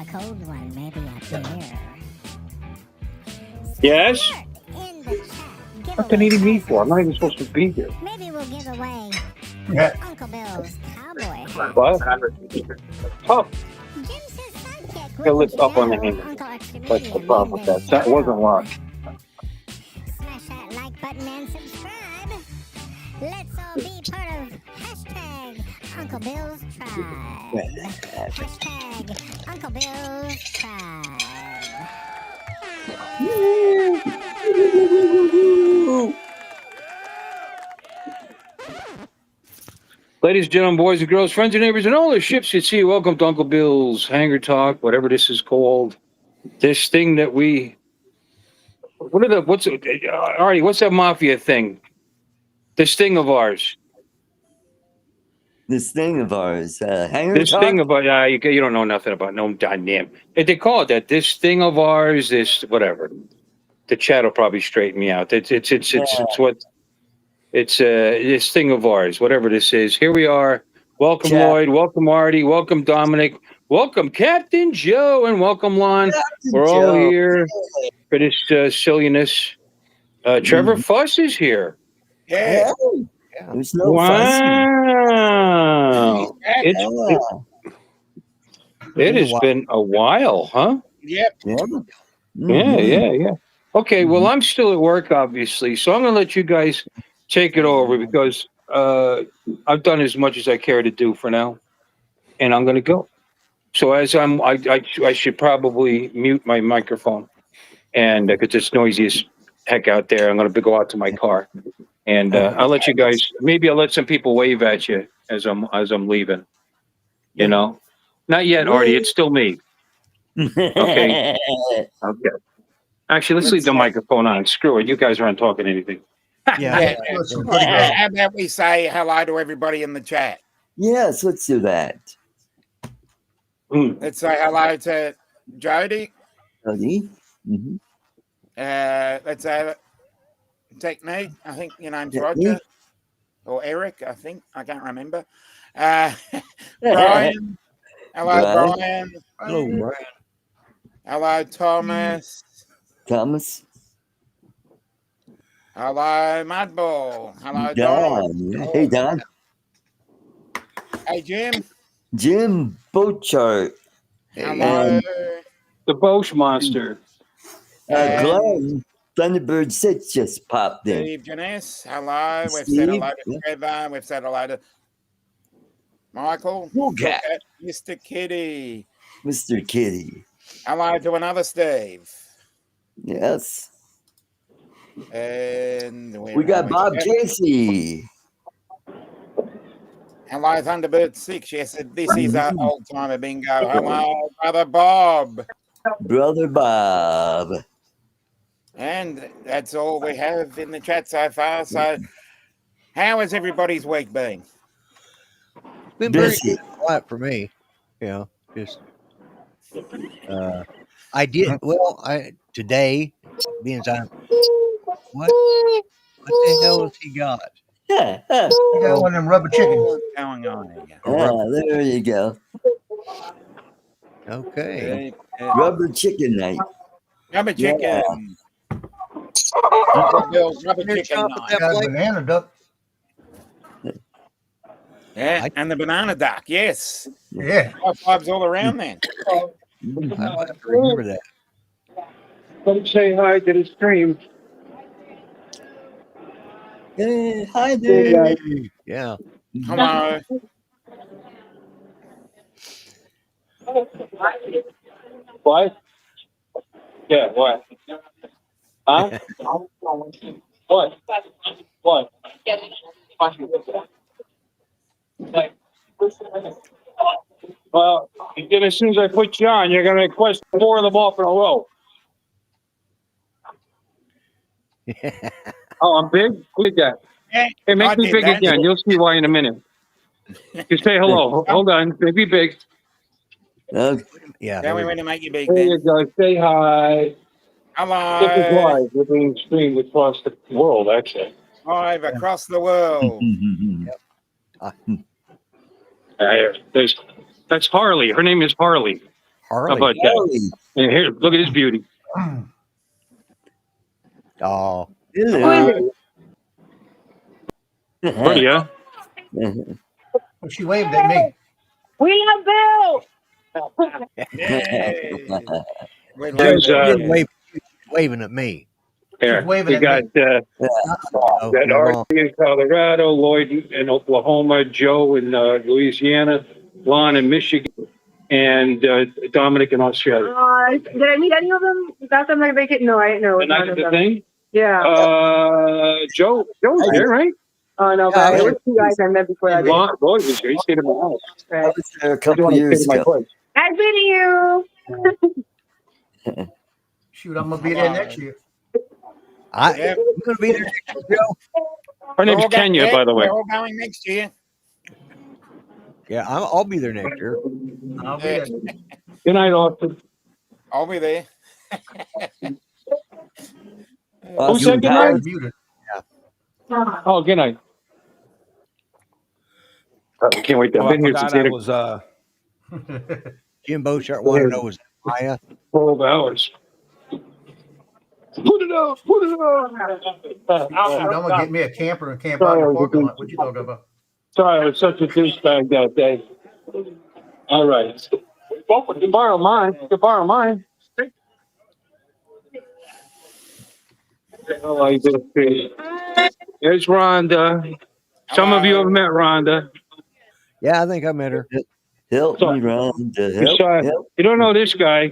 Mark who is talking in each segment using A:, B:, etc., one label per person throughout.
A: a cold one, maybe a beer.
B: Yes?
A: In the chat,
B: What can eating me for? I'm not even supposed to be here.
A: maybe we'll give away Uncle Bill's cowboy hat.
B: What? Oh,
A: Jim says sidekick
B: it
A: with
B: lifts
A: the
B: up on the
A: show.
B: hand.
A: Uncle X
B: That's the
A: comedian
B: problem with
A: in
B: that.
A: the
B: That wasn't
A: show.
B: locked.
A: Smash that like button and subscribe. Let's all be part of hashtag Uncle Bill's Tribe. Hashtag Uncle Bill's Tribe.
B: Ladies and gentlemen, boys and girls, friends and neighbors, and all the ships at sea, welcome to Uncle Bill's Hangar Talk, whatever this is called. This thing that we... Artie, what's that mafia thing? This thing of ours.
C: This thing of ours, Hangar
B: This
C: Talk?
B: thing about... you don't know nothing about no goddamn... They call it that. This thing of ours, this... Whatever. The chat will probably straighten me out. It's what... It's this thing of ours, whatever this is. Here we are. Welcome,
C: Chat.
B: Lloyd. Welcome, Artie. Welcome, Dominic. Welcome, Captain Joe, and welcome, Lon. We're all
C: Joe.
B: here for this silliness. Trevor Fuss is here.
C: Yeah. There's no fussing.
B: Wow. It has been a while, huh?
D: Yep.
C: Yeah.
B: Yeah. Okay, well, I'm still at work, obviously, so I'm going to let you guys take it over because I've done as much as I care to do for now, and I'm going to go. So as I should probably mute my microphone, and because it's noisy as heck out there, I'm going to go out to my car, and I'll let you guys. Maybe I'll let some people wave at you as I'm leaving. You know, not yet, Artie. It's still me. Okay. Okay. Actually, let's leave the microphone on. Screw it. You guys aren't talking anything.
D: Yeah. How about we say hello to everybody in the chat?
C: Yes, let's do that.
D: Let's say hello to Jody.
C: Jody. Mm-hmm.
D: Let's have Technique. I think your name's
C: Technique.
D: Roger. Or Eric, I think. I can't remember. Brian. Hello, Brian.
E: Hello, Brian.
D: Hello, Thomas.
C: Thomas.
D: Hello, Mudball. Hello,
C: Don.
D: Don.
C: Hey, Don.
D: Hey, Jim.
C: Jim Bochart.
D: Hello.
B: The Bosch Monster.
C: Glenn. Thunderbird 6 just popped in.
D: Steve Janess. Hello. We've
C: Steve,
D: said hello to Trevor. We've said hello to Michael.
C: Cat.
D: Mr. Kitty.
C: Mr. Kitty.
D: Hello to another Steve.
C: Yes.
D: And
C: we got Bob Casey.
D: Hello, Thunderbird 6. Yes, this is our old timer bingo. Hello, Brother Bob.
C: Brother Bob.
D: And that's all we have in the chat so far. So, how has everybody's week been?
E: Been very quiet for me. Yeah, just I did well. Today, being time. What the hell has he got?
F: You got one of them rubber chickens.
D: What's going on here?
C: There you go.
E: Okay.
C: Rubber chicken night.
D: Rubber chicken.
C: Yeah.
D: Rubber chicken night.
F: Banana duck.
D: Yeah, and the banana duck. Yes.
F: Yeah.
D: High fives all around then.
E: I have to remember that.
B: Come say hi to the stream.
C: Hey, hi there.
E: Yeah.
D: Hello.
B: What? Yeah, what? Huh? What? What? Well, as soon as I put you on, you're going to request 4 of them off in a row. Oh, I'm big? Look at that. Hey, make me big again. You'll see why in a minute. Just say hello. Hold on. Make me big.
E: Yeah.
D: Tell me when to make you big
B: There
D: then.
B: you go. Say hi.
D: Hello.
B: This is live. We're being streamed across the world, actually.
D: Live across the world.
B: That's Harley. Her name is Harley. How about that?
C: Howdy.
B: Here, look at this beauty.
E: Oh,
C: Hello.
B: Pretty, huh?
F: Well, she waved at me.
G: We love Bill.
D: Yay. We
B: There's,
D: love
E: she didn't
D: it.
E: waving at me.
B: Here,
F: waving
B: you
F: at
B: got
F: me.
E: Oh,
B: got
E: you're
B: Artie
E: wrong.
B: in Colorado, Lloyd in Oklahoma, Joe in Louisiana, Lon in Michigan, and Dominic in Australia.
G: Did I meet any of them? Last time I vacation? No, I didn't know.
B: The night of the thing?
G: Yeah.
B: Joe's there, right?
G: Oh no,
E: Yeah,
G: but
E: I
G: it
E: was-
G: was two guys I met before that.
B: Lon, Lloyd was here. He stayed at my house.
C: I
G: Right.
C: was there a
B: I
C: couple
B: want to stay
C: years
B: at my
C: ago.
B: place.
G: Nice meeting you.
F: Shoot, I'm gonna be there next year.
D: Yep.
E: I'm going to be there next year, Joe.
B: Her name's
D: We're all go-
B: Kenya,
D: yeah,
B: by the way.
D: We're all going next year.
E: Yeah, I'll be there next year.
F: I'll be
D: Yeah.
F: there.
B: Good night, Austin.
D: I'll be there.
B: Who said good night?
F: Muted.
B: Oh, good night. I can't wait. I've
H: Oh, I
B: been here since
H: forgot I
B: 8
H: was
E: Jim Beauchart wanted to know was Maya.
B: 12 hours. Put it out. Put it out.
F: Shoot, I'm gonna get me a camper and camp out in the parking lot. What you talking about?
B: Sorry, I was such a douchebag that day. All right. You can borrow mine. You can borrow mine. Oh, I do. There's Rhonda. Some of you have met Rhonda.
E: Yeah, I think I met her.
C: Help me, Rhonda. Help.
B: Sorry.
C: Help.
B: You don't know this guy.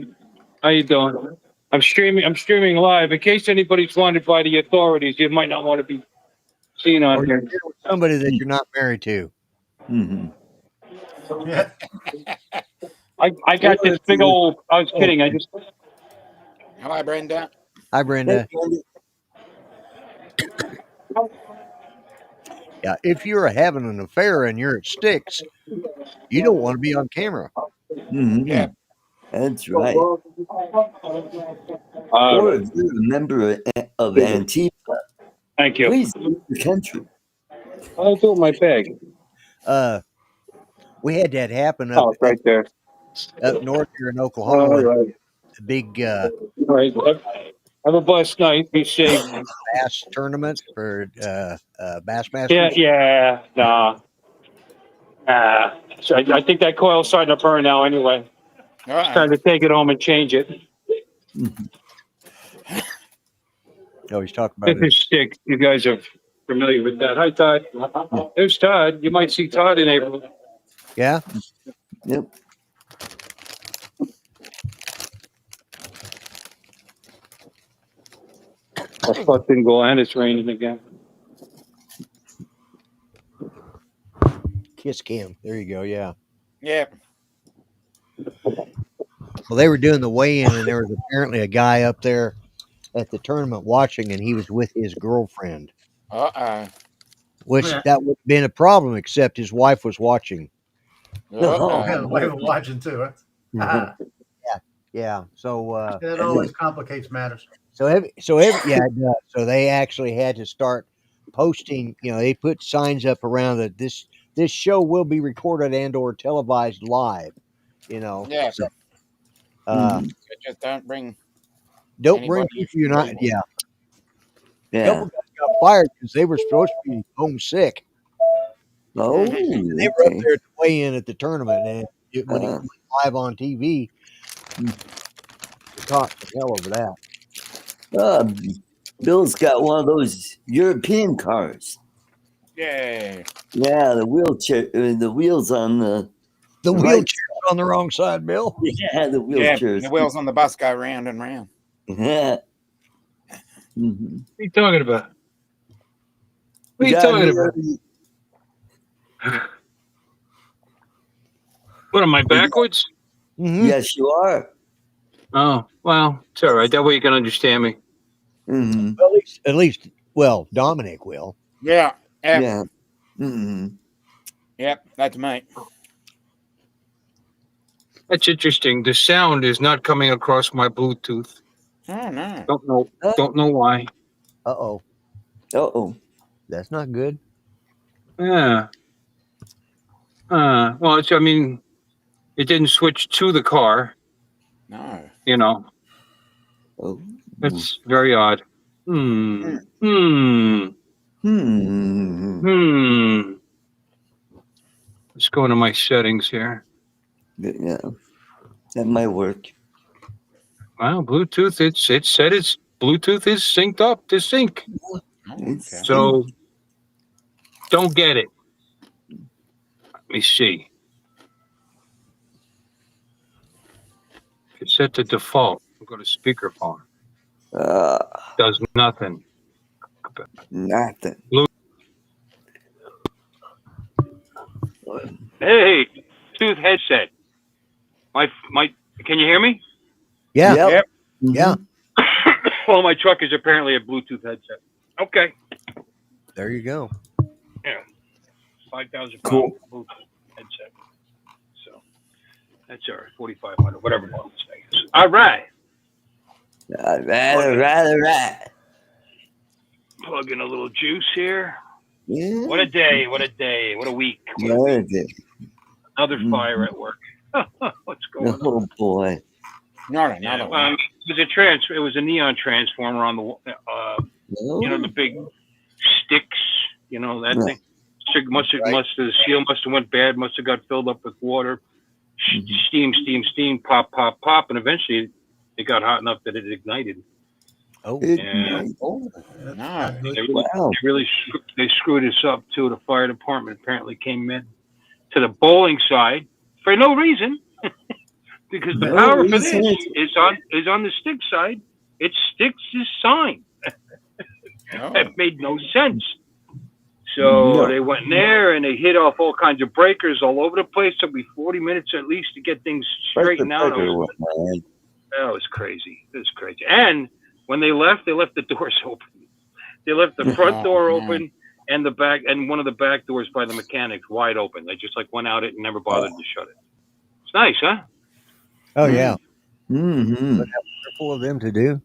B: How you doing? I'm streaming live. In case anybody's wanted by the authorities, you might not want to be seen on
E: Or
B: here.
E: you're with somebody that you're not married to.
C: Mhm.
F: Yeah.
B: I got this big old. I was kidding. I just.
D: Hello, Brenda.
E: Hi, Brenda.
C: Hey,
E: Yeah, if you're having an affair and you're at Sticks, you don't want to be on camera.
C: mhm.
D: Yeah.
C: That's right.
B: All
C: Or
B: right.
C: if you're a member of Antifa,
B: Thank you.
C: please leave the country.
B: I'll do my bag.
E: We had that happen
B: Oh,
E: up,
B: it's right there.
E: up north here in
B: All
E: Oklahoma.
B: right.
E: A big
B: All right. Have a blessed night. Be safe.
E: bass tournament for Bass
B: Yeah,
E: Masters.
B: yeah. Nah. So I think that coil's starting to burn now anyway.
D: All right.
B: Time to take it home and change it.
E: Oh, he's talking about
B: This
E: it.
B: is stick. You guys are familiar with that. Hi, Todd. There's Todd. You might see Todd in April.
E: Yeah.
C: Yep.
B: I thought didn't go and it's raining again.
E: Kiss cam. There you go. Yeah.
D: Yeah.
E: Well, they were doing the weigh-in, and there was apparently a guy up there at the tournament watching, and he was with his girlfriend,
D: Uh-oh.
E: which
F: Yeah.
E: that would have been a problem, except his wife was watching.
D: Uh-oh.
F: Yeah, the way we're watching too. Huh? Ah,
E: Yeah. So,
F: that always complicates matters.
E: yeah, it does. So they actually had to start posting. You know, they put signs up around that this show will be recorded and/or televised live. You know,
D: Yeah.
E: so,
C: Mhm.
D: Just don't bring.
E: don't bring
D: Anybody
E: people you're not. Yeah, a
C: Yeah.
E: couple guys got fired because they were supposed to be homesick.
C: Oh,
E: They were up
C: okay.
E: there at the weigh-in at the tournament, and when he
C: Uh.
E: went live on TV, they talked the hell over that.
C: Bill's got one of those European cars.
D: Yeah.
C: Yeah, the wheelchair, the wheels on the
E: The
C: Right.
E: wheelchair's on the wrong side, Bill.
C: yeah, the
D: Yeah.
C: wheelchairs.
D: The wheels on the bus go round and round.
C: Yeah. Mhm.
B: What are you talking about? What are you
C: Yeah,
B: talking about? What am I backwards?
E: Mhm.
C: Yes, you are.
B: Oh, well, it's all right. That way you can understand me.
C: Mhm.
E: Well, at least, well, Dominic will.
D: Yeah. Yep.
C: Yeah. Mhm.
D: Yep. That's me.
B: That's interesting. The sound is not coming across my Bluetooth.
D: Oh, no.
B: Don't know why.
E: Uh-oh,
C: Uh-oh.
E: that's not good.
B: Yeah. Well, it didn't switch to the car.
D: No.
B: You know,
C: Oh.
B: it's very odd. Hmm. Let's go into my settings here.
C: Yeah. That might work.
B: Well, Bluetooth, it said it's Bluetooth is synced up to sync.
D: Oh,
C: It's
D: okay.
B: So don't get it. Let me see. It's set to default. We'll go to speakerphone. Does nothing.
C: Nothing.
B: Hey, Bluetooth headset. My, can you hear me?
E: Yeah.
C: Yep.
E: Yeah.
B: Well, my truck is apparently a Bluetooth headset. Okay.
E: There you go.
B: Yeah. 5,000
C: Cool.
B: Bluetooth headset. So that's our 4,500, whatever it was. I guess. All right.
C: All right.
B: Plug in a little juice here.
C: Yeah.
B: What a day. What a day. What a week. What a
C: Another
B: week.
C: day.
B: Another fire at work. What's going on?
C: Oh boy.
D: Not another
B: Yeah,
D: one.
B: it was a neon transformer on the
C: No.
B: you know, the big sticks, you know, that
C: Yeah.
B: thing. The seal must have went bad, must have got filled up with water. Steam, pop, and eventually it got hot enough that it ignited.
E: Oh,
B: Yeah.
C: Oh,
D: No.
B: They screwed us up too. The fire department apparently came in to the bowling side for no reason. Because the
C: No
B: power for
C: reason.
B: this is on the stick side. It sticks his sign.
D: Oh.
B: That made no sense. So
C: No.
B: they went in there and they hit off all kinds of breakers all over the place. Took me 40 minutes at least to get things straightened out. It was crazy. It was crazy. And when they left the doors open. They left the front door open and the back, and one of the back doors by the mechanics wide open. They just went out it and never bothered to shut it. It's nice, huh?
E: oh yeah.
C: Mm-hmm.
E: Careful of them to do.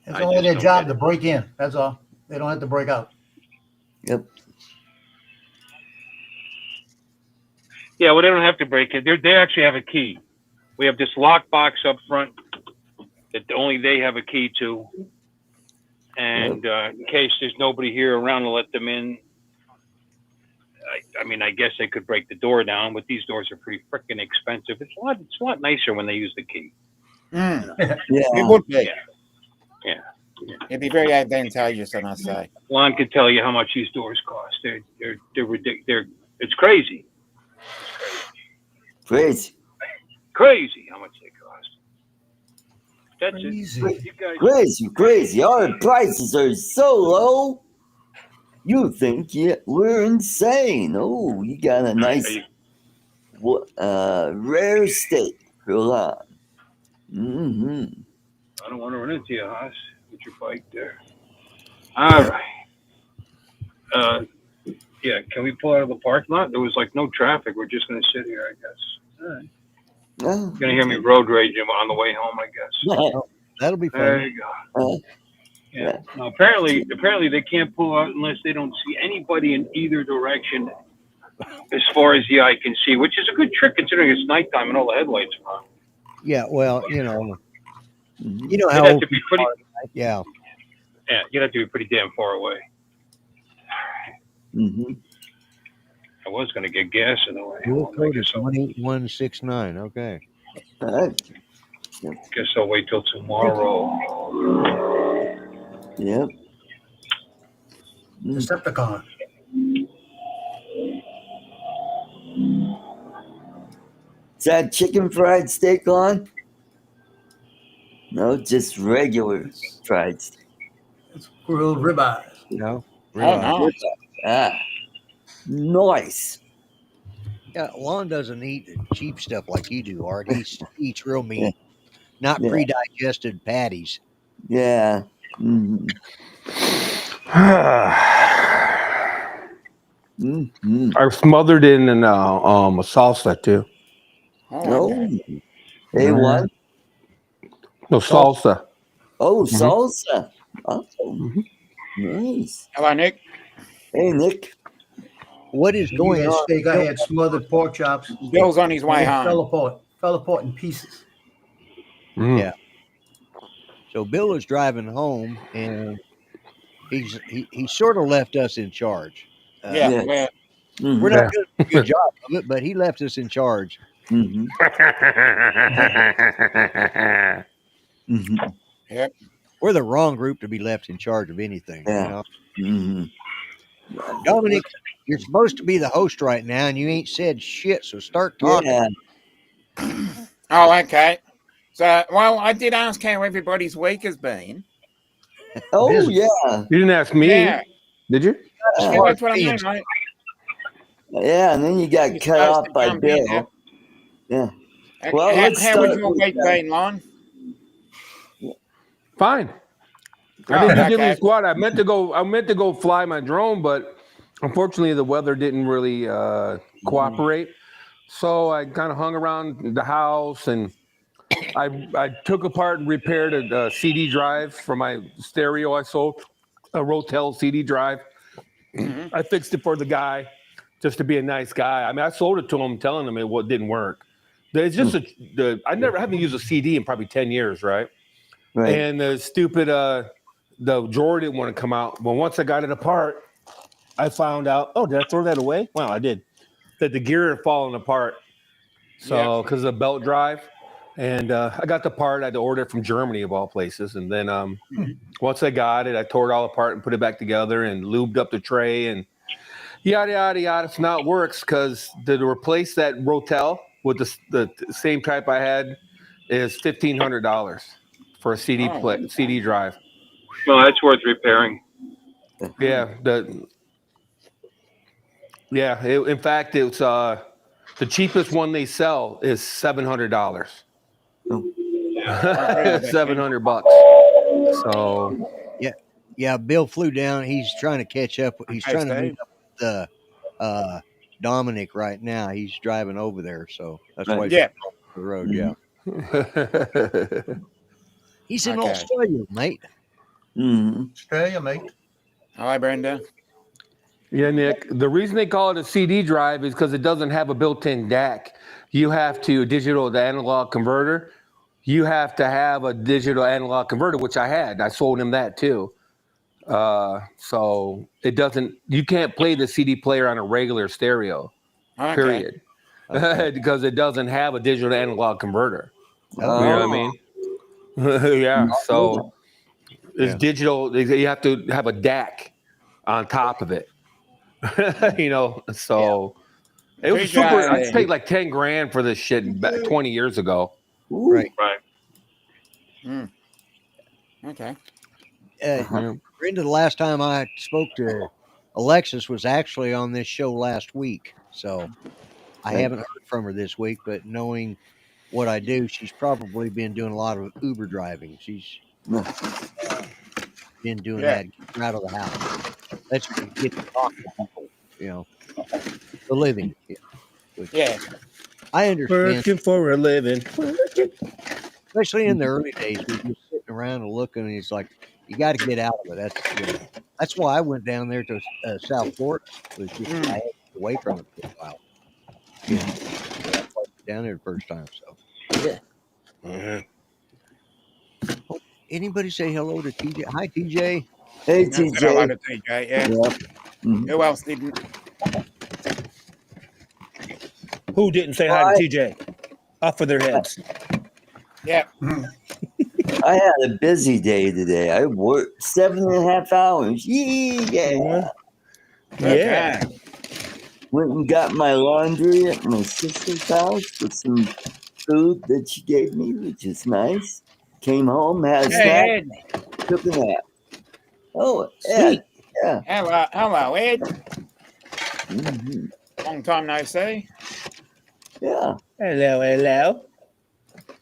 F: It's
B: I
F: only
B: just
F: their
B: don't
F: job
B: get
F: to break in. That's all. They don't have to break out.
C: Yep.
B: Yeah, well, they don't have to break it. They actually have a key. We have this lock box up front that only they have a key to. And in case there's nobody here around to let them in, I mean, I guess they could break the door down, but these doors are pretty freaking expensive. It's a lot nicer when they use the key.
D: Mm.
C: Yeah.
D: It would be.
B: Yeah.
D: It'd be very advantageous, I must say.
B: Lon can tell you how much these doors cost. They're ridiculous. It's crazy.
C: Crazy.
B: Crazy how much they cost. That's
F: Crazy.
B: it. You guys,
C: Crazy. Our prices are so low. You think we're insane. Oh, you got a nice rare steak. Hold on. Mm-hmm.
B: I don't want to run into you, Haas, with your bike there. All right. Yeah, can we pull out of the parking lot? There was no traffic. We're just going to sit here, I guess. All right.
C: Oh,
B: You're going to hear me road raging on the way home, I guess.
E: That'll be
B: There
E: fun.
B: you go. Yeah. Now, apparently they can't pull out unless they don't see anybody in either direction as far as the eye can see, which is a good trick considering it's nighttime and all the headlights are on.
E: Yeah, well, you know how
B: You'd have
E: old
B: to be pretty,
E: yeah.
B: yeah, you'd have to be pretty damn far away.
C: Mm-hmm.
B: I was going to get gas in the way.
E: Dual
B: I
E: code
B: guess
E: is 18169. Okay.
B: I'll wait till tomorrow.
C: Yep.
F: Decepticon.
C: Is that chicken fried steak on? No, just regular fried steak.
F: It's grilled ribeyes.
E: No.
D: Oh, no.
C: Ah, nice.
E: Yeah, Lon doesn't eat cheap stuff like you do, Art. He eats real meat, not
C: Yeah.
E: pre-digested patties.
C: Yeah. Mm-hmm. Mm-hmm.
H: I smothered in a salsa too.
C: Oh,
D: Okay.
C: hey, what?
H: No salsa.
C: Oh,
H: Mhm.
C: salsa. Oh,
H: Mhm.
C: nice.
D: Hello, Nick.
C: Hey, Nick.
E: What is
F: You
E: going
F: had
E: on?
F: steak. I had smothered pork chops.
D: Bill's on his way
F: It fell
D: home.
F: apart. Fell apart in pieces.
H: Mm.
E: Yeah. So Bill was driving home, and he sort of left us in charge.
D: Yeah.
C: Yes.
D: Well,
E: We're
C: Mhm.
E: not doing a good job of it, but he left us in charge.
C: Mhm. Mhm.
D: yep.
E: We're the wrong group to be left in charge of anything.
C: Yeah.
E: You know,
C: Mhm.
E: Dominic, you're supposed to be the host right now, and you ain't said shit. So start talking.
C: Yeah.
D: Oh, okay. So, well, I did ask how everybody's week has been.
C: Oh
E: Busy.
C: yeah.
H: You didn't ask me,
D: Yeah.
H: did you?
E: As
D: Yeah,
E: far
D: that's
E: as
D: what I mean.
E: being-
C: Yeah, and then you got
D: You're
C: cut
D: supposed
C: off
D: to
C: by
D: jump in.
C: Bill. Yeah. Well,
D: How,
C: let's
D: how was
C: start
D: your
C: with
D: week been, Lon?
H: Fine. I
D: Oh,
H: didn't do
D: okay.
H: diddly squat. I meant to go fly my drone, but unfortunately the weather didn't really cooperate. So I kind of hung around the house, and I took apart and repaired a CD drive for my stereo. I sold a Rotel CD drive.
D: Mhm.
H: I fixed it for the guy just to be a nice guy. I mean, I sold it to him, telling him it didn't work. It's just I haven't used a CD in probably 10 years, right?
C: right.
H: And the stupid the drawer didn't want to come out. But once I got it apart, I found out. Oh, did I throw that away? Wow, I did. That the gear had fallen apart. So because of the belt drive, and I got the part. I had to order it from Germany of all places. And then once I got it, I tore it all apart and put it back together and lubed up the tray and yada yada yada. So now it works because to replace that Rotel with the same type I had is $1,500 for a CD drive.
B: Well, that's worth repairing.
H: Yeah, in fact, it's the cheapest one they sell is $700. $700. So
E: yeah, Bill flew down. He's trying to catch up. He's
D: Okay,
E: trying to meet
D: Steve.
E: up with Dominic right now. He's driving over there, so that's why he's
D: Yeah.
E: on the road. Yeah, he's in
D: Okay.
E: Australia, mate.
C: Mhm.
F: Australia, mate.
D: Hi, Brenda.
H: Yeah, Nick. The reason they call it a CD drive is because it doesn't have a built-in DAC. You have to digital to analog converter. You have to have a digital analog converter, which I had. I sold him that too. So it doesn't. You can't play the CD player on a regular stereo.
D: Okay.
H: Period.
E: Okay.
H: Because it doesn't have a digital to analog converter.
E: Oh,
H: You know what I mean? Yeah. So it's
E: Yeah.
H: digital. You have to have a DAC on top of it. So it was super. I
D: TJ.
H: paid like 10 grand for this shit 20 years ago.
C: Ooh.
E: Right.
B: Right.
D: Okay.
E: Brenda, the last time I spoke to Alexis was actually on this show last week, so I haven't heard from her this week. But knowing what I do, she's probably been doing a lot of Uber driving. She's been doing that, getting out of the house. Let's get to talk to people, the living. Which
D: Yeah.
E: I understand,
H: for a living.
E: especially in the early days, we were just sitting around and looking, and it's like you got to get out of it. That's why I went down there to South Florida. It was just I had to get away from it for a while. So that's why I went down there the first time. So anybody say hello to TJ? Hi, TJ.
C: Hey,
D: That's what I like
C: TJ.
D: to TJ. Yeah.
C: Yep. Mhm.
D: Who else didn't?
H: Who didn't say hi to TJ? Off of their heads.
D: Yeah.
C: I had a busy day today. I worked 7.5 hours. Yeah.
D: Okay.
C: Went and got my laundry at my sister's house with some food that she gave me, which is nice. Came home, had a snack,
D: Hey, Ed.
C: took a nap. Oh,
H: Sweet.
C: Ed. Yeah.
D: Hello, Ed.
C: Mhm.
D: Long time no see.
C: Yeah.
H: Hello.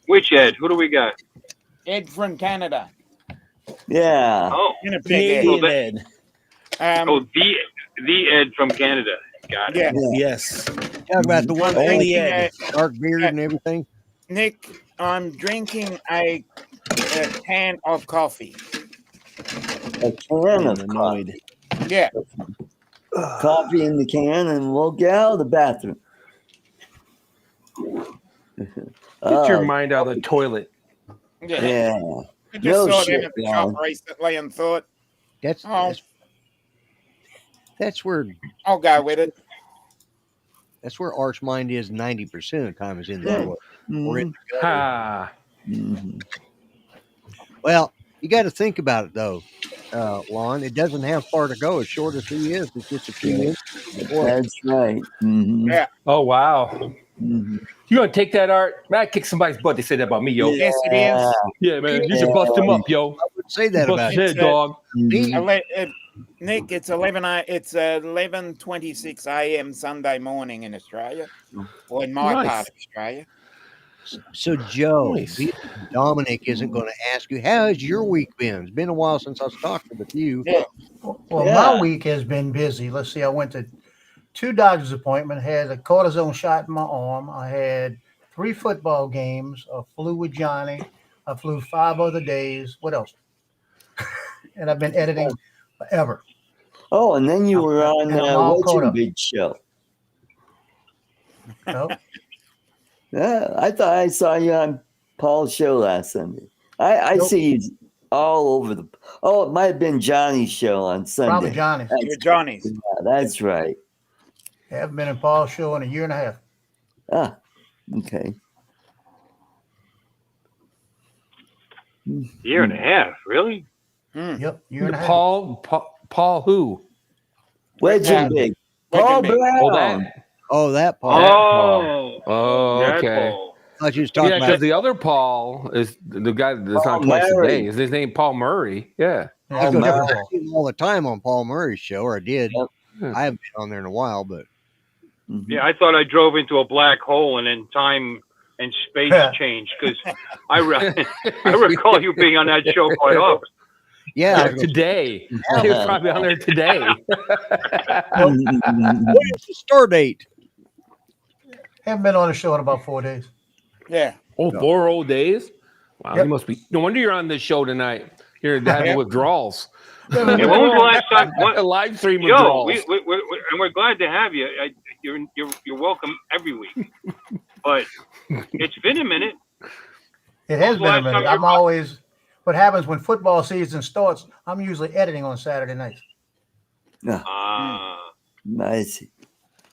B: Which Ed? Who do we got?
D: Ed from Canada.
C: Yeah.
B: Oh,
D: Winnipeg,
B: Well,
D: Ed.
B: that- the Ed from Canada. Got it.
D: Yeah.
H: Yes.
E: Talk about the one
D: I'm
E: with
D: drinking
E: dark beard and everything.
D: Nick, I'm drinking a can of coffee.
C: A can of coffee.
D: Yeah.
C: Coffee in the can, and we'll get out of the bathroom.
H: Get your mind out of the toilet.
C: Yeah.
D: I just
C: No
D: saw
C: shit,
D: them at the shop
C: Ron.
D: recently and thought,
E: That's
D: oh,
E: that's where
D: I'll go with it.
E: Art's mind is 90% of the time is in the
C: Yeah.
E: toilet or in
C: Mhm.
E: the gutter.
H: Ha.
C: Mhm.
E: Well, you got to think about it though, Lon. It doesn't have far to go. As short as he is, it's just a few
C: Yeah.
E: inches. in the toilet.
C: That's right. Mhm.
D: Yeah.
H: Oh wow.
C: Mhm.
H: You gonna take that, Art? Man, I kick somebody's butt. They say that about me, yo.
D: Yes, it is.
H: Yeah, man. You should bust him up, yo.
E: I would say that
H: Bust
E: about
H: his
E: you.
H: head, dog.
C: Mhm.
D: Nick, it's 11:26 a.m. Sunday morning in Australia, or in my
H: Nice.
D: part of Australia.
E: So, Joe,
H: Nice.
E: Dominic isn't going to ask you, how has your week been? It's been a while since I was talking with you.
D: Yeah.
F: Well,
C: Yeah.
F: my week has been busy. Let's see. I went to 2 doctor's appointments, had a cortisone shot in my arm. I had 3 football games. I flew with Johnny. I flew 5 other days. What else? And I've been editing forever.
C: Oh, and then you were on
F: And I'm all
C: what's
F: caught
C: your
F: up.
C: big show?
F: No?
C: Yeah, I thought I saw you on Paul's show last Sunday. I
F: Nope.
C: see you all over the. Oh, it might have been Johnny's show on Sunday.
F: Probably Johnny's.
D: You're Johnny's.
C: Yeah, that's right.
F: I haven't been in Paul's show in a year and a half.
C: Ah, okay.
B: Year and a half, really?
F: Yep, year and a half.
H: Paul who?
C: Wedging Big. Paul
D: Big.
C: Brown.
H: Oh, that.
E: Oh, that Paul.
H: Oh,
B: that
H: okay.
B: Paul.
E: I thought you was talking
H: Yeah,
E: about
H: because the other Paul is the guy that's
C: Paul
H: on twice a
C: Murray.
H: day. Is his name Paul Murray? Yeah.
F: Yeah,
C: Oh,
F: it's a different
C: my.
F: Paul.
E: I see him all the time on Paul Murray's show, or I did.
C: Yep.
E: I haven't been on there in a while, but
C: Mhm.
B: Yeah, I thought I drove into a black hole and then time and space changed because I recall you being on that show quite often.
E: yeah.
H: Today. He was probably on there today.
E: What is the star date?
F: Haven't been on the show in about 4 days.
D: Yeah.
H: Oh, 4 whole days? Wow,
F: Yep.
H: you must be. No wonder you're on this show tonight. You're having withdrawals.
B: Yeah, when was the last time?
H: Live stream
B: Joe,
H: withdrawals.
B: and we're glad to have you. You're welcome every week. But it's been a minute.
F: It has been a
B: Last
F: minute.
B: time
F: I'm
B: you-
F: always, what happens when football season starts, I'm usually editing on Saturday nights.
C: Nice.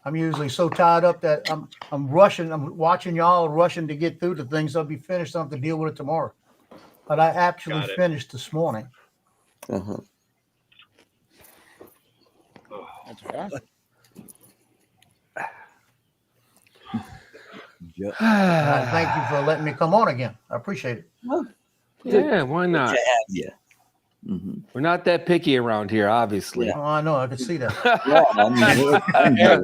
F: I'm usually so tied up that I'm rushing. I'm watching y'all rushing to get through the things. I'll be finished. I have to deal with it tomorrow. But I actually
B: Got it.
F: finished this morning.
C: Uh-huh.
D: That's right.
F: And I thank you for letting me come on again. I appreciate it.
H: Yeah, why
C: Good
H: not?
C: to have you. Mhm.
H: We're not that picky around here, obviously.
F: Oh, I know. I can see that.
C: Yeah, I'm here.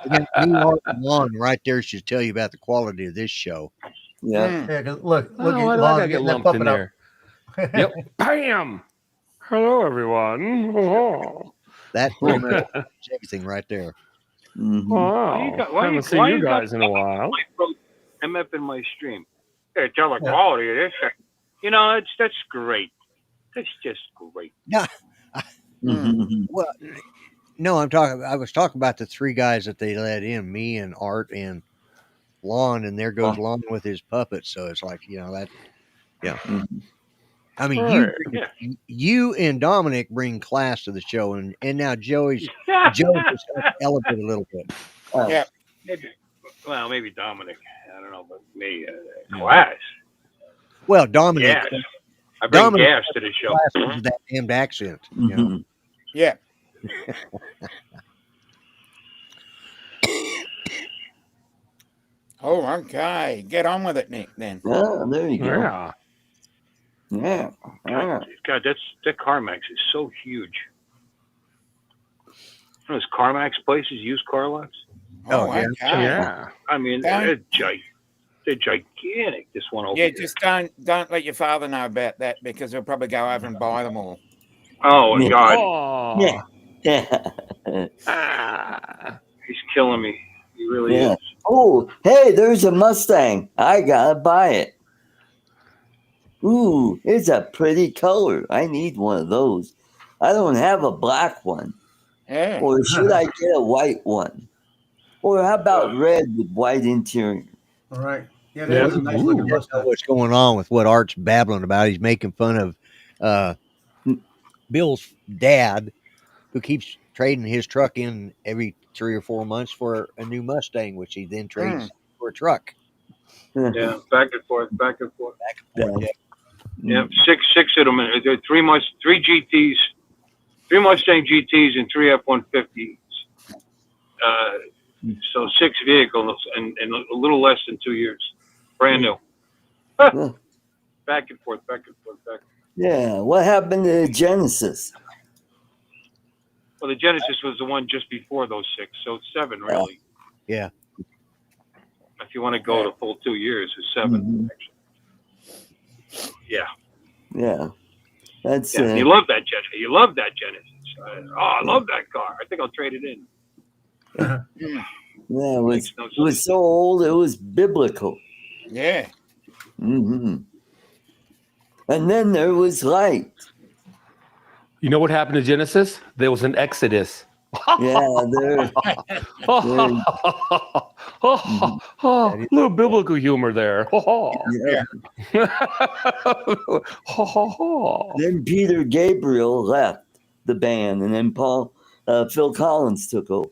E: Me, Art, and Lon right there should tell you about the quality of this show.
C: Yeah.
F: Yeah, 'cause look,
H: Oh,
F: look
H: I
F: at
H: like
F: Lon
H: I get
F: getting that
H: lumped in
F: puppet
H: there.
F: up.
H: Yep. Bam. Hello, everyone. Oh.
E: That moment, everything right there.
C: Mhm.
H: Wow. Haven't seen you guys in a while.
B: MF in my stream. Hey, tell the quality of this. You know, that's great. That's just great.
C: Mhm.
E: Well, no, I was talking about the 3 guys that they let in, me and Art and Lon, and there goes Lon with his puppet. So it's like, that. Yeah.
C: Mhm.
E: I mean,
H: Right.
B: Yeah.
E: you and Dominic bring class to the show, and now Joe just has to elevate a little bit.
D: Yeah.
B: Maybe Dominic. I don't know, but me, class.
E: Well, Dominic,
B: Gas. I bring
E: Dominic
B: gas to the show.
E: class with that damned accent.
C: Mhm.
D: Yeah. Oh, okay. Get on with it, Nick, then.
C: Yeah, there you go.
H: Yeah.
C: Yeah. Yeah.
B: God, that CarMax is so huge. Those CarMax places use car lots.
E: Oh, yeah.
D: okay.
H: Yeah.
B: I mean, they're gigantic. This one over
D: Yeah,
B: here.
D: just don't let your father know about that because he'll probably go over and buy them all.
B: Oh
C: Yeah.
B: God,
H: Oh.
C: Yeah.
H: Ah.
B: he's killing me. He really
C: Yeah.
B: is.
C: Oh, hey, there's a Mustang. I gotta buy it. Ooh, it's a pretty color. I need one of those. I don't have a black one.
D: Yeah.
C: Or should I get a white one? Or how about red with white interior?
F: All right. Yeah, that was a nice looking
E: I don't know
F: Mustang.
E: what's going on with what Art's babbling about. He's making fun of Bill's dad, who keeps trading his truck in every 3 or 4 months for a new Mustang, which he then trades for a truck.
B: Yeah, back and forth, back and forth.
E: Back and forth.
B: Yeah, six of them. There are three GTs, 3 Mustang GTs, and 3 F-150s. So 6 vehicles and a little less than 2 years, brand new. Back and forth, back and forth, back.
C: Yeah. What happened to the Genesis?
B: Well, the Genesis was the one just before those 6, so it's 7 really.
E: Yeah.
B: If you want to go the full 2 years, it's 7. Yeah.
C: Yeah. That's
B: You love that Genesis. You love that Genesis. I love that car. I think I'll trade it in.
C: yeah, it was so old it was biblical.
D: Yeah.
C: And then there was light.
H: You know what happened to Genesis? There was an exodus.
C: Yeah,
H: Little biblical humor there.
C: yeah. Then Peter Gabriel left the band, and then Phil Collins took over.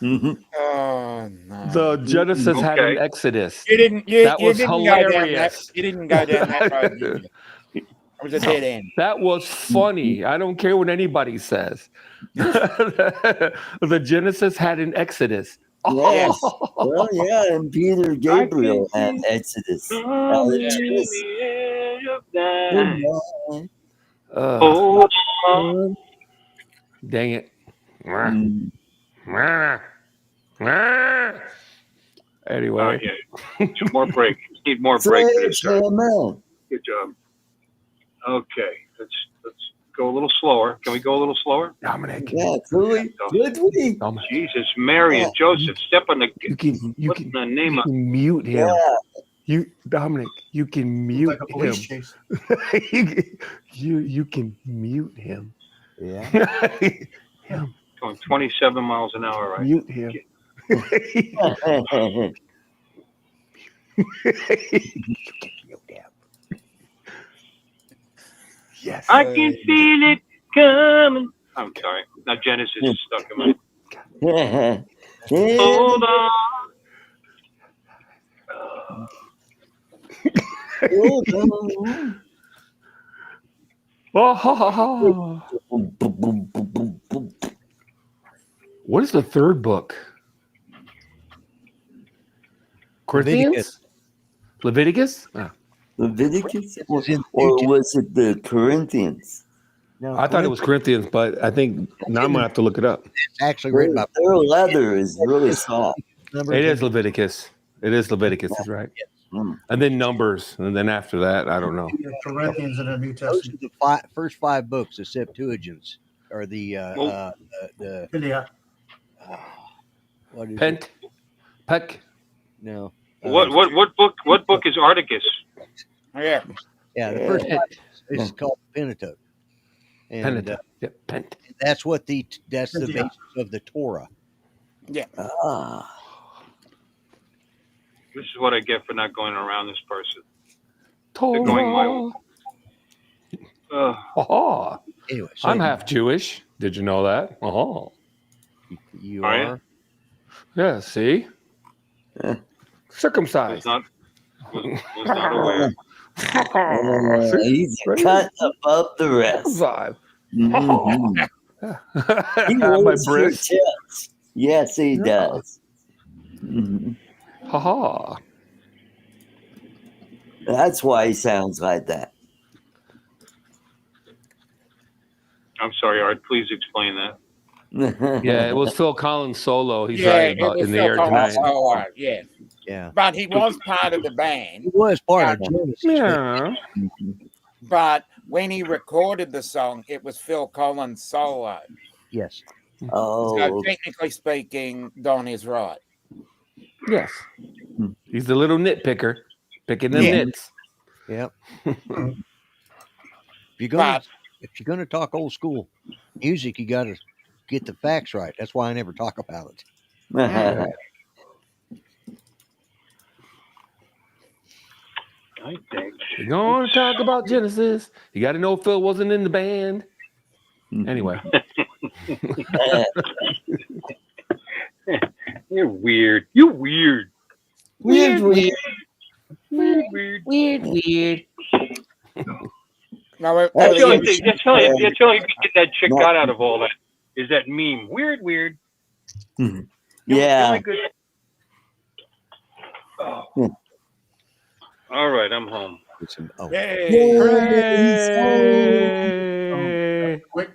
D: Oh no!
H: The Genesis had an exodus.
D: You didn't.
H: That was hilarious.
D: You didn't go down that road, did you? It was a dead end.
H: That was funny. I don't care what anybody says. The Genesis had an exodus.
C: Yes. Well, yeah, and Peter Gabriel had Exodus.
H: Dang it. Anyway.
B: More break. Need more break. Good job. Okay. Let's go a little slower. Can we go a little slower?
H: Dominic.
C: Yeah, could we?
B: Jesus, Mary and Joseph, step on the.
H: You can
B: the name of
H: mute him.
C: Yeah.
H: Dominic, you can mute
F: like a police
H: him.
F: chase.
H: you can mute him.
C: Yeah.
B: Going 27 miles an hour, right?
H: Mute him. Yes.
B: I can feel it coming. I'm sorry. Now Genesis is stuck in my. Hold on.
H: What is the third book? Corinthians? Leviticus?
C: Leviticus? Or was it the Corinthians?
E: No,
H: I thought it was Corinthians, but I think now I'm going to have to look it up.
E: It's actually written by
C: Their leather is really soft.
H: It is Leviticus. It is Leviticus, that's right. And then Numbers, and then after that, I don't know.
F: The Corinthians in the New
E: Those
F: Testament.
E: are the first 5 books, the Septuagint, or the
F: Yeah.
E: what is
H: Pent?
E: it?
H: Peck?
E: No.
B: What book? What book is Articus?
D: Yeah.
E: Yeah, the first 5 is called Pentateuch. And
H: Pent.
E: that's what that's the basis of the Torah.
D: Yeah.
B: This is what I get for not going around this person.
H: Torah.
B: They're going my way.
E: Anyway, so
H: I'm half Jewish. Did you know that?
E: you
B: Are you?
E: are.
H: Yeah, see? Circumcised.
B: was not aware.
C: He's cut above the rest. Mhm. He
H: My
C: loves your
H: breast.
C: tips. Yes, he does. Mhm. That's why he sounds like that.
B: I'm sorry, Art. Please explain that.
H: Yeah, it was Phil Collins solo. He's
D: Yeah,
H: right
D: it
H: about
D: was
H: in the
D: Phil
H: air
D: Collins
H: tonight.
D: solo, yeah.
E: Yeah.
D: But he was part of the band.
E: He was part of Genesis.
H: Yeah.
D: But when he recorded the song, it was Phil Collins solo.
E: Yes.
D: So technically speaking, Don is right.
H: Yes. He's the little nitpicker, picking them nits.
E: Yep. If you're gonna talk old school music, you got to get the facts right. That's why I never talk about it.
C: Mm.
B: I think.
H: We're going to talk about Genesis. You got to know Phil wasn't in the band. Anyway.
B: You're weird. You're weird.
C: Weird.
H: Weird.
D: No,
B: That's the only
C: Yes.
B: thing. That's the only thing that chick got out of all that is that meme. Weird.
C: Yeah.
B: Only good. Oh. All right, I'm home.
E: Oh,
D: Yay.
H: Hooray!
F: Quick.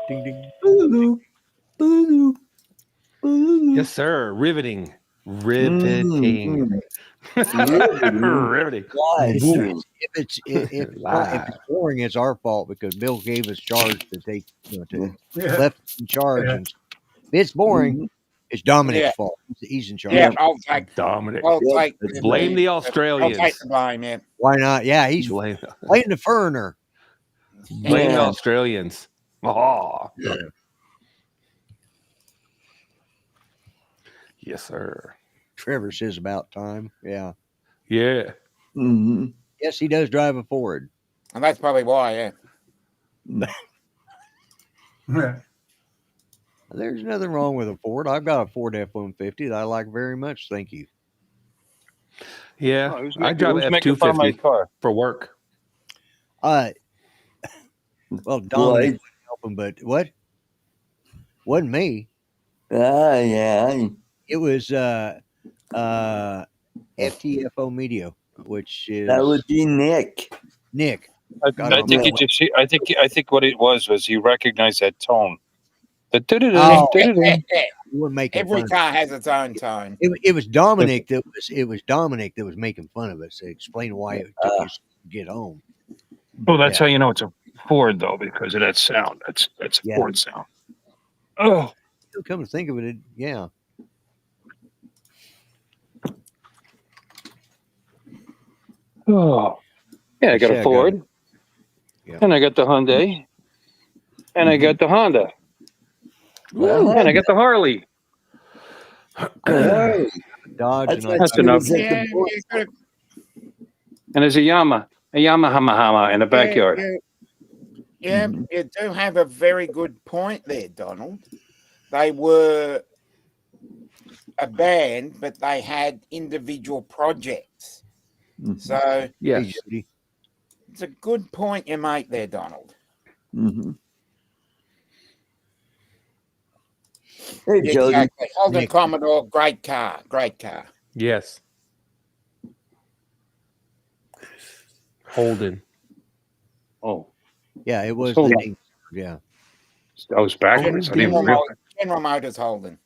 E: ding ding.
C: Boo-doo. Boo-doo. Boo-doo.
H: Yes, sir. Riveting. Riveting. Riveting.
C: Nice.
E: If it's boring, it's our fault because Bill gave us charge to take to
F: Yeah.
E: left in charge.
F: Yeah.
E: And if it's boring,
C: Mhm.
E: it's Dominic's
D: Yeah.
E: fault. He's in charge.
D: Yeah, I'll take
H: Dominic.
D: I'll
C: Yeah,
D: take
C: that's
H: Blame the
D: I'll take
H: Australians.
D: the blame, yeah.
E: Why not? Yeah, he's
H: Blame
E: playing the foreigner.
H: the
C: Yeah.
H: Australians. Oh.
F: Yeah.
H: Yes, sir.
E: Trevor says about time. Yeah.
H: Yeah.
C: Mhm.
E: Yes, he does drive a Ford.
D: And that's probably why, yeah.
F: Yeah.
E: There's nothing wrong with a Ford. I've got a Ford F-150 that I like very much. Thank you.
H: Yeah.
B: Oh, who's
H: I drive
B: who's
H: an
B: making fun of my
H: F-250
B: car?
H: for work.
E: Well, Dominic
C: Boy.
E: would help him, but what? Wasn't me.
C: Yeah.
E: It was FTFO Media, which is
C: That would be Nick.
E: Nick.
B: I
E: Got
B: think
E: it.
B: he just. I think what it was he recognized that tone. The
E: Oh.
B: doo-doo-doo.
E: You were making
D: Every
E: fun.
D: car has its own tone.
E: It was Dominic that was making fun of us. Explain why it took us to get home.
B: Well, that's
E: Yeah.
B: how you know it's a Ford, though, because of that sound. That's a
E: Yeah.
B: Ford sound. Oh,
E: Come to think of it, yeah.
B: oh, yeah. I got
E: Yeah,
B: a
E: I got
B: Ford,
E: it. Yeah.
B: and I got the Hyundai, and I got the Honda, and I got the Harley.
C: Hey,
E: Dodge
C: I
E: and
C: thought
B: That's
C: you
B: enough.
C: was at
D: Yeah,
C: the book.
D: you could
B: And there's a Yamaha in the backyard.
D: Yeah,
C: Mhm.
D: you do have a very good point there, Donald. They were a band, but they had individual projects.
C: Mhm.
D: So
E: Hey,
H: Yes.
E: Jody.
D: it's a good point you make there, Donald.
C: Mhm. Hey,
D: Yeah,
C: Jody.
D: exactly. Holden
E: Nick.
D: Commodore, great car, great car.
H: Yes. Holden.
B: Oh,
E: Yeah, it was
B: Hold
E: the
B: on.
E: name. Yeah.
B: I was backwards. I didn't
D: General,
B: realize.
D: General Motors Holden.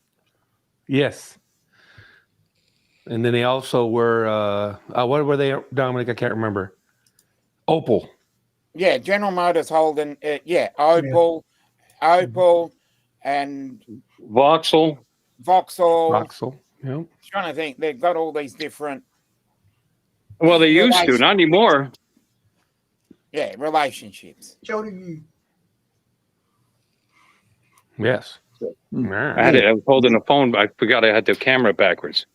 H: Yes. And then they also were what were they, Dominic? I can't remember. Opal.
D: Yeah, General Motors Holden. Opal, and
B: Vauxhall.
D: Vauxhall.
H: Vauxhall. Yep.
D: Trying to think, they've got all these different
B: Well, they used to, not anymore.
D: relationships.
F: Jody.
H: Yes.
B: I was holding the phone, but I forgot I had the camera backwards.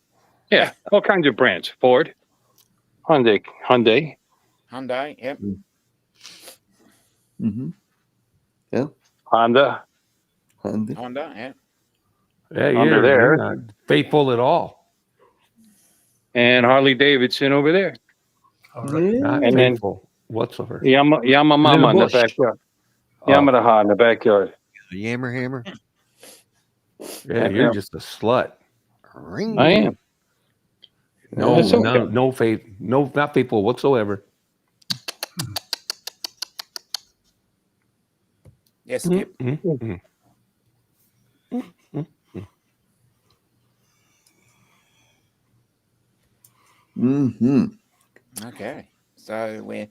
B: Yeah, all kinds of brands. Ford, Hyundai,
D: Hyundai, yep.
C: Mhm. Yeah.
B: Honda,
C: Honda.
D: Honda, yeah.
H: Yeah,
B: Under there.
H: you're not faithful at all.
B: and Harley Davidson over there.
F: All right.
H: Not
B: And then-
H: faithful whatsoever.
B: Yamamama in the
H: bush.
B: backyard.
H: Oh,
B: Yamaha in the backyard.
E: The Yammer Hammer.
H: yeah, you're just a slut.
E: Ring.
B: I am.
H: No,
B: That's okay.
H: no faith, no, not faithful whatsoever.
D: Yes, Skip.
H: Mm-mm.
C: Mm-hmm.
D: Okay. So we're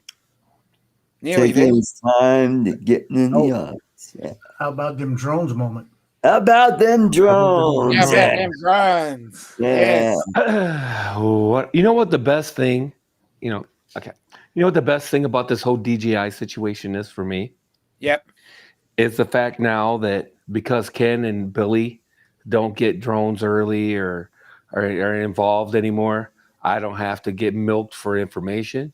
D: nearly there.
C: Taking his time to getting in the office. Yeah.
F: How about them drones moment?
C: How about them drones?
D: How about them drones?
C: Yeah.
D: Yes.
H: What you know? What the best thing? Okay. You know what the best thing about this whole DJI situation is for me?
D: Yep.
H: Is the fact now that because Ken and Billy don't get drones early or are involved anymore, I don't have to get milked for information.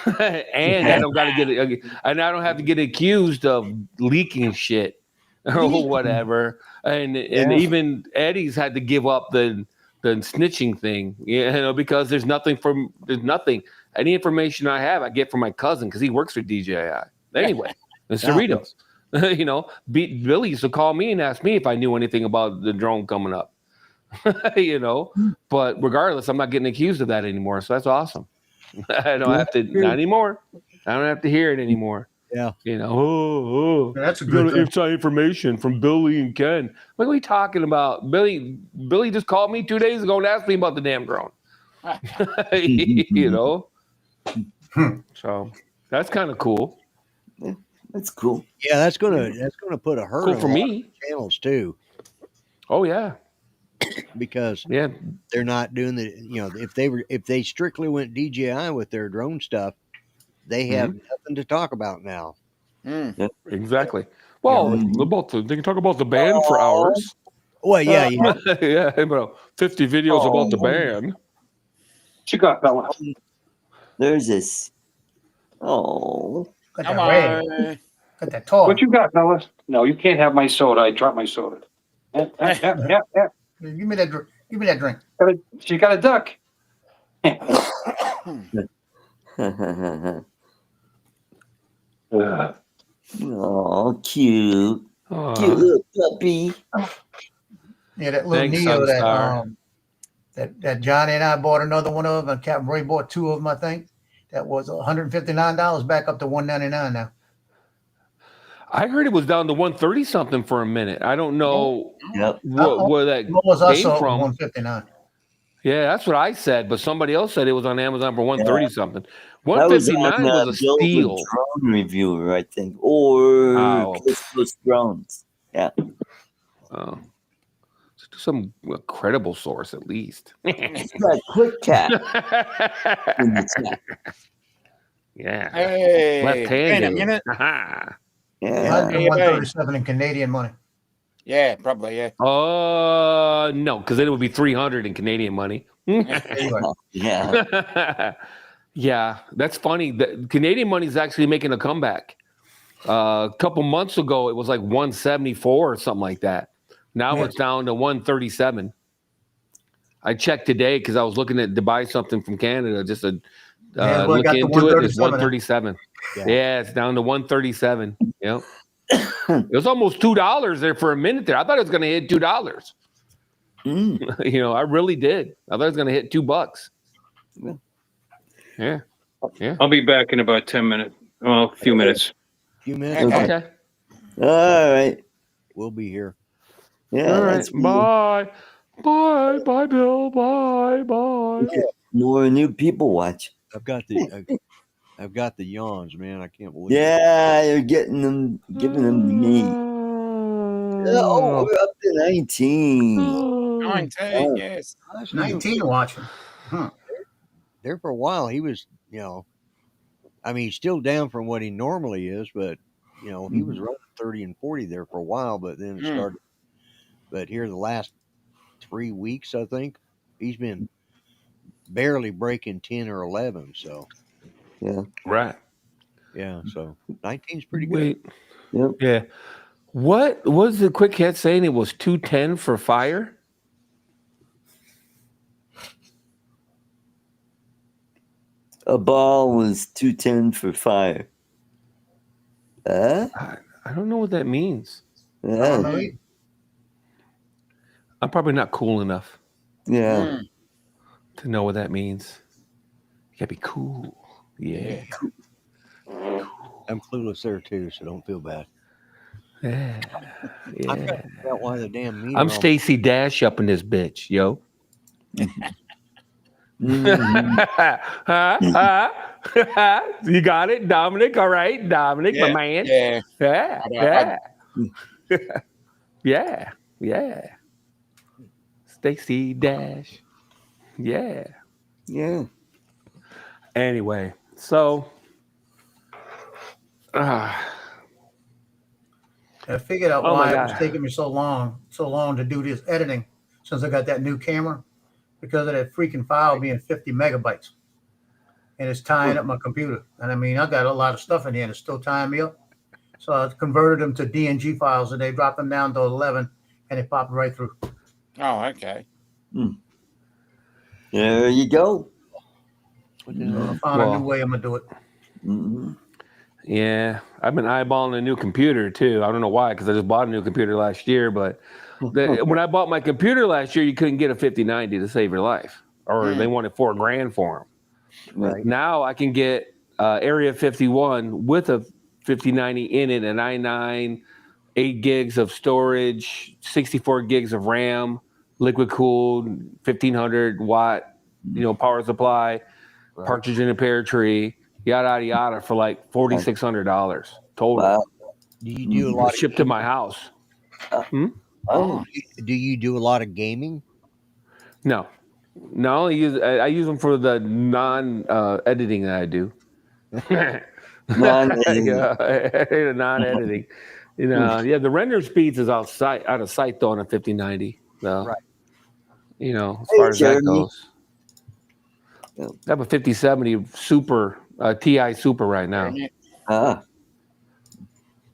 H: And I don't got to and I don't have to get accused of leaking shit or whatever. And even Eddie's had to give up the snitching thing, because there's nothing. Any information I have, I get from my cousin because he works for DJI. Anyway, it's Cerritos. Billy used to call me and ask me if I knew anything about the drone coming up. But regardless, I'm not getting accused of that anymore, so that's awesome. I don't have to not anymore. I don't have to hear it anymore.
E: Yeah.
F: That's a
H: you
F: good
H: got
F: thing.
H: inside information from Billy and Ken. What are we talking about? Billy just called me 2 days ago and asked me about the damn drone. So that's kind of cool.
C: That's cool.
E: Yeah, that's gonna put a hurt
H: Cool
E: on
H: for
E: a lot
H: me.
E: of channels too,
H: Oh yeah.
E: because
H: Yeah.
E: they're not doing if they strictly went DJI with their drone stuff, they have nothing to talk about now.
H: Exactly. Well, they can talk about the band for hours.
E: Well, yeah.
H: Yeah, about 50 videos about the band.
B: What you got, fella?
C: There's this. Oh.
F: Got
D: Come
F: that red.
D: on.
F: Got that tall.
B: What you got, fellas? No, you can't have my soda. I dropped my soda. Yeah.
F: Give me that. Give me that drink.
B: She got a duck.
C: Oh, cute. Cute little puppy.
F: Yeah, that little
H: Thanks,
F: Neo
H: Sunstar.
F: that Johnny and I bought another one of, and Captain Ray bought two of them, I think. That was $159, back up to $199 now.
H: I heard it was down to 130 something for a minute. I don't know
C: Yep.
H: where that
F: What was I
H: came
F: saw
H: from.
F: 159?
H: Yeah, that's what I said, but somebody else said it was on Amazon for 130 something.
C: That was
H: 159
C: on,
H: was a
C: Bill the
H: steal.
C: Drone Reviewer, I think, or
H: Oh.
C: Christmas Drones. Yeah.
H: Oh. Some credible source at least.
C: It's got Quick Cat in the chat.
H: Yeah.
D: Hey,
H: Left-handed.
D: in a minute.
C: Yeah.
F: Might be 137 in Canadian money.
D: Yeah, probably. Yeah.
H: No, because then it would be 300 in Canadian money.
C: Yeah.
H: Yeah, that's funny. The Canadian money is actually making a comeback. A couple months ago, it was like 174 or something like that. Now it's down to 137. I checked today because I was looking to buy something from Canada just to look into it. It's 137. Yeah, it's down to 137. Yep. It was almost $2 there for a minute there. I thought it was going to hit $2. I really did. I thought it was going to hit $2. Yeah.
B: I'll be back in about 10 minutes. Well, a few minutes.
H: Okay.
C: All right.
E: We'll be here.
C: Yeah.
H: All right.
C: That's
H: Bye. Bye. Bye, Bill. Bye. Bye.
C: more new people watch.
E: I've got the yawns, man. I can't believe
C: Yeah, you're getting them, giving them to me. Oh, we're up to 19.
D: 19, yes.
F: That's 19 watching. Huh.
E: There for a while, he was, I mean, he's still down from what he normally is, but, he was running 30 and 40 there for a while, but then it started. But here the last 3 weeks, I think, he's been barely breaking 10 or 11. So,
C: Yeah.
H: Right.
E: yeah, so 19's pretty good.
H: Wait.
C: Yep.
H: Yeah. What was the quick cat saying? It was 210 for fire?
C: A ball was 210 for fire.
H: I don't know what that means.
C: Yeah.
H: I'm probably not cool enough
C: Yeah.
H: to know what that means. You gotta be cool. Yeah.
E: I'm clueless there too, so don't feel bad.
H: Yeah.
E: I'm trying to figure out why the damn meter.
H: I'm Stacy Dash up in this bitch, yo. You got it, Dominic. All right, Dominic, my man. Yeah. Stacy Dash. Yeah. Anyway, so
F: I figured out
H: Oh my
F: why it was
H: God.
F: taking me so long to do this editing since I got that new camera, because of that freaking file being 50 megabytes. And it's tying up my computer. And I mean, I got a lot of stuff in here and it's still tying me up. So I converted them to DNG files and they dropped them down to 11 and it popped right through.
D: Oh, okay.
C: There you go.
F: So I found a new way I'm going to do it.
C: Mm-hmm.
H: Yeah, I've been eyeballing a new computer too. I don't know why, because I just bought a new computer last year. But when I bought my computer last year, you couldn't get a 5090 to save your life, or they wanted $4,000 for them.
C: Right.
H: Now I can get Area 51 with a 5090 in it, an i9, 8 gigs of storage, 64 gigs of RAM, liquid cooled, 1500 watt, power supply, partridge in a pear tree, yada yada yada, for like $4,600 total.
C: Wow.
E: Do you do a lot of
H: shipped to my house?
C: Oh,
E: do you do a lot of gaming?
H: No, I use them for the non editing that I do. Non-editing. The render speeds is out of sight though on a 5090. So,
E: Right.
H: As far as that
C: Jeremy.
H: goes, I have a 5070 Super Ti Super right now.
C: ah,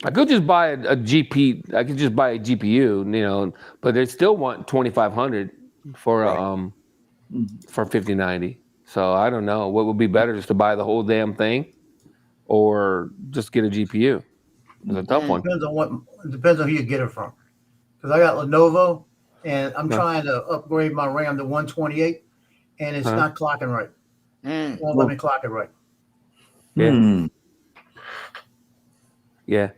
H: I could just buy a GP. I could just buy a GPU, but they still want 2,500 for 5090. So I don't know what would be better, just to buy the whole damn thing, or just get a GPU. It's a tough one.
F: Depends on who you get it from. Because I got Lenovo, and I'm trying to upgrade my RAM to 128, and it's not clocking right. It won't let me clock it right.
H: Yeah. Yeah.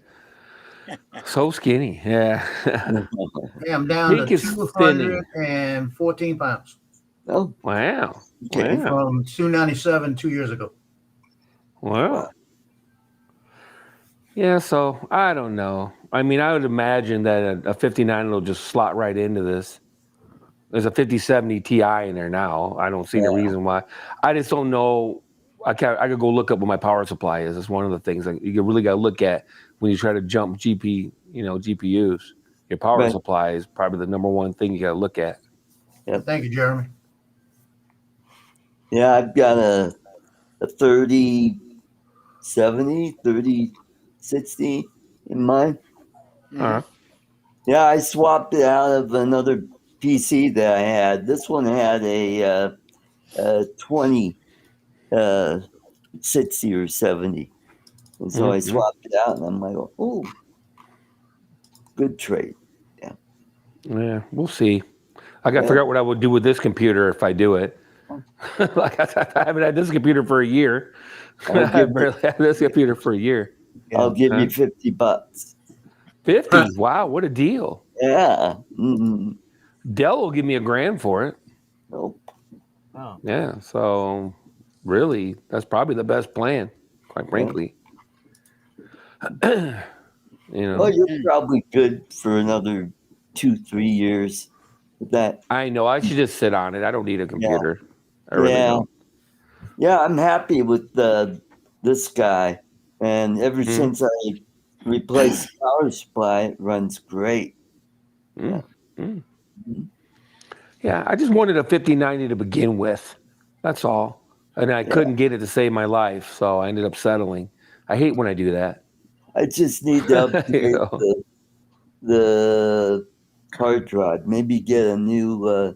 H: So skinny. Yeah.
F: Yeah, I'm down
H: Pink
F: to
H: is
F: 214 pounds.
C: oh,
H: Wow.
C: Okay.
H: Wow.
F: From 297 2 years ago.
H: Wow. Yeah, so I don't know. I mean, I would imagine that a 59 will just slot right into this. There's a 5070 Ti in there now. I don't see the reason why. I just don't know. I could go look up what my power supply is. It's one of the things that you really got to look at when you try to jump GPUs. Your power supply is probably the number one thing you got to look at.
C: Yep.
F: Thank you, Jeremy.
C: Yeah, I've got a 3070, 3060 in mine.
H: Uh-huh.
C: Yeah, I swapped it out of another PC that I had. This one had a 60 or 70. And so I swapped it out, and I'm like, oh, good trade.
H: Yeah, we'll see. I got to figure out what I would do with this computer if I do it. Like I haven't had this computer for a year. I've barely had this computer for a year.
C: I'll give you $50.
H: 50? Wow, what a deal.
C: Yeah. Mm-hmm.
H: Dell will give me $1,000 for it.
C: Nope.
E: Oh.
H: Yeah, so really, that's probably the best plan, quite frankly.
C: Well, you're probably good for another 2-3 years with that.
H: I know. I should just sit on it. I don't need a computer. I really don't.
C: Yeah, I'm happy with this guy. And ever since I replaced the power supply, it runs great.
H: Yeah, I just wanted a 5090 to begin with. That's all. And I couldn't get it to save my life, so I ended up settling. I hate when I do that.
C: I just need to upgrade the hard drive. Maybe get a new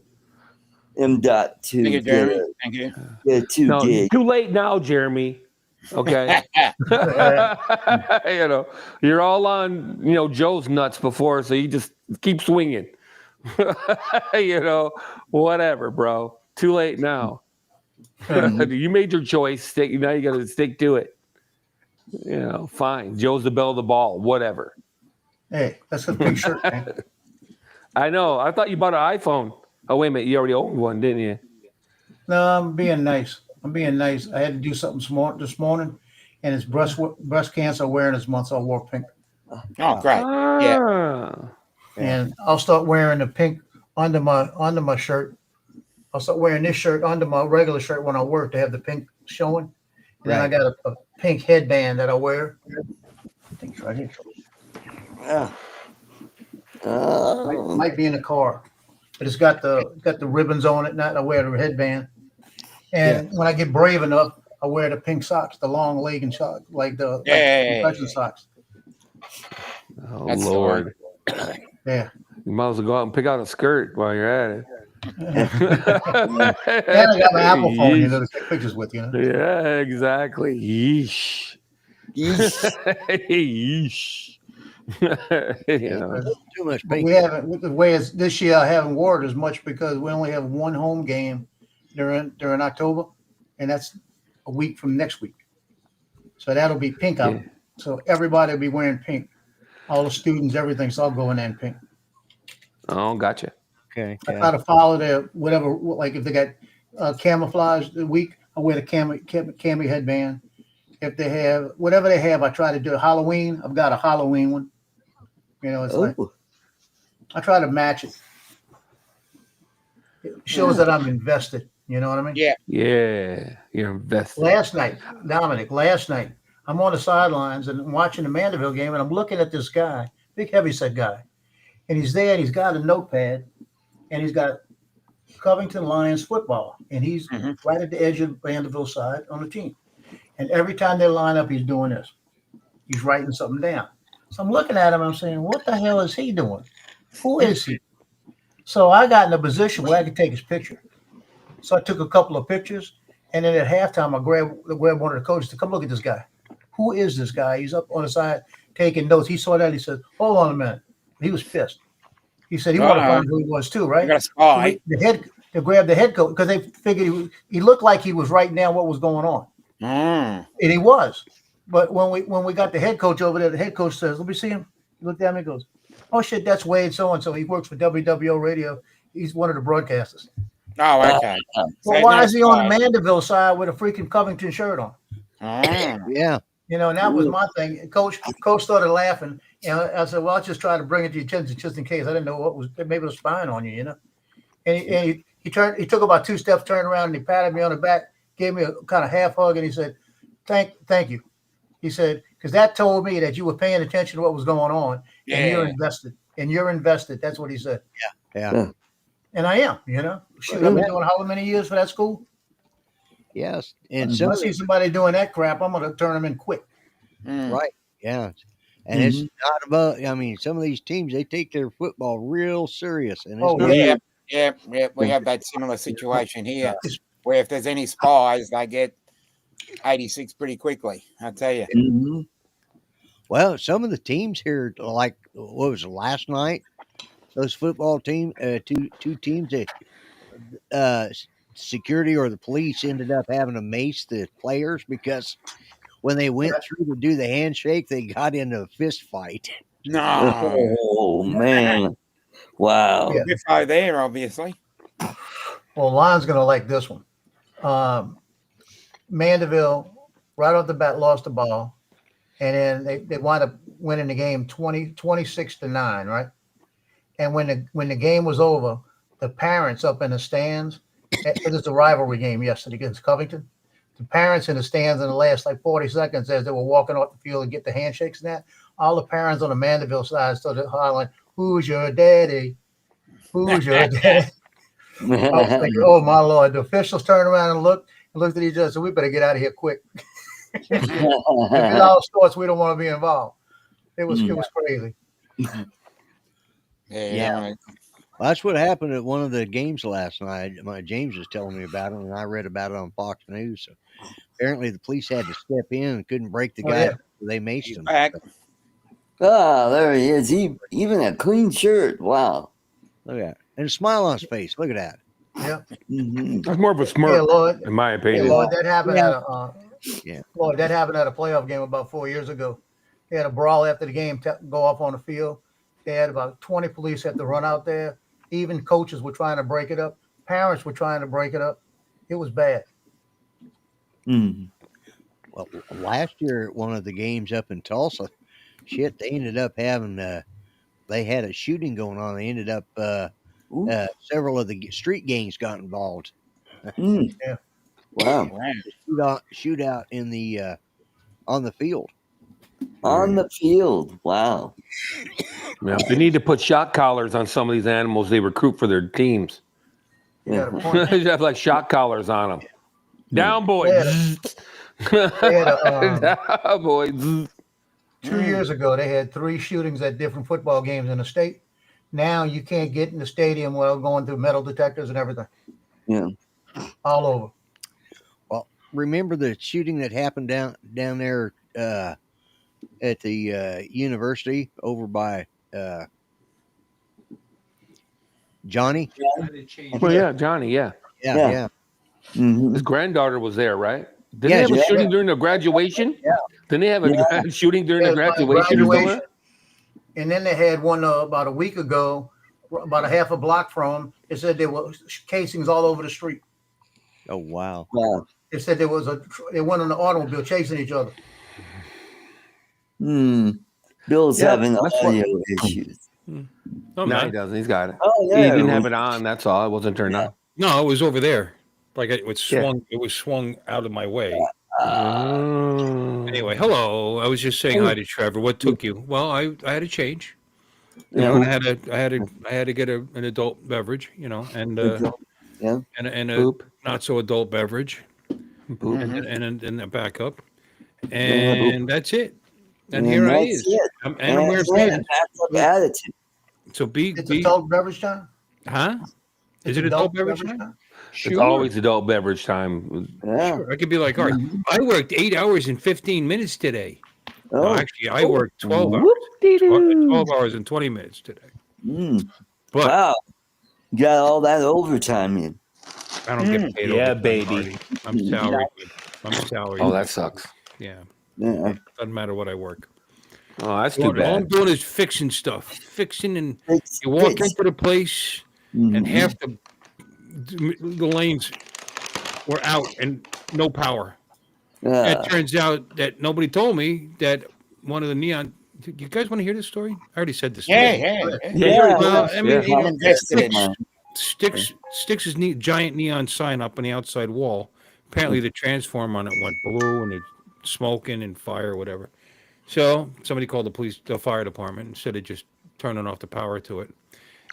C: M.2.
D: Thank you, Jeremy. Thank you.
C: Get a 2 gig.
H: Too late now, Jeremy. Okay. You're all on, Joe's nuts before, so you just keep swinging. Whatever, bro. Too late now. You made your choice. Now you got to stick to it. Fine. Joe's the belle of the ball. Whatever.
F: Hey, that's a big shirt, man.
H: I know. I thought you bought an iPhone. Oh, wait a minute. You already owned one, didn't you?
F: No, I'm being nice. I had to do something this morning, and it's breast cancer awareness month, so I wore pink.
D: Oh, great. Yeah.
F: And I'll start wearing the pink under my shirt. I'll start wearing this shirt under my regular shirt when I work to have the pink showing. And then I got a pink headband that I wear. I think it's right here.
C: Yeah.
F: Might be in the car, but it's got the ribbons on it. Not I wear the headband, and when I get brave enough, I wear the pink socks, the long leg and sock, like the concussion socks.
H: Oh
D: That's the
H: Lord!
F: Yeah,
H: You might as well go out and pick out a skirt while you're at
F: and
H: it.
F: I got my Apple phone,
H: Yeesh.
F: to take pictures with,
H: Yeah, exactly. Yeesh. Yeesh. You know.
E: Too much
F: But
E: pink.
F: we haven't. With the way it's this year, I haven't wore it as much because we only have one home game during October, and that's a week from next week. So that'll be pink out.
H: Yeah.
F: So everybody will be wearing pink. All the students, everything. So I'll go in there in pink.
H: Oh, gotcha.
E: Okay.
F: I try to follow their whatever. Like if they got camouflage the week, I wear the cami headband. If they have whatever they have, I try to do Halloween. I've got a Halloween one. It's like I try to match it. It shows that I'm invested. You know what I mean?
D: Yeah.
H: Yeah, you're invested.
F: Last night, Dominic, I'm on the sidelines and I'm watching the Mandeville game, and I'm looking at this guy, big heavyset guy, and he's there, and he's got a notepad, and he's got Covington Lions football, and he's right at the edge of Mandeville side on the team. And every time they line up, he's doing this. He's writing something down. So I'm looking at him, I'm saying, what the hell is he doing? Who is he? So I got in a position where I could take his picture. So I took a couple of pictures, and then at halftime, I grabbed one of the coaches to come look at this guy. Who is this guy? He's up on the side taking notes. He saw that. He said, hold on a minute. He was pissed. He said he wanted to find who he was too, right? They grabbed the head coach because they figured he looked like he was writing down what was going on. And he was. But when we got the head coach over there, the head coach says, let me see him. He looked at me and goes, oh, shit, that's Wade so-and-so. He works for WWO Radio. He's one of the broadcasters.
D: Oh, okay.
F: Well, why is he on the Mandeville side with a freaking Covington shirt on?
E: Yeah.
F: And that was my thing. Coach started laughing. I said, well, I'll just try to bring it to your attention just in case. I didn't know what was, maybe it was spying on you, And he took about 2 steps, turned around, and he patted me on the back, gave me a kind of half hug, and he said, thank you. He said, because that told me that you were paying attention to what was going on, and you're invested. And you're invested. That's what he said.
E: Yeah.
F: And I am, Shoot, I've been doing how many years for that school?
E: Yes. And
F: If I see somebody doing that crap, I'm going to turn them in quick.
E: Right. Yeah. And it's not about, some of these teams, they take their football real serious. And it's
D: Yeah. We have that similar situation here where if there's any spies, they get 86 pretty quickly. I'll tell you.
E: Well, some of the teams here, like, what was it, last night? Those football team, two teams, security or the police ended up having to mace the players because when they went through to do the handshake, they got into a fist fight.
D: No.
C: Oh, man. Wow.
D: Good fight there, obviously.
F: Well, Lion's going to like this one. Mandeville, right off the bat, lost the ball. And then they wind up winning the game 26-9, right? And when the game was over, the parents up in the stands, it was a rivalry game yesterday against Covington. The parents in the stands in the last 40 seconds as they were walking off the field and get the handshakes and that, all the parents on the Mandeville side started hollering, who's your daddy? Who's your daddy? I was thinking, oh, my Lord. The officials turned around and looked at each other and said, we better get out of here quick. If it's all sports, we don't want to be involved. It was crazy.
D: Yeah.
E: Well, that's what happened at one of the games last night. James was telling me about it, and I read about it on Fox News. So apparently, the police had to step in and couldn't break the guy. So they maced him.
D: Back.
C: There he is. Even a clean shirt. Wow.
E: Look at that. And a smile on his face. Look at that.
F: Yeah.
H: That's more of a smirk,
F: Lord.
H: in my opinion.
F: Lord, that happened that happened at a playoff game about 4 years ago. They had a brawl after the game go off on the field. They had about 20 police had to run out there. Even coaches were trying to break it up. Parents were trying to break it up. It was bad.
E: Well, last year at one of the games up in Tulsa, they ended up having they had a shooting going on. They ended up several of the street gangs got involved.
F: Yeah.
C: Wow.
E: Shootout in the on the field.
C: On the field. Wow.
H: Yeah, they need to put shock collars on some of these animals they recruit for their teams.
F: You got a
H: They
F: point.
H: have like shock collars on them. Down, boy.
F: They had
H: Down, boy.
F: 2 years ago, they had 3 shootings at different football games in the state. Now you can't get in the stadium without going through metal detectors and everything.
C: Yeah.
F: All over.
E: Well, remember the shooting that happened down there at the university over by Johnny?
H: Well, yeah, Johnny, yeah.
E: Yeah.
C: Mhm.
H: His granddaughter was there, right? Didn't
E: Yeah,
H: they have a
C: yeah.
H: shooting during the graduation?
E: Yeah.
H: Didn't they have a shooting during the
F: Yeah, by
H: graduation?
F: graduation. And then they had one about a week ago, about a half a block from them. They said there were casings all over the street.
E: Oh wow.
C: Wow.
F: They said they went on the automobile chasing each other.
C: Bill's
H: Yeah,
C: having
H: that's what-
C: audio issues.
B: Oh,
H: No,
B: man.
H: he doesn't. He's got it.
C: Oh,
H: He
C: yeah.
H: didn't have it on. That's all. It wasn't turned on.
B: No, it was over there. Like it was
H: Yeah.
B: swung. It was swung out of my way.
H: Mm.
B: Anyway, hello. I was just saying hi to Trevor. What took you? Well, I had a change. You know, and I had to get an adult beverage. You know, and
C: Yeah.
B: and a
H: Poop.
B: not so adult beverage,
H: Poop.
B: and a backup, and that's it. And here I
C: that's
B: is.
C: it.
B: I'm wearing pants.
C: That's up attitude.
B: So
F: It's adult beverage time?
B: huh? Is it adult beverage time?
H: It's always adult beverage time.
C: Yeah.
B: Sure. I could be like, all right, I worked 8 hours and 15 minutes today. No,
C: Oh.
B: actually, I worked 12 hours. 12 hours and 20 minutes today. But
C: Wow. You got all that overtime in.
B: I don't get paid.
H: Yeah,
B: overtime,
H: baby.
B: Marty. I'm salaried. I'm salaried.
H: Oh, that sucks.
B: Yeah.
C: Yeah.
B: Doesn't matter what I work.
H: Oh, that's too
B: All I'm
H: bad.
B: doing is fixing stuff. Fixing, and
C: It's-
B: you walk
C: it's-
B: into the place, and half the lanes were out and no power. It turns out that nobody told me that one of the neon. You guys want to hear this story? I already said this.
D: Yeah.
B: Well, I mean,
D: I'm invested in it.
B: Sticks his giant neon sign up on the outside wall. Apparently, the transformer on it went blue and it's smoking and fire or whatever. So somebody called the fire department, instead of just turning off the power to it.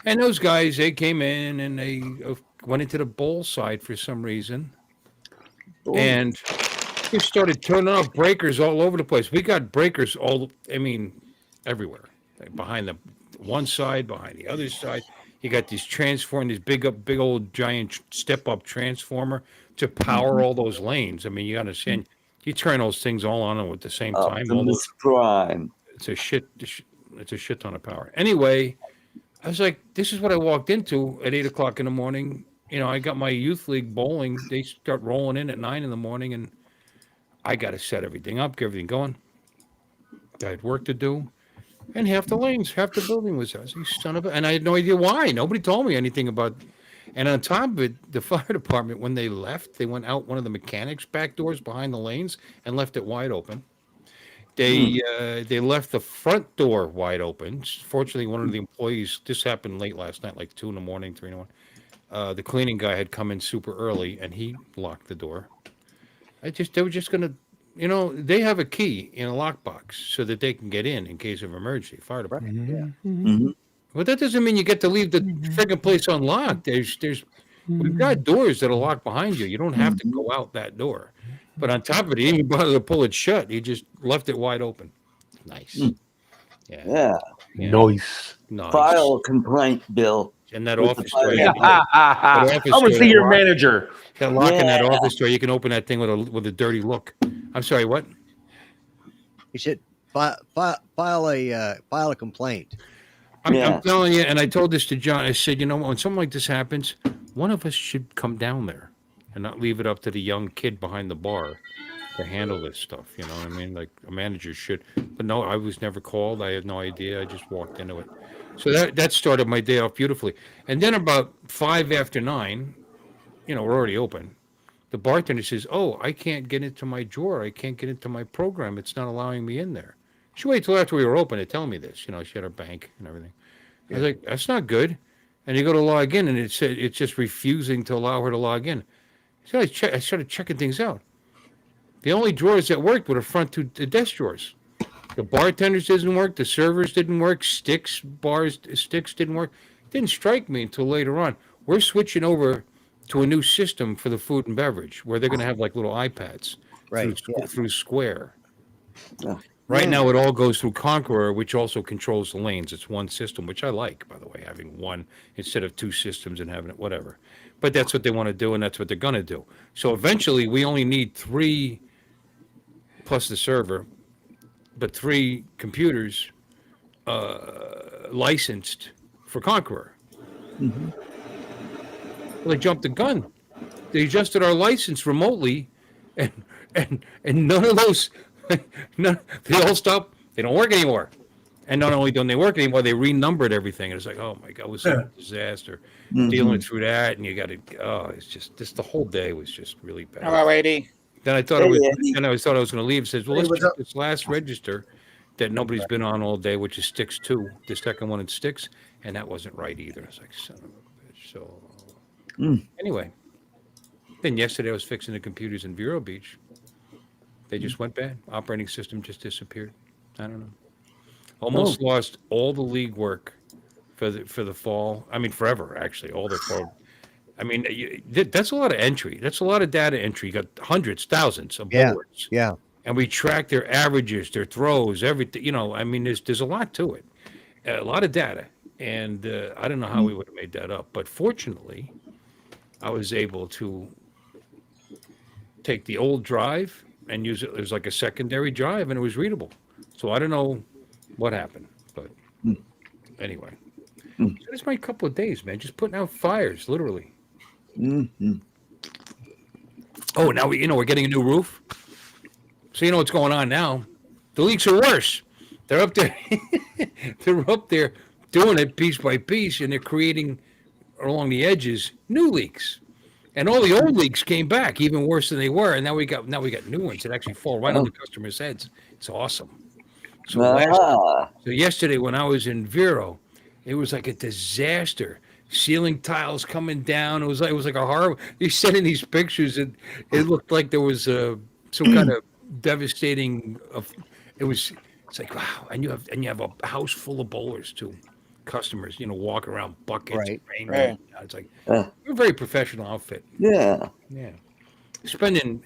B: And those guys, they came in and they went into the bowl side for some reason, and they started turning off breakers all over the place. We got breakers everywhere, like behind the one side, behind the other side. You got these big old giant step-up transformer to power all those lanes. I mean, you understand, you turn those things all on at the same time.
C: Optimus Prime.
B: It's a shit ton of power. Anyway, I was like, this is what I walked into at 8 o'clock in the morning. You know, I got my youth league bowling. They start rolling in at 9 in the morning, and I got to set everything up, get everything going. I had work to do. And half the building was us. You son of a, and I had no idea why. Nobody told me anything about. And on top of it, the fire department, when they left, they went out one of the mechanics' back doors behind the lanes and left it wide open. They left the front door wide open. Fortunately, one of the employees, this happened late last night, like 2 in the morning, 3 in the morning. The cleaning guy had come in super early, and he locked the door. They were just gonna, they have a key in a lockbox so that they can get in case of emergency. Fire department. But that doesn't mean you get to leave the friggin' place unlocked. We've got doors that are locked behind you. You don't have to go out that door. But on top of it, he didn't bother to pull it shut. He just left it wide open. Nice.
C: Yeah.
H: Nice.
C: File a complaint, Bill.
B: In that
C: With
B: office
C: the fire
B: door.
C: department.
H: I want to see your manager.
B: That lock in that office door, you can open that thing with a dirty look. I'm sorry, what?
E: He said, file a complaint.
B: I'm telling you, and I told this to John. I said, when something like this happens, one of us should come down there and not leave it up to the young kid behind the bar to handle this stuff. You know what I mean? Like a manager should. But no, I was never called. I had no idea. I just walked into it. So that started my day off beautifully. And then about 5 after 9, we're already open. The bartender says, "Oh, I can't get into my drawer. I can't get into my program. It's not allowing me in there." She waited till after we were open to tell me this. She had her bank and everything. I was like, "That's not good." And you go to log in, and it said it's just refusing to allow her to log in. So I started checking things out. The only drawers that worked were the front 2 desk drawers. The bartenders didn't work. The servers didn't work. Sticks didn't work. It didn't strike me until later on. We're switching over to a new system for the food and beverage where they're going to have like little iPads
E: Right.
B: through Square.
C: Oh,
B: Right now, it all goes through Conqueror, which also controls the lanes. It's one system, which I like, by the way, having one instead of two systems and having it whatever. But that's what they want to do, and that's what they're going to do. So eventually, we only need 3 plus the server, but 3 computers licensed for Conqueror.
C: mhm.
B: Well, they jumped the gun. They adjusted our license remotely, and none of those, they all stopped. They don't work anymore. And not only don't they work anymore, they renumbered everything. And it's like, oh my God, it was a disaster. Dealing through that, and you got to, it's just the whole day was just really bad.
D: Hello, Eddie.
B: Then I thought
C: Hey,
B: I was,
C: Eddie.
B: then I thought I was going to leave. It says, well,
F: Hey,
B: let's
F: what's
B: check
F: up?
B: this last register that nobody's been on all day, which is Sticks 2. The second one in Sticks, and that wasn't right either. It's like, son of a bitch. So anyway, then yesterday I was fixing the computers in Vero Beach. They just went bad. Operating system just disappeared. I don't know. Almost lost all the league work for the fall. I mean, forever actually. All their fall. I mean, that's a lot of entry. That's a lot of data entry. You got hundreds, thousands of
E: Yeah.
B: boards.
E: Yeah.
B: And we track their averages, their throws, everything. You know, I mean, there's a lot to it, a lot of data, and I don't know how we would have made that up. But fortunately, I was able to take the old drive and use it as like a secondary drive, and it was readable. So I don't know what happened, but anyway, so it's my couple of days, man, just putting out fires, literally.
C: Mhm.
B: Oh, now we're getting a new roof. So you know what's going on now. The leaks are worse. They're up there. They're up there doing it piece by piece, and they're creating along the edges new leaks. And all the old leaks came back even worse than they were. And now we got new ones that actually fall right on the customers' heads. It's awesome. So so yesterday when I was in Vero, it was like a disaster. Ceiling tiles coming down. It was like a horror. He's sending these pictures, and it looked like there was some kind of devastating. It's like wow, and you have a house full of bowlers too, customers. walking around buckets,
E: Right,
B: rain.
D: right.
B: It's like we're a very professional outfit.
C: Yeah.
B: Yeah, spending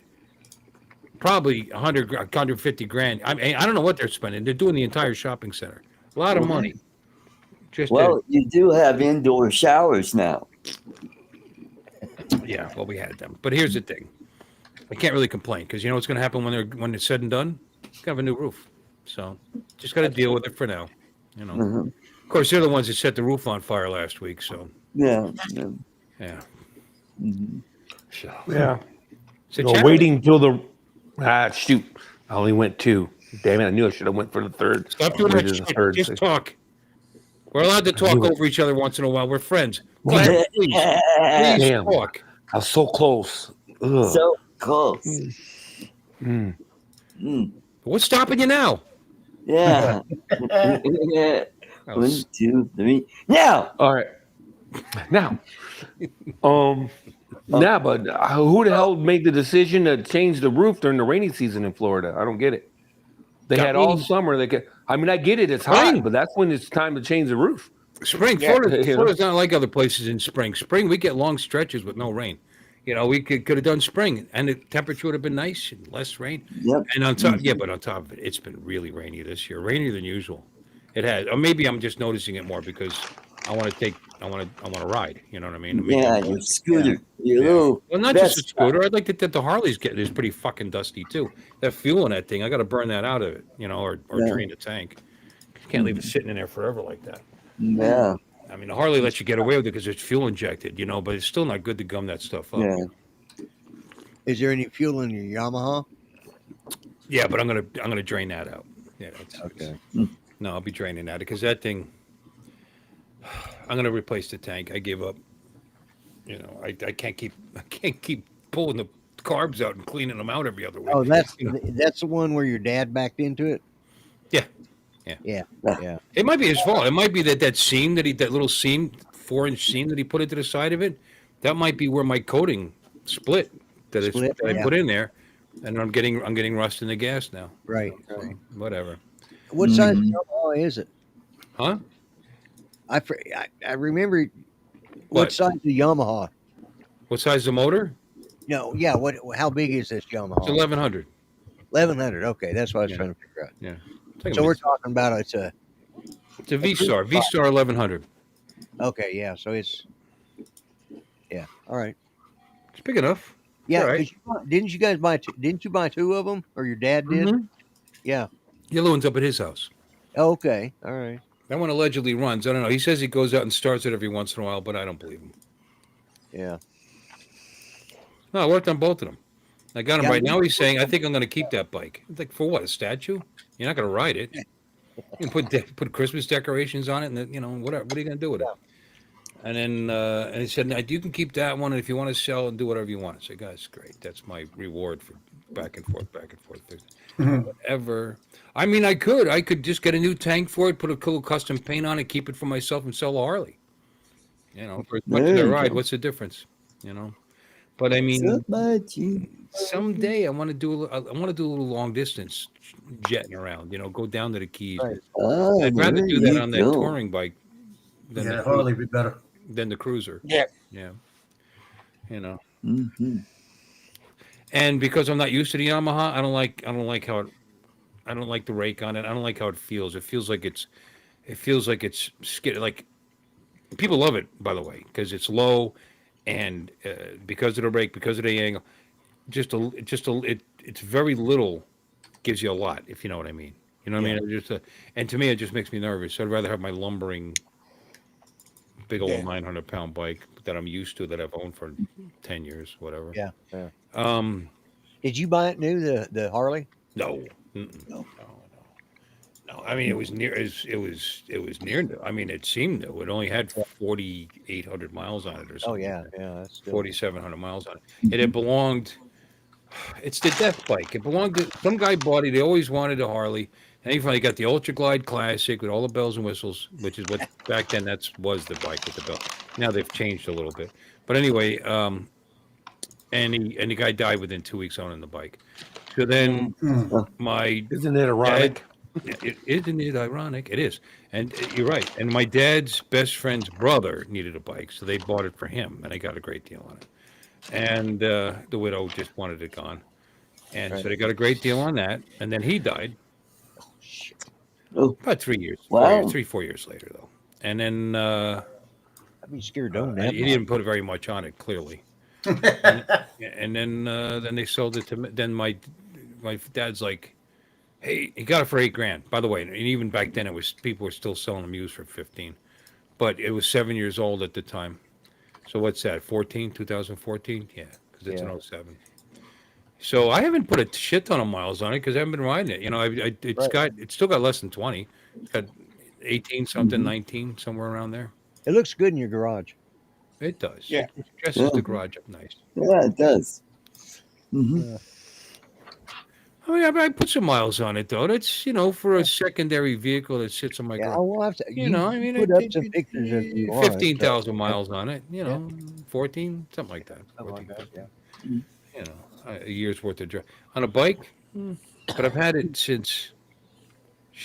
B: probably 150 grand. I mean, I don't know what they're spending. They're doing the entire shopping center. A lot of money. Just
C: Well, you do have indoor showers now.
B: yeah, well, we had them. But here's the thing. I can't really complain because you know what's going to happen when it's said and done? It's going to have a new roof. So just got to deal with it for now. Of course, they're the ones that set the roof on fire last week. So
C: Yeah.
B: yeah. So,
H: Yeah.
B: it's a
H: No,
B: challenge.
H: waiting till shoot. I only went 2. Damn it, I knew I should have went for the 3rd.
B: Stop doing that
H: Waited the
B: shit.
H: 3rd.
B: Just talk. We're allowed to talk
H: knew it.
B: over each other once in a while. We're friends. Go ahead, please
H: Damn.
B: talk.
H: I was so close. Ugh.
C: So close.
H: Mm.
B: What's stopping you now?
C: Yeah.
B: Oh,
C: 1, 2, 3. Now.
H: All right. Now, but who the hell made the decision to change the roof during the rainy season in Florida? I don't get it. They had all summer. I get it. It's
B: Spring.
H: hot, but that's when it's time to change the roof.
B: Spring,
D: Yeah.
B: Florida's not like other places in spring. Spring, we get long stretches with no rain. We could have done spring, and the temperature would have been nice and less rain.
C: Yep.
B: And on top, but on top of it, it's been really rainy this year, rainier than usual. It has, or maybe I'm just noticing it more because I want to ride. You know what I mean?
C: Yeah, your scooter. Your little
B: Well, not just a
C: Vespa.
B: scooter. I'd like that the Harleys is pretty fucking dusty too. That fuel in that thing, I got to burn that out of it, or drain the tank. You can't leave it sitting in there forever like that.
C: Yeah.
B: I mean, the Harley lets you get away with it because it's fuel injected, but it's still not good to gum that stuff up.
C: Yeah.
E: Is there any fuel in your Yamaha?
B: Yeah, but I'm gonna drain that out. Yeah,
E: Okay.
B: No, I'll be draining that because that thing. I'm gonna replace the tank. I gave up. I can't keep pulling the carbs out and cleaning them out every other week.
E: Oh, that's the one where your dad backed into it.
B: Yeah.
E: Yeah.
B: It might be his fault. It might be that seam that little seam, 4-inch seam that he put into the side of it. That might be where my coating split that I put in there, and I'm getting rust in the gas now.
E: Right.
B: So, whatever.
E: What size
C: Mhm.
E: Yamaha is it?
B: Huh?
E: I remember what
B: What?
E: size the Yamaha.
B: What size is the motor?
E: No, yeah. What? How big is this
B: It's
E: Yamaha?
B: 1100.
E: 1100. Okay, that's what I was
B: Yeah.
E: trying to figure out.
B: Yeah. It's like a
E: So we're
B: mid-
E: talking about it's a
B: it's a V
E: cruiser
B: Star. V Star 1100.
E: okay. Yeah. So it's yeah. All right.
B: It's big enough. It's
E: Yeah.
B: all right.
E: Because didn't you guys buy? Didn't you buy two of them, or your dad did?
B: Mhm.
E: Yeah.
B: The other one's up at his house.
E: Okay. All right.
B: That one allegedly runs. I don't know. He says he goes out and starts it every once in a while, but I don't believe him.
E: Yeah.
B: No, I worked on both of them. I got him
E: Yeah,
B: right now. He's saying, "I think I'm going to keep that bike." It's like, for what? A statue? You're not going to ride it. You can put Christmas decorations on it, and then, whatever. What are you going to do with it? And then and he said, "Now, you can keep that one, and if you want to sell and do whatever you want." I said, "Guys, great. That's my reward for back and forth, back and forth." Whatever. I mean, I could just get a new tank for it, put a cool custom paint on it, keep it for myself, and sell a Harley. For as much as
C: There
B: I
C: you
B: ride,
C: go.
B: what's the difference? But I
C: So
B: mean,
C: much.
B: someday I want to do I want to do a little long distance jetting around. Go down to the Keys.
E: Right.
C: Oh,
B: I'd rather
C: there
B: do that
C: you
B: on that
C: go.
B: touring bike than
F: Yeah,
B: the
F: Harley be better.
B: cruiser.
D: Yeah.
B: Yeah,
C: Hmm.
B: and because I'm not used to the Yamaha, I don't like how I don't like the rake on it. I don't like how it feels. It feels like it's like people love it, by the way, because it's low, and because of the rake, because of the angle, it's very little gives you a lot, if you know what I mean. You know what I mean? And to me, it just makes me nervous. I'd rather have my lumbering, big old
D: Yeah.
B: 900-pound bike that I'm used to, that I've owned for 10 years, whatever.
E: Yeah. Yeah.
B: Um,
E: Did you buy it new, the Harley?
B: no, mm-mm. No. I mean, it was near new. I mean, it seemed new. It only had 4,800 miles on it, or
E: Oh
B: something.
E: yeah. Yeah. That's still
B: 4,700 miles on it. It had belonged. It's the death bike. It belonged to some guy. Bought it. He always wanted a Harley, and he finally got the Ultra Glide Classic with all the bells and whistles, which is what back then was the bike with the bell. Now they've changed a little bit, but anyway, and the guy died within 2 weeks owning the bike. So then my
H: Isn't it ironic?
B: isn't it ironic? It is, and you're right. And my dad's best friend's brother needed a bike, so they bought it for him, and they got a great deal on it. And the widow just wanted it gone, and so they got a great deal on that. And then he died
C: Oh,
B: about 3 years,
C: wow.
B: 4 years later, though. And then
E: I'd be scared to own that.
B: he didn't put very much on it, clearly. And then they sold it to me. Then my dad's like, "Hey, he got it for $8,000." By the way, and even back then, people were still selling them used for 15, but it was 7 years old at the time. So what's that? 2014? Yeah, because it's
E: Yeah.
B: an 07. So I haven't put a shit ton of miles on it because I haven't been riding it. It's still got less than 20. It's got 18 something, 19, somewhere around there.
E: It looks good in your garage.
B: It does.
D: Yeah.
B: It dresses the garage up nice.
C: Yeah, it does. Hmm.
B: I mean, I put some miles on it though. That's for a secondary vehicle that sits on my
E: Yeah,
B: garage.
E: we'll have to.
B: I mean,
E: put up some pictures if you want.
B: 15,000 miles on it. 14, something like that.
E: Something like that,
B: 14,000. A year's worth of drive on a bike. But I've had it since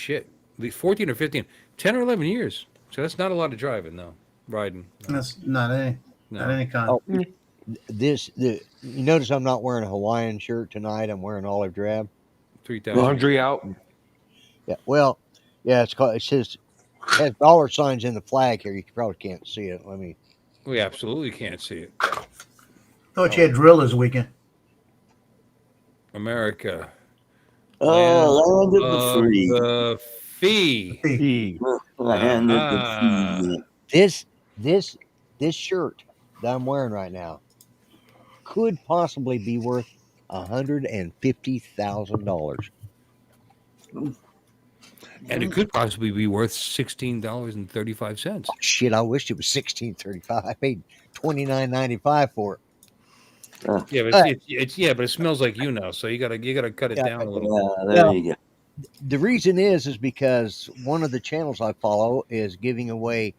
B: at least 14 or 15, 10 or 11 years. So that's not a lot of driving, though. Riding.
F: That's not any kind.
E: Oh, you notice I'm not wearing a Hawaiian shirt tonight. I'm wearing olive drab.
B: 3,000.
H: Laundry out.
E: Yeah. Well, yeah. It says it has dollar signs in the flag here. You probably can't see it. Let me.
B: We absolutely can't see it.
F: Thought you had drill this weekend.
B: America.
C: Oh, land of the free.
B: The fee.
C: Land of the free.
E: This shirt that I'm wearing right now could possibly be worth $150,000.
B: And it could possibly be worth $16.35.
E: Shit, I wished it was $16.35. I paid $29.95 for it.
B: Yeah, but but it smells like now, so you gotta cut it down a little.
C: Yeah, there you go.
E: The reason is because one of the channels I follow is giving away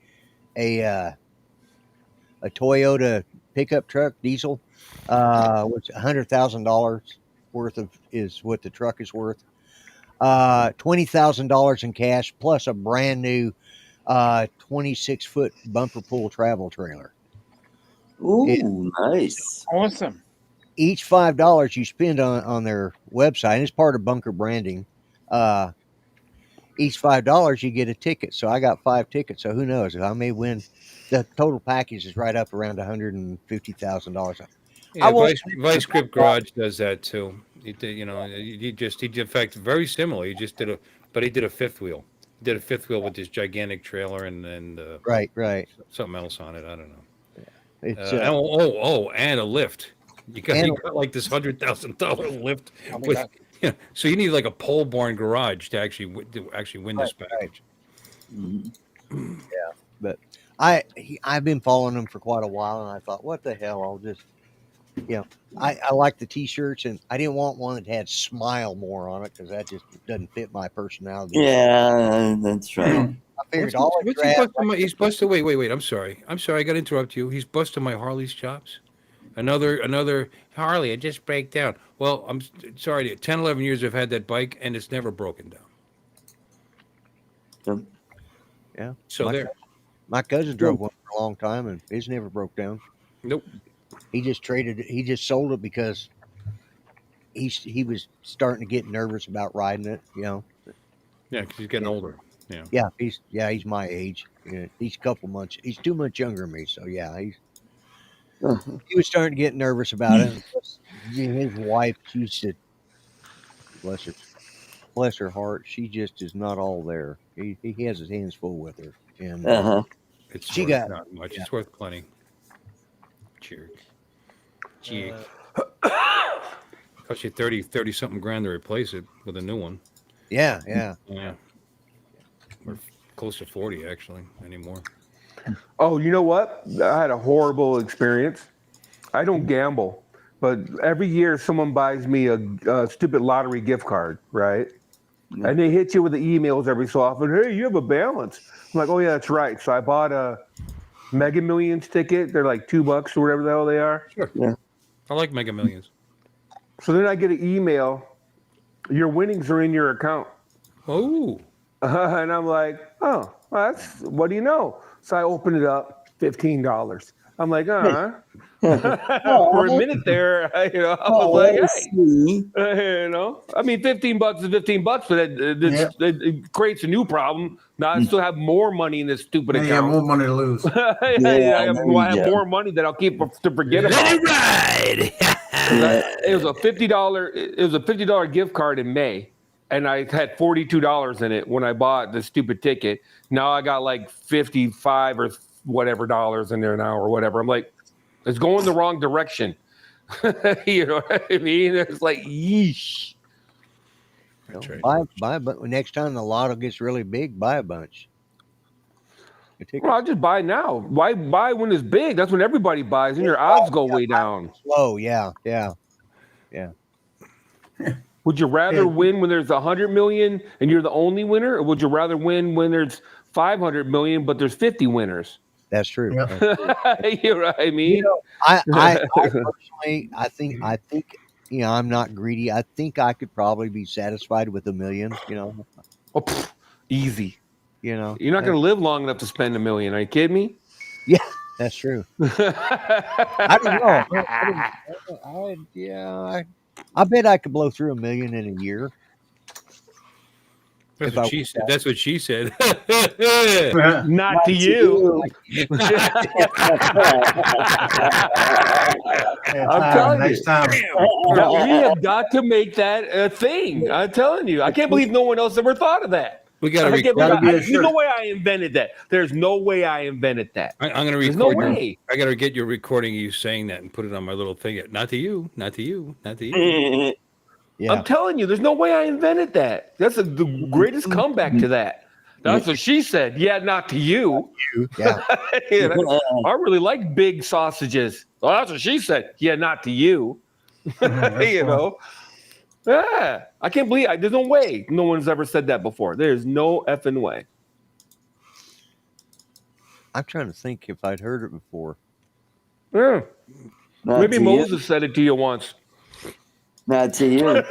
E: a Toyota pickup truck diesel, which $100,000 worth is what the truck is worth. $20,000 in cash plus a brand new 26-foot bumper pull travel trailer.
C: Ooh, nice.
D: Awesome.
E: Each $5 you spend on their website, and it's part of Bunker branding. Each $5 you get a ticket. So I got 5 tickets. So who knows? I may win. The total package is right up around $150,000.
B: Yeah,
E: won't-
B: Vice Grip Garage does that too. He did, he did in fact very similar. He just did but he did a fifth wheel. He did a fifth wheel with this gigantic trailer and
E: Right.
B: something else on it. I don't know.
E: It's
B: And a lift. You got like this $100,000 lift with. Yeah, so you need like a pole barn garage to actually win this package.
C: Mhm.
E: but I've been following them for quite a while, and I thought, what the hell? I'll just, I like the T-shirts, and I didn't want one that had "smile more" on it because that just doesn't fit my personality.
C: Yeah, that's right.
E: I figured
B: What's he busting he's busted. Wait. I'm sorry. I got to interrupt you. He's busting my Harley's chops. Another Harley. It just break down. Well, I'm sorry. 10, 11 years I've had that bike, and it's never broken down.
C: Yep.
E: Yeah.
B: So
E: My cousin drove one for a long time, and his never broke down.
B: Nope.
E: He just sold it because he was starting to get nervous about riding it.
B: Yeah, because he's getting older.
E: Yeah. He's my age. He's a couple months. He's 2 months younger than me. So yeah, he was starting to get nervous about it. His wife, she said, bless her heart, she just is not all there. He has his hands full with her, and
B: It's worth not much. Yeah. It's worth plenty. Cheers. Cost you 30 something grand to replace it with a new one.
E: Yeah.
B: Or close to 40 actually anymore.
H: Oh, you know what? I had a horrible experience. I don't gamble, but every year someone buys me a stupid lottery gift card, right? Yeah. And they hit you with the emails every so often. Hey, you have a balance. I'm like, oh yeah, that's right. So I bought a Mega Millions ticket. They're like $2 or whatever the hell they are.
B: Sure. Yeah. I like Mega Millions.
H: So then I get an email. Your winnings are in your account.
B: Oh.
H: And I'm like, oh, well, what do you know? So I open it up, $15. I'm like, for a minute there, I was like, hey, I mean, $15 is $15, but it creates a new problem. Now I still have more money in this stupid account.
F: You have more money to lose.
H: I have more money that I'll keep to forget about.
B: Let it ride.
H: It was a $50 gift card in May. And I had $42 in it when I bought the stupid ticket. Now I got like 55 or whatever dollars in there now or whatever. I'm like, it's going the wrong direction. You know what I mean? It's like, yeesh.
E: That's right. Buy, but next time the lotto gets really big, buy a bunch.
H: Well, I'll just buy now. Why buy when it's big? That's when everybody buys, and your odds go way down.
E: Oh, yeah.
H: Would you rather win when there's 100 million and you're the only winner, or would you rather win when there's 500 million but there's 50 winners?
E: That's true.
H: You know what I mean?
E: I personally, I think, I'm not greedy. I think I could probably be satisfied with $1 million.
H: Oh, easy.
E: You're
H: not going to live long enough to spend $1 million. Are you kidding me?
E: Yeah, that's true. I don't know. I bet I could blow through $1 million in a year.
B: That's what she said. That's what she said.
H: Not to you. I'm telling you. We have got to make that a thing. I'm telling you. I can't believe no one else ever thought of that.
B: We got to.
H: There's no way I invented that. There's no way I invented that.
B: I'm going to record.
H: No way.
B: I got to get your recording of you saying that and put it on my little thing. Not to you. Not to you. Not to you.
H: Yeah. I'm telling you, there's no way I invented that. That's the greatest comeback to that. That's what she said. Yeah, not to you.
E: Yeah.
H: I really like big sausages. Well, that's what she said. Yeah, not to you. Yeah. I can't believe there's no way no one's ever said that before. There's no effing way.
E: I'm trying to think if I'd heard it before.
H: Yeah. Maybe Moses said it to you once.
C: Not to you.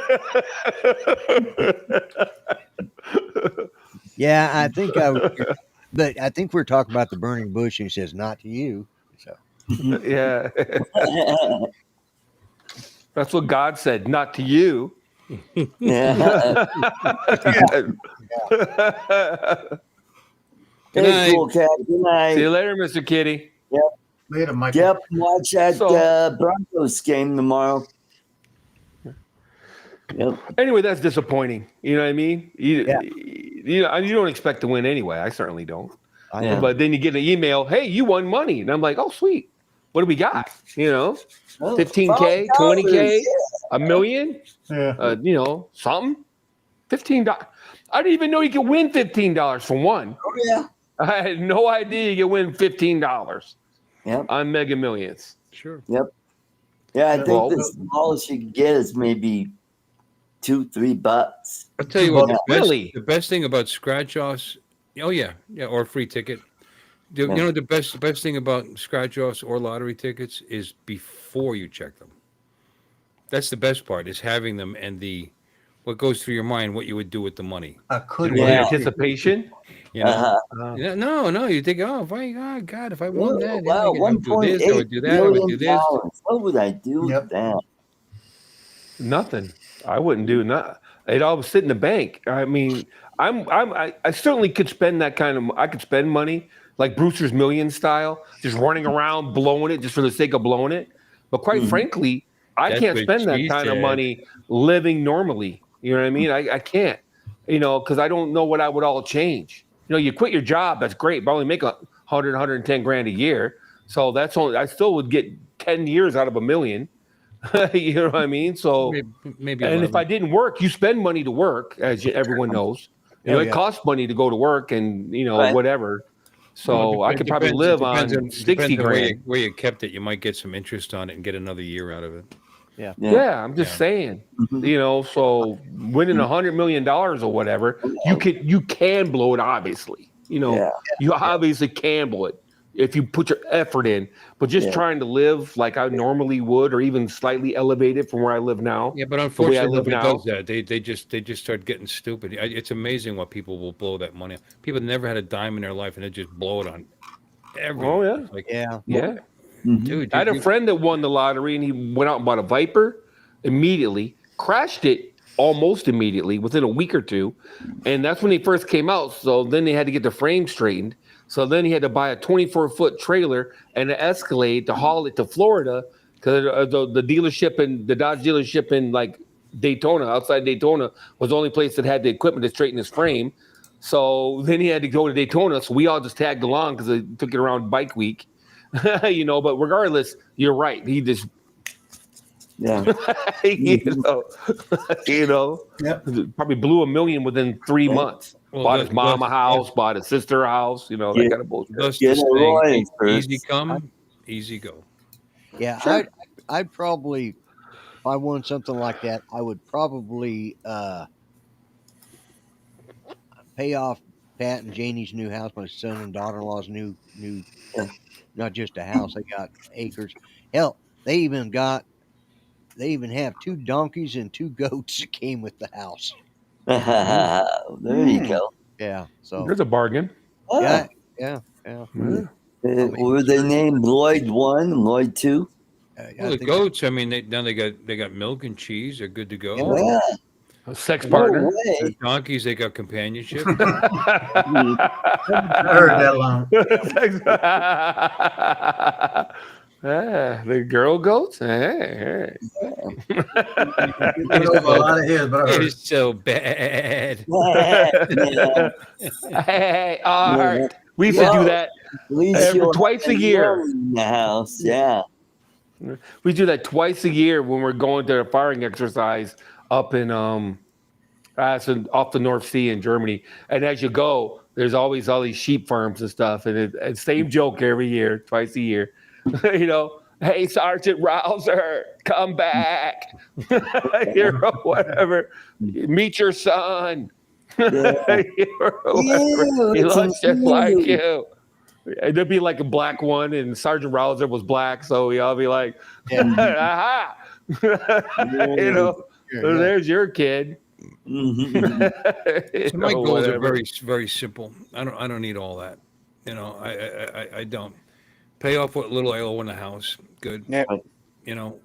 E: Yeah, I think I was, but I think we're talking about the burning bush, and he says, "Not to you." So
H: Yeah. That's what God said, not to you.
C: Yeah.
B: Good
C: Hey,
B: night.
C: cool cat. Good night.
H: See you later, Mr. Kitty.
F: Later, Michael.
C: Yep, watch that
H: So-
C: Broncos game tomorrow. Yep.
H: Anyway, that's disappointing. You know what I mean?
E: Yeah.
H: You don't expect to win anyway. I certainly don't.
E: I
C: Yeah.
E: know.
H: But then you get an email, hey, you won money. And I'm like, oh, sweet. What do we got? You know,
C: Oh,
H: 15K,
C: $5,
H: 20K,
C: yeah.
H: $1 million,
F: Yeah.
H: Something. $15. I didn't even know you could win $15 for one.
C: Oh, yeah.
H: I had no idea you could win $15
C: Yep.
H: on Mega Millions.
B: Sure.
C: Yeah, I think
H: Well-
C: the smallest you can get is maybe $2-3.
B: I'll tell you what.
H: Really?
B: The best thing about scratch offs. Oh yeah, or free ticket. You know the best thing about scratch offs or lottery tickets is before you check them. That's the best part, is having them and what goes through your mind, what you would do with the money.
F: I could
H: The
C: Yeah.
F: win.
H: anticipation.
B: You know?
C: Uh-huh.
B: No, you think, if I won that,
C: Wow,
B: I would do this, I would do that, I would do
C: $1.8
B: this.
C: billion. What would I do with
F: Yep.
C: that?
H: Nothing. I wouldn't do nothing. It all sit in the bank. I mean, I certainly could spend that kind of. I could spend money like Brewster's Million style, just running around blowing it just for the sake of blowing it. But quite frankly, I
B: That's
H: can't
B: what
H: spend that
B: she
H: kind of
B: said.
H: money living normally. You know what I mean? I can't. Because I don't know what I would all change. You quit your job, that's great, but I only make 100, 110 grand a year. So that's only. I still would get 10 years out of $1 million. You know what I mean? So
B: Maybe.
H: and
B: 11.
H: if I didn't work, you spend money to work, as everyone knows. It costs money to go to work, and
C: Right.
H: whatever. So
B: Well,
H: I
B: it
H: could probably
B: depends-
H: live
B: it
H: on
B: depends
H: 60
B: depends on
H: grand.
B: where you kept it. You might get some interest on it and get another year out of it.
H: Yeah, I'm just saying. So winning $100 million or whatever, you can blow it. Obviously,
C: Yeah.
H: you obviously can blow it if you put your effort in. But just trying to live like I normally would, or even slightly elevated from where I live now.
B: Yeah, but
H: the way I
B: unfortunately,
H: live
B: nobody
H: now.
B: does that. They just start getting stupid. It's amazing what people will blow that money on. People never had a dime in their life, and they just blow it on everything.
H: Oh, yeah.
B: Like,
E: Yeah.
H: Yeah.
B: dude,
H: I had a friend that won the lottery, and he went out and bought a Viper immediately, crashed it almost immediately within a week or two. And that's when they first came out. So then they had to get the frame straightened. So then he had to buy a 24-foot trailer and an Escalade to haul it to Florida, because the dealership the Dodge dealership in like Daytona, outside Daytona, was the only place that had the equipment to straighten his frame. So then he had to go to Daytona. So we all just tagged along because they took it around Bike Week. But regardless, you're right. He just,
C: Yeah.
H: probably blew $1 million within 3 months.
B: Well,
H: Bought
B: that-
H: his mom a
B: that's-
H: house, bought his sister a house, that
C: Yeah.
H: kind of bullshit.
B: Thus
C: Get
B: the
C: a
B: saying,
C: Royals first.
B: easy come, easy go.
E: Yeah,
C: Sure.
E: I'd probably, if I won something like that, I would probably pay off Pat and Janie's new house, my son and daughter-in-law's new, not just a house, they got acres. Hell, they even have 2 donkeys and 2 goats that came with the house.
C: There you go.
E: Yeah, so
H: There's a bargain.
C: Oh,
E: yeah.
C: were they named Lloyd 1 and Lloyd 2?
E: I
B: Well, the
E: think-
B: goats. I mean, now they got milk and cheese. They're good to go.
C: Yeah.
H: A sex
C: No
H: partner.
C: way.
B: The donkeys, they got companionship.
F: I heard that long.
H: The girl goats. Hey.
F: It was a lot of his, but I
B: It
F: heard.
B: is so bad.
C: Yeah.
H: Hey, Art. We used to do that.
C: At least
H: Every-
C: you'll
H: twice
C: have
H: a year.
C: yum in the house. Yeah.
H: We do that twice a year when we're going to a firing exercise up in off the North Sea in Germany. And as you go, there's always all these sheep farms and stuff, and it's same joke every year, twice a year. Hey, Sergeant Rouser, come back. Whatever. Meet your son.
C: Yeah.
H: Whatever. He
C: it's
H: looks just like
C: amazing.
H: you. And there'd be like a black one, and Sergeant Rouser was black, so we all be like,
E: Yeah.
H: aha, You know, there's your kid.
C: Mhm.
H: You
B: So my
H: know,
B: goals are
H: whatever.
B: very simple. I don't need all that. You know, I don't pay off what little I owe in the house. Good.
D: Yep.
B: You know,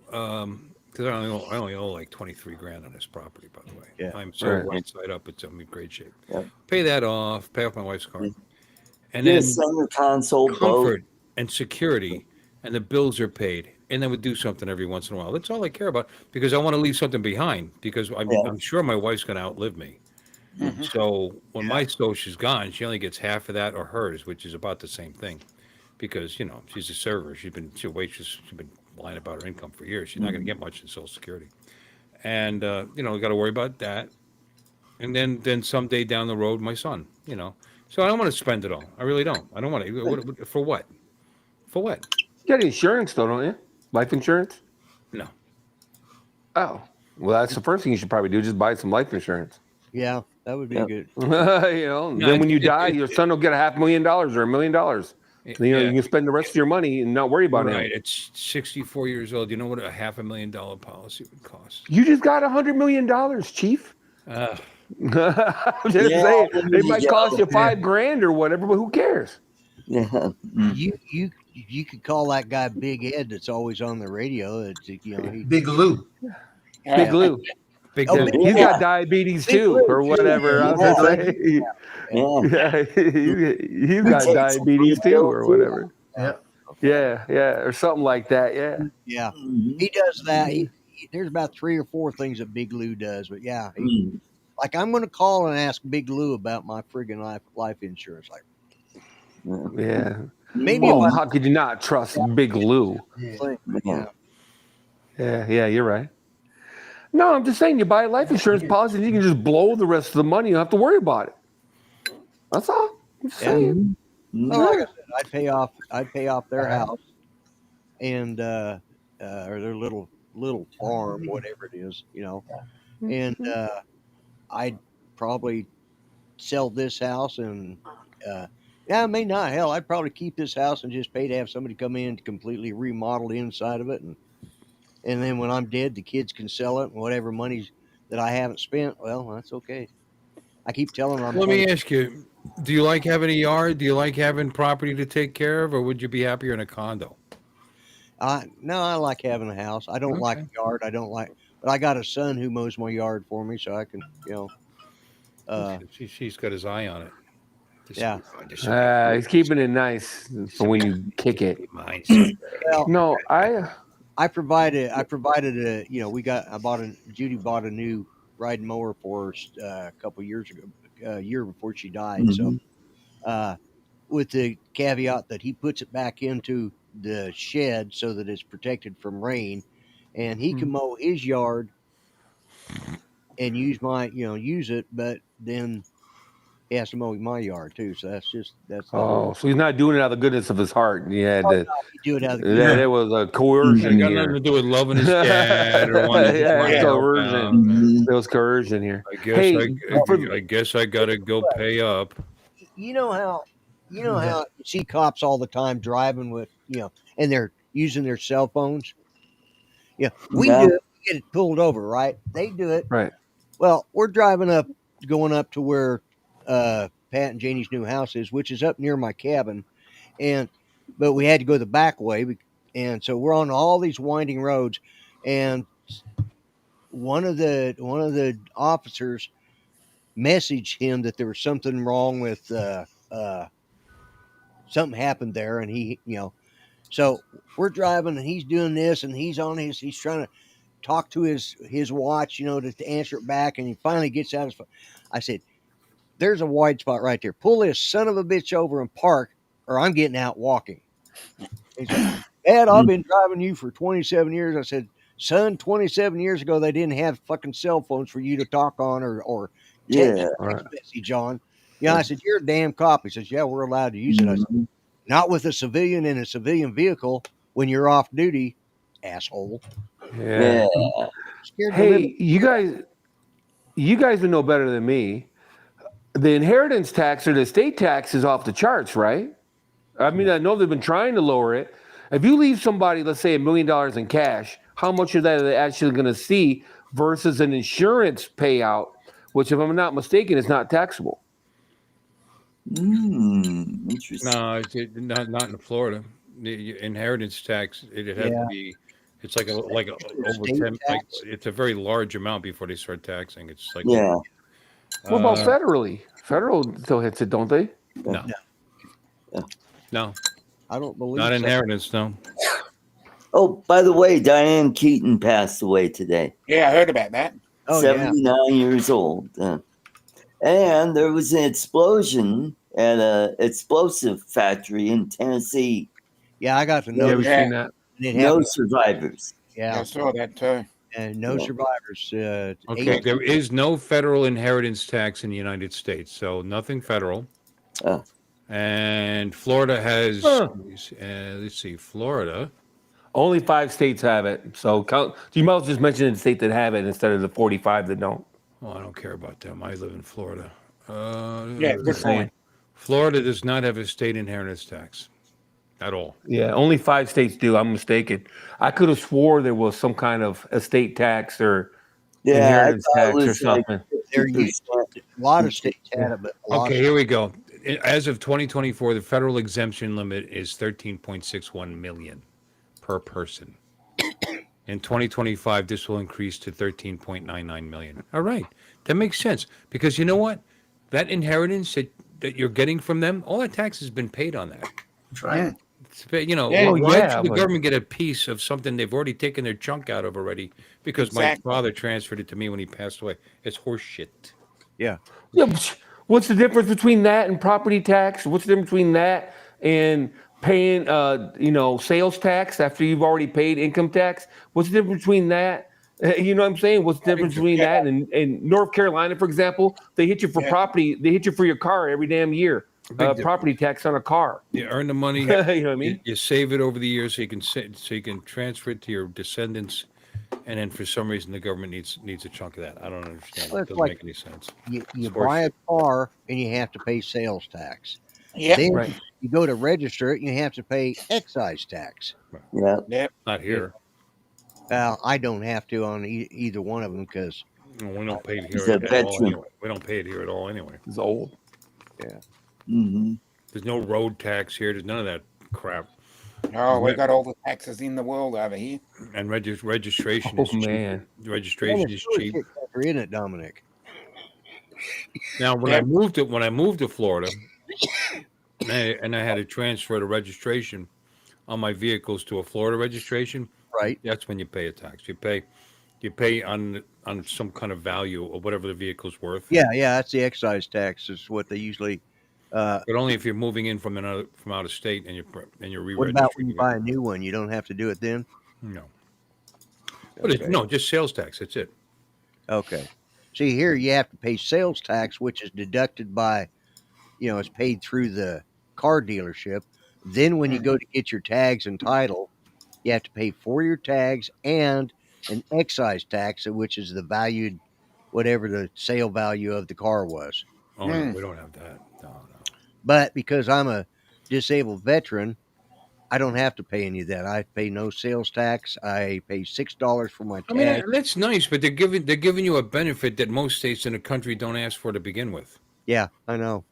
B: because I only owe like 23 grand on this property. By the way,
E: Yeah.
B: I'm so
H: Right.
B: right side up. I'm in great shape.
C: Yep.
B: Pay that off. Pay off my wife's car, and
C: Get a
B: then
C: center console boat.
B: comfort and security, and the bills are paid, and then we do something every once in a while. That's all I care about because I want to leave something behind because
C: Yeah.
B: I'm sure my wife's going to outlive me.
D: Mhm.
B: So when my social's gone, she only gets half of that or hers, which is about the same thing. Because you know she's a server, she's a waitress, she's been lying about her income for years. She's not going to get much in Social Security, and you know we got to worry about that. And then someday down the road, my son. You know, so I don't want to spend it all. I really don't. I don't want to. For what? For what?
H: You got insurance though, don't you? Life insurance?
B: No.
H: Oh. Well, that's the first thing you should probably do. Just buy some life insurance.
E: Yeah, that would be
C: Yep.
E: good.
H: You know,
B: No,
H: then when you die, your son will get $500,000 or $1 million. You know,
B: yeah,
H: you can spend the rest of your money and not worry about
B: right.
H: him.
B: It's 64 years old. You know what a $500,000 policy would cost?
H: You just got $100 million, Chief.
B: Uh,
H: I'm just
C: Yeah,
H: saying,
C: there
H: it
C: you
H: might
C: go.
H: cost you $5,000 or whatever, but who cares?
C: Yeah. Mm.
E: You could call that guy Big Ed that's always on the radio. It's, you know, he,
F: Big Lou.
H: Big Lou.
B: Big
E: Oh,
B: Daddy.
E: Big-
H: He's
C: Yeah.
H: got diabetes
E: Big
H: too,
E: Lou,
H: or
E: too.
H: whatever. I was
C: Yeah.
H: gonna say,
C: Yeah.
H: yeah, he's got
C: Takes
H: diabetes
C: some
H: too, or
C: too.
H: whatever.
F: Yeah.
H: Yeah, or something like that. Yeah.
E: yeah,
C: Mhm.
E: he does that. There's about 3 or 4 things that Big Lou does, but yeah,
C: Mm.
E: like I'm going to call and ask Big Lou about my friggin' life insurance. Like
H: Yeah.
E: maybe
H: Well,
E: if
H: how could you not trust Big Lou?
E: I,
C: Yeah.
H: Yeah, you're right. No, I'm just saying, you buy a life insurance policy, and you can just blow the rest of the money. You don't have to worry about it. That's all. I'm just
E: Yeah.
H: saying.
E: well, like I said, I'd pay off their house and or their little farm, whatever it is, you know, and I'd probably sell this house and yeah, I may not. Hell, I'd probably keep this house and just pay to have somebody come in to completely remodel the inside of it, and then when I'm dead, the kids can sell it and whatever money that I haven't spent, well, that's okay. I keep telling them I'm
B: Let me
E: 20
B: ask you: do you like having a yard? Do you like having property to take care of, or would you be happier in a condo?
E: No, I like having a house. I don't like
B: Okay.
E: a yard. I don't like, but I got a son who mows my yard for me, so I can, you know,
B: She's got his eye on it. This
E: Yeah.
B: will be fine. This will be
H: He's keeping it nice for when you kick it.
B: mine.
E: well,
H: No,
E: I provided a, you know, Judy bought a new riding mower for us a couple years ago, a year before she died. So, with the caveat that he puts it back into the shed so that it's protected from rain, and he can mow his yard and use it, but then he has to mow my yard too. So that's the whole.
H: so he's not doing it out of the goodness of his heart. He had to.
E: You do it out of the
H: Yeah, there was a coercion
B: Got nothing
H: here.
B: to do with loving his dad or wanting to
H: Yeah,
B: help
H: coercion.
B: out.
C: Mhm.
H: There was coercion here.
B: I
H: for-
B: guess I gotta go pay up.
E: You know how you see cops all the time driving with, and they're using their cell phones. Yeah, we
C: Yeah.
E: do it, we get it pulled over, right? They do it.
H: Right.
E: Well, we're going up to where Pat and Janie's new house is, which is up near my cabin, but we had to go the back way, and so we're on all these winding roads, and one of the officers messaged him that there was something wrong with something happened there, and he, so we're driving and he's doing this and he's trying to talk to his watch, to answer it back, and he finally gets out his phone. I said, there's a wide spot right there. Pull this son of a bitch over and park, or I'm getting out walking. He said, Dad, I've been driving you for 27 years. I said, son, 27 years ago, they didn't have fucking cell phones for you to talk on or text message on. Yeah, I said, you're a damn cop. He says, yeah, we're allowed to use it. I said, not with a civilian in a civilian vehicle when you're off duty, asshole.
H: Yeah.
E: Scared the
H: Hey,
E: living-
H: you guys would know better than me. The inheritance tax or the estate tax is off the charts, right? I mean, I know they've been trying to lower it. If you leave somebody, let's say $1 million in cash, how much of that are they actually going to see versus an insurance payout, which, if I'm not mistaken, is not taxable.
C: Interesting.
B: No, not in Florida. The inheritance tax, it'd have to be. It's like over
E: State
B: 10. Like
E: tax?
B: it's a very large amount before they start taxing. It's like
C: Yeah.
H: What about
B: uh,
H: federally? Federal still hits it, don't they?
B: no, no,
E: I don't believe
B: not
E: so.
B: inheritance. No.
C: Oh, by the way, Diane Keaton passed away today.
D: Yeah, I heard about that.
E: Oh, yeah.
C: 79 years old. And there was an explosion at a explosive factory in Tennessee.
E: Yeah, I got to
H: Yeah,
E: know.
H: we've
D: Yeah.
H: seen that.
E: It
C: No
E: happened.
C: survivors.
D: Yeah, I
E: Yeah,
D: saw that too.
E: and no
C: Yeah.
E: survivors.
B: Okay, there is no federal inheritance tax in the United States, so nothing federal.
C: Oh.
B: And Florida has.
H: Huh.
B: Let's see, Florida.
H: Only 5 states have it. So you might as well just mention the state that have it instead of the 45 that don't.
B: Oh, I don't care about them. I live in Florida.
D: Yeah, good point.
B: Florida does not have a state inheritance tax at all.
H: Yeah, only 5 states do. I'm mistaken. I could have swore there was some kind of estate tax or
C: Yeah, I
H: inheritance
C: thought it
H: tax or
C: was like
H: something.
E: There
C: 50%.
E: a lot of states had it, but a lot
B: Okay, here we go. As of 2024, the federal exemption limit is 13.61 million per person. In 2025, this will increase to 13.99 million. All right, that makes sense because you know what? That inheritance that you're getting from them, all that tax has been paid on that.
F: That's right.
B: You know,
D: Yeah.
B: why
H: yeah,
B: should the
H: but-
B: government get a piece of something they've already taken their chunk out of already? Because
D: Exactly.
B: my father transferred it to me when he passed away. It's horse shit.
H: Yeah, but what's the difference between that and property tax? What's the difference between that and paying, sales tax after you've already paid income tax? What's the difference between that? You know what I'm saying? What's the difference between that and in North Carolina, for example? They hit you for property. They hit you for your car every damn year. Property tax on a car.
B: You earn the money.
H: You know what I mean?
B: You save it over the years so you can transfer it to your descendants, and then for some reason the government needs a chunk of that. I don't understand.
E: Well,
B: It
E: it's
B: doesn't
E: like-
B: make any sense.
E: you
B: It's
E: buy a
B: horseshit.
E: car and you have to pay sales tax.
D: Yeah.
E: Then
H: Right.
E: you go to register it, you have to pay excise tax.
C: Yeah.
D: Yep.
B: Not here.
E: I don't have to on either one of them because
B: No, we don't pay it
C: He's
B: here
C: a
B: at all
C: veteran.
B: anyway. We don't pay it here at all anyway.
H: It's old.
C: Hmm.
B: There's no road tax here. There's none of that crap.
D: Oh, we got all the taxes in the world over here.
B: And registration
H: Oh
B: is cheap.
H: man.
B: Registration is cheap.
E: Isn't it, Dominic?
B: Now, when I moved to Florida, and I had to transfer the registration on my vehicles to a Florida registration,
E: Right.
B: that's when you pay a tax. You pay on some kind of value or whatever the vehicle's worth.
E: Yeah, that's the excise tax. Is what they usually.
B: But only if you're moving in from out of state and you're re-registering.
E: What about when you buy a new one? You don't have to do it then.
B: No. But
E: Okay.
B: just sales tax. That's it.
E: Okay. See, here you have to pay sales tax, which is deducted by, it's paid through the car dealership. Then when you go to get your tags and title, you have to pay for your tags and an excise tax, which is the valued, whatever the sale value of the car was.
B: Oh, no, we don't have that. No.
E: But because I'm a disabled veteran, I don't have to pay any of that. I pay no sales tax. I pay $6 for my tag.
B: I mean, that's nice, but they're giving you a benefit that most states in the country don't ask for to begin with.
E: Yeah, I know.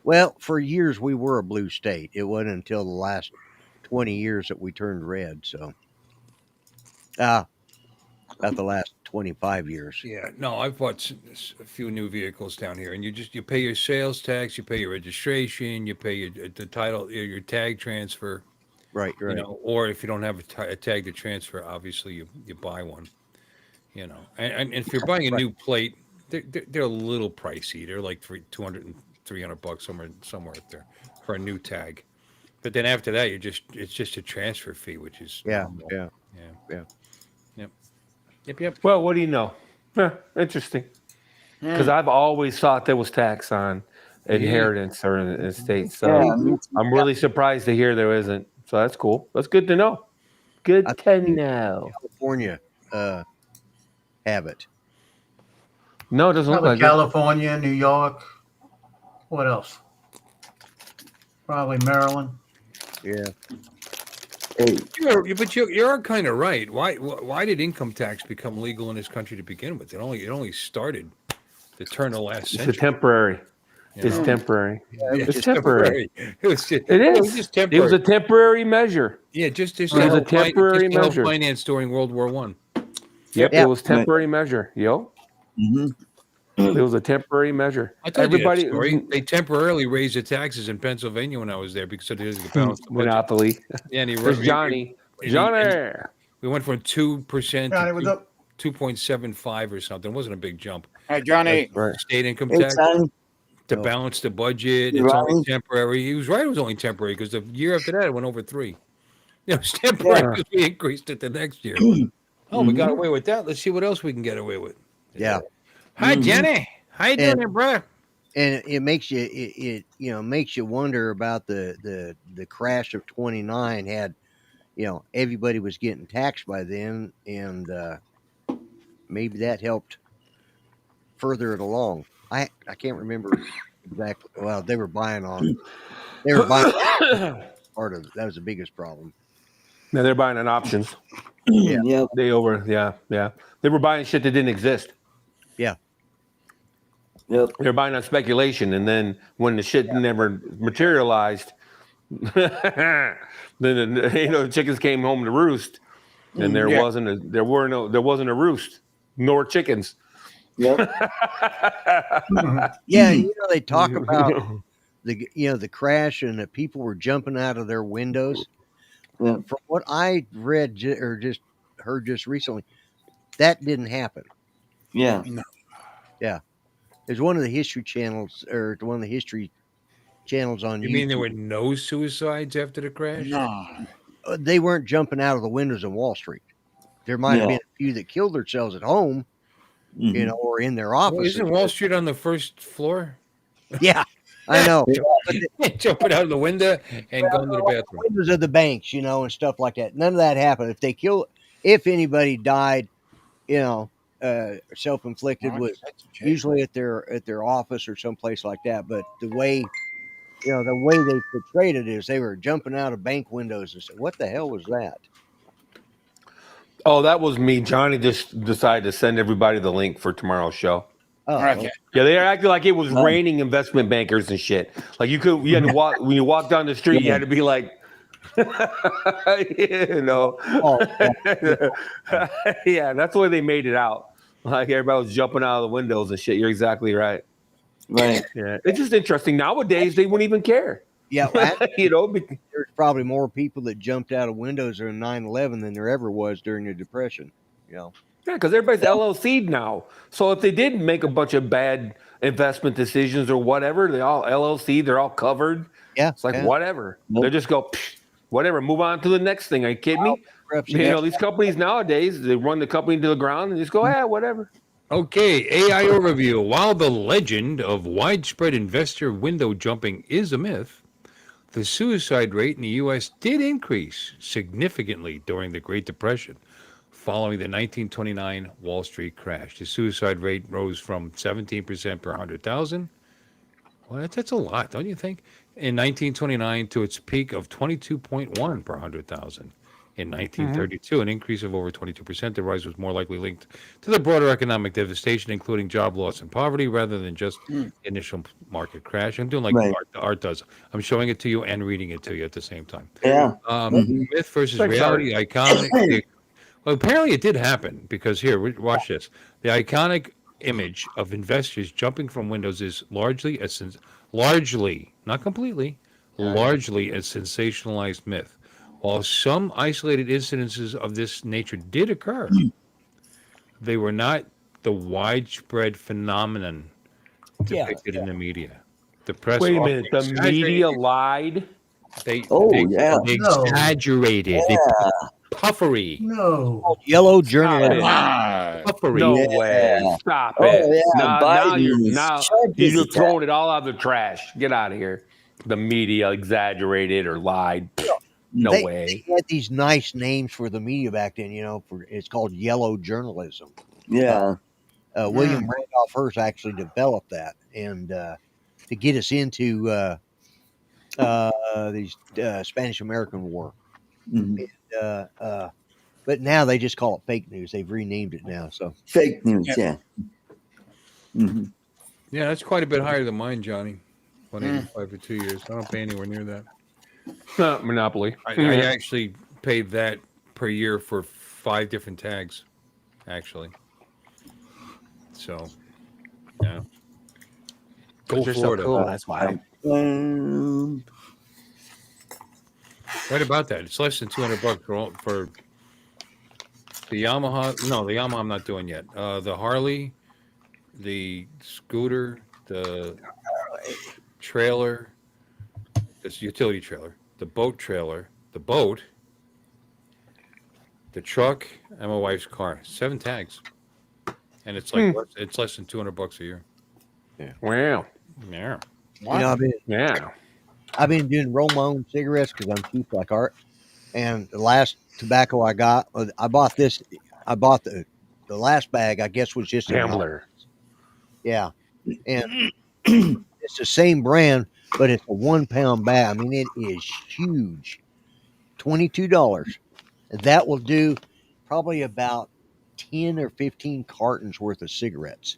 E: Well, for years we were a blue state. It wasn't until the last 20 years that we turned red. So, about the last 25 years.
B: Yeah, no, I've bought a few new vehicles down here, and you pay your sales tax, you pay your registration, you pay the title, your tag transfer,
E: Right.
B: or if you don't have a tag to transfer, obviously you buy one, and if you're buying a new plate, they're a little pricey. They're like $200 and $300 somewhere up there for a new tag, but then after that, it's just a transfer fee, which is nominal.
E: Yeah.
B: Yep.
H: Well, what do you know? Interesting. Because I've always thought there was tax on inheritance or an estate. So I'm really surprised to hear there isn't. So that's cool. That's good to know. Good to know.
E: California have it.
H: No, it doesn't look
F: Probably
H: like it.
F: California, New York. What else? Probably Maryland.
E: Yeah.
C: Hey,
B: You're kind of right. Why did income tax become legal in this country to begin with? It only started the turn of last
H: It's a
B: century.
H: temporary.
B: you
H: It's
B: know?
H: temporary.
B: Yeah,
H: It's temporary.
B: It was just,
H: It
B: it was
H: is.
B: just
H: It was
B: temporary.
H: a temporary measure.
B: Yeah, just
H: It was a temporary measure.
B: finance during World War One.
H: Yep,
E: Yeah.
H: it was temporary measure. Yo,
C: mhm.
H: it was a temporary measure.
B: I told you that
H: Everybody
B: story. They temporarily raised the taxes in Pennsylvania when I was there because of the balance the budget.
H: monopoly.
B: Yeah, and
H: There's Johnny.
B: and
H: Johnny.
B: we went from 2%
F: Johnny,
B: to
F: what's up?
B: 2.75 or something. It wasn't a big jump.
D: Hey, Johnny.
H: Right.
B: State income
C: Hey,
B: tax
C: Johnny.
B: to
E: No.
B: balance the budget.
C: You
B: It's only
C: right?
B: temporary. He was right. It was only temporary because the year after that it went over 3. It's temporary
H: Yeah.
B: because we increased it the next year. Oh, we got away with that. Let's see what else we can get away with.
E: Yeah.
B: Hi,
C: Mhm.
B: Jenny. How you doing,
E: And-
B: there, bro?
E: And it makes you makes you wonder about the crash of 29 had, everybody was getting taxed by then, and maybe that helped further it along. I can't remember exactly. Well, they were buying part of it. That was the biggest problem.
H: Now they're buying on options.
E: Yeah.
C: Yep.
H: They were buying shit that didn't exist.
C: Yep.
H: They're buying on speculation, and then when the shit never materialized, then the chickens came home to roost, and there
D: Yeah.
H: wasn't a roost nor chickens.
C: Yep.
E: Yeah, they talk about the crash and that people were jumping out of their windows.
C: Yeah.
E: From what I read or just heard just recently, that didn't happen.
C: Yeah.
E: There's one of the history channels on
B: You
E: YouTube.
B: mean there were no suicides after the crash?
D: No.
E: They weren't jumping out of the windows on Wall Street. There might have been a few that killed themselves at home,
C: Mhm.
E: or in their
B: Well,
E: offices.
B: isn't Wall Street on the first floor?
E: Yeah, I know.
B: Jumping out of the window and going to the bathroom.
E: Windows of the banks, and stuff like that. None of that happened. If anybody died, self-inflicted
D: Right,
E: was
D: that's a check.
E: usually at their office or someplace like that. But the way they portrayed it is they were jumping out of bank windows and said, "What the hell was that?"
H: Oh, that was me. Johnny just decided to send everybody the link for tomorrow's show.
E: Oh,
D: Okay.
H: Yeah, they acted like it was raining investment bankers and shit. Like you had to walk when you walk down the street, you had to be like,
E: Oh,
H: yeah, that's the way they made it out. Like everybody was jumping out of the windows and shit. You're exactly right.
C: Right.
H: Yeah, it's just interesting. Nowadays, they wouldn't even care.
E: yeah.
H: Because
E: There's probably more people that jumped out of windows during 9/11 than there ever was during the Depression.
H: Yeah, because everybody's LLC'd now. So if they did make a bunch of bad investment decisions or whatever, they all LLC, they're all covered.
E: Yeah,
H: It's like
E: yeah.
H: whatever.
C: Nope.
H: They just go, whatever, move on to the next thing. Are you kidding me? These companies nowadays, they run the company to the ground and just go, whatever.
B: Okay, AI overview. While the legend of widespread investor window jumping is a myth, the suicide rate in the U.S. did increase significantly during the Great Depression following the 1929 Wall Street crash. The suicide rate rose from 17% per 100,000. Well, that's a lot, don't you think? In 1929 to its peak of 22.1 per 100,000. In 1932, an increase of over 22%. The rise was more likely linked to the broader economic devastation, including job loss and poverty, rather than just initial market crash. I'm doing like
C: Right.
B: art does. I'm showing it to you and reading it to you at the same time.
C: Yeah.
B: Myth versus
H: Thanks,
B: reality, iconic. Well, apparently it did happen because here, watch this. The iconic image of investors jumping from windows is largely, not completely, largely a sensationalized myth. While some isolated incidences of this nature did occur, they were not the widespread phenomenon depicted in the media. The press
H: Wait a
B: often
H: minute. The
B: exaggerated-
H: media lied.
B: They
C: Yeah.
F: No.
B: exaggerated. They puffery.
F: No.
E: Yellow journalism.
D: No.
B: Puffery.
H: No
C: Yeah.
H: way. Stop
C: Oh,
H: it.
C: yeah,
H: Now
C: Biden
H: you're
C: is sharp as
H: you're
C: a tack.
H: throwing it all out of the trash. Get out of here. The media exaggerated or lied. No
E: They
H: way.
E: had these nice names for the media back then. It's called yellow journalism.
C: Yeah.
E: William Randolph Hearst actually developed that, and to get us into the Spanish American War.
C: Mhm.
E: But now they just call it fake news. They've renamed it now. So
C: Fake news,
D: Yep.
C: yeah. hmm
I: Yeah, that's quite a bit higher than mine, Johnny. 185 for 2 years. I don't pay anywhere near that.
H: Monopoly.
I: I actually paid that per year for 5 different tags, actually. So, yeah.
H: Go
I: But they're so
H: Florida.
I: cool.
H: That's why.
I: Right about that. It's less than $200 for the Yamaha. No, the Yamaha I'm not doing yet. The Harley, the scooter, the trailer, this utility trailer, the boat trailer, the boat, the truck, and my wife's car. 7 tags, and it's like it's less than $200 a year.
H: Wow.
I: Yeah.
E: you know,
H: Yeah.
E: I've been doing roll my own cigarettes because I'm cheap like Art. And the last tobacco I got, I bought this. I bought the last bag. I guess was just in
H: Gambler.
E: Yeah, and it's the same brand, but it's a 1 pound bag. I mean, it is huge. $22. That will do probably about 10 or 15 cartons worth of cigarettes.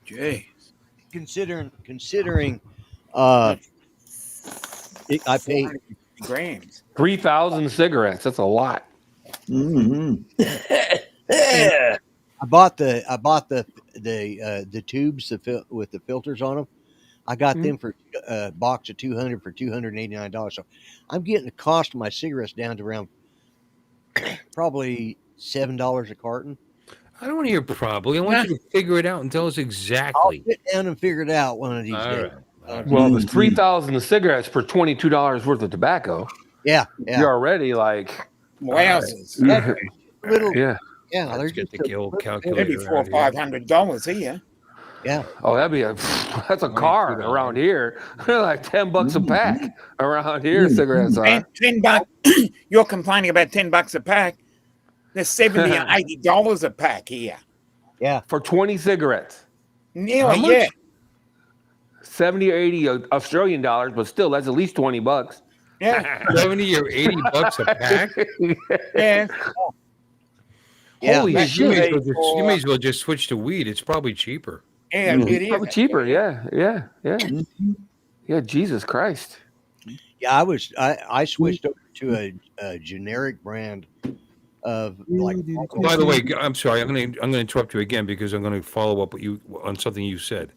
I: Jay.
E: Considering, I pay
D: 450 grams.
H: 3,000 cigarettes. That's a lot.
C: hmm
E: I bought the tubes with the filters on them. I got them for a box of 200 for $289. So I'm getting the cost of my cigarettes down to around probably $7 a carton.
I: I don't want to hear probably. I want you to figure it out and tell us
E: I'll
I: exactly.
E: sit down and figure it out one of these
I: All
E: days.
I: right.
H: Well, there's 3,000 cigarettes for $22 worth of tobacco.
E: Yeah.
H: You're already like,
D: Wowzers.
E: Little,
H: yeah.
E: yeah.
I: Let's
E: They're
I: get
E: just
I: the old
D: Maybe
I: calculator.
D: $400 or
I: out here.
D: $500 here.
E: Yeah.
H: Oh, that's a car
I: $22.
H: around here. They're like $10 a pack around here. Cigarettes are.
D: $10. You're complaining about $10 a pack. There's $70 or $80 a pack here.
E: Yeah.
H: For 20 cigarettes.
D: Nearly,
I: How much?
D: yeah.
H: 70 or 80 Australian dollars, but still, that's at least $20.
D: Yeah.
I: 70 or $80 a pack.
D: Yeah.
E: Yeah.
H: Holy
D: That's
I: You may,
H: shit.
I: as well just, you may as well just switch to weed. It's probably cheaper.
D: Yeah, it is.
H: Probably cheaper. Yeah. Yeah, Jesus Christ.
E: Yeah. I switched over to a generic brand of like.
I: By the way, I'm sorry. I'm going to interrupt you again because I'm going to follow up with you on something you said.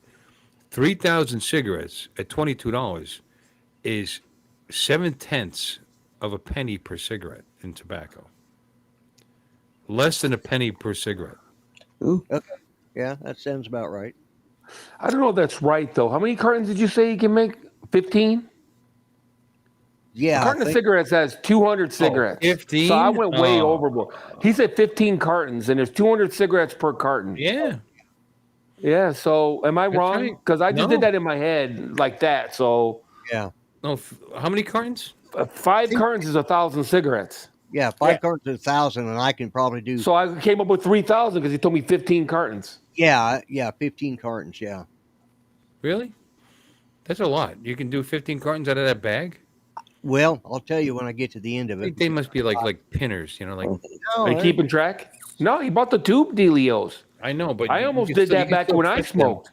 I: 3,000 cigarettes at $22 is 7/10 of a penny per cigarette in tobacco. Less than a penny per cigarette.
E: Yeah, that sounds about right.
H: I don't know if that's right, though. How many cartons did you say you can make? 15?
E: Yeah.
H: A carton of cigarettes has 200 cigarettes.
I: 15?
H: So I went way
I: Oh.
H: overboard. He said 15 cartons, and there's 200 cigarettes per carton.
I: Yeah.
H: Yeah, so am I
I: That's
H: wrong?
I: right.
H: Because I just
I: No.
H: did that in my head like that. So
E: Yeah.
I: No, how many cartons?
H: 5 cartons is 1,000 cigarettes.
E: Yeah. 5 cartons is 1,000, and I can probably do.
H: So I came up with 3,000 because he told me 15 cartons.
E: Yeah. 15 cartons. Yeah.
I: Really? That's a lot. You can do 15 cartons out of that bag?
E: Well, I'll tell you when I get to the end of it.
I: They must be like pinners, like
E: No,
H: Are you keeping track? No, he bought the tube dealios.
I: I know, but
H: I almost did that back when I smoked.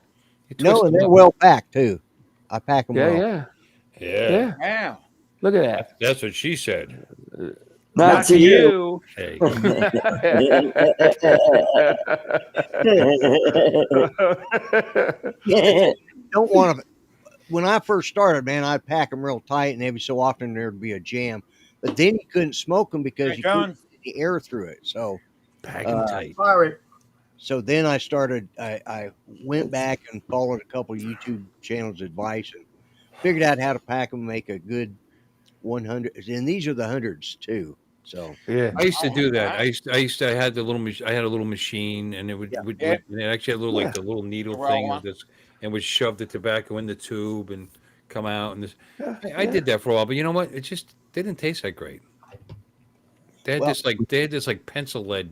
E: no, and they're well packed too. I pack them well.
I: Yeah.
D: Wow.
H: Look at that.
I: That's what she said.
C: Not to you.
I: Hey.
E: Don't want to. When I first started, man, I'd pack them real tight, and every so often there'd be a jam. But then you couldn't smoke them because
D: Hey,
E: you
D: John.
E: couldn't get the air through it. So,
I: Pack 'em tight.
F: Sorry.
E: so then I started. I went back and followed a couple of YouTube channels' advice and figured out how to pack them, make a good 100. And these are the hundreds too. So
H: Yeah.
I: I used to do that. I had the little I had a little machine, and it would,
E: Yeah.
I: and it actually had a little like the little needle
D: The
I: thing
D: roller.
I: and would shove the tobacco in the tube and come out and this. I did that for a while, but you know what? It just didn't taste that great. They had this like pencil lead.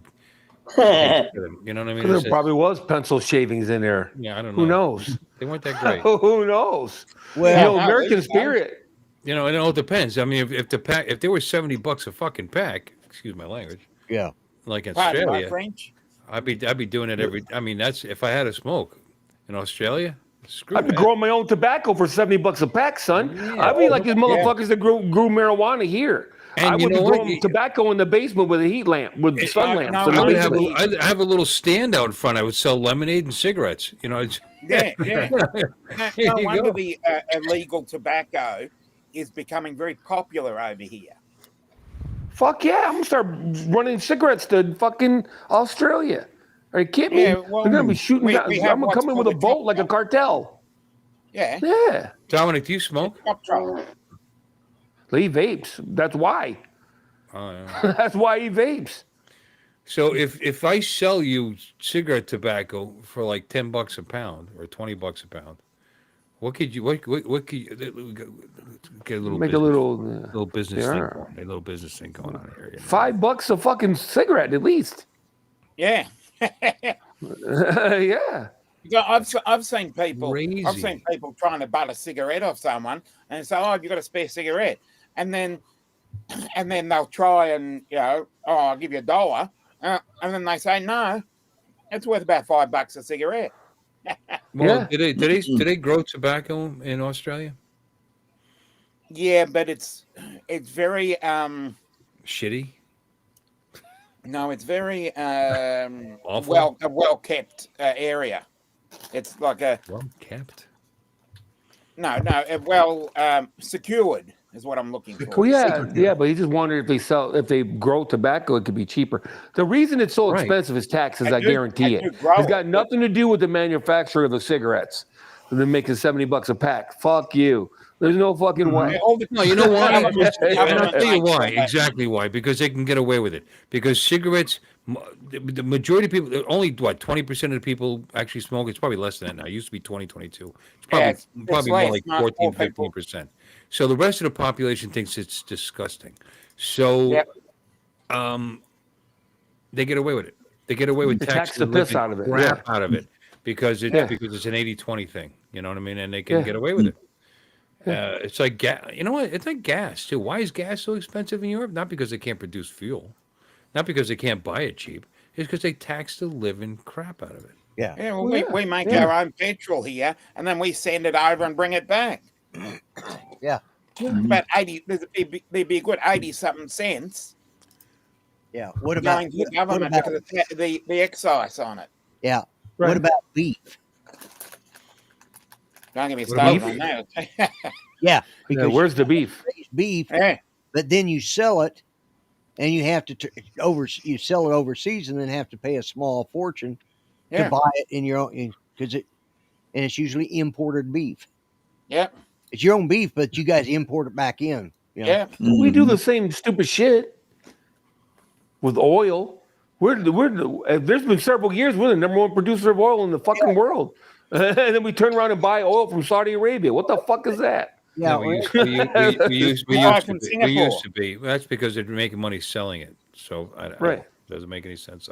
I: taste to them, you know what I mean?
H: There
I: It's just-
H: probably was pencil shavings in there.
I: yeah, I don't know.
H: Who knows?
I: They weren't that great.
H: Who knows?
E: well,
H: American
D: these
H: Spirit.
I: You know, it all depends. I mean, if they were $70 a fucking pack, excuse my language,
E: Yeah.
I: like in
D: Pardon my
I: Australia,
D: French.
I: I'd be doing it every. I mean, that's if I had a smoke in Australia. Screw
H: I'd be
I: that.
H: growing my own tobacco for $70 a pack, son.
I: Yeah.
H: I'd be like these
D: Yeah.
H: motherfuckers that grew marijuana here.
I: And
H: I
I: you
H: would be
I: know what?
H: growing tobacco in the basement with a heat lamp, with sun
D: no,
H: lamps.
D: no,
H: in the
I: I would have
H: basement.
I: I'd have a little stand out in front. I would sell lemonade and cigarettes. You know, it's,
D: Yeah. No,
I: Here
D: no
I: you
D: wonder
I: go.
D: the illegal tobacco is becoming very popular over here.
H: Fuck yeah, I'm gonna start running cigarettes to fucking Australia. Are you kidding me?
D: Yeah, well,
H: They're gonna be shooting down.
D: we have
H: I'm gonna
D: what's
H: come in with a
D: called a
H: boat like a
D: chop
H: cartel.
D: Yeah.
H: Yeah.
I: Dominic, do you smoke?
D: Chop.
H: He vapes. That's why.
I: Oh, yeah.
H: That's why he vapes.
I: So if I sell you cigarette tobacco for like $10 a pound or $20 a pound, what could you get a little
H: Make
I: business,
H: a
I: little business thing
H: yeah.
I: going, a little business thing going on here. You know?
H: $5 a fucking cigarette at least.
D: Yeah.
H: Yeah.
D: I've seen people.
I: Crazy.
D: I've seen people trying to butt a cigarette off someone and say, "Oh, have you got a spare cigarette?" And then they'll try and "Oh, I'll give you $1," and then they say, "No, it's worth about $5 a cigarette."
I: Well,
H: Yeah.
I: do they grow tobacco in Australia?
D: Yeah, but it's very
I: Shitty.
D: no, it's very
I: Awful?
D: a well kept area. It's like a
I: Well kept.
D: well secured is what I'm looking for.
H: Well, yeah, but he just wondered if they grow tobacco, it could be cheaper. The reason it's so
I: Right.
H: expensive is taxes.
D: I
H: I
D: do-
H: guarantee
D: I do
H: it.
D: grow
H: It's got
D: it.
H: nothing to do with the manufacturer of the cigarettes. And they're making $70 a pack. Fuck you. There's no fucking way.
D: All the-
I: No, you know why?
D: Government-
I: And I'll
D: government
I: tell you
D: makes
I: why.
D: all that.
I: Exactly why. Because they can get away with it. Because cigarettes, the majority of people, only 20% of the people actually smoke. It's probably less than that now. It used to be 20, 22. It's probably,
D: Yeah, it's
I: probably
D: less,
I: more like
D: not
I: 14,
D: more people.
I: 15%. So the rest of the population thinks it's disgusting. So
D: Yep.
I: they get away with it. They get away with
H: They tax
I: taxing
H: the piss
I: living
H: out of it,
I: crap out of it because it's
H: Yeah.
I: because it's an 80-20 thing. You know what I mean? And they can
H: Yeah.
I: get away with it. It's like gas. You know what? It's like gas too. Why is gas so expensive in Europe? Not because they can't produce fuel, not because they can't buy it cheap. It's because they tax the living crap out of it.
E: Yeah.
D: Yeah, well,
H: Well,
D: we make
H: yeah.
D: our own petrol here, and then we send it over and bring it back.
E: Yeah.
D: About 80, there'd be a good 80-something cents
E: Yeah. What about
D: going to the government because of the excise on it.
E: yeah?
H: Right.
E: What about beef?
D: Don't get me
I: What
D: started
I: about
D: on that.
E: Yeah,
H: Yeah,
E: because
H: where's the beef?
E: you raise beef,
D: Yeah,
E: but then you sell it, and you have to you sell it overseas, and then have to pay a small fortune
D: yeah,
E: to buy it in your own and it's usually imported beef.
D: yeah,
E: It's your own beef, but you guys import it back in. You know?
D: yeah.
H: We do the same stupid shit with oil. There's been several years we're the number one producer of oil in the fucking world. And then we turn around and buy oil from Saudi Arabia. What the fuck is that?
E: Yeah,
I: we
E: well,
I: used
D: Buy
I: to
D: from
I: be. We
D: Singapore.
I: used to be. That's because they're making money selling it. So
H: Right.
I: doesn't make any sense.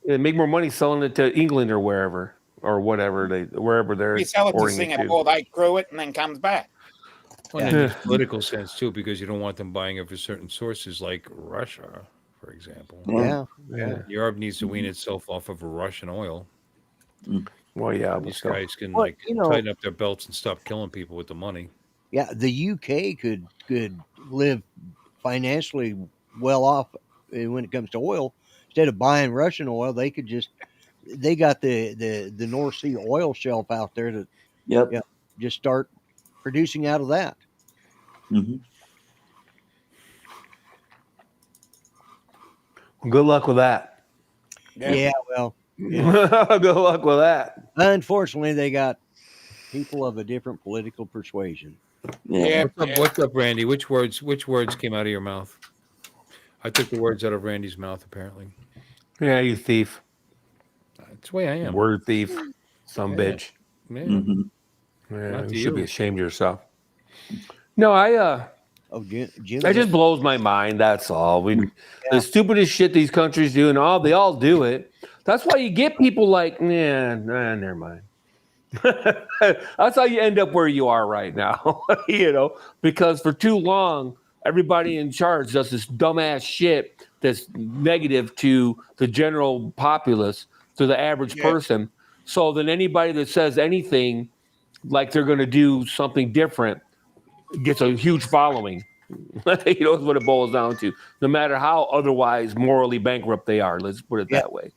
H: They make more money selling it to England or wherever or whatever wherever they're
D: We sell it to
H: ordering
D: Singapore, they crew it, and then comes back.
I: Well, and it makes political sense too because you don't want them buying it for certain sources like Russia, for example.
E: yeah.
I: Europe needs to wean itself off of Russian oil.
H: Well, yeah, but
I: These
H: still.
I: guys can
E: Well, you know-
I: tighten up their belts and stop killing people with the money.
E: Yeah, the UK could live financially well off when it comes to oil. Instead of buying Russian oil, they got the North Sea oil shelf out there to
C: Yep.
E: Yeah. just start producing out of that.
C: hmm
H: Good luck with that.
E: Yeah, well,
H: Good luck with that.
E: unfortunately, they got people of a different political persuasion.
C: Yeah.
I: What's up, Randy? Which words came out of your mouth? I took the words out of Randy's mouth. Apparently,
H: Yeah, you thief.
I: that's the way I am.
H: Word thief. Some
I: Yeah.
H: bitch.
I: Yeah.
C: hmm
H: Yeah,
I: Not to
H: you should
I: you.
H: be ashamed of yourself. No,
E: Oh, Jim,
H: that just blows my mind. That's all. The stupidest shit these countries do, and they all do it. That's why you get people like, nah, never mind. That's how you end up where you are right now, because for too long, everybody in charge does this dumbass shit that's negative to the general populace, to the average person. So then anybody that says anything like they're going to do something different gets a huge following. That's what it boils down to. No matter how otherwise morally bankrupt they are, let's put it that way.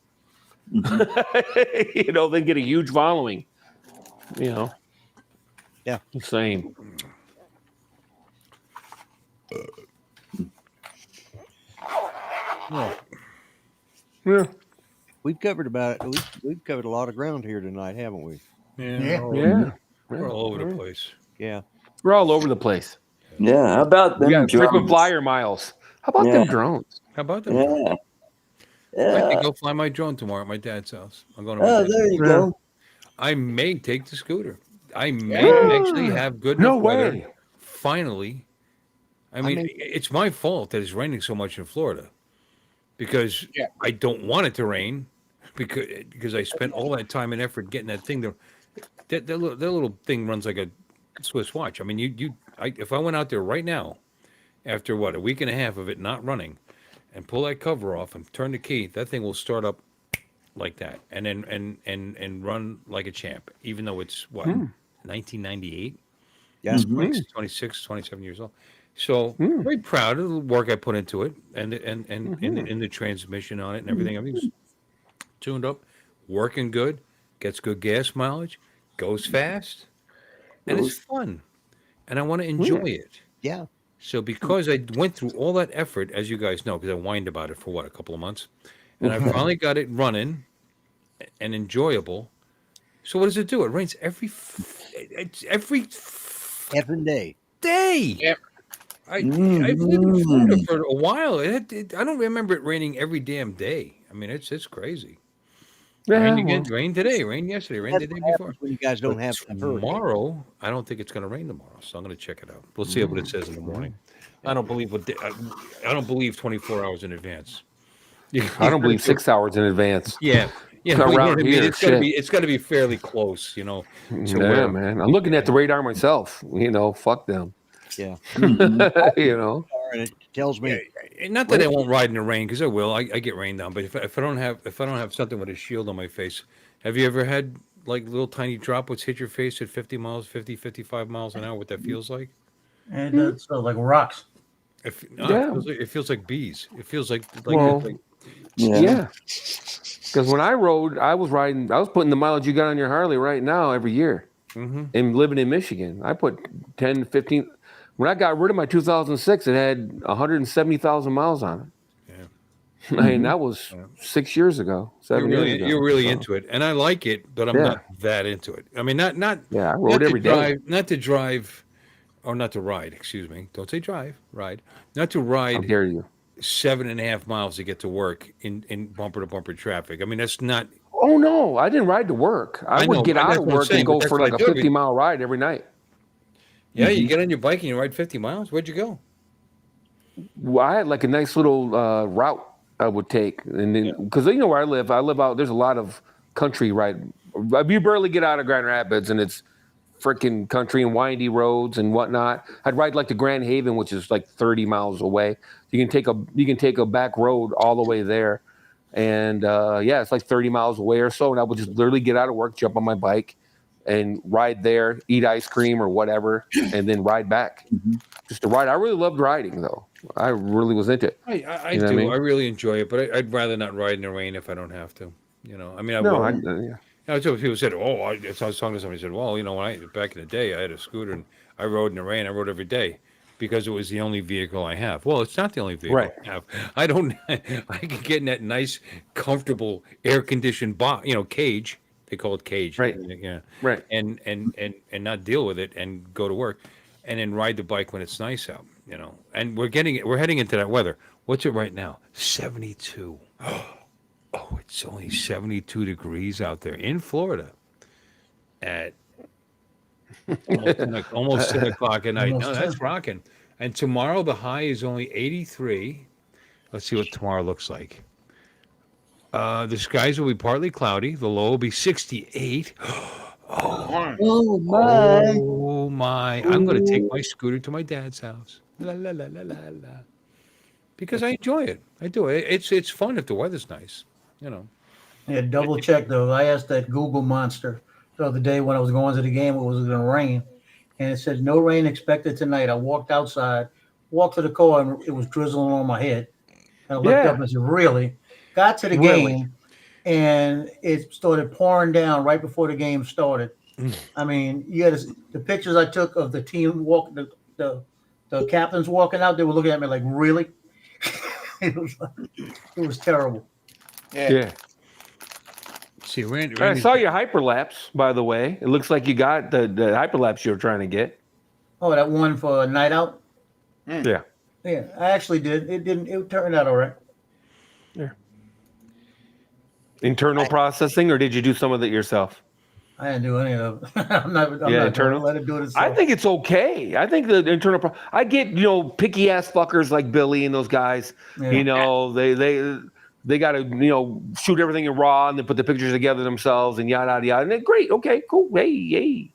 H: They get a huge following.
E: Yeah.
H: Same.
E: Well,
H: Yeah.
E: we've covered we've covered a lot of ground here tonight, haven't we?
F: Yeah.
I: We're all over the place.
E: Yeah.
H: We're all over the place.
C: Yeah. How about
H: We
C: them
H: got frequent
C: drums?
H: flyer miles. How about them drones?
I: How about them?
C: Yeah.
I: I
C: Yeah.
I: think I'll fly my drone tomorrow at my dad's house. I'm going to my
C: Oh,
I: dad's.
C: there you go.
I: I may take the scooter. I may actually have good enough
H: No
I: weather.
H: way.
I: Finally. I mean, it's my fault that it's raining so much in Florida because I don't want it to rain because I spent all that time and effort getting that thing. That little thing runs like a Swiss watch. I mean, if I went out there right now, after a week and a half of it not running, and pull that cover off and turn the key, that thing will start up like that, and then and run like a champ, even though it's 1998.
E: Yeah.
I: 26, 27 years old. So very proud of the work I put into it, and in the transmission on it and everything. Everything's tuned up, working good, gets good gas mileage, goes fast, and it's fun, and I want to enjoy it.
E: Yeah.
I: So because I went through all that effort, as you guys know, because I whined about it for a couple of months, and I finally got it running and enjoyable. So what does it do? It rains every
E: Every day.
I: day. I've lived in Florida for a while. I don't remember it raining every damn day. I mean, it's crazy. Rain again, rain today, rain yesterday, rain the day before.
E: When you guys don't have
I: Tomorrow, I don't think it's going to rain tomorrow, so I'm going to check it out. We'll see what it says in the morning. I don't believe I don't believe 24 hours in advance.
H: I don't believe 6 hours in advance.
I: Yeah. You know,
H: Around
I: what I mean?
H: here,
I: It's got to be fairly close, to
H: Yeah,
I: where
H: man. I'm looking at the radar myself. Fuck them.
E: Yeah.
H: You
E: And it tells me
I: not that I won't ride in the rain because I will. I get rained on, but if I don't have something with a shield on my face, have you ever had like little tiny droplets hit your face at 50 miles, 50, 55 miles an hour? What that feels like?
F: And it's like rocks.
I: It feels like bees. It feels like
H: yeah. Because when I rode, I was putting the mileage you got on your Harley right now every year. And living in Michigan, I put 10, 15. When I got rid of my 2006, it had 170,000 miles on it. Yeah. I mean, that was 6 years ago, 7 years ago.
I: You're really into it, and I like it, but I'm not that into it. I mean, not.
H: Yeah, I rode every day.
I: Not to drive, or not to ride. Excuse me. Don't say drive. Ride. Not to ride.
H: How dare you?
I: 7.5 miles to get to work in bumper to bumper traffic. I mean, that's not.
H: Oh no, I didn't ride to work. I would get out of work and go for like a 50-mile ride every night.
I: Yeah, you get on your bike and you ride 50 miles. Where'd you go?
H: Well, I had like a nice little route I would take, and then because where I live out. There's a lot of country ride. You barely get out of Grand Rapids, and it's freaking country and windy roads and whatnot. I'd ride like to Grand Haven, which is like 30 miles away. You can take a back road all the way there, and it's like 30 miles away or so. And I would just literally get out of work, jump on my bike, and ride there, eat ice cream or whatever, and then ride back. Just to ride. I really loved riding, though. I really was into it.
I: I do. I mean? I really enjoy it, but I'd rather not ride in the rain if I don't have to. I mean, I told people said, I was talking to somebody said, well, when back in the day, I had a scooter and I rode in the rain. I rode every day because it was the only vehicle I have. Well, it's not the only vehicle I have. I can get in that nice, comfortable, air-conditioned cage. They call it cage.
H: Right.
I: Yeah.
H: Right.
I: And not deal with it and go to work and then ride the bike when it's nice out, And we're heading into that weather. What's it right now? 72. Oh, it's only 72 degrees out there in Florida at almost 10 o'clock at night. No, that's rocking. And tomorrow the high is only 83. Let's see what tomorrow looks like. The skies will be partly cloudy. The low will be 68.
D: Mm.
C: Oh my!
I: Oh my! I'm going to take my scooter to my dad's house. La la la la la la. Because I enjoy it. I do. It's fun if the weather's nice. You know.
F: Yeah, double check though. I asked that Google monster the other day when I was going to the game, it was going to rain, and it said no rain expected tonight. I walked outside, walked to the car, and it was drizzling on my head. And I looked up
H: Yeah,
F: and said, "Really?" Got to the
H: really.
F: game, and it started pouring down right before the game started. I mean, you had the pictures I took of the team the captains walking out. They were looking at me like, "Really?" it was it was terrible.
D: Yeah.
H: Yeah.
I: See,
H: I saw your hyperlapse, by the way. It looks like you got the hyperlapse you were trying to get.
F: Oh, that one for a night out.
D: Mm.
H: Yeah.
F: Yeah, I actually did. It didn't. It turned out all right.
H: Yeah. Internal processing, or did you do some of it yourself?
F: I didn't do any of it. I'm not. I'm
H: Yeah,
F: not
H: internal.
F: going to let it do it
H: I
F: itself.
H: think it's okay. I think the internal. I get picky ass fuckers like Billy and those guys.
F: Yeah.
H: They got to shoot everything in RAW and then put the pictures together themselves and yada yada yada. And they're great. Okay, cool. Hey.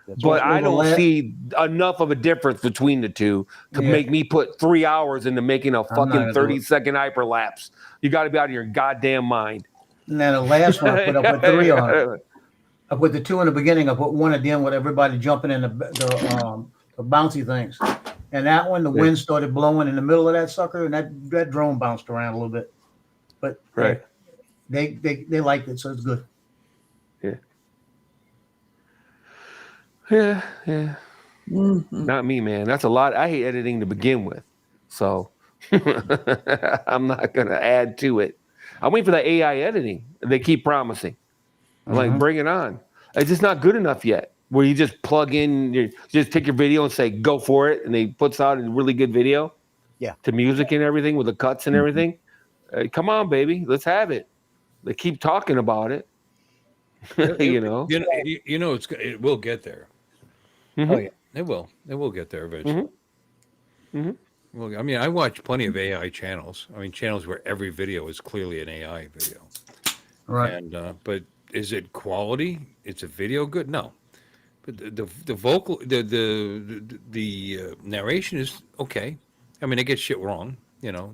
E: That's
H: But
F: Well,
H: I
F: the
H: don't
F: la-
H: see enough of a difference between the two to
F: Yeah.
H: make me put 3 hours into making a
F: I'm not
H: fucking
F: gonna do
H: 30-second hyperlapse. You got to be out of your goddamn mind.
F: And then the last one I put 3 on it. I put the 2 in the beginning. I put 1 at the end with everybody jumping in the bouncy things. And that one, the wind started blowing in the middle of that sucker, and that drone bounced around a little bit. But
H: Right.
F: they liked it, so it's good.
H: Yeah.
C: Mhm.
H: Not me, man. That's a lot. I hate editing to begin with. So I'm not going to add to it. I'm waiting for the AI editing. They keep promising. I'm like, bring it on. It's just not good enough yet. Where you just plug in, you just take your video and say, go for it. And they puts out a really good video.
E: Yeah.
H: To music and everything with the cuts and everything. Come on, baby. Let's have it. They keep talking about it.
I: It it will get there.
E: Oh yeah.
I: It will. It will get there eventually.
H: Mhm.
I: Well, I mean, I watch plenty of AI channels. I mean, channels where every video is clearly an AI video.
F: Right.
I: And but is it quality? Is a video good? No. But the vocal the narration is okay. I mean, they get shit wrong.
H: Yeah.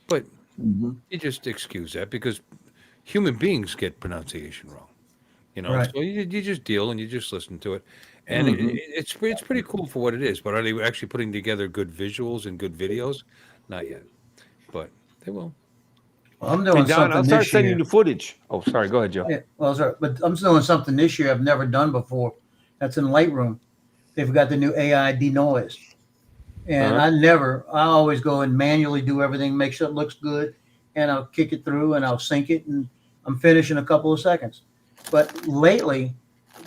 I: But
C: Mhm.
I: you just excuse that because human beings get pronunciation wrong.
F: Right.
I: So you just deal and you just listen to it, and
C: Mhm.
I: it's pretty cool for what it is. But are they actually putting together good visuals and good videos? Not yet, but they will.
F: Well, I'm
H: Hey,
F: doing
H: Don, I'll
F: something
H: start
F: this
H: sending
F: year.
H: you the footage. Oh, sorry. Go ahead, Joe.
F: Yeah, well, sorry, but I'm doing something this year I've never done before. That's in Lightroom. They've got the new AI denoise. And I always go and manually do everything, make sure it looks good, and I'll kick it through and I'll sync it, and I'm finished in a couple of seconds. But lately,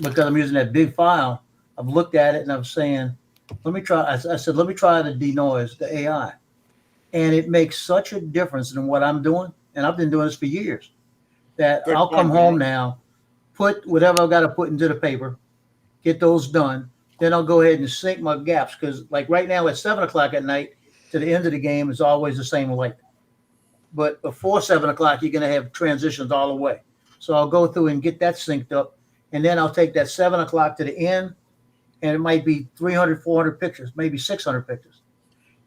F: because I'm using that big file, I've looked at it and I'm saying, let me try. I said, let me try the denoise, the AI. And it makes such a difference in what I'm doing. And I've been doing this for years that
D: Good
F: I'll come
D: point,
F: home
D: John.
F: now, put whatever I've got to put into the paper, get those done. Then I'll go ahead and sync my gaps because, like right now, at 7 o'clock at night to the end of the game is always the same length. But before 7 o'clock, you're going to have transitions all the way. So I'll go through and get that synced up, and then I'll take that 7 o'clock to the end, and it might be 300, 400 pictures, maybe 600 pictures,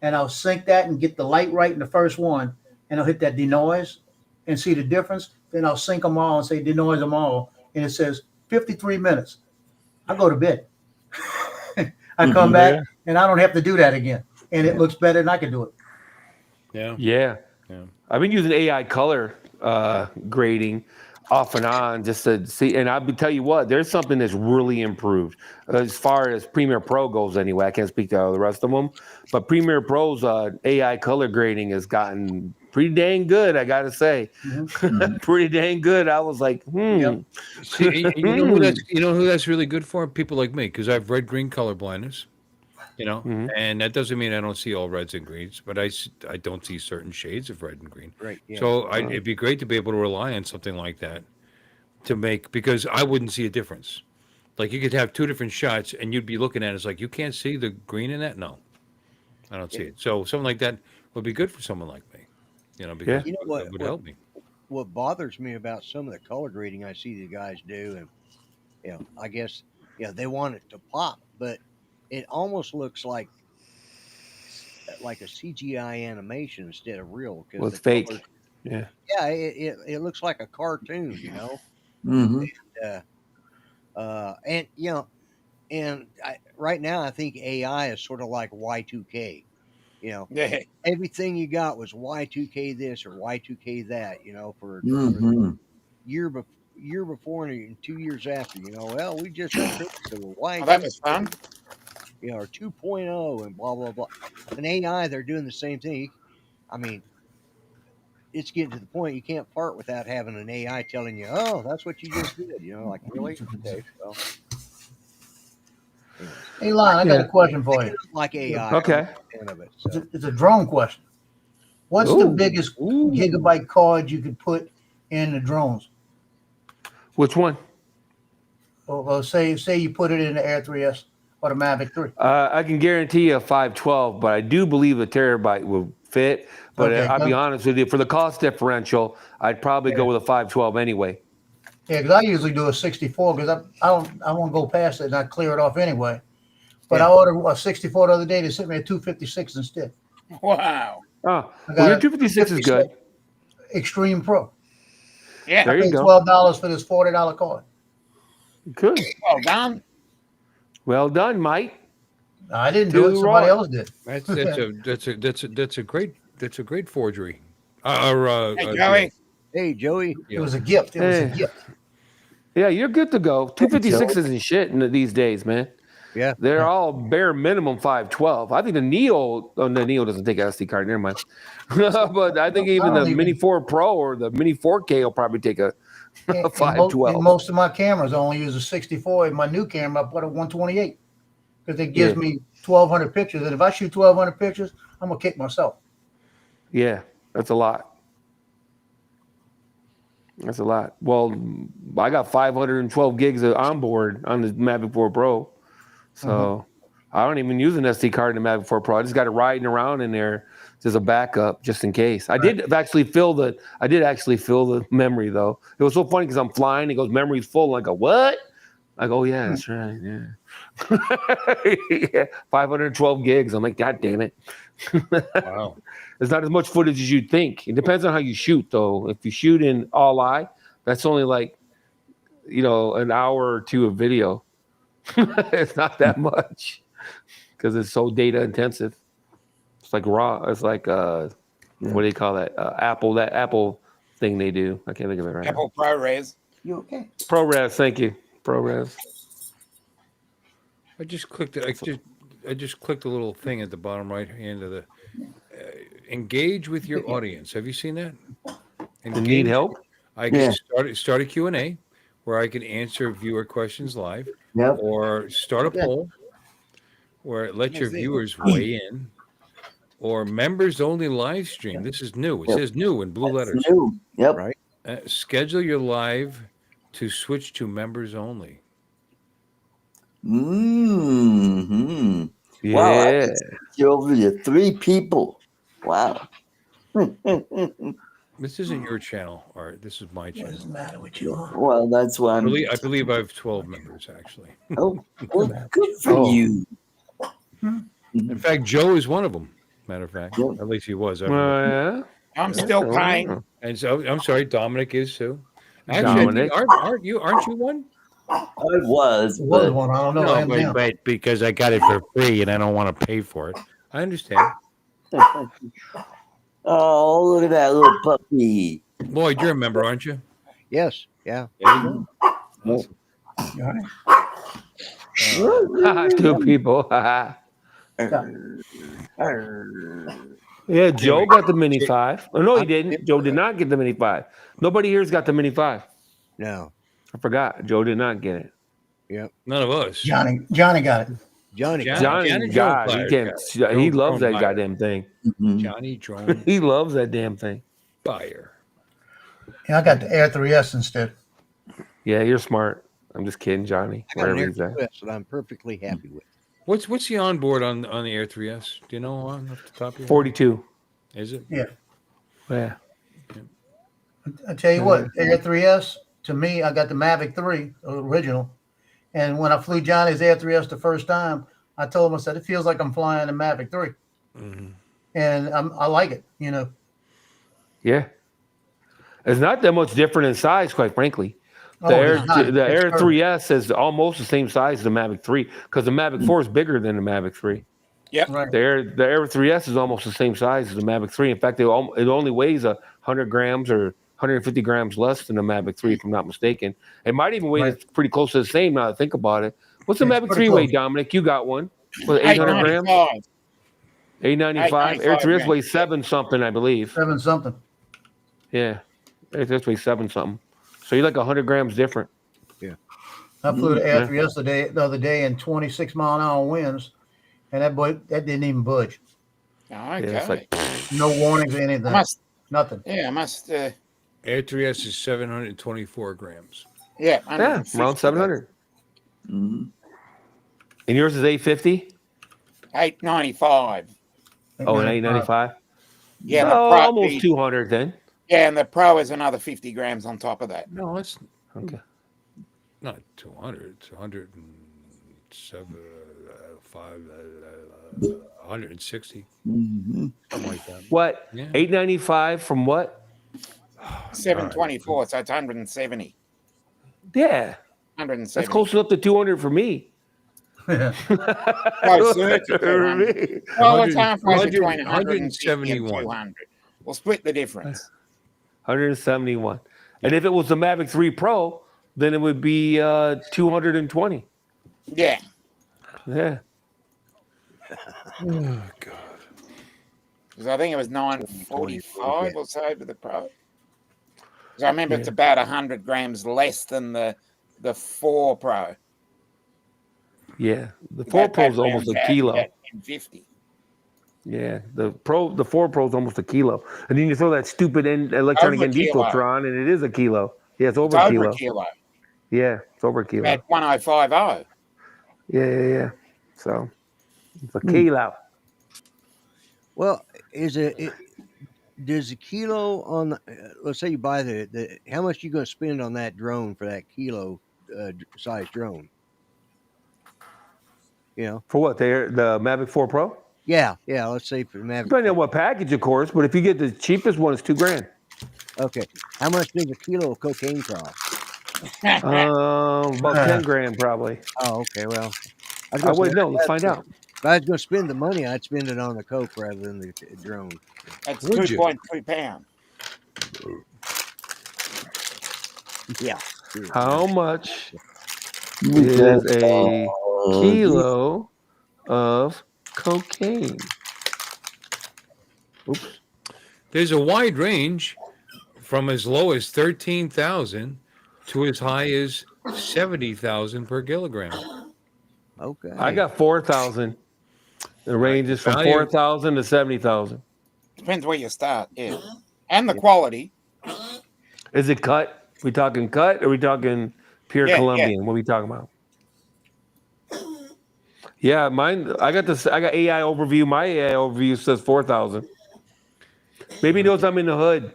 F: and I'll sync that and get the light right in the first one, and I'll hit that denoise and see the difference. Then I'll sync them all and say denoise them all, and it says 53 minutes. I go to bed. I come back and I don't have to do that again. And it looks better and I can do it.
I: Yeah.
H: Yeah. I've been using AI color grading off and on just to see. And I'll tell you what, there's something that's really improved as far as Premiere Pro goes. Anyway, I can't speak to the rest of them, but Premiere Pro's AI color grading has gotten pretty dang good. I gotta say, pretty dang good. I was like,
F: Yep.
I: See, and you know who that's really good for? People like me, because I've red green color blindness. And that doesn't mean I don't see all reds and greens, but I don't see certain shades of red and green.
E: Right. Yeah.
I: So it'd be great to be able to rely on something like that to make, because I wouldn't see a difference. Like you could have two different shots and you'd be looking at it, it's like, you can't see the green in that? No, I don't see it. So something like that would be good for someone like me, because
E: You know
I: it would help me.
E: what bothers me about some of the color grading I see the guys do, and I guess they want it to pop, but it almost looks like a CGI animation instead of real because
H: Well,
E: the
H: it's fake.
E: colors.
H: Yeah.
E: Yeah, it looks like a cartoon,
C: Mm-hmm.
E: and right now I think AI is sort of like Y2K.
D: Yeah.
E: Everything you got was Y2K this or Y2K that. For
C: Mm-hmm.
E: year before and 2 years after. Well, we just returned to
D: Well, that was fun.
E: Y2K, or 2.0 and blah blah blah. And AI, they're doing the same thing. I mean, it's getting to the point you can't fart without having an AI telling you, "Oh, that's what you just did." Like, really? Okay, well, anyways,
F: Hey, Lon, I got
H: Yeah.
F: a question for you.
E: like AI.
H: Okay.
E: I'm a fan of it. So.
F: It's a drone question. What's the
H: Ooh.
F: biggest
I: Ooh.
F: gigabyte card you could put in the drones?
H: Which one?
F: Well, say you put it in the Air 3S or the Mavic 3.
H: I can guarantee you a 512, but I do believe a terabyte will fit. But
F: Okay,
H: I'll be
F: go.
H: honest with you, for the cost differential, I'd probably go with a 512 anyway.
F: Yeah, because I usually do a 64 because I won't go past it and I clear it off anyway. But
E: Yeah.
F: I ordered a 64 the other day. They sent me a 256 instead.
D: Wow.
H: Oh,
F: I
H: well,
F: got
H: your
F: a
H: 256 is good.
F: Extreme Pro.
D: Yeah.
H: There
F: I
H: you
F: paid
H: go.
F: $12 for this $40 card.
H: Good.
D: Well done.
H: Well done, Mike.
F: I didn't do it.
H: Too
F: Somebody
H: right.
F: else did.
I: That's a great forgery.
D: Hey, Joey.
E: Hey, Joey.
F: It was a gift. It was a
H: Hey.
F: gift.
H: Yeah, you're good to go. 256
C: Joey.
H: isn't shit these days, man.
E: Yeah.
H: They're all bare minimum 512. I think the Neo doesn't take SD card. Never mind. But I think even the Mini 4 Pro or the Mini 4K will probably take a
F: In
H: 512.
F: most of my cameras, I only use a 64. In my new camera, I put a 128 because it gives me 1,200 pictures. And if I shoot 1,200 pictures, I'm gonna kick myself.
H: Yeah, that's a lot. That's a lot. Well, I got 512 gigs of onboard on the Mavic 4 Pro. So I don't even use an SD card in the Mavic 4 Pro. I just got it riding around in there as a backup just in case. I did actually fill the memory though. It was so funny because I'm flying. It goes, memory's full. I go, what? I go, yeah, that's right. Yeah. Yeah. 512 gigs. I'm like, God damn it.
I: Wow.
H: It's not as much footage as you'd think. It depends on how you shoot, though. If you shoot in all eye, that's only like, an hour or two of video. It's not that much because it's so data intensive. It's like raw. It's like what do you call that? That Apple thing they do. I can't think of it right
D: Apple ProRes.
F: You okay?
H: now. ProRes. Thank you. ProRes.
I: I just clicked it. I just clicked the little thing at the bottom right hand of the engage with your audience. Have you seen that?
H: Need help?
I: I can start a Q&A where I can answer viewer questions live,
C: Yep.
I: or start a poll where let your viewers weigh in, or members only live stream. This is new. It says new in blue letters.
C: New. Yep.
E: Right.
I: Schedule your live to switch to members only.
C: Mm-hmm.
H: Yeah.
C: Wow, I can switch you over to 3 people. Wow.
I: This isn't your channel, Art. This is my
F: What
I: channel.
F: is the matter with you?
C: Well, that's why
I: I
C: I'm.
I: believe I have 12 members, actually.
C: Oh, well, good for you.
I: In fact, Joe is one of them. Matter of fact,
C: Yep.
I: at least he was. I don't know.
H: Yeah.
D: I'm still paying.
I: And so I'm sorry, Dominic is too. Actually,
H: Dominic.
I: I think aren't you one?
C: I was,
F: It was
C: but
F: one. I don't know. I am now.
I: but because I got it for free and I don't want to pay for it. I understand.
C: oh, look at that little puppy.
I: Lloyd, you're a member, aren't you?
E: Yes. Yeah.
I: There you go. Awesome.
F: You all right?
H: 2 people. Yeah, Joe got the Mini 5. Oh, no, he didn't. Joe did not get the Mini 5. Nobody here's got the Mini 5.
E: No.
H: I forgot. Joe did not get it.
E: Yep.
I: None of us.
F: Johnny got it.
E: Johnny.
H: Johnny, God, he can't. He loves that goddamn thing.
C: Mhm.
I: Johnny Drone
H: He loves that damn thing.
I: Buyer.
F: Yeah, I got the Air 3S instead.
H: Yeah, you're smart. I'm just kidding, Johnny.
E: I got an
H: Wherever
E: Air
H: he's at.
E: 2S that I'm perfectly happy with.
I: What's the onboard on the Air 3S? Do you know on off the top of your head?
H: 42.
I: Is it?
F: Yeah.
H: Yeah.
F: I tell you what, Air 3S, to me, I got the Mavic 3 original. And when I flew Johnny's A3S the first time, I told him, I said, it feels like I'm flying a Mavic 3.
H: Mm-hmm.
F: And I like it, you know.
H: Yeah. It's not that much different in size, quite frankly. The
F: Oh, it is not.
H: the
F: It's
H: Air
F: perfect.
H: 3S is almost the same size as the Mavic 3 because the Mavic 4 is bigger than the Mavic 3.
D: Yep.
F: Right.
H: The Air 3S is almost the same size as the Mavic 3. In fact, it only weighs 100 grams or 150 grams less than the Mavic 3, if I'm not mistaken. It might even weigh
F: Right.
H: pretty close to the same now that I think about it. What's the
F: It's
H: Mavic
F: pretty
H: 3 weigh,
F: close.
H: Dominic? You got one. Was it 800 grams?
D: 895.
H: 895? Air 3S
D: 895
H: weighs 7 something, I believe.
F: 7 something.
H: Yeah. Air 3S weighs 7 something. So you're like 100 grams different.
F: I flew the
H: Yeah.
F: A3S the other day in 26-mile-an-hour winds, and that didn't even budge.
D: Okay.
H: Yeah, it's like,
F: No warnings or anything.
D: I must.
F: Nothing.
D: Yeah, I must.
I: Air 3S is 724 grams.
D: Yeah,
H: yeah,
D: 150.
H: around 700.
C: Mhm.
H: And yours is 850?
D: 895.
H: Oh, and 895?
D: Yeah,
H: So
D: the Pro,
H: almost 200 then.
D: yeah, and the Pro is another 50 grams on top of that.
I: No, it's
H: Okay.
I: not 200. It's 107, 160,
C: Mhm.
I: something like that.
H: What?
I: Yeah.
H: 895 from what?
D: 724, so it's 170.
H: Yeah.
D: 170.
H: That's close enough to 200 for me.
D: Closer to
H: For
D: 200.
H: me.
D: Well, it's halfway
I: 100
D: between 150 and
I: 171.
D: 200. We'll split the difference.
H: 171. And if it was the Mavic 3 Pro, then it would be 220.
D: Yeah.
H: Yeah.
I: Oh, God.
D: Because I think it was 945 or so for the Pro. Because I remember it's about 100 grams less than the 4 Pro.
H: Yeah. The 4 Pro is almost a kilo.
D: 50.
H: Yeah. The 4 Pro is almost a kilo. And then you throw that stupid electronic
D: Over a
H: ND
D: kilo.
H: filter on, and it is a kilo. Yeah, it's over
D: It's
H: a
D: over
H: kilo.
D: a kilo.
H: Yeah, it's over a kilo.
D: At 1050.
H: Yeah. So it's a kilo.
E: Well, does a kilo on the, let's say you buy the how much you going to spend on that drone for that kilo size drone? You know,
H: For what? The Mavic 4 Pro?
E: yeah. Let's say for the Mavic.
H: Depending on what package, of course, but if you get the cheapest one, it's $2,000.
E: Okay, how much does a kilo of cocaine cost?
H: About 10 grand probably.
E: Oh, okay. Well,
H: I wouldn't know. Let's find out.
E: If I was going to spend the money, I'd spend it on the coke rather than the drone.
D: That's
I: Would you?
D: 2.2 pounds.
E: Yeah.
H: How much is a kilo of cocaine? Oops.
I: There's a wide range from as low as 13,000 to as high as 70,000 per kilogram.
E: Okay.
H: I got 4,000. The range is from
I: Value.
H: 4,000 to 70,000.
D: Depends where you start, yeah. And the quality.
H: Is it cut? We talking cut or we talking pure
D: Yeah,
H: Colombian? What are we talking about? Yeah, mine. I got this. I got AI overview. My AI overview says 4,000. Maybe he knows I'm in the hood.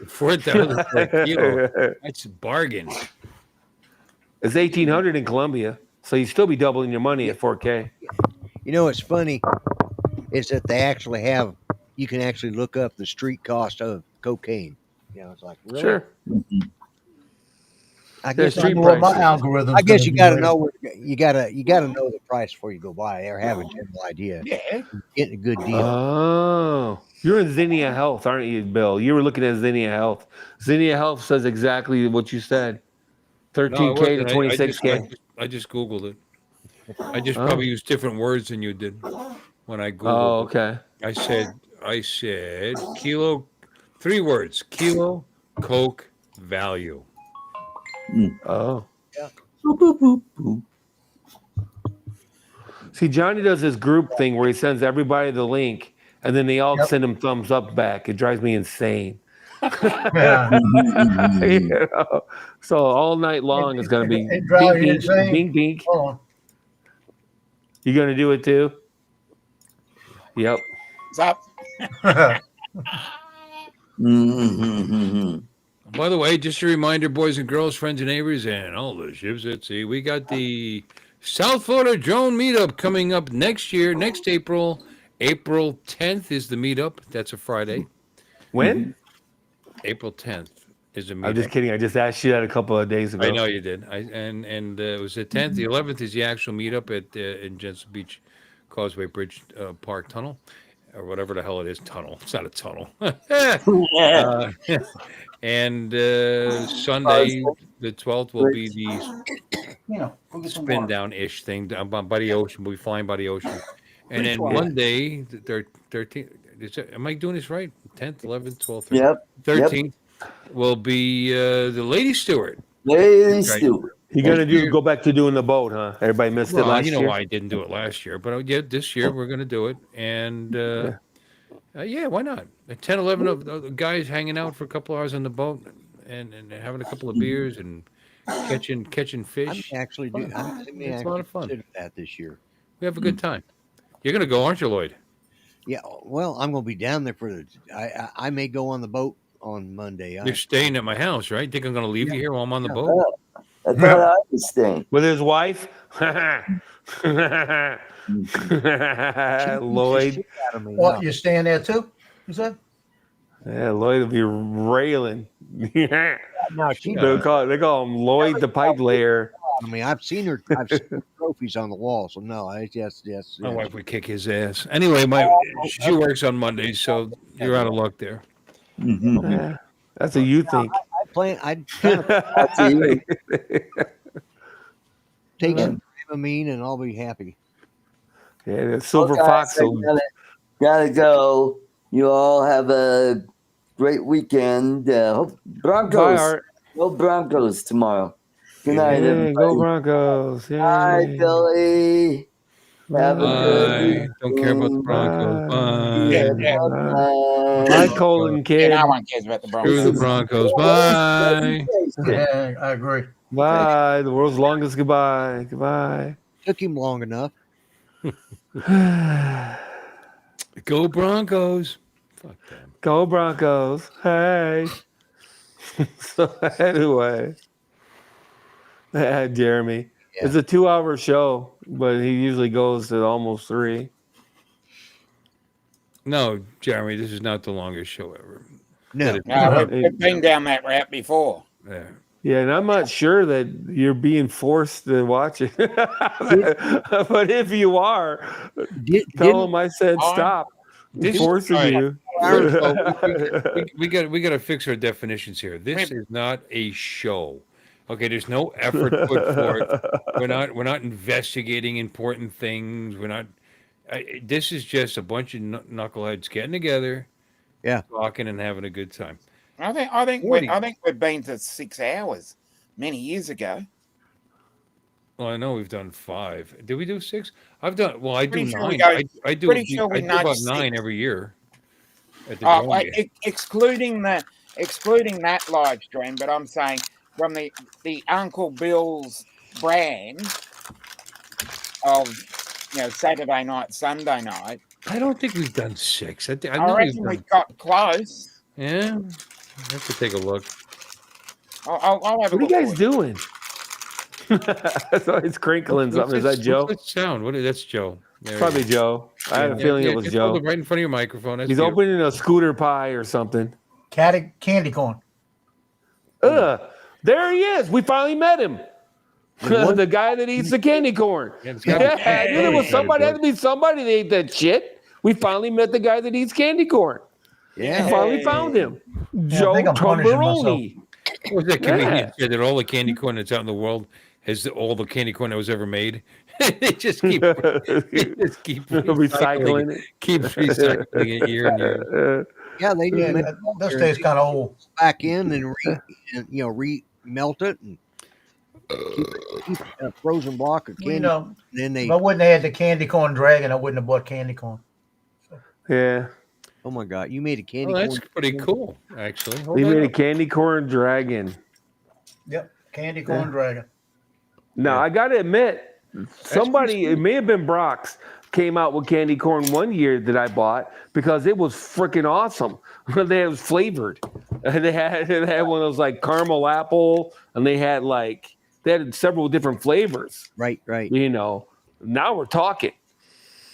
I: 4,000 per kilo. That's a bargain.
H: It's 1,800 in Colombia, so you still be doubling your money at 4K.
E: You know what's funny is that they actually have. You can actually look up the street cost of cocaine. You know, it's like really?
H: Sure.
E: I
H: There's
E: guess
H: street
F: What my
H: prices.
F: algorithm.
E: I guess you got to know where you got to know the price before you go buy or have a general idea.
D: Yeah.
E: Getting a good deal.
H: Oh, you're in Zinnia Health, aren't you, Bill? You were looking at Zinnia Health. Zinnia Health says exactly what you said.
I: No, it
H: 13K to
I: wasn't.
H: 26K.
I: I just Googled it. I just
H: Oh.
I: probably used different words than you did when I Googled
H: Oh,
I: it.
H: okay.
I: I said kilo, 3 words, kilo, coke, value.
H: Oh.
E: Yeah.
H: See, Johnny does this group thing where he sends everybody the link, and then they all send him thumbs up back. It drives me insane.
F: Yeah.
H: You know? So all night long it's gonna be
F: It drives you
H: dink,
F: insane.
H: dink, dink.
F: Hold on.
H: You gonna do it too? Yep.
D: It's up.
C: Mhm.
I: By the way, just a reminder, boys and girls, friends and neighbors, and all the ships at sea, we got the South Florida Drone Meetup coming up next year, next April. April 10th is the meetup. That's a Friday.
H: When?
I: April 10th is a meetup.
H: I'm just kidding. I just asked you that a couple of days ago.
I: I know you did. It was the 10th. The 11th is the actual meetup at in Jensen Beach Causeway Bridge Park Tunnel, or whatever the hell it is. Tunnel. It's not a tunnel. And Sunday, the 12th, will be the
F: Go get some
I: spin
F: water.
I: down ish thing down by the ocean. We'll be flying by the ocean. And then Monday, the 13th. Am I doing this right? 10th, 11th, 12th, 13th.
C: Yep.
I: 13th will be the Lady Stewart.
C: Lady Stewart.
H: You got to go back to doing the boat, huh? Everybody missed it last
I: you know
H: year.
I: why I didn't do it last year, but yeah, this year we're going to do it. And yeah, why not? 10, 11 of the guys hanging out for a couple hours on the boat and having a couple of beers and catching fish.
E: I may actually
I: It's a lot of fun.
E: consider that this year.
I: We have a good time. You're going to go, aren't you, Lloyd?
E: Yeah, well, I'm going to be down there for the. I may go on the boat on Monday.
I: You're staying at my house, right? Think I'm going to leave you here while I'm on the boat?
C: I thought I was staying.
H: With his wife? Lloyd.
F: What, you staying there too? You said?
H: Yeah, Lloyd will be railing.
E: No, she
H: They call him Lloyd the pipe layer.
E: I mean, I've seen her trophies on the wall. So no, yes.
I: My wife would kick his ass. Anyway, she works on Mondays, so you're out of luck there.
C: Mm-hmm.
H: Yeah, that's what you think.
E: I'd kind of
C: That's you.
E: take it, and I'll be happy.
H: Yeah, the silver
C: Well, guys,
H: fox.
C: I gotta go. You all have a great weekend. Hope
H: Bye,
C: Broncos.
H: Art.
C: Go Broncos tomorrow. Good night,
H: Yeah,
C: everybody.
H: go Broncos.
C: Bye,
H: Yeah.
C: Billy. Have a good
I: Bye. Don't care about the Broncos. Bye.
D: Yeah.
H: Bye, Colin kid.
D: No one cares about the
I: Screw the
D: Broncos.
I: Broncos. Bye.
F: Yeah, I agree.
H: Bye. The world's longest goodbye. Goodbye.
E: Took him long enough.
I: Go Broncos. Fuck them.
H: Go Broncos. Hey. So anyway, Jeremy.
E: Yeah.
H: It's a 2-hour show, but he usually goes to almost 3.
I: No, Jeremy, this is not the longest show ever.
E: No,
D: No, we've been down that route before.
I: Yeah.
H: Yeah, and I'm not sure that you're being forced to watch it. But if you are, tell them I said stop.
I: This
H: Forcing you.
I: First of all, we got to fix our definitions here. This is not a show. Okay, there's no effort put for it. We're not investigating important things. We're not. This is just a bunch of knuckleheads getting together, talking and having a good time.
D: I think we've been to 6 hours many years ago.
I: Well, I know we've done 5. Did we do 6? I've done. Well, I do
D: Pretty sure
I: 9.
D: we
I: I do.
D: pretty sure we
I: I do
D: nudged
I: about
D: 6.
I: 9 every year. At the drum game.
D: Excluding that live stream, but I'm saying from the Uncle Bill's brand of Saturday night, Sunday night.
I: I don't think we've done 6. I
D: I reckon we got close.
I: Yeah, I have to take a look.
D: I'll have a
H: What are you
D: look
H: guys
D: for you.
H: doing? So it's crinkling something. Is that Joe?
I: What's that sound? That's Joe. There it
H: Probably
I: is.
H: Joe. I had a feeling it was
I: just
H: Joe.
I: hold it right in front of your microphone. That's
H: He's
I: beautiful.
H: opening a scooter pie or something.
F: Candy corn.
H: There he is. We finally met him. The guy that eats the candy corn.
I: Yeah, it's gotta be-
H: I knew there was somebody. Had to be somebody that ate that shit. We finally met the guy that eats candy corn.
E: yeah.
H: We finally found him.
F: Yeah, I
H: Joe
F: think I'm punishing
H: Tombaroni.
I: What was that comedian said that all the candy corn that's out in the world has all the candy corn that was ever made? They just keep
H: Recycling it.
I: Keeps recycling it year and year.
E: Yeah, they
F: Yeah,
E: just make
F: that stays kind of old.
E: back in and re-melt it and keep a frozen block of candy.
F: You know,
E: and then they,
F: if I wouldn't have had the candy corn dragon, I wouldn't have bought candy corn.
H: Yeah.
E: oh my God, you made a candy
I: Well, that's
E: corn.
I: pretty cool, actually. Hold
H: He
I: on
H: made a
I: up.
H: candy corn dragon.
F: Yep, candy corn dragon.
H: Now, I got to admit, somebody, it may have been Brock's, came out with candy corn one year that I bought because it was freaking awesome. It was flavored. And they had one of those like caramel apple, and they had several different flavors.
E: Right.
H: Now we're talking.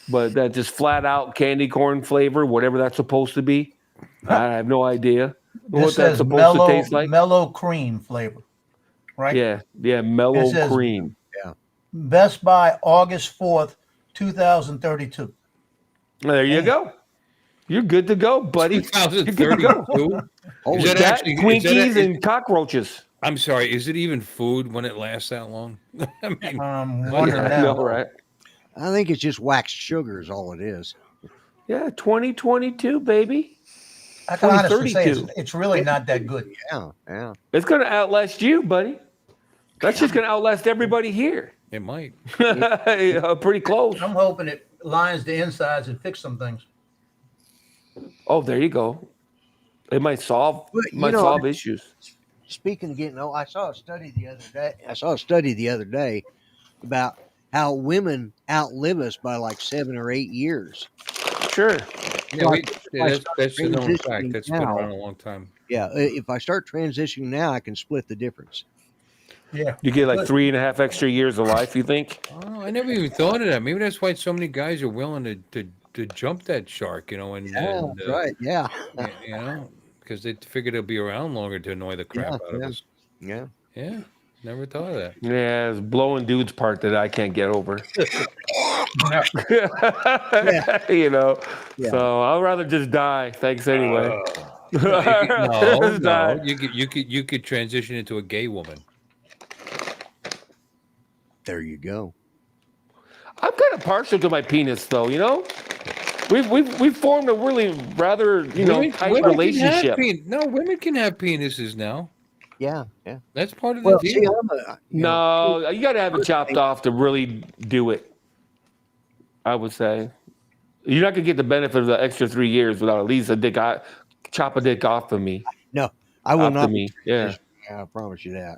H: But that just flat out candy corn flavor, whatever that's supposed to be, I have no idea what
F: This
H: that's
F: says
H: supposed to taste like.
F: mellow cream flavor, right?
H: Yeah,
F: It
H: mellow
F: says
H: cream.
F: Best Buy August 4th, 2032.
H: There you go. You're good to go, buddy. You're good to go.
I: 2032.
E: Oh,
I: Is that
H: That,
I: actually
H: Twinkies and cockroaches.
I: I'm sorry. Is it even food when it lasts that long? I mean,
F: Wondering
H: I
F: now.
H: know, right?
E: I think it's just waxed sugar is all it is.
H: Yeah, 2022, baby.
F: I can honestly say
H: 2032.
F: it's really not that good.
E: Yeah.
H: It's going to outlast you, buddy. That's just going to outlast everybody here.
I: it might.
H: Pretty close.
F: I'm hoping it lines the insides and fix some things.
H: Oh, there you go. It might solve
E: But, solve
H: issues.
E: Speaking of getting old, I saw a study the other day about how women outlive us by like 7 or 8 years.
H: Sure.
I: Yeah,
E: If
I: that's a known fact.
E: transitioning
I: That's been
E: now-
I: around a long time.
E: Yeah, if I start transitioning now, I can split the difference.
F: Yeah.
H: You get like 3.5 extra years of life, you think?
I: Oh, I never even thought of that. Maybe that's why so many guys are willing to jump that shark, and
E: That's right. Yeah.
I: because they figure they'll be around longer to annoy the crap out of us.
E: Yeah.
I: Yeah, never thought of that.
H: Yeah, it's blowing dude's part that I can't get over.
E: Yeah.
H: So I'd rather just die. Thanks anyway.
I: No,
H: Die.
I: you could transition into a gay woman.
E: There you go.
H: I'm kind of partial to my penis, though. We've formed a really rather tight
I: women
H: relationship.
I: Women can have penises now.
E: Yeah.
I: That's part of the
E: Well,
I: deal.
E: see, I'm
H: No, you got to have it chopped off to really do it. I would say you're not gonna get the benefit of the extra 3 years without at least chop a dick off of me.
E: No, I will
H: Off
E: not.
H: to me. Yeah.
E: I promise you that.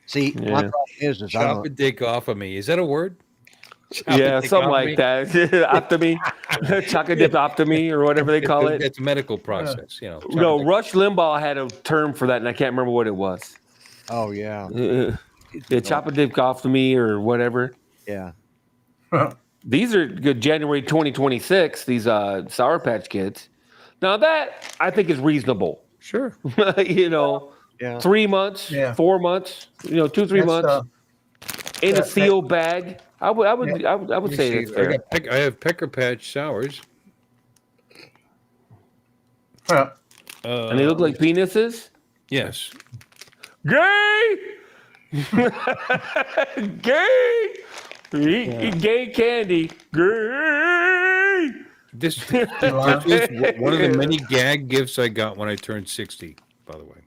E: See,
H: Yeah.
E: my problem is
I: Chop a dick off of me. Is that a word? Chop a
H: Yeah,
I: dick
H: something
I: off
H: like
I: me?
H: that. Optomy, chocolate or whatever they call it.
I: It's a medical process,
H: No, Rush Limbaugh had a term for that, and I can't remember what it was.
E: Oh yeah.
H: Chop a dick off to me or whatever.
E: Yeah.
H: These are good. January 2026. These Sour Patch Kids. Now that I think is reasonable.
I: Sure.
E: Yeah.
H: 3 months,
F: Yeah.
H: 4 months. 2-3 months in a sealed bag. I would say that's fair.
I: I have Pecker Patch Sours.
H: And they look like penises.
I: Yes.
H: Gay. Gay. Eat gay candy. Gay.
I: This was one of the many gag gifts I got when I turned 60, by the way.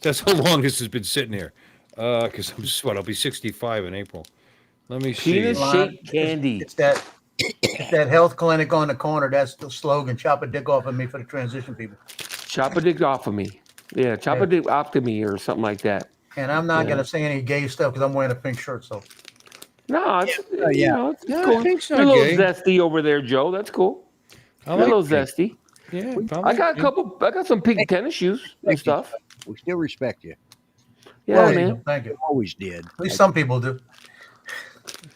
I: That's how long this has been sitting here. Because I'll be 65 in April. Let me see.
H: Penis-shaped candy.
F: It's that health clinic on the corner. That's the slogan. Chop a dick off of me for the transition people.
H: Chop a dick off of me. Yeah, chop a dick off to me or something like that.
F: And I'm not going to say any gay stuff because I'm wearing a pink shirt. So
H: No, it's, it's cool.
I: pink's
H: You're a
I: not
H: little
I: gay.
H: zesty over there, Joe. That's cool.
I: I
H: You're a little
I: like pink.
H: zesty.
I: Yeah,
H: I got some pink tennis shoes and stuff.
E: We still respect you.
H: Yeah,
F: Well,
H: man.
F: thank you.
E: Always did.
F: At least some people do.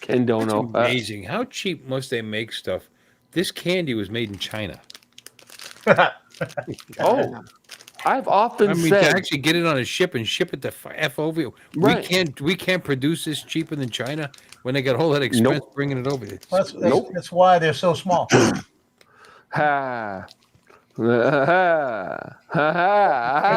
H: Ken don't
I: It's
H: know.
I: amazing. How cheap must they make stuff? This candy was made in China.
H: I've often
I: I mean,
H: said
I: to actually get it on a ship and ship it to F over here.
H: Right.
I: We can't produce this cheaper than China when they got all that expense bringing it over.
F: That's why they're so small.
H: ha.
I: I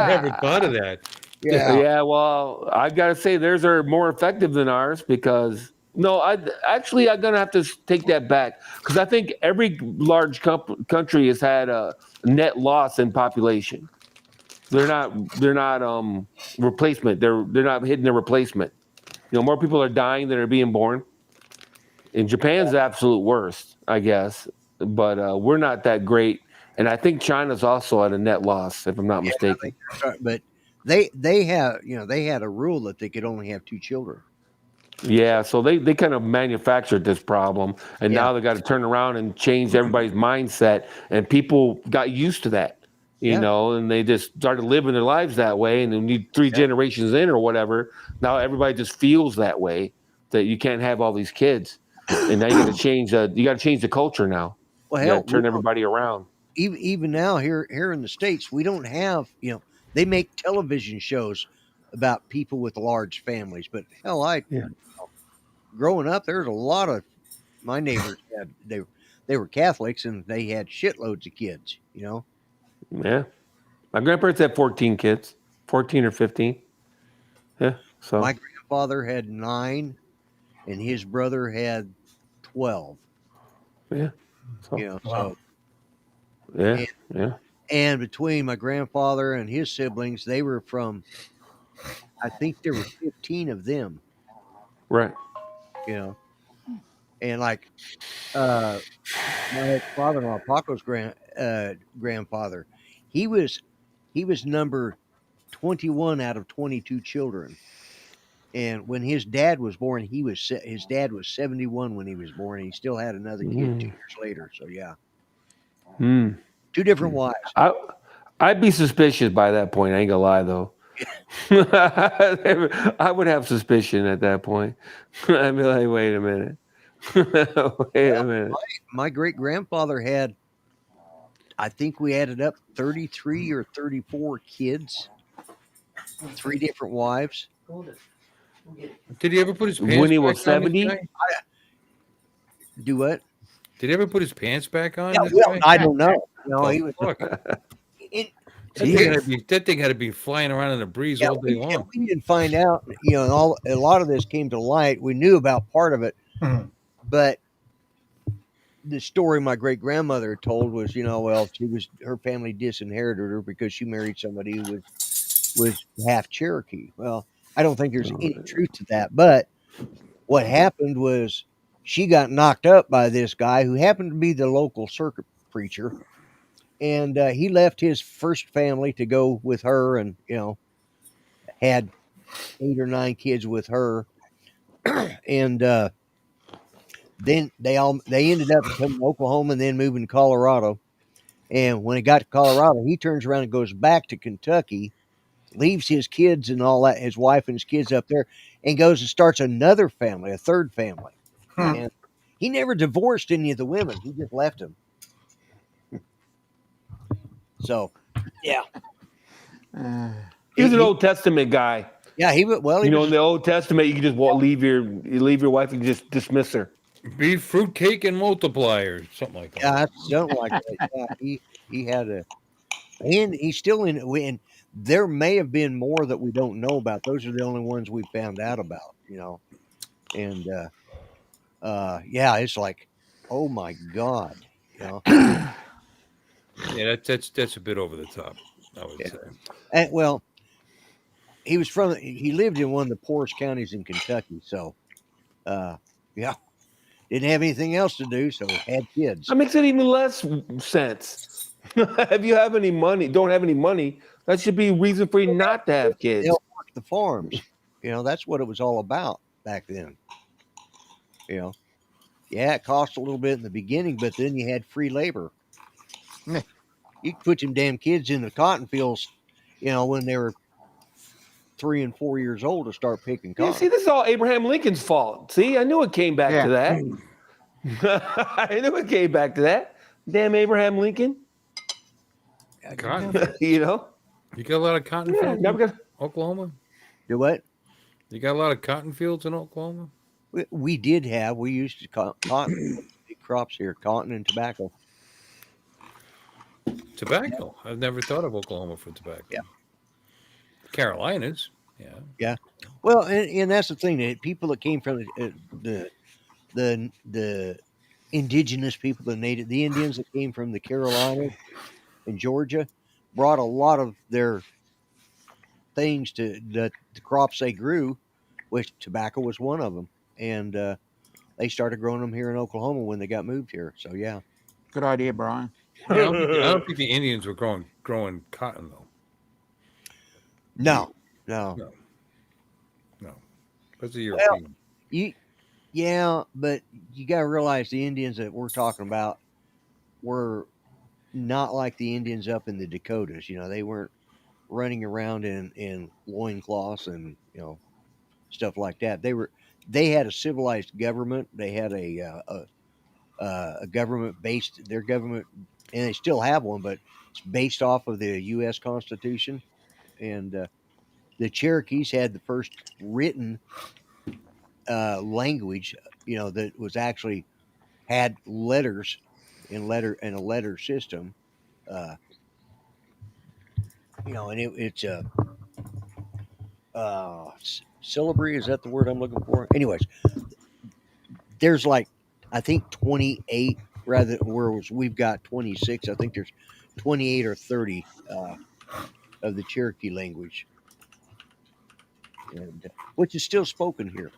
I: never thought of that.
H: Yeah, well, I gotta say theirs are more effective than ours because I'm gonna have to take that back because I think every large country has had a net loss in population. They're not replacement. They're not hitting the replacement. More people are dying than are being born. And Japan's the absolute worst, I guess. But we're not that great. And I think China's also at a net loss, if I'm not mistaken.
E: But they had a rule that they could only have 2 children.
H: Yeah, so they kind of manufactured this problem, and now they got to turn around and change everybody's mindset, and people got used to that. you know, and they just started living their lives that way. And then you 3 generations in or whatever, now everybody just feels that way, that you can't have all these kids, and now you got to change. You got to change the culture now.
E: Well,
H: You got
E: hell,
H: to turn everybody around.
E: even now here in the States, we don't have, they make television shows about people with large families, but hell, growing up, there's a lot of my neighbors they were Catholics and they had shitloads of kids,
H: Yeah, my grandparents had 14 kids, 14 or 15. Yeah, so
E: My grandfather had 9 and his brother had 12,
H: yeah, so
E: so
F: Wow.
H: yeah,
E: and,
H: yeah.
E: and between my grandfather and his siblings, they were from, I think there were 15 of them,
H: Right.
E: and like uh my father-in-law, Paco's grandfather, he was number 21 out of 22 children. And when his dad was born, his dad was 71 when he was born. And he still had another kid 2 years later. So yeah,
H: Mm.
E: 2 different wives.
H: I'd be suspicious by that point. I ain't gonna lie though. I would have suspicion at that point. I'd be like, wait a minute. Wait a minute.
E: My great grandfather had, I think we added up 33 or 34 kids, 3 different wives.
I: Did he ever put his pants
H: When he
I: back
H: was
I: on?
H: 70?
I: This guy?
E: Do what?
I: Did he ever put his pants back on?
E: Yeah,
I: This
E: well,
I: guy?
E: I don't know.
I: The
E: He was.
I: fuck?
E: It,
I: That thing had to be flying around in the breeze
E: Yeah,
I: all day long.
E: we didn't find out. A lot of this came to light. We knew about part of it,
F: Mhm.
E: but the story my great grandmother told was, well, her family disinherited her because she married somebody who was half Cherokee. Well, I don't think there's any truth to that, but what happened was she got knocked up by this guy who happened to be the local circuit preacher, and he left his first family to go with her, and had 8 or 9 kids with her, and then they ended up coming to Oklahoma and then moving to Colorado. And when he got to Colorado, he turns around and goes back to Kentucky, leaves his kids and all that, his wife and his kids up there, and goes and starts another family, a third family. And he never divorced any of the women; he just left them. So, yeah,
H: He was an Old Testament guy.
E: yeah, he was. Well, he
H: In
E: was.
H: the Old Testament, you can just leave your wife and just dismiss her.
I: Be fruitcake and multiplier, something like that.
E: Yeah, something like that. Yeah, he had a, and he's still in. And there may have been more that we don't know about. Those are the only ones we found out about. And yeah, it's like, oh my god,
I: Yeah, that's a bit over the top, I would say.
E: And, well, he lived in one of the poorest counties in Kentucky, so yeah, didn't have anything else to do, so had kids.
H: That makes it even less sense. If you have any money, don't have any money, that should be a reason for you not to have kids.
E: They'll work the farms. That's what it was all about back then. Yeah, it cost a little bit in the beginning, but then you had free labor. You could put them damn kids in the cotton fields, when they were 3 and 4 years old to start picking cotton.
H: Yeah, see, this is all Abraham Lincoln's fault. See, I knew it came back to that. I knew it came back to that. Damn Abraham Lincoln.
I: Cotton.
H: You got
I: a lot of cotton fields in Oklahoma?
E: Do what?
I: You got a lot of cotton fields in Oklahoma?
E: We did have. We used to cotton big crops here, cotton and tobacco.
I: Tobacco. I've never thought of Oklahoma for tobacco.
E: Yeah.
I: Carolinas. Yeah.
E: Yeah. Well, and that's the thing, that people that came from the indigenous people, the Indians that came from the Carolinas and Georgia, brought a lot of their things to the crops they grew, which tobacco was one of them, and they started growing them here in Oklahoma when they got moved here. So yeah,
D: Good idea, Brian.
I: I don't think the Indians were growing cotton though.
E: No.
I: That's the European.
E: Yeah, but you got to realize the Indians that we're talking about were not like the Indians up in the Dakotas. They weren't running around in loincloths and stuff like that. They had a civilized government. They had a government based their government, and they still have one, but it's based off of the U.S. Constitution. And the Cherokees had the first written language, that was actually had letters in a letter system. And it's syllabary. Is that the word I'm looking for? Anyways, there's like, I think 28 rather, whereas we've got 26. I think there's 28 or 30 of the Cherokee language, and which is still spoken here,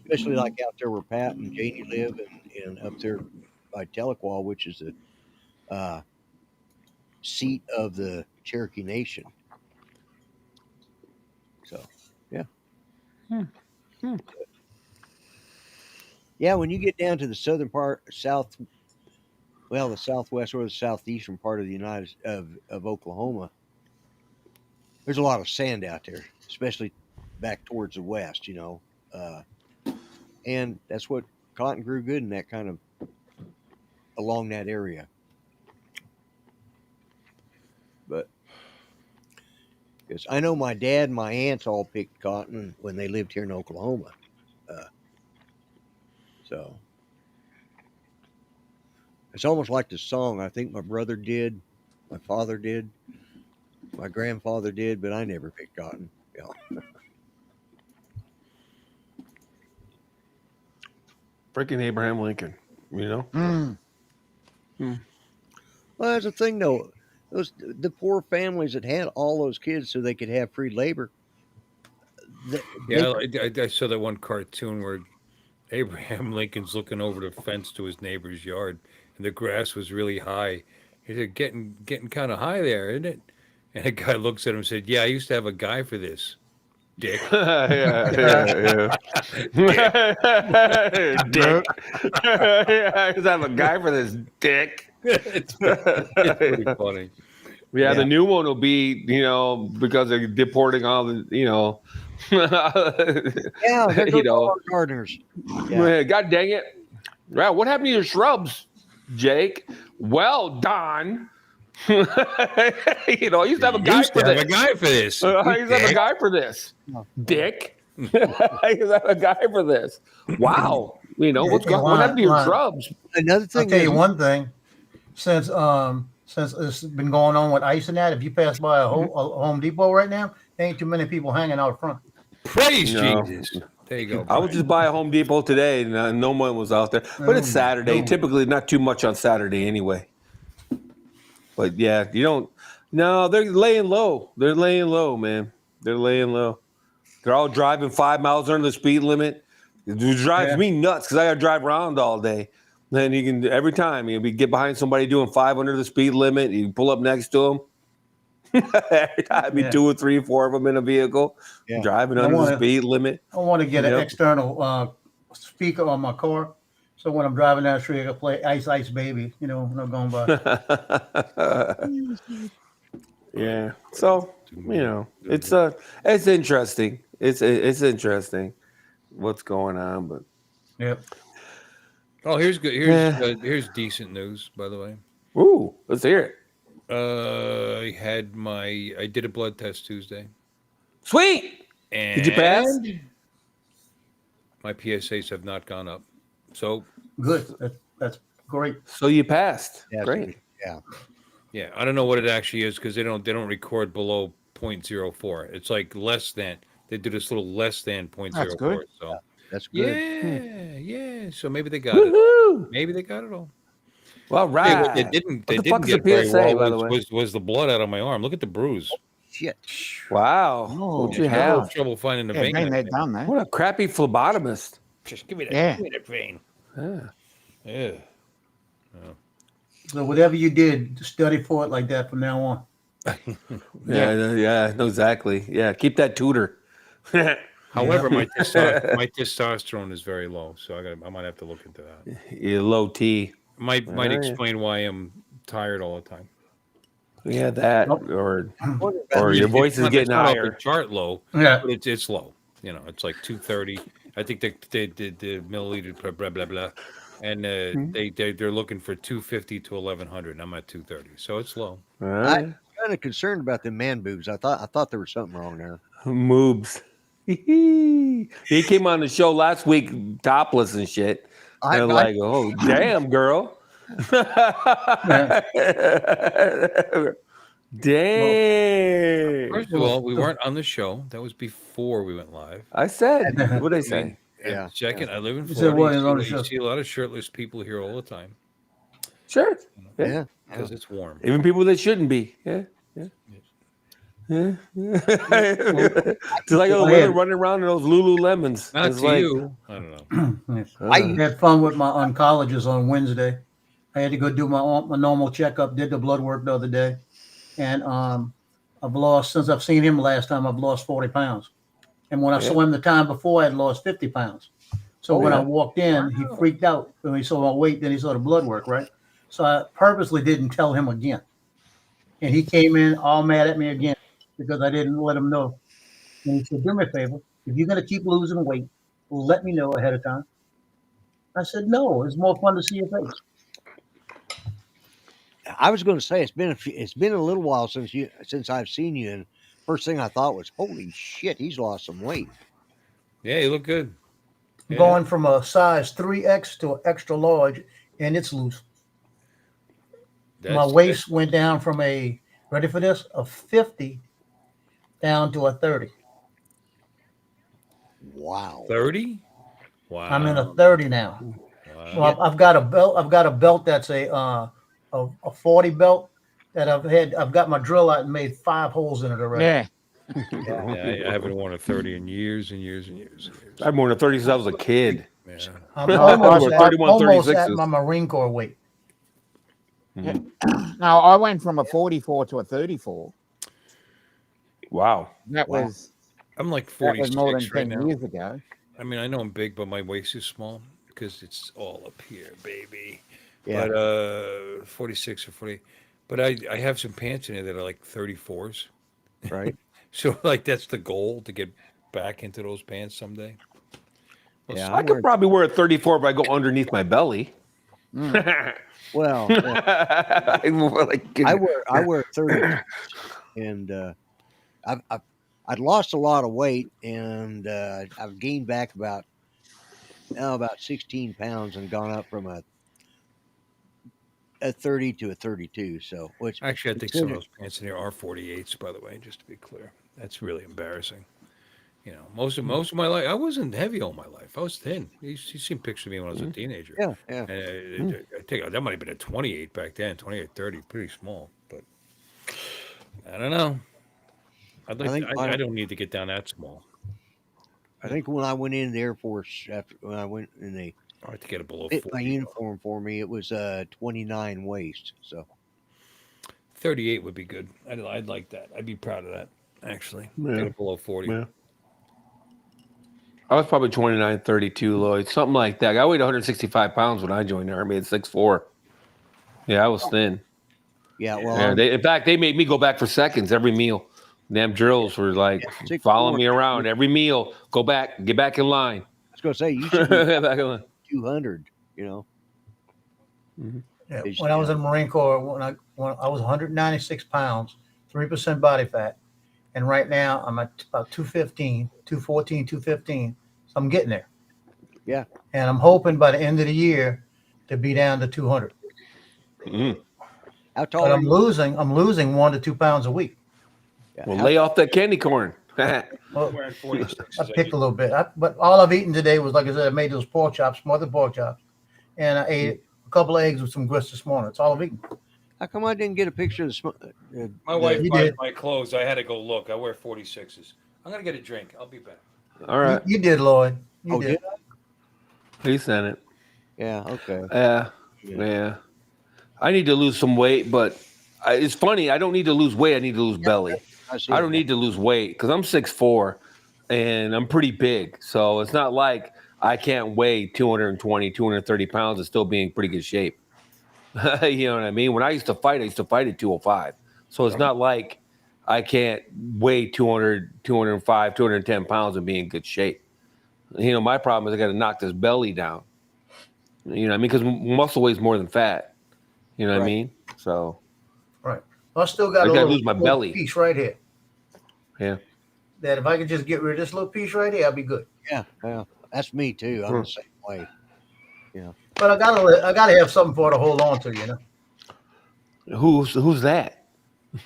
E: especially like out there where Pat and Janie live, and up there by Tahlequah, which is the seat of the Cherokee Nation. So, yeah. Yeah, when you get down to the southern part, the southwest or the southeastern part of the of Oklahoma, there's a lot of sand out there, especially back towards the west, and that's what cotton grew good in that kind of along that area. But because I know my dad and my aunts all picked cotton when they lived here in Oklahoma. So it's almost like the song. I think my brother did, my father did, my grandfather did, but I never picked cotton.
H: Freaking Abraham Lincoln,
E: Well, that's the thing, though. The poor families that had all those kids so they could have free labor.
I: I saw that one cartoon where Abraham Lincoln's looking over the fence to his neighbor's yard, and the grass was really high. He said, "Getting kind of high there, isn't it?" And the guy looks at him and said, "Yeah, I used to have a guy for this, dick."
H: yeah. Dick. I used to have a guy for this, dick.
I: It's pretty funny.
H: Yeah, the new one will be, because they're deporting all the,
E: Yeah, they're all our gardeners.
H: Yeah. God dang it. Wow, what happened to your shrubs, Jake? Well, Don. I used to have a guy for this.
I: A guy for this.
H: I used to have a guy for this. Dick. I used to have a guy for this. Wow. What happened to your shrubs?
E: Another thing.
F: I'll tell you one thing. Since it's been going on with ice and that, if you pass by a Home Depot right now, there ain't too many people hanging out front.
I: Praise Jesus. There you go.
H: I was just by a Home Depot today, and no one was out there. But it's Saturday. Typically, not too much on Saturday anyway. But yeah, you don't. No, they're laying low. They're laying low, man. They're laying low. They're all driving 5 miles under the speed limit. It drives me nuts because I got to drive around all day. Then you can every time you get behind somebody doing 5 under the speed limit, you pull up next to them. Every time, 2 or 3 or 4 of them in a vehicle driving under the speed limit.
F: I want to get an external speaker on my car, so when I'm driving down the street, I can play "Ice Ice Baby." When I'm going by.
H: Yeah. So it's interesting. It's interesting what's going on, but
I: Oh, here's good. Here's decent news, by the way.
H: Ooh, let's hear it.
I: I did a blood test Tuesday.
H: Sweet.
I: And
H: did you pass?
I: My PSAs have not gone up. So
F: good. That's great.
H: So you passed.
E: Yeah,
H: great.
I: Yeah. I don't know what it actually is because they don't record below 0.04. It's like less than. They do this little less than 0.04.
D: That's good.
I: So
E: that's good.
I: Yeah. So maybe they got it. Maybe they got it all.
H: Well, right.
I: They didn't get
H: PSA,
I: very
H: by the
I: well.
H: way?
I: Was the blood out on my arm? Look at the bruise.
E: Shit.
H: Wow.
C: Oh,
H: What'd you
I: I had
H: have?
I: trouble finding the vein.
D: Getting that done, though.
H: What a crappy phlebotomist.
I: Just give me that.
D: Yeah.
I: Give me that vein. Yeah.
F: So whatever you did, study for it like that from now on.
H: Yeah, no, exactly. Yeah, keep that tutor.
I: However, my testosterone is very low, so I might have to look into that.
H: You're low T.
I: Might explain why I'm tired all the time.
H: Yeah, that
F: Nope.
H: or
E: Wonder about
H: or your
I: It's
H: voice is
I: not-
H: getting
I: it's not off
H: higher.
I: the chart low,
F: Yeah.
I: but it's low. You know, it's like 230. I think they did the milliliter blah blah blah blah, and they're looking for 250 to 1100. And I'm at 230, so it's low.
H: All
E: I'm
H: right.
E: kind of concerned about the man boobs. I thought there was something wrong there.
H: Moobs. He came on the show last week topless and shit.
E: I
H: Like, oh damn, girl. Damn.
I: First of all, we weren't on the show. That was before we went live.
H: I said, what did I say?
I: And
E: Yeah,
I: second,
E: yeah.
I: I live in
F: You said
I: Florida.
F: what is on the
I: You
F: show?
I: see a lot of shirtless people here all the time
H: Sure.
E: Yeah.
I: because it's warm.
H: Even people that shouldn't be. Yeah. Yeah. Just like those women running around in those Lululemons.
I: Not
H: It's
I: to
H: like,
I: you. I don't know.
F: Yes.
E: I
F: I had fun with my oncologist on Wednesday. I had to go do my normal checkup, did the blood work the other day. And I've lost, since I've seen him last time, I've lost 40 pounds. And when I saw him the time before, I had lost 50 pounds. So when I walked in, he freaked out when he saw my weight, then he saw the blood work, right? So I purposely didn't tell him again. And he came in all mad at me again because I didn't let him know. And he said, do me a favor, if you're going to keep losing weight, let me know ahead of time. I said, no, it's more fun to see your face.
E: I was going to say it's been a little while since I've seen you, and first thing I thought was, holy shit, he's lost some weight.
I: Yeah, you look good. Yeah.
F: Going from a size 3X to an extra large, and it's loose. My waist went down from a, ready for this, a 50 down to a 30.
E: Wow.
I: 30. Wow.
F: I'm in a 30 now.
I: Wow.
F: Well, I've got a belt. I've got a belt that's a 40 belt that I've got my drill out and made 5 holes in it already.
D: Yeah.
I: Yeah, I haven't worn a 30 in years and years and years and years.
H: I've worn a 30 since I was a kid.
I: Yeah.
F: I'm
H: I
F: almost,
H: wear
F: at,
H: 31,
F: almost at
H: 36s.
F: my Marine Corps weight.
D: No, I went from a 44 to a 34.
H: Wow.
D: That was
I: I'm like
D: that was
I: 46
D: more than
I: right
D: 10
I: now.
D: years ago.
I: I mean, I know I'm big, but my waist is small because it's all up here, baby.
E: Yeah.
I: But 46 or 40. But I have some pants in there that are like 34s.
E: Right.
I: So like that's the goal, to get back into those pants someday.
E: Yeah.
H: I could probably wear a 34 if I go underneath my belly.
E: Well, yeah. I wear 30, and I'd lost a lot of weight, and I've gained back about 16 pounds and gone up from a 30 to a 32. So, which
I: Actually, I think some of those pants in here are 48s, by the way, just to be clear. That's really embarrassing. You know, most of my life, I wasn't heavy all my life. I was thin. You seen pictures of me when I was a teenager.
E: Yeah, yeah.
I: And I think that might have been a 28 back then, 28, 30, pretty small. But I don't know. I don't need to get down that small.
E: I think when I went in the Air Force, when I went in the
I: I like to get it below
E: fit
I: 40.
E: my uniform for me, it was 29 waist. So
I: 38 would be good. I'd like that. I'd be proud of that, actually.
H: Yeah.
I: Get it below 40.
H: Yeah. I was probably 29, 32, Lloyd, something like that. I weighed 165 pounds when I joined the Army at 6'4". Yeah, I was thin.
E: yeah, well,
H: Yeah, in fact, they made me go back for seconds every meal. Damn drills were like following me around every meal. Go back, get back in line.
E: I was going to say you should be
H: Get back in line.
E: 200. You know,
F: Yeah, when I was in the Marine Corps, when I was 196 pounds, 3% body fat, and right now I'm at about 215, 214, 215. So I'm getting there.
E: Yeah.
F: And I'm hoping by the end of the year to be down to 200.
H: Mm-hmm.
E: how tall
F: But
E: are
F: I'm
E: you?
F: losing 1 to 2 pounds a week.
E: Yeah,
H: Well,
E: how-
H: lay off that candy corn.
F: Well,
I: Wearing 46.
F: I picked a little bit, but all I've eaten today was, like I said, I made those pork chops, smothered pork chops, and I ate a couple of eggs with some grits this morning. That's all I've eaten.
E: How come I didn't get a picture of
I: My wife
F: You
I: buys
F: did.
I: my clothes. I had to go look. I wear 46s. I'm going to get a drink. I'll be back.
H: All right.
F: You did, Lloyd. You
E: Oh,
F: did.
E: did
H: He sent it.
E: Yeah. Okay.
H: Yeah. I need to lose some weight, but it's funny. I don't need to lose weight. I need to lose belly.
E: see
H: I don't need to lose weight because I'm 6'4", and I'm pretty big. So it's not like I can't weigh 220, 230 pounds and still be in pretty good shape. You know what I mean? When I used to fight at 205. So it's not like I can't weigh 200, 205, 210 pounds and be in good shape. You know, my problem is I got to knock this belly down. You know what I mean? Because muscle weighs more than fat. You know what I
E: Right.
H: mean? So
F: Right. I still got
H: I
F: a
H: got to
F: little,
H: lose my
F: little
H: belly.
F: piece right here.
H: Yeah.
F: That if I could just get rid of this little piece right here, I'd be good.
E: Yeah, that's me too. I'm the same way.
F: But I gotta have something for her to hold on to, you know.
H: Who's that?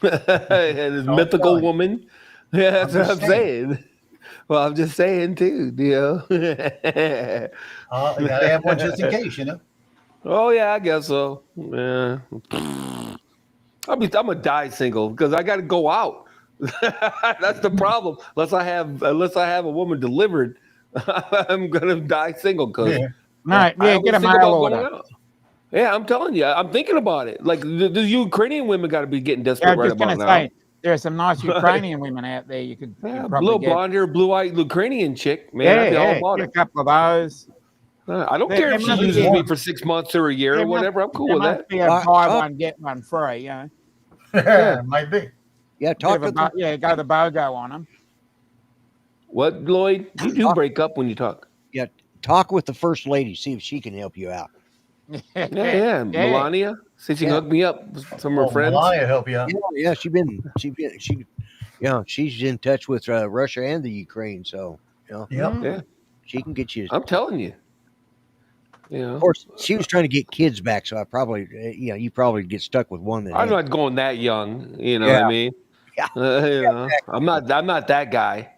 H: This
F: I'm
H: mythical
F: telling you.
H: woman. Yeah, that's
F: I'm
H: what
F: just
H: I'm saying. Well, I'm just saying too, you know.
F: You gotta have one just in case, you know.
H: Oh yeah, I guess so. Yeah. I'm gonna die single because I got to go out. That's the problem. Unless I have a woman delivered, I'm gonna die single because
F: Yeah.
D: No,
H: I
D: yeah,
H: always
D: get a
H: think
D: mail
H: about going
D: order.
H: out. Yeah, I'm telling you, I'm thinking about it. Like the Ukrainian women got to be getting
D: Yeah, I
H: desperate
D: was
H: right
D: just gonna
H: about
D: say
H: now.
D: there are some nice Ukrainian women out there. You could
H: Yeah,
D: probably
H: little
D: get.
H: blonde hair, blue eyed Ukrainian chick, man, I'd be all about
D: Get a
H: it.
D: couple of those.
H: I don't care
D: There
H: if she
D: must
F: Use
H: uses
D: be
H: me
F: one.
H: for 6 months or a year or
D: there must
H: whatever. I'm cool
D: there
H: with
D: must
H: that.
D: be a buy one get one free. You know,
H: Yeah.
F: Might be.
E: Yeah,
D: bit of
E: talk
D: a
E: with the
D: yeah, go the BOGO on them.
H: What, Lloyd? You do
E: talk,
H: break up when you talk.
E: talk with the first lady. See if she can help you out.
H: Yeah. Melania, see if she can
E: Yeah.
H: hook me up with some of her
F: Oh,
H: friends.
F: Melania help you out.
E: Yeah, she's in touch with Russia and the Ukraine, so
F: Yep.
H: Yeah,
E: she can get you.
H: I'm telling you. You
E: Of
H: know,
E: course, she was trying to get kids back, so I probably, you probably get stuck with one that.
H: I'm
E: had-
H: not going that young. You know
E: Yeah.
H: what I mean?
E: Yeah.
H: You know, I'm not that guy.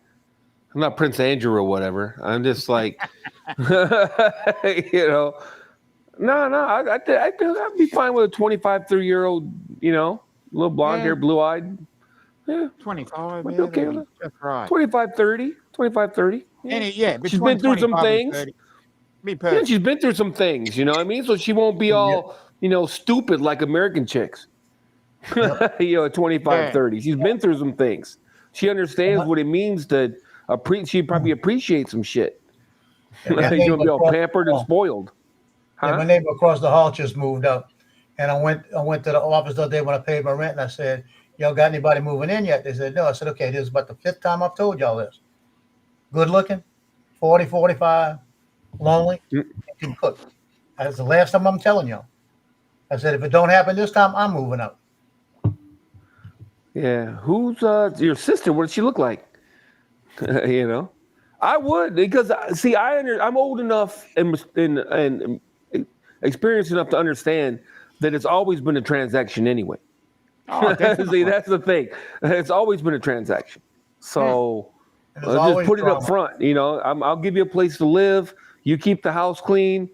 H: I'm not Prince Andrew or whatever. I'm just like, you know, I'd be fine with a 25, 30-year-old, you know, little blonde hair, blue eyed. Yeah,
D: 25.
H: would
D: Yeah,
H: be okay
D: that'd
H: with
D: be
H: it.
D: just right.
H: 25, 30, 25, 30. Yeah. She's
D: Between
H: been through some
D: 25 and
H: things.
D: 30. Be
H: Yeah,
D: perfect.
H: she's been through some things, you know what I mean? So she won't be all, stupid like American chicks.
F: Yep.
H: At 25,
D: Yeah.
H: 30. She's been through some things. She understands what it means to she probably appreciates some shit.
F: Yeah, my
H: She's
F: neighbor
H: gonna be all
F: across the
H: pampered and
F: hall-
H: spoiled.
F: yeah,
H: Huh?
F: my neighbor across the hall just moved up, and I went to the office the other day when I paid my rent, and I said, "Y'all got anybody moving in yet?" They said, "No." I said, "Okay, this is about the 5th time I've told y'all this. Good looking, 40, 45, lonely, and can cook. That's the last time I'm telling y'all." I said, "If it don't happen this time, I'm moving out."
H: Yeah. Who's your sister? What does she look like? I would because see, I'm old enough and experienced enough to understand that it's always been a transaction anyway.
D: Oh, definitely.
H: See, that's the thing. It's always been a transaction. So
F: And there's
H: just
F: always
H: put it up
F: drama.
H: front. I'll give you a place to live. You keep the house clean,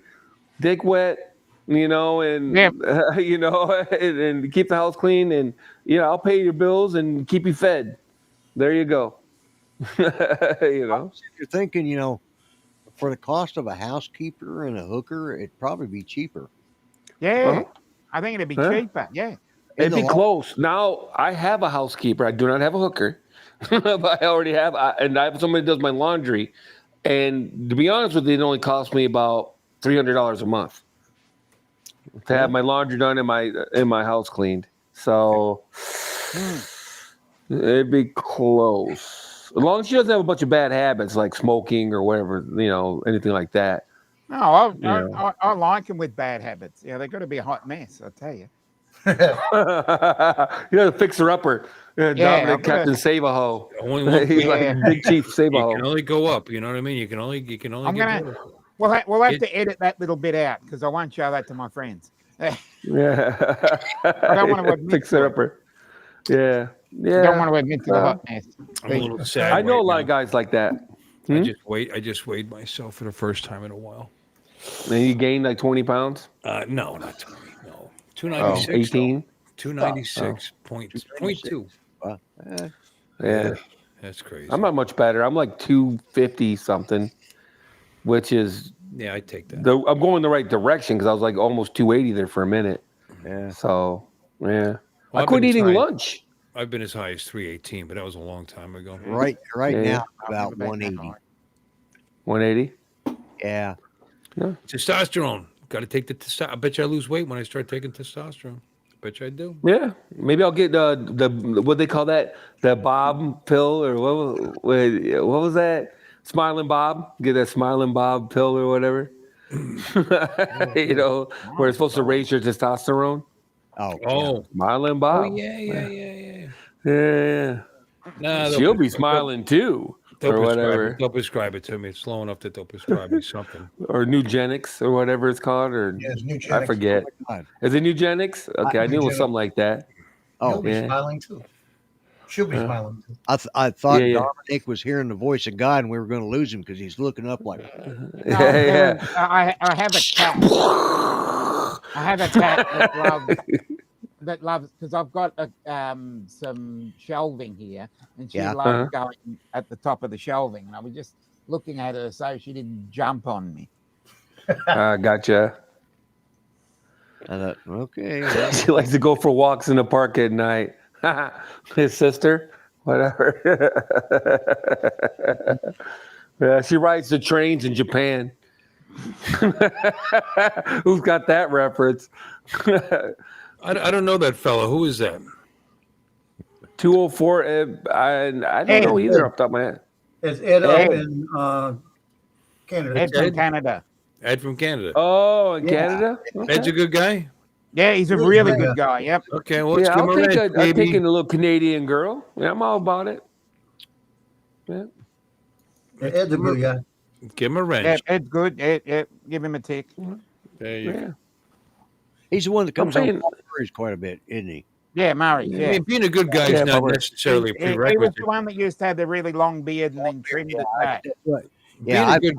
H: dick wet. And
D: Yep.
H: and keep the house clean, and I'll pay your bills and keep you fed. There you go.
E: You're thinking, for the cost of a housekeeper and a hooker, it'd probably be cheaper.
D: Yeah. I think it'd be
H: Yeah.
D: cheaper. Yeah.
H: It'd be close. Now I have a housekeeper. I do not have a hooker, but I already have, and I have somebody that does my laundry. And to be honest with you, it only costs me about $300 a month to have my laundry done and my house cleaned. So it'd be close, as long as she doesn't have a bunch of bad habits like smoking or whatever, anything like that.
D: No, I like them with bad habits. Yeah, they've got to be a hot mess, I tell you.
H: Fix her upper. Dominic Captain Save-A-Ho. He's like Big Chief Save-A-Ho.
I: You can only go up. You know what I mean? You can only get better.
D: We'll have to edit that little bit out because I won't show that to my friends.
H: Yeah.
D: I don't want to admit
H: Fix her upper. Yeah.
D: I don't want to admit to the hot mess.
I: I'm a little sad.
H: I know
I: right
H: a lot
I: now.
H: of guys like that.
I: I just weighed myself for the first time in a while.
H: And you gained like 20 pounds?
I: No, not 20. No. 296.
H: 18?
I: 296.2.
H: Yeah.
I: That's crazy.
H: I'm not much better. I'm like 250 something, which is
I: I take that.
H: I'm going the right direction because I was like almost 280 there for a minute.
E: Yeah.
H: So yeah.
I: Well,
H: I quit eating lunch.
I: I've been as high as 318, but that was a long time ago.
E: Right
H: Yeah.
E: now, about 180.
H: 180?
E: Yeah.
I: Testosterone. got to take the testosterone. I bet you I lose weight when I start taking testosterone. Bet you I do.
H: Yeah, maybe I'll get the what they call that, the Bob pill, or what was that? Smiling Bob. Get that Smiling Bob pill or whatever. Where it's supposed to raise your testosterone.
E: Oh, yeah.
I: Oh,
H: Smiling
I: oh
H: Bob.
I: yeah.
H: Yeah.
I: Nah,
H: She'll be smiling too,
I: They'll
H: or
I: prescribe it.
H: whatever,
I: They'll prescribe it to me. It's low enough that they'll prescribe me something.
H: or Nugenics, or whatever it's called, or
F: Yeah, it's new
H: I
F: genetics.
H: forget.
E: God.
H: Is it Nugenics? Okay, I knew it was
F: Nugenics.
H: something like that.
F: He'll
E: Oh,
F: be
H: yeah.
F: smiling too. She'll be smiling too.
E: I thought
H: Yeah.
E: Dominic was hearing the voice of God, and we were going to lose him because he's looking up like.
D: No, I have a cat. I have a cat that loves because I've got some shelving here, and she
E: Yeah.
D: loves going at the top of the shelving. And I was just looking at her so she didn't jump on me.
H: Gotcha.
E: I thought, okay. Well,
H: She likes to go for walks in the park at night. His sister, whatever. Yeah, she rides the trains in Japan. Who's got that reference?
I: I don't know that fella. Who is that?
H: 204. I don't know either off the top of my head.
F: It's Ed up
D: Ed.
F: in Canada.
D: Ed from Canada.
I: Ed from Canada.
H: Oh, in
E: Yeah.
H: Canada?
I: Ed's
H: Okay.
I: a good guy.
D: Yeah, he's a really good guy. Yep.
I: Okay, well, let's
H: Yeah,
I: give him
H: I'll
I: a
H: take
I: wrench,
H: I'm
I: baby.
H: taking a little Canadian girl. Yeah, I'm all about it. Yeah.
F: Ed's a good guy.
I: Give him a wrench.
D: Yeah, Ed's good. Ed, give him a tick.
I: There you go.
H: Yeah.
E: he's the one that comes on
H: saying-
E: Paul Murray's quite a bit, isn't he?
D: Yeah, Murray.
I: I
D: Yeah.
I: mean, being a good guy is
H: Yeah,
I: not
H: Bubba.
I: necessarily a
D: He was
I: prerequisite.
D: the one that used to have the really long beard and then trimmed it back.
E: Right.
I: Being
E: Yeah,
I: a good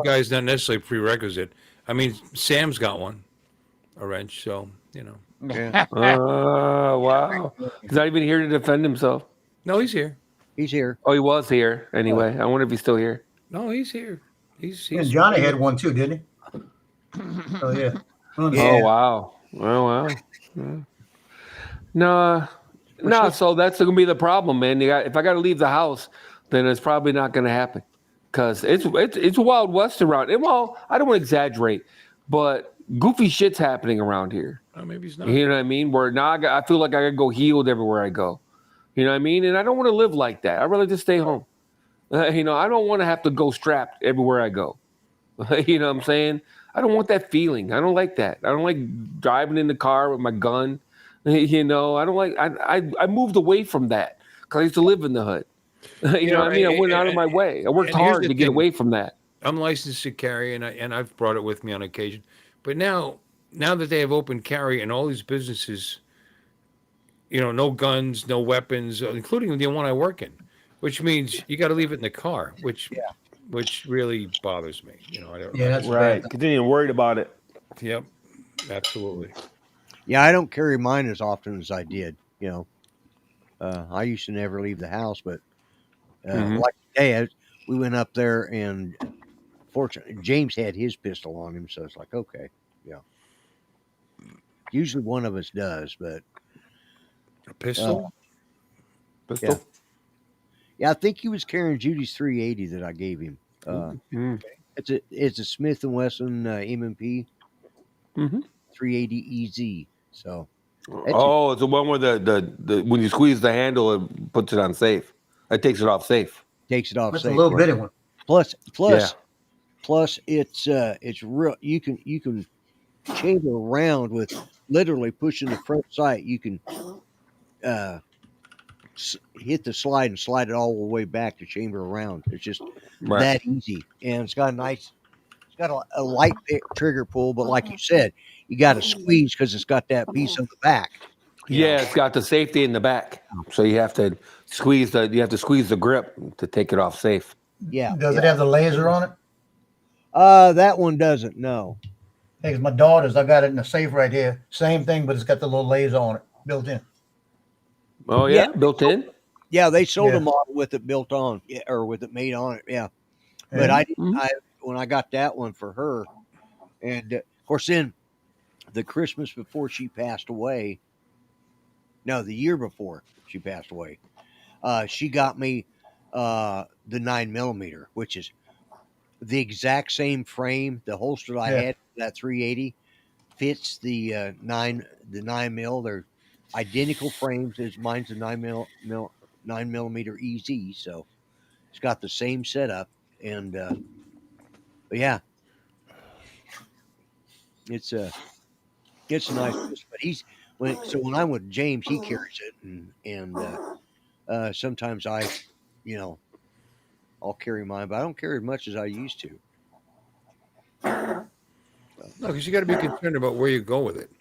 I: guy is not necessarily a prerequisite. I mean, Sam's got one, a wrench. So
E: Yeah.
H: Wow. He's not even here to defend himself.
I: No, he's here.
E: he's here.
H: Oh, he was here anyway. I wonder if he's still here.
I: No, he's here. He's
F: And Johnny had one too, didn't he? Oh yeah.
H: Oh wow. Oh wow. Yeah. No. So that's gonna be the problem, man. If I got to leave the house, then it's probably not gonna happen because it's Wild West around. And well, I don't want to exaggerate, but goofy shit's happening around here.
I: Oh, maybe he's not.
H: You know what I mean? Where now I feel like I gotta go healed everywhere I go. You know what I mean? And I don't want to live like that. I'd rather just stay home. I don't want to have to go strapped everywhere I go. You know what I'm saying? I don't want that feeling. I don't like that. I don't like driving in the car with my gun. I don't like. I moved away from that because I used to live in the hood. You know what I mean? I went out of my way. I worked
I: and here's
H: hard
I: the
H: to get
I: thing.
H: away from that.
I: I'm licensed to carry, and I've brought it with me on occasion. But now that they have open carry and all these businesses, no guns, no weapons, including the one I work in, which means you got to leave it in the car, which really bothers me. I don't.
F: Yeah, that's
H: Right.
F: bad.
H: Because then you're worried about it.
I: Yep. Absolutely.
E: Yeah, I don't carry mine as often as I did. I used to never leave the house, but like today, we went up there, and fortunately, James had his pistol on him, so it's like, okay, yeah. Usually, one of us does, but
I: A pistol.
H: Pistol.
E: yeah, I think he was carrying Judy's 380 that I gave him. It's a Smith and Wesson M&P 380 EZ. So
H: It's the one where the when you squeeze the handle, it puts it on safe. It takes it off safe.
E: takes it off.
F: That's a
E: safe,
F: little
E: right?
F: bitty one.
E: Plus, it's real. You can chamber around with literally pushing the front sight. You can hit the slide and slide it all the way back to chamber around. It's just that easy, and it's got a light trigger pull, but like you said, you got to squeeze because it's got that piece on the back.
H: Yeah, it's got the safety in the back, so you have to squeeze the grip to take it off safe.
E: Yeah.
F: Does it have the laser on it?
E: That one doesn't. No.
F: Hey, 'cause my daughter's, I got it in the safe right here. Same thing, but it's got the little laser on it built in.
H: Oh yeah, built in.
E: Yeah, they sold
F: Yeah.
E: a model with it built on, or with it made on it. Yeah, but I when I got that one for her, and of course, then the Christmas before she passed away. No, the year before she passed away, she got me the 9mm, which is the exact same frame. The holster I
F: Yeah.
E: had, that 380, fits the 9 mil. They're identical frames. As mine's a 9 millimeter EZ, so it's got the same setup. And but yeah, it's a nice pistol. But when I'm with James, he carries it, and sometimes I'll carry mine, but I don't carry as much as I used to.
I: No, because you got to be concerned about where you go with it.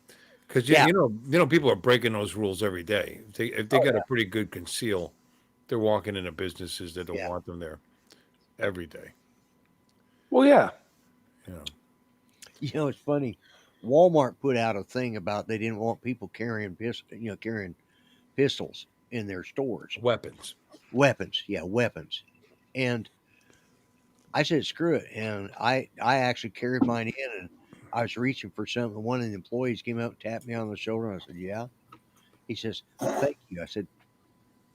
I: Because
E: Yeah.
I: you know, people are breaking those rules every day. If they got a pretty good conceal, they're walking into businesses that don't
E: Yeah.
I: want them there every day.
H: Well, yeah.
I: You know,
E: You know, it's funny. Walmart put out a thing about they didn't want people carrying pistols in their stores.
I: weapons.
E: Weapons, and I said screw it, and I actually carried mine in, and I was reaching for something. One of the employees came up and tapped me on the shoulder, and I said, "Yeah." He says, "Thank you." I said,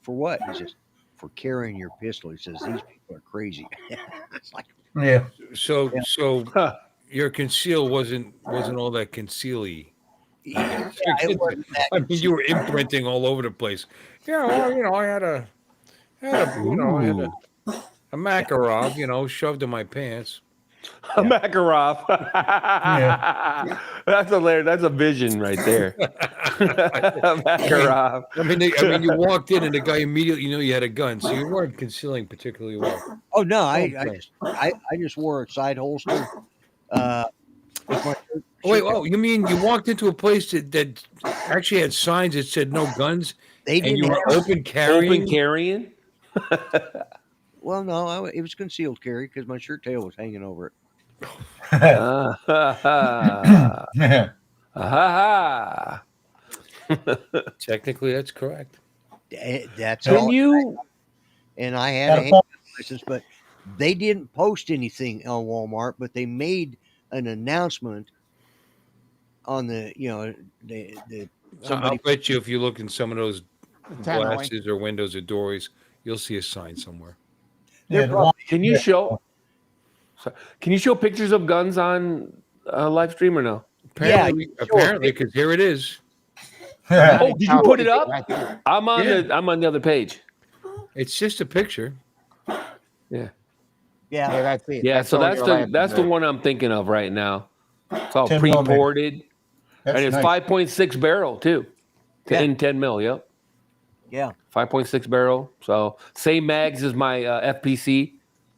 E: "For what?" He says, "For carrying your pistol." He says, "These people are crazy." It's like,
F: Yeah.
I: So
E: Yeah.
I: so
H: Huh.
I: your conceal wasn't all that conceal-y.
E: yeah, it wasn't that.
I: I mean, you were imprinting all over the place. Yeah, well, I had a
H: Ooh.
I: Makarov, shoved in my pants.
H: A Makarov. That's hilarious. That's a vision right there. Makarov.
I: I mean, you walked in and the guy immediately knew you had a gun, so you weren't concealing particularly well.
E: Oh no, I
I: Okay.
E: just wore a side holster. With my
I: Wait, you mean you walked into a place that actually had signs that said no guns,
E: they
I: and
E: didn't
I: you were
E: have.
I: open carrying?
H: Open carrying?
E: Well, no, it was concealed carry because my shirt tail was hanging over it.
H: Ha.
I: Technically, that's correct.
E: That's
H: Can
E: all.
H: you?
E: And I had
F: Got
E: a
F: a
E: handgun license, but they didn't post anything on Walmart. But they made an announcement on the
I: I'll
E: somebody.
I: bet you if you look in some of those
D: Tannoy.
I: glasses or windows or doors, you'll see a sign somewhere.
F: Yeah,
E: They're
F: the
E: probably-
F: one-
H: Can you show? Can you show pictures of guns on live stream or no?
I: Apparently, because here it is.
H: Oh, did you put it up?
D: Right there.
H: I'm on
I: Yeah.
H: I'm on the other page.
I: It's just a picture.
H: Yeah.
D: Yeah, that's it.
H: Yeah, so
D: all
H: that's
D: you're allowed to
H: the
D: do.
H: one I'm thinking of right now. It's all
F: 10 millimeter.
H: pre-ported,
F: That's
H: and it's
F: nice.
H: 5.6 barrel too,
E: Yeah.
H: in 10 mil. Yep,
E: Yeah,
H: 5.6 barrel. So same mags as my FPC.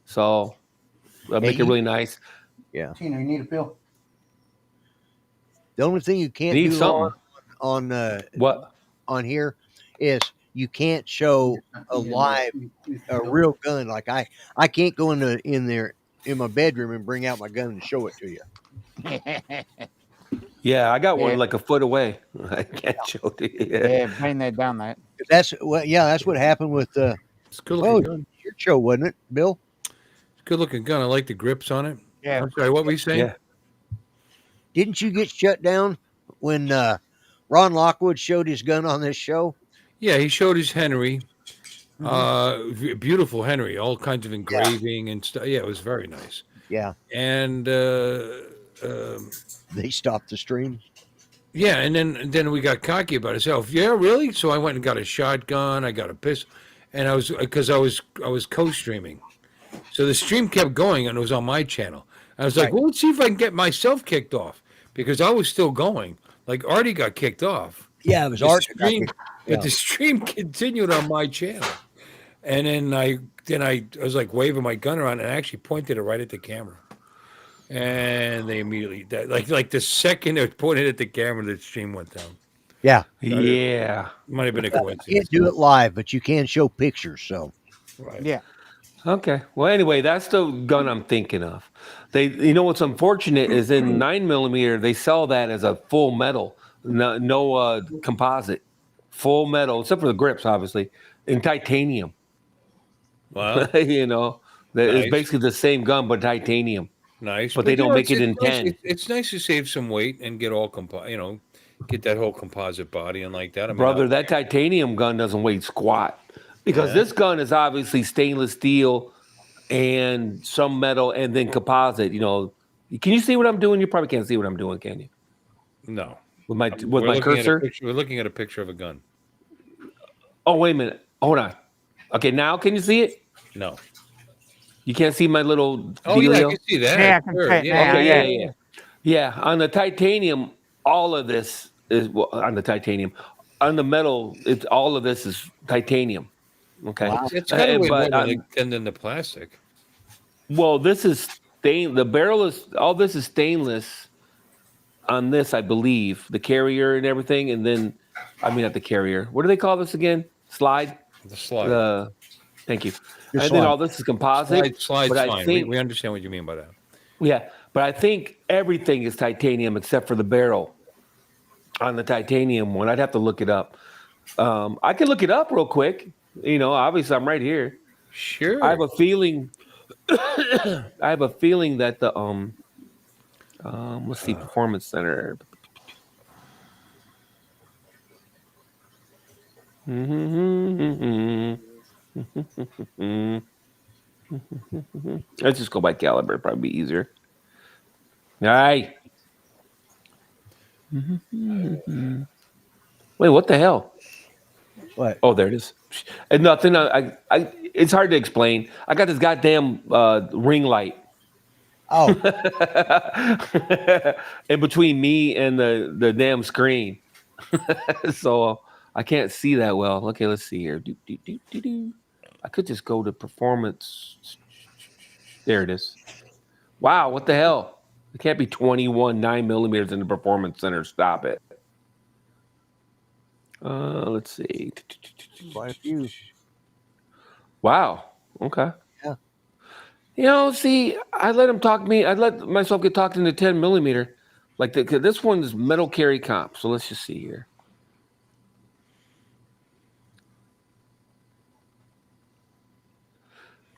H: So that make it really nice.
E: yeah.
F: Tina, you need a pill?
E: The only thing you can't
H: Need
E: do
H: something.
E: on
H: What?
E: on here is you can't show a real gun. Like I can't go in there in my bedroom and bring out my gun and show it to you.
H: Yeah, I got
D: Yeah.
H: one like a foot away. I can't show it.
D: Yeah, bring that down, mate.
E: That's what happened with
I: It's a good looking gun.
E: your show, wasn't it, Bill?
I: It's a good looking gun. I like the grips on it.
D: Yeah.
I: I'm sorry, what were you saying?
H: Yeah.
E: Didn't you get shut down when Ron Lockwood showed his gun on this show?
I: Yeah, he showed his Henry.
E: Mm-hmm.
I: Beautiful Henry, all kinds of engraving and stuff. Yeah, it was very nice.
E: Yeah,
I: And
E: they stopped the stream.
I: yeah, and then we got cocky about it. So, yeah, really? So I went and got a shotgun. I got a pistol, and I was co-streaming. So the stream kept going, and it was on my channel. I was like,
E: Right.
I: well, let's see if I can get myself kicked off because I was still going. Like Artie got kicked off.
E: Yeah, it was
I: The
E: art.
I: stream,
E: Yeah.
I: but the stream continued on my channel, and then I was like waving my gun around and I actually pointed it right at the camera, and they immediately like the second it pointed at the camera, the stream went down.
E: Yeah,
H: Yeah.
I: Might have been a
E: you
I: coincidence.
E: can't do it live, but you can show pictures. So
I: Right.
D: Yeah.
H: Okay. Well, anyway, that's the gun I'm thinking of. What's unfortunate is in 9mm they sell that as a full metal, no composite, full metal, except for the grips, obviously, in titanium.
I: Wow.
H: It's
I: Nice.
H: basically the same gun but titanium.
I: Nice,
H: But they don't make it in
I: it's nice-
H: 10.
I: It's nice to save some weight and get all get that whole composite body and like that. I mean,
H: Brother, that titanium gun doesn't weigh squat because this gun is obviously stainless steel and some metal, and then composite. You know, can you see what I'm doing? You probably can't see what I'm doing, can you?
I: No.
H: With my
I: We're looking
H: cursor.
I: At a picture, we're looking at a picture of a gun.
H: Oh, wait a minute. Hold on. Okay, now can you see it?
I: No.
H: You can't see my little
I: Oh yeah, I
H: dealio?
I: can see that.
D: Yeah, I can
I: Sure,
D: see it now.
H: Okay,
D: Yeah.
H: yeah. On the titanium, all of this is on the titanium. On the metal, it's all of this is titanium. Okay,
E: Wow.
I: It's got to weigh more
H: but
I: than the plastic.
H: well, this is stain. The barrel is all this is stainless. On this, I believe the carrier and everything, and then I mean not the carrier. What do they call this again? Slide.
I: The slide.
H: Thank you.
E: Your
H: And then
E: slide.
H: all this is composite.
I: Slide's
H: but I
I: fine.
H: think
I: We understand what you mean by that.
H: yeah, but I think everything is titanium except for the barrel. On the titanium one, I'd have to look it up. I can look it up real quick. You know, obviously I'm right here.
I: Sure.
H: I have a feeling. I have a feeling that the let's see, Performance Center. Let's just go by caliber. It'd probably be easier. All right. Wait, what the hell?
E: What?
H: Oh, there it is. And nothing. It's hard to explain. I got this goddamn ring light
E: Oh,
H: in between me and the damn screen, so I can't see that well. Okay, let's see here. I could just go to performance. There it is. Wow, what the hell? It can't be 21 9mm in the performance center. Stop it. Let's see.
E: quite a few.
H: Wow. Okay.
E: Yeah.
H: You know, see, I let him talk me. I let myself get talked into 10mm. Like this one is metal carry comp. So let's just see here.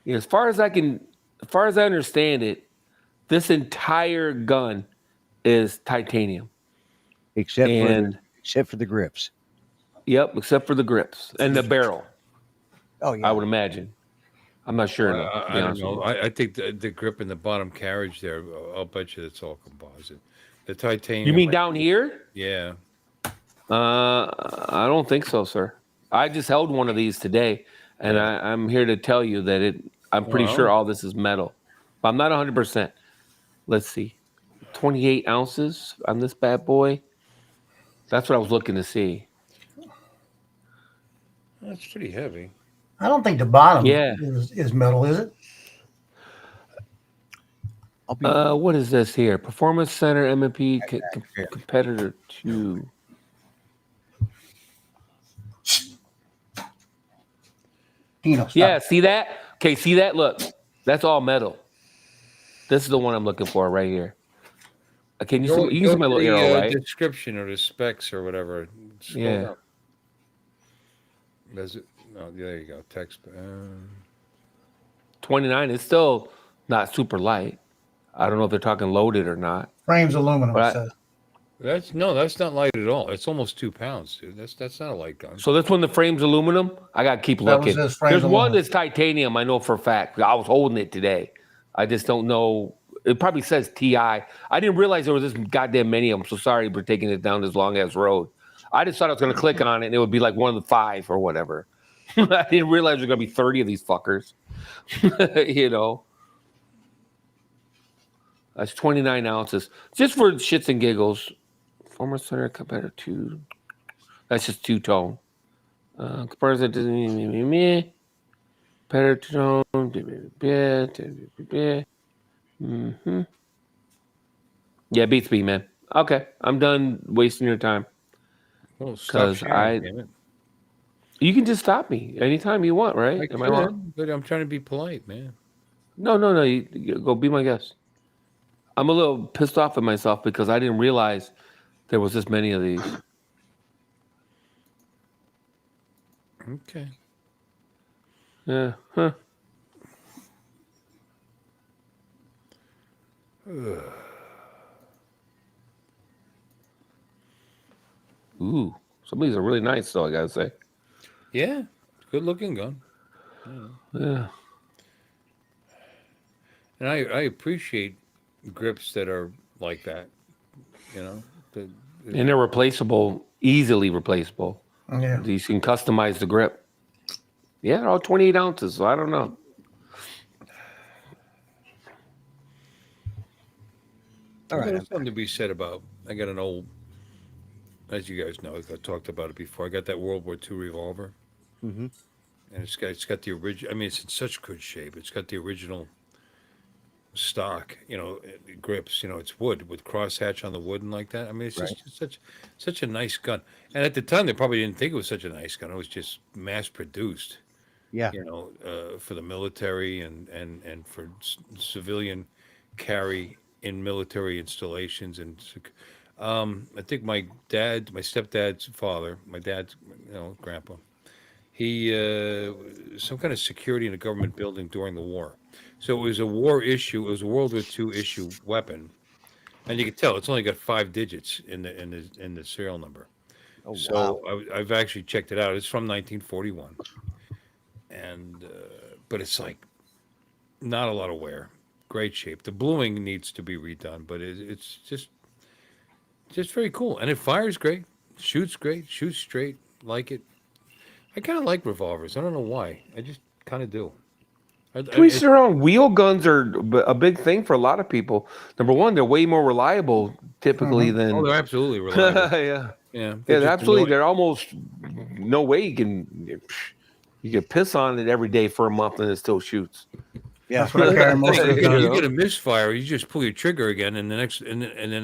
H: Yeah, as far as I understand it, this entire gun is titanium.
E: Except
H: And
E: for the grips.
H: yep, except for the grips and the barrel.
E: Oh yeah.
H: I would imagine. I'm not sure. though, to be
I: I don't
H: honest with
I: know. I think the grip in the bottom carriage there, I'll bet you it's all composite. The titanium.
H: You mean down here?
I: Yeah.
H: I don't think so, sir. I just held one of these today, and
I: Yeah.
H: I'm here to tell you that I'm pretty sure all this is metal. But I'm not 100%. Let's see. 28 ounces on this bad boy. That's what I was looking to see.
I: That's pretty heavy.
F: I don't think the bottom
H: Yeah.
F: is metal, is it?
E: I'll be
H: What is this here? Performance Center MMP Competitor 2.
F: Dino, stop.
H: Yeah, see that? Okay, see that? Look, that's all metal. This is the one I'm looking for right here. Can you see? You can see my little arrow, right?
I: Description or the specs or whatever. Scroll
H: Yeah.
I: down. Does it? No, there you go. Text.
H: 29 is still not super light. I don't know if they're talking loaded or not.
F: Frames aluminum.
H: But
F: Says.
I: That's not light at all. It's almost 2 pounds, dude. That's not a light gun.
H: So this one, the frame's aluminum. I gotta keep
F: That was
H: looking.
F: his frame's
H: There's one
F: aluminum.
H: that's titanium. I know for a fact. I was holding it today. I just don't know. It probably says TI. I didn't realize there was this goddamn many of them. So sorry for taking it down this long ass road. I just thought I was gonna click on it and it would be like one of the 5 or whatever. I didn't realize there's gonna be 30 of these fuckers. You know. That's 29 ounces. Just for shits and giggles. Former Center Competitor 2. That's just two-tone. Comparison to me. Competitor two-tone. Mm-hmm. Yeah, beats me, man. Okay, I'm done wasting your time.
I: Well, stop
H: 'Cause
I: sharing, damn it.
H: You can just stop me anytime you want, right?
I: I
H: Am I wrong?
I: could, but I'm trying to be polite, man.
H: No. You go be my guest. I'm a little pissed off at myself because I didn't realize there was this many of these.
I: Okay.
H: Yeah. Huh. Ooh. Some of these are really nice, though, I gotta say.
I: Yeah. Good looking gun.
H: Yeah.
I: And I appreciate grips that are like that. You know,
H: And they're replaceable, easily replaceable.
F: Yeah.
H: You can customize the grip. Yeah, they're all 28 ounces. So I don't know.
E: All right.
I: There's something to be said about. I got an old, as you guys know, I talked about it before. I got that World War II revolver,
E: Mm-hmm.
I: and it's got the original. I mean, it's in such good shape. It's got the original stock, grips. It's wood with crosshatch on the wood and like that. I mean, it's
E: Right.
I: just such a nice gun. And at the time, they probably didn't think it was such a nice gun. It was just mass produced,
E: Yeah.
I: for the military and for civilian carry in military installations. And I think my stepdad's father, my dad's, grandpa, he some kind of security in a government building during the war. So it was a war issue. It was a World War II issue weapon, and you can tell it's only got 5 digits in the serial number.
E: Oh,
I: So
E: wow.
I: I've actually checked it out. It's from 1941, and but it's like not a lot of wear. Great shape. The bluing needs to be redone, but it's just very cool, and it fires great, shoots great, shoots straight. Like it. I kind of like revolvers. I don't know why. I just kind of do.
H: To each their own. Wheel guns are a big thing for a lot of people. Number one, they're way more reliable typically than.
I: Oh, they're absolutely reliable.
H: Yeah.
I: Yeah,
H: Yeah, absolutely. They're almost no way you can piss on it every day for a month and it still shoots.
E: Yeah.
F: That's what I carry most of the
I: You
F: time.
I: get a misfire, you just pull your trigger again, and the next the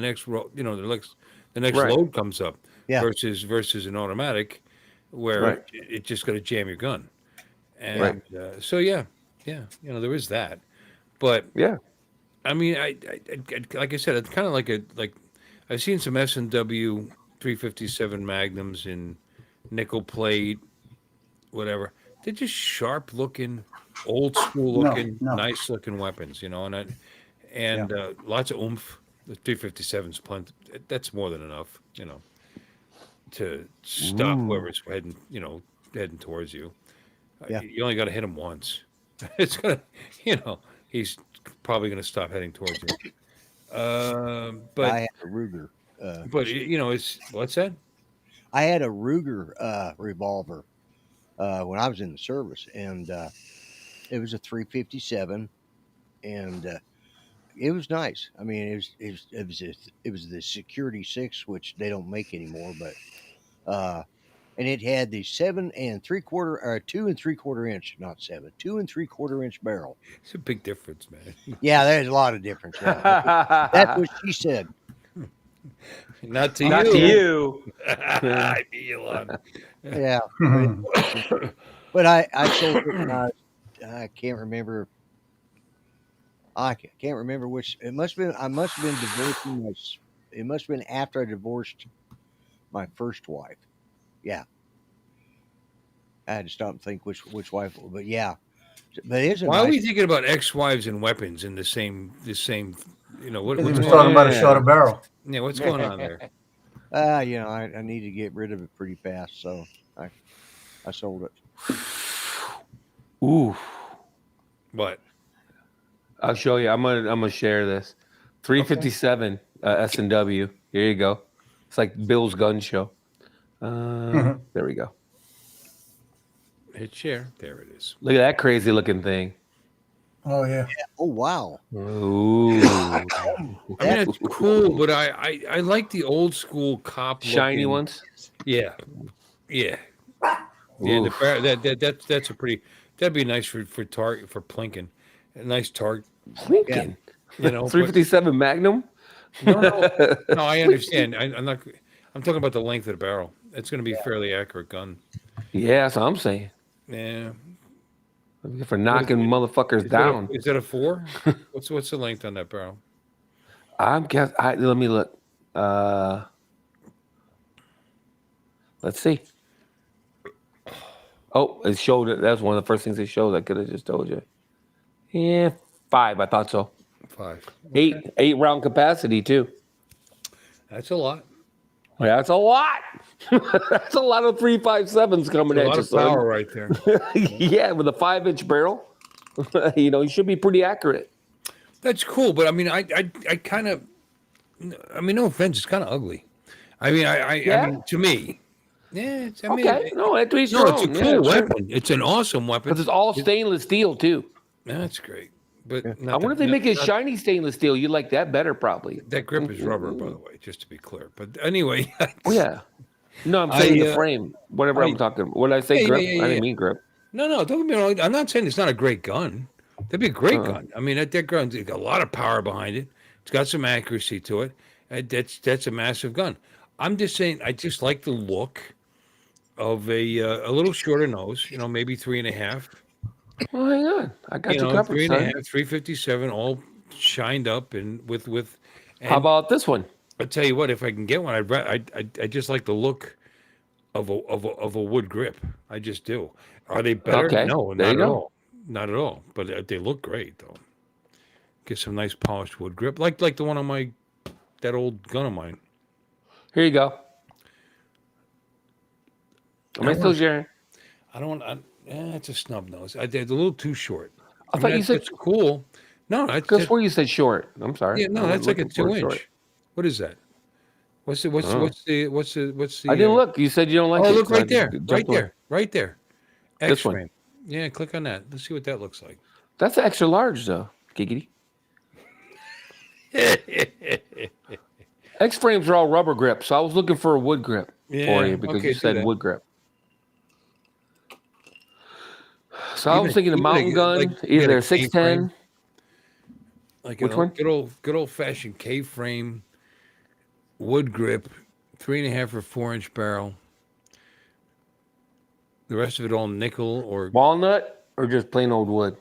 I: next
H: Right.
I: load comes up.
E: Yeah.
I: Versus an automatic, where
H: Right.
I: it just got to jam your gun. And
H: Right.
I: so yeah, there is that. But
H: Yeah.
I: I mean, I like I said, it's kind of like I've seen some S&W 357 Magnums in nickel plate, whatever. They're just sharp looking, old school looking,
F: No.
I: nice looking weapons, and lots of oomph. The 357's plenty. That's more than enough, to stop
H: Ooh.
I: whoever's heading towards you.
E: Yeah.
I: You only got to hit him once. It's gonna, he's probably gonna stop heading towards you. But
E: I had a Ruger.
I: it's what's that?
E: I had a Ruger revolver when I was in the service, and it was a 357, and it was nice. I mean, it was the Security 6, which they don't make anymore, but and it had the 7 3/4 or 2 3/4 inch, not 7, 2 3/4 inch barrel.
I: It's a big difference, man.
E: Yeah, there's a lot of difference. Yeah. That's what she said.
I: Not to
H: Not
I: you.
H: to you.
I: I beat you on.
E: Yeah,
F: Mhm.
E: but I sold it. And I can't remember. I can't remember which. It must have been. I must have been divorcing my. It must have been after I divorced my first wife. Yeah, I had to stop and think which wife. But yeah, but it's a
I: Why are we
E: nice.
I: thinking about ex-wives and weapons in the same?
F: He
I: What's
F: was
I: going
F: talking
I: on?
F: about a shorter barrel.
I: Yeah, what's going on there?
E: I need to get rid of it pretty fast, so I sold it.
H: Ooh.
I: What?
H: I'll show you. I'm gonna share this. 357 S&W. Here you go. It's like Bill's gun show. There we go.
I: Hit share. There it is.
H: Look at that crazy looking thing.
F: Oh yeah.
E: Oh wow!
H: Ooh.
I: I mean, it's cool, but I like the old school cop
H: Shiny
I: looking-
H: ones.
I: Yeah, yeah. Yeah,
H: Oof.
I: that's a pretty. That'd be nice for Plinkin. A nice target.
H: Lincoln.
I: But-
H: 357 Magnum.
I: No, I understand. I'm not. I'm talking about the length of the barrel. It's going to be a fairly accurate gun.
H: Yeah, that's what I'm saying.
I: Yeah.
H: For knocking motherfuckers down.
I: Is that a 4? What's the length on that barrel?
H: I'm guess. Let me look. Let's see. Oh, it showed it. That's one of the first things it showed. I could have just told you. Yeah, 5. I thought so.
I: 5.
H: 8 round capacity too.
I: That's a lot.
H: Yeah, that's a lot. That's a lot of 357s coming
I: That's a
H: at
I: lot
H: you,
I: of
H: son.
I: power right there.
H: Yeah, with a 5-inch barrel, you should be pretty accurate.
I: That's cool, but I mean, I kind of, I mean, no offense, it's kind of ugly. I mean, I
J: Yeah.
I: mean, to me, yeah. It's, I mean,
J: Okay. No, that's each
I: no,
J: their
I: it's a
J: own.
I: cool
J: Yeah, sure.
I: weapon. It's an awesome weapon.
J: Because it's all stainless steel too.
I: That's great, but
E: Yeah.
J: I wonder if they make it shiny stainless steel. You like that better, probably.
I: that grip is rubber, by the way, just to be clear. But anyway,
J: Oh yeah. No, I'm saying
I: I,
J: the frame. Whatever
I: I-
J: I'm talking. What did I say?
I: Yeah,
J: Grip?
I: yeah,
J: I
I: yeah.
J: didn't mean grip.
I: no, don't get me wrong. I'm not saying it's not a great gun. That'd be a great
J: Uh-uh.
I: gun. I mean, that gun's got a lot of power behind it. It's got some accuracy to it. That's a massive gun. I'm just saying, I just like the look of a little shorter nose. You know, maybe 3.5.
J: Well, hang on. I got
I: You
J: you
I: know,
J: covered,
I: 3.5,
J: son.
I: 357, all shined up and with.
J: How
I: And
J: about this one?
I: I tell you what, if I can get one, I just like the look of a wood grip. I just do. Are they better?
J: Okay,
I: No,
J: there you
I: not at
J: go.
I: all. Not at all. But they look great though. Get some nice polished wood grip, like the one on that old gun of mine.
J: Here you go. Am I still sharing?
I: I don't want. It's a snub nose. They're a little too short.
J: I thought you said.
I: that's cool. No,
J: Because where you said short. I'm sorry.
I: yeah, no,
J: I
I: that's
J: wasn't
I: like a
J: looking for
I: 2
J: short.
I: inch. What is that? What's the
J: I didn't look. You said you don't like
I: Oh,
J: it.
I: look
J: so I
I: right there,
J: jumped
I: right
J: away.
I: there, right there.
J: This one.
I: X-frame. Yeah, click on that. Let's see what that looks like.
J: That's an extra large, though. Giggity. X frames are all rubber grip, so I was looking for a wood grip for you because you
I: do
J: said
I: that.
J: wood grip. So I was thinking a mountain gun, either a 610.
I: Like
J: Which
I: a
J: one?
I: good old fashioned K-frame, wood grip, 3.5 or 4 inch barrel. The rest of it all nickel or
J: Walnut or just plain old wood?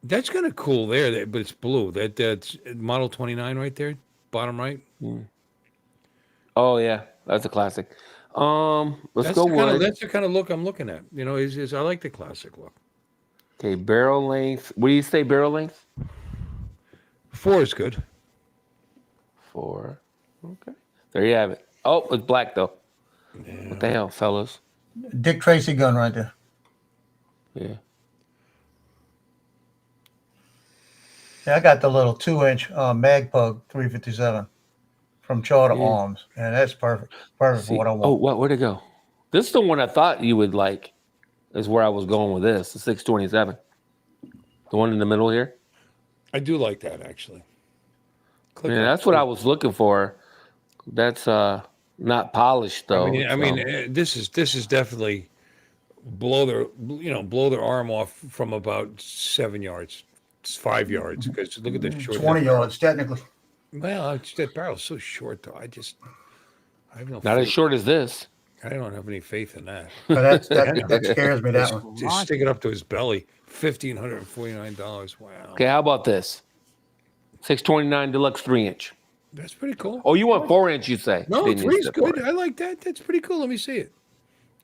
I: that's kind of cool there, but it's blue. That's model 29 right there, bottom right.
J: Oh yeah, that's a classic. Let's go wood.
I: That's the kind of look I'm looking at. You know, is I like the classic look.
J: Okay, barrel length. What do you say, barrel length?
I: 4 is good.
J: 4. Okay. There you have it. Oh, it's black though.
I: Yeah.
J: What the hell, fellas?
F: Dick Tracy gun right there.
J: Yeah.
F: Yeah, I got the little 2-inch Magpug 357 from Charter
J: Yeah.
F: Arms, and that's perfect. Perfect
J: See,
F: for what I want.
J: oh, where'd it go? This is the one I thought you would like. Is where I was going with this. The 627. The one in the middle here.
I: I do like that actually. Click
J: Yeah,
I: on
J: that's
I: it.
J: what I was looking for. That's not polished though.
I: I mean, this is definitely blow their arm off from about 7 yards. It's 5 yards because look at the short.
F: 20 yards, technically.
I: Well, that barrel's so short though. I have no.
J: not as
I: faith.
J: short as this.
I: I don't have any faith in that.
F: But that scares me, that one.
I: Just stick it up to his belly. $1,549. Wow.
J: Okay, how about this? 629 deluxe 3-inch.
I: That's pretty cool.
J: Oh, you want 4-inch? You say?
I: No,
J: Didn't you
I: 3's
J: say
I: good.
J: 4-inch?
I: I like that. That's pretty cool. Let me see it.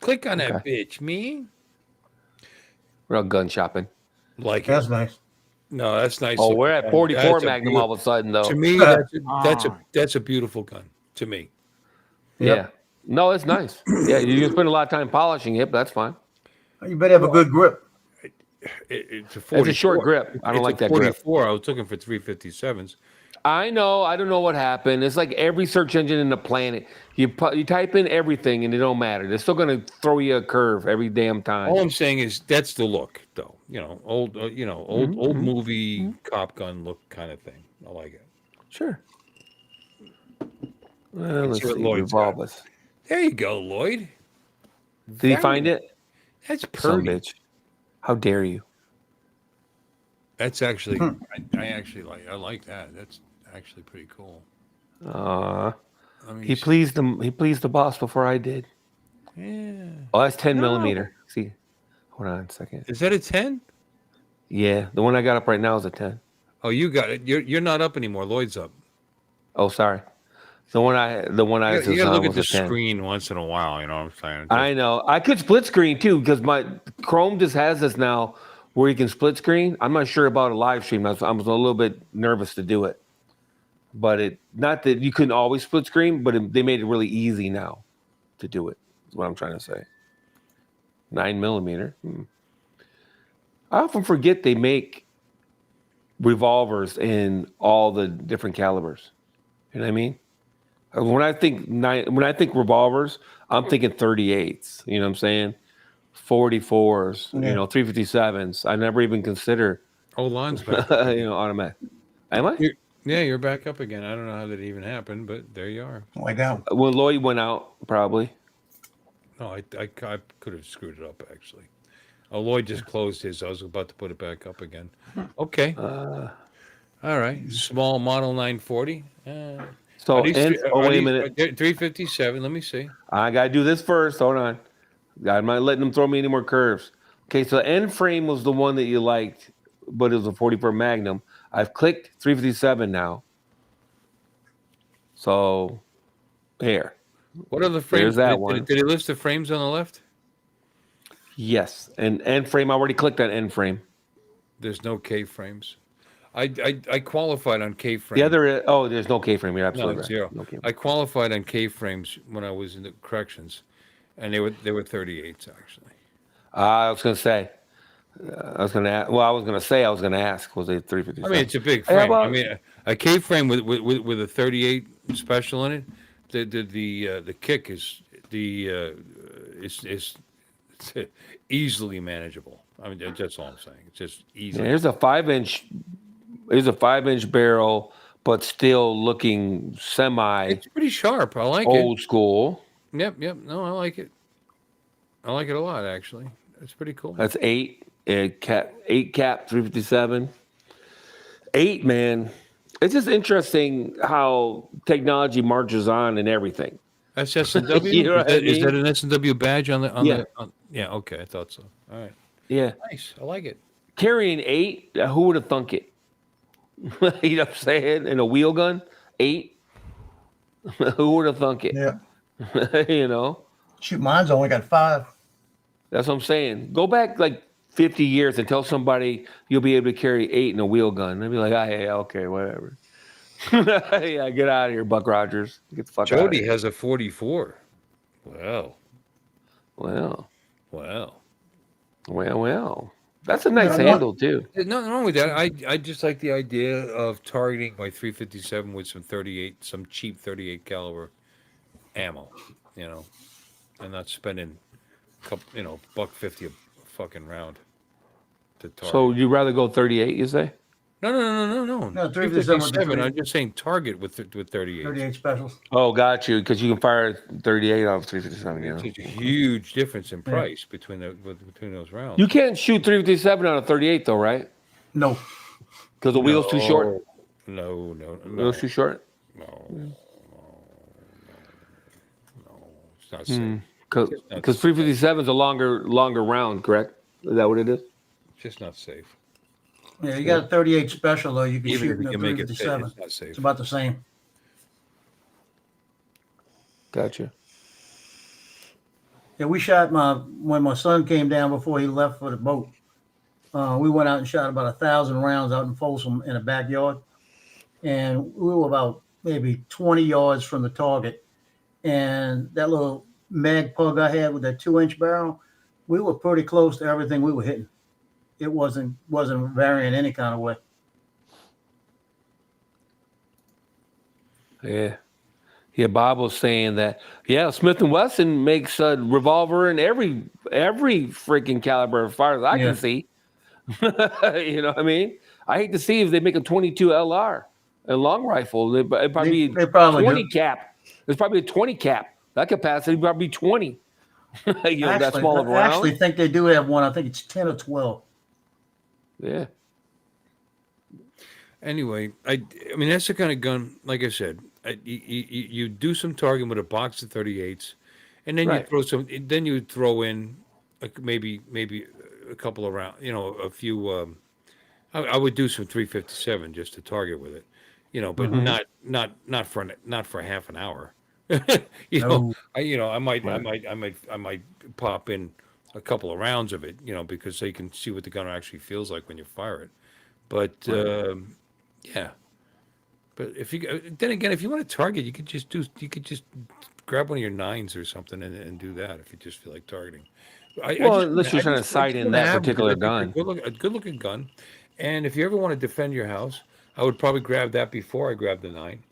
I: Click on that bitch, me.
J: We're out gun shopping.
I: Like
F: That's
I: it.
F: nice.
I: No, that's nice.
J: Oh, we're at 44
I: That's a
J: Magnum all of a sudden though.
I: To me, that's a beautiful gun. To me,
J: Yeah. No, it's nice. Yeah, you can spend a lot of time polishing it, but that's fine.
F: You better have a good grip.
I: it's a 44.
J: It's a short grip. I don't like that grip.
I: 44. I was looking for 357s.
J: I know. I don't know what happened. It's like every search engine in the planet. You type in everything and it don't matter. They're still going to throw you a curve every damn time.
I: All I'm saying is that's the look, though. You know, old movie cop gun look kind of thing. I like it.
J: Sure. Well, let's
I: see what
J: see.
I: Lloyd's
J: Revolve
I: got.
J: us.
I: There you go, Lloyd.
J: Did he find it?
I: That's
J: Son
I: pretty.
J: bitch. How dare you?
I: That's actually, I actually like. I like that. That's actually pretty cool.
J: Let me he
I: see.
J: pleased them. He pleased the boss before I did.
I: Yeah.
J: Oh, that's 10 millimeter. See, hold on a second.
I: Is that a 10?
J: Yeah, the one I got up right now is a 10.
I: Oh, you got it. You're not up anymore. Lloyd's up.
J: Oh, sorry. The one I
I: You gotta look at
J: was
I: the
J: a 10.
I: screen once in a while. You know what I'm saying?
J: I know. I could split screen too because my Chrome just has this now where you can split screen. I'm not sure about a live stream. I was a little bit nervous to do it, but not that you couldn't always split screen, but they made it really easy now to do it. Is what I'm trying to say. 9 millimeter. I often forget they make revolvers in all the different calibers. You know what I mean? When I think revolvers, I'm thinking 38s. You know what I'm saying? 44s.
F: Yeah.
J: You know, 357s. I never even consider
I: Line's back.
J: automatic. Am I?
I: You're back up again. I don't know how that even happened, but there you are.
F: Way down.
J: When Lloyd went out, probably.
I: No, I could have screwed it up actually. Oh, Lloyd just closed his. I was about to put it back up again. Okay. All right. Small model 940.
J: So,
I: wait a minute. 357. Let me see.
J: I got to do this first. Hold on. I'm not letting them throw me any more curves. Okay, so end frame was the one that you liked, but it was a 44 Magnum. I've clicked 357 now. So, here.
I: What are the frames?
J: There's that one.
I: Did he list the frames on the left?
J: Yes, and end frame. I already clicked on end frame.
I: There's no K frames. I qualified on K frames.
J: The other, there's no K frame. You're absolutely right.
I: Zero.
J: No K-frame.
I: I qualified on K frames when I was in the corrections, and they were 38s actually.
J: I was going to say. I was going to ask. Well, I was going to ask. Was it 357?
I: I mean, it's a big frame. I mean, a K frame with a 38 special in it. The kick is is easily manageable. I mean, that's all I'm saying. It's just easy.
J: Yeah, here's a 5-inch. Here's a 5-inch barrel, but still looking semi.
I: It's pretty sharp. I like
J: old
I: it.
J: school.
I: Yep. No, I like it. I like it a lot, actually. It's pretty cool.
J: That's 8 cap 357. 8, man. It's just interesting how technology marches on and everything.
I: That's S&W?
J: You know what I
I: Is
J: mean?
I: that an S&W badge on the? Yeah. Okay, I thought so. All right.
J: Yeah.
I: Nice. I like it.
J: Carrying 8, who would have thunk it? You know what I'm saying? In a wheel gun, 8. Who would have thunk it?
F: Yeah.
J: You know?
F: Shoot, mine's only got 5.
J: That's what I'm saying. Go back like 50 years and tell somebody you'll be able to carry 8 in a wheel gun. They'll be like, yeah, okay, whatever. Yeah, get out of here, Buck Rogers. Get the fuck out of
I: Jody
J: here.
I: has a 44. Wow.
J: Well. That's a nice handle, too.
I: There's nothing wrong with that. I just like the idea of targeting my 357 with some cheap 38 caliber ammo, and not spending $150 a fucking round to target.
J: So you'd rather go 38, you say?
I: No.
F: No,
I: 357. I'm just saying target with 38.
F: 38 specials.
J: Oh, got you. Because you can fire 38 off 357. Yeah.
I: It's a huge difference in price between those rounds.
J: You can't shoot 357 on a 38, though, right?
F: No.
J: Because the wheel's too short.
I: No.
J: The wheel's too short.
I: No. It's not safe.
J: Because 357 is a longer round, correct? Is that what it is?
I: It's just not safe.
F: Yeah, you got a 38 special, though. You can
I: Even
F: shoot
I: if
F: in
I: you
F: a
I: can make it fit,
F: 357.
I: it's not safe.
F: It's about the same.
J: Gotcha.
F: Yeah, we shot when my son came down before he left for the boat. We went out and shot about 1,000 rounds out in Folsom in a backyard, and we were about maybe 20 yards from the target. And that little mag pug I had with that 2-inch barrel, we were pretty close to everything we were hitting. It wasn't varying any kind of way.
J: Yeah. Bob was saying that. Yeah, Smith & Wesson makes a revolver in every freaking caliber, as far as I can see. You know what I mean? I hate to see if they make a 22 LR, a long rifle. It'd probably be 20 cap. There's probably a 20 cap. That capacity would probably be 20. That small of a round.
F: I actually think they do have one. I think it's 10 or 12.
J: Yeah.
I: Anyway, I mean that's the kind of gun. Like I said, you do some targeting with a box of 38s, and then you throw some. Then you throw in maybe a couple of rounds. A few. I would do some 357 just to target with it, but not for half an hour. I might pop in a couple of rounds of it, because so you can see what the gun actually feels like when you fire it. But yeah. But if you want to target, you could just grab one of your 9s or something and do that if you just feel like targeting.
J: Unless you're trying to sight in that particular gun.
I: A good looking gun, And if you ever want to defend your house, I would probably grab that before I grab the 9,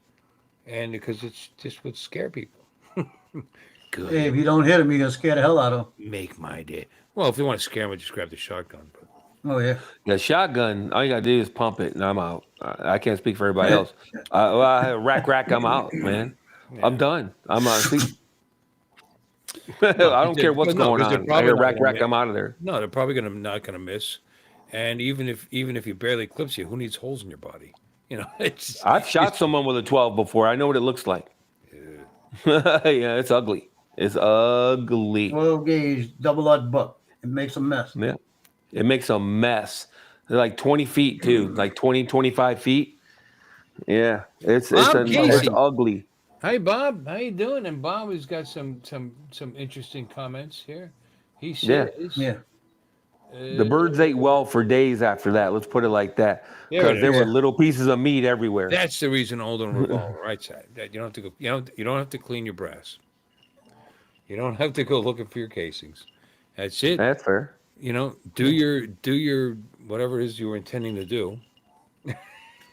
I: and because it's just would scare people. Good.
F: Hey, if you don't hit him, you're gonna scare the hell out of him.
I: Make my day. Well, if they want to scare me, just grab the shotgun. But
F: Oh yeah.
J: The shotgun, all you gotta do is pump it, and I'm out. I can't speak for everybody else. Rack, I'm out, man. I'm done. I'm out. I don't care what's going on. I hear rack, I'm out of there.
I: No, they're probably not gonna miss. And even if he barely clips you, who needs holes in your body? You know,
J: I've shot someone with a 12 before. I know what it looks like. Yeah, it's ugly. It's ugly.
F: 12 gauge double aught buck. It makes a mess.
J: Yeah, it makes a mess. They're like 20 feet too, like 20, 25 feet. Yeah, it's ugly.
I: Hi, Bob. How you doing? And Bob has got some interesting comments here. He says,
F: Yeah.
J: The birds ate well for days after that. Let's put it like that, because there were little pieces of meat everywhere.
I: That's the reason old on revolver, right side. That you don't have to go. You don't have to clean your brass. You don't have to go looking for your casings. That's it.
J: That's fair.
I: You know, do your whatever it is you were intending to do,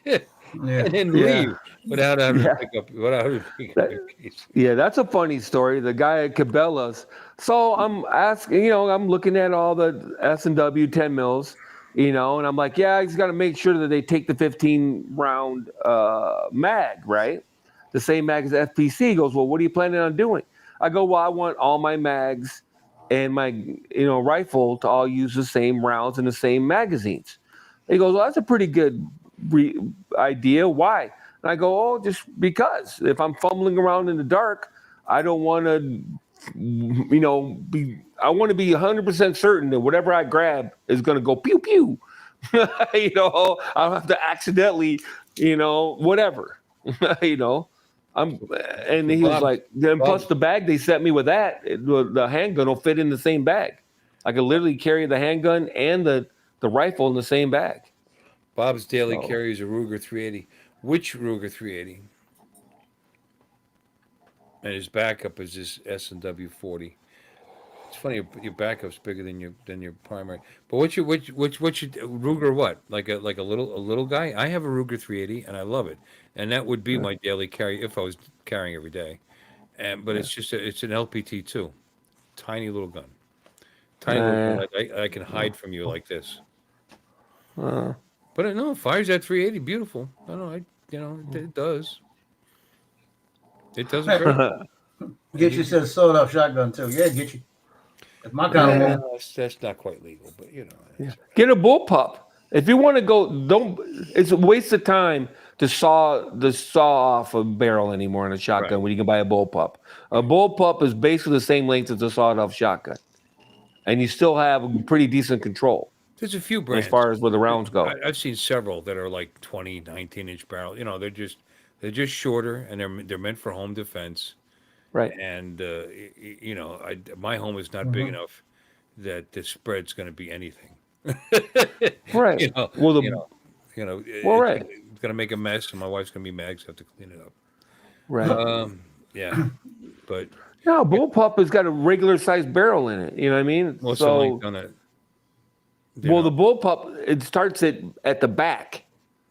I: and then leave without having to pick up your case.
J: Yeah, that's a funny story. The guy at Cabela's. So I'm asking, I'm looking at all the S&W 10 mils, and I'm like, yeah, he's got to make sure that they take the 15 round mag, right? The same mag as FPC. He goes, well, what are you planning on doing? I go, well, I want all my mags and my rifle to all use the same rounds and the same magazines. He goes, well, that's a pretty good idea. Why? And I go, oh, just because if I'm fumbling around in the dark, I don't want to, I want to be 100% certain that whatever I grab is going to go pew pew. I don't have to accidentally, whatever, and he was like, then plus the bag they sent me with that, the handgun will fit in the same bag. I could literally carry the handgun and the rifle in the same bag.
I: Bob's daily carry is a Ruger 380. Which Ruger 380? And his backup is this S&W 40. It's funny your backup's bigger than your primary. But what's your Ruger? What like a little guy? I have a Ruger 380 and I love it, and that would be my daily carry if I was carrying every day. But it's just it's an LPT 2, tiny little gun, little gun. I can hide from you like this. But no, fires that 380, beautiful. I don't know, it does. It does.
F: Get you a sawed-off shotgun too. Yeah, get you. It's my kind of one.
I: That's not quite legal, but
J: Get a bullpup. If you want to go, it's a waste of time to saw off a barrel anymore in a shotgun when you can buy a bullpup. A bullpup is basically the same length as a sawed-off shotgun, and you still have pretty decent control.
I: There's a few brands
J: as far as where the rounds go.
I: I've seen several that are like 20, 19-inch barrel. They're just shorter, and they're meant for home defense.
J: Right.
I: And my home is not big enough that the spread's going to be anything.
J: Right.
I: It's going to make a mess, and my wife's going to be mad because I have to clean it up.
J: Right.
I: Yeah. But
J: bullpup has got a regular sized barrel in it. You know what I mean?
I: What's the length on it?
J: The bullpup, it starts at the back.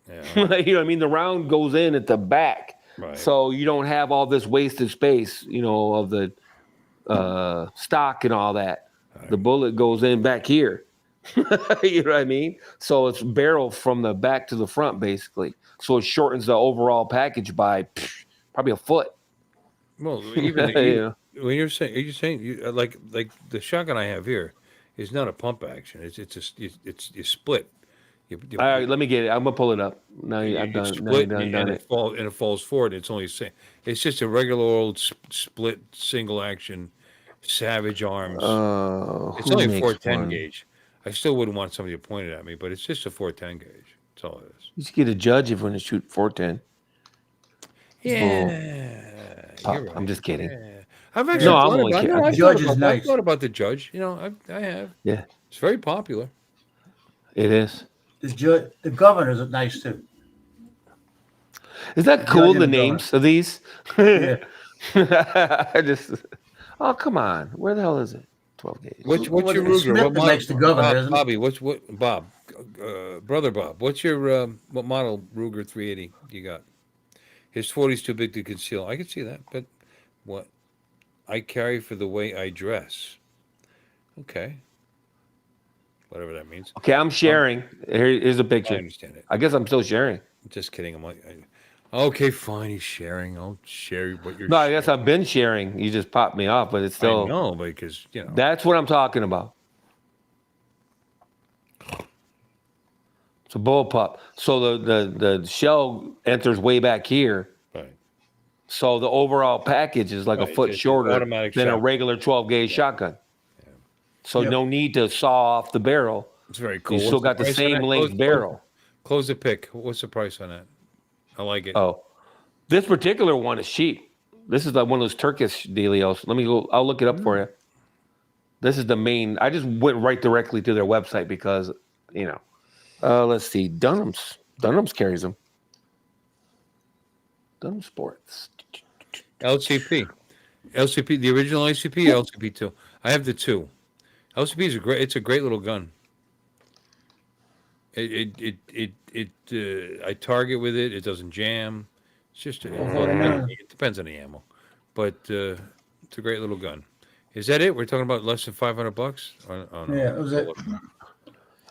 I: Yeah.
J: You know what I mean? The round goes in at the back.
I: Right.
J: So you don't have all this wasted space, of the stock and all that. Right. The bullet goes in back here. You know what I mean? So it's barrel from the back to the front, basically. So it shortens the overall package by probably a foot.
I: Well, even when you're saying like the shotgun I have here is not a pump action. It's split.
J: All right, let me get it. I'm gonna pull it up. No, I've done it.
I: It falls forward. It's only it's just a regular old split single action Savage Arms. It's only a 410 gauge. I still wouldn't want somebody to point it at me, but it's just a 410 gauge. That's all it is.
J: You should get a judge if you want to shoot 410.
I: Yeah, you're right.
J: I'm just kidding.
I: Yeah. I've actually thought about the judge. I have.
J: Yeah,
I: it's very popular.
J: It is.
F: The governors are nice too.
J: Is that cool? The names of these?
F: Yeah.
J: Oh, come on. Where the hell is it? 12 gauge.
I: What's your
F: Well, it's
I: Ruger?
F: Smith
I: What
F: that
I: model?
F: makes the governor,
I: Bob,
F: isn't it?
I: Bobby, brother Bob? What's your what model Ruger 380 you got? His 40's too big to conceal. I can see that, but what I carry for the way I dress. Okay, whatever that means.
J: Okay, I'm sharing. Here's a
I: I
J: picture.
I: understand it.
J: I guess I'm still sharing.
I: Just kidding. I'm like, okay, fine. He's sharing. I'll share what you're.
J: No, I
I: sharing.
J: guess I've been sharing. You just popped me off, but it's
I: I
J: still.
I: know because
J: That's what I'm talking about. It's a bullpup. So the shell enters way back here.
I: Right.
J: So the overall package is like a
I: Right,
J: foot
I: just
J: shorter
I: automatic
J: than a
I: shotgun.
J: regular 12 gauge shotgun. So
F: Yep.
J: no need to saw off the barrel.
I: It's very cool.
J: You still got the
I: price on
J: same
I: that?
J: length barrel.
I: Close the pick. What's the price on that? I like it.
J: Oh, this particular one is cheap. This is like one of those Turkish dealios. Let me go. I'll look it up for you. This is the main. I just went right directly to their website because, let's see. Dunham's carries them. Dunham Sports.
I: LCP, the original LCP, LCP 2. I have the 2. LCP is It's a great little gun. I target with it. It doesn't jam. It's just it depends on the ammo, but it's a great little gun. Is that it? We're talking about less than $500. Oh, no.
F: Yeah, that was it.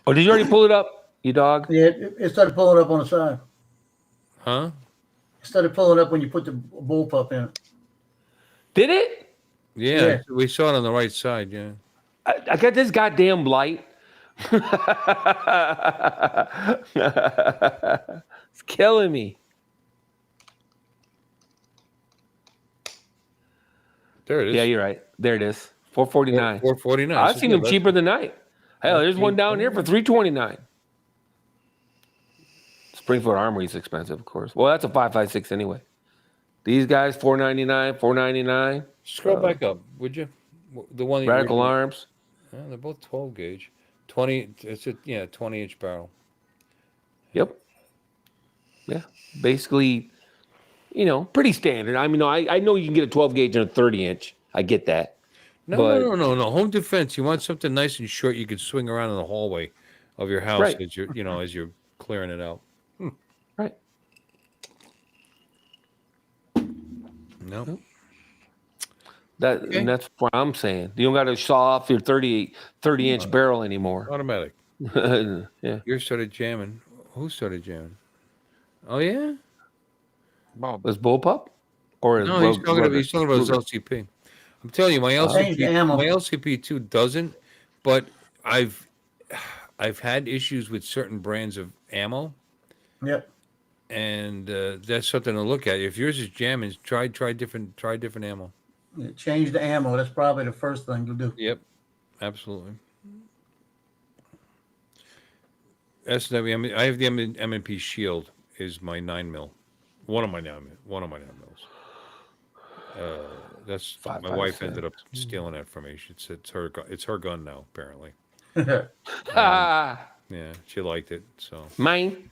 J: Oh, did you already pull it up, you dog?
F: Yeah, it started pulling up on the side.
I: Huh?
F: It started pulling up when you put the bullpup in it.
J: Did it?
I: Yeah, we saw it on the right side. Yeah.
J: I got this goddamn light. It's killing me.
I: There it is.
J: Yeah, you're right. There it is. $449.
I: $449.
J: I've seen them cheaper than Nite. Hell, there's one down here for $329. Springfield Armory is expensive, of course. Well, that's a 5.56 anyway. These guys, $499, $499.
I: Scroll back up, would you? The one that
J: Radical Arms.
I: Yeah, they're both 12 gauge. 20. It's a 20-inch barrel.
J: Yep. Yeah, basically, pretty standard. I mean, I know you can get a 12 gauge and a 30-inch. I get that.
I: No. Home defense. You want something nice and short you can swing around in the hallway of your house
J: Right.
I: as you're clearing it out.
J: Right.
I: No.
J: And that's what I'm saying. You don't got to saw off your 30-inch barrel anymore.
I: Automatic.
J: Yeah.
I: You started jamming. Who started jamming? Oh yeah.
J: Bob. Was Bullpup? Or
I: No, he's talking about his LCP. I'm telling you, my LCP 2 doesn't, but I've had issues with certain brands of ammo.
F: Yep.
I: And that's something to look at. If yours is jamming, try different ammo.
F: Change the ammo. That's probably the first thing to do.
I: Yep, absolutely. SW, I have the M&P Shield is my 9mm. One of my 9mm. That's my wife ended up stealing that from me. It's her gun now, apparently. Yeah, she liked it. So
J: Mine.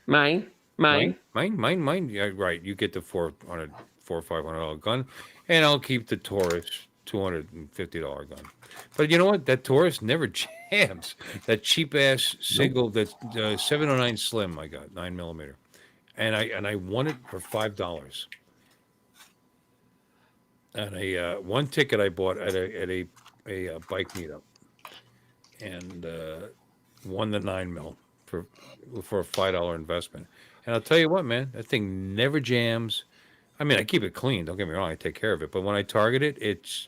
I: Yeah, right. You get the $400 or $500 gun, and I'll keep the Taurus $250 gun. But you know what? That Taurus never jams. That cheap ass single, that 709 Slim I got 9mm, and I won it for $5. And a one ticket I bought at a bike meetup, and won the 9mm for a $5 investment. And I'll tell you what, man, that thing never jams. I mean, I keep it clean. Don't get me wrong. I take care of it. But when I target it, it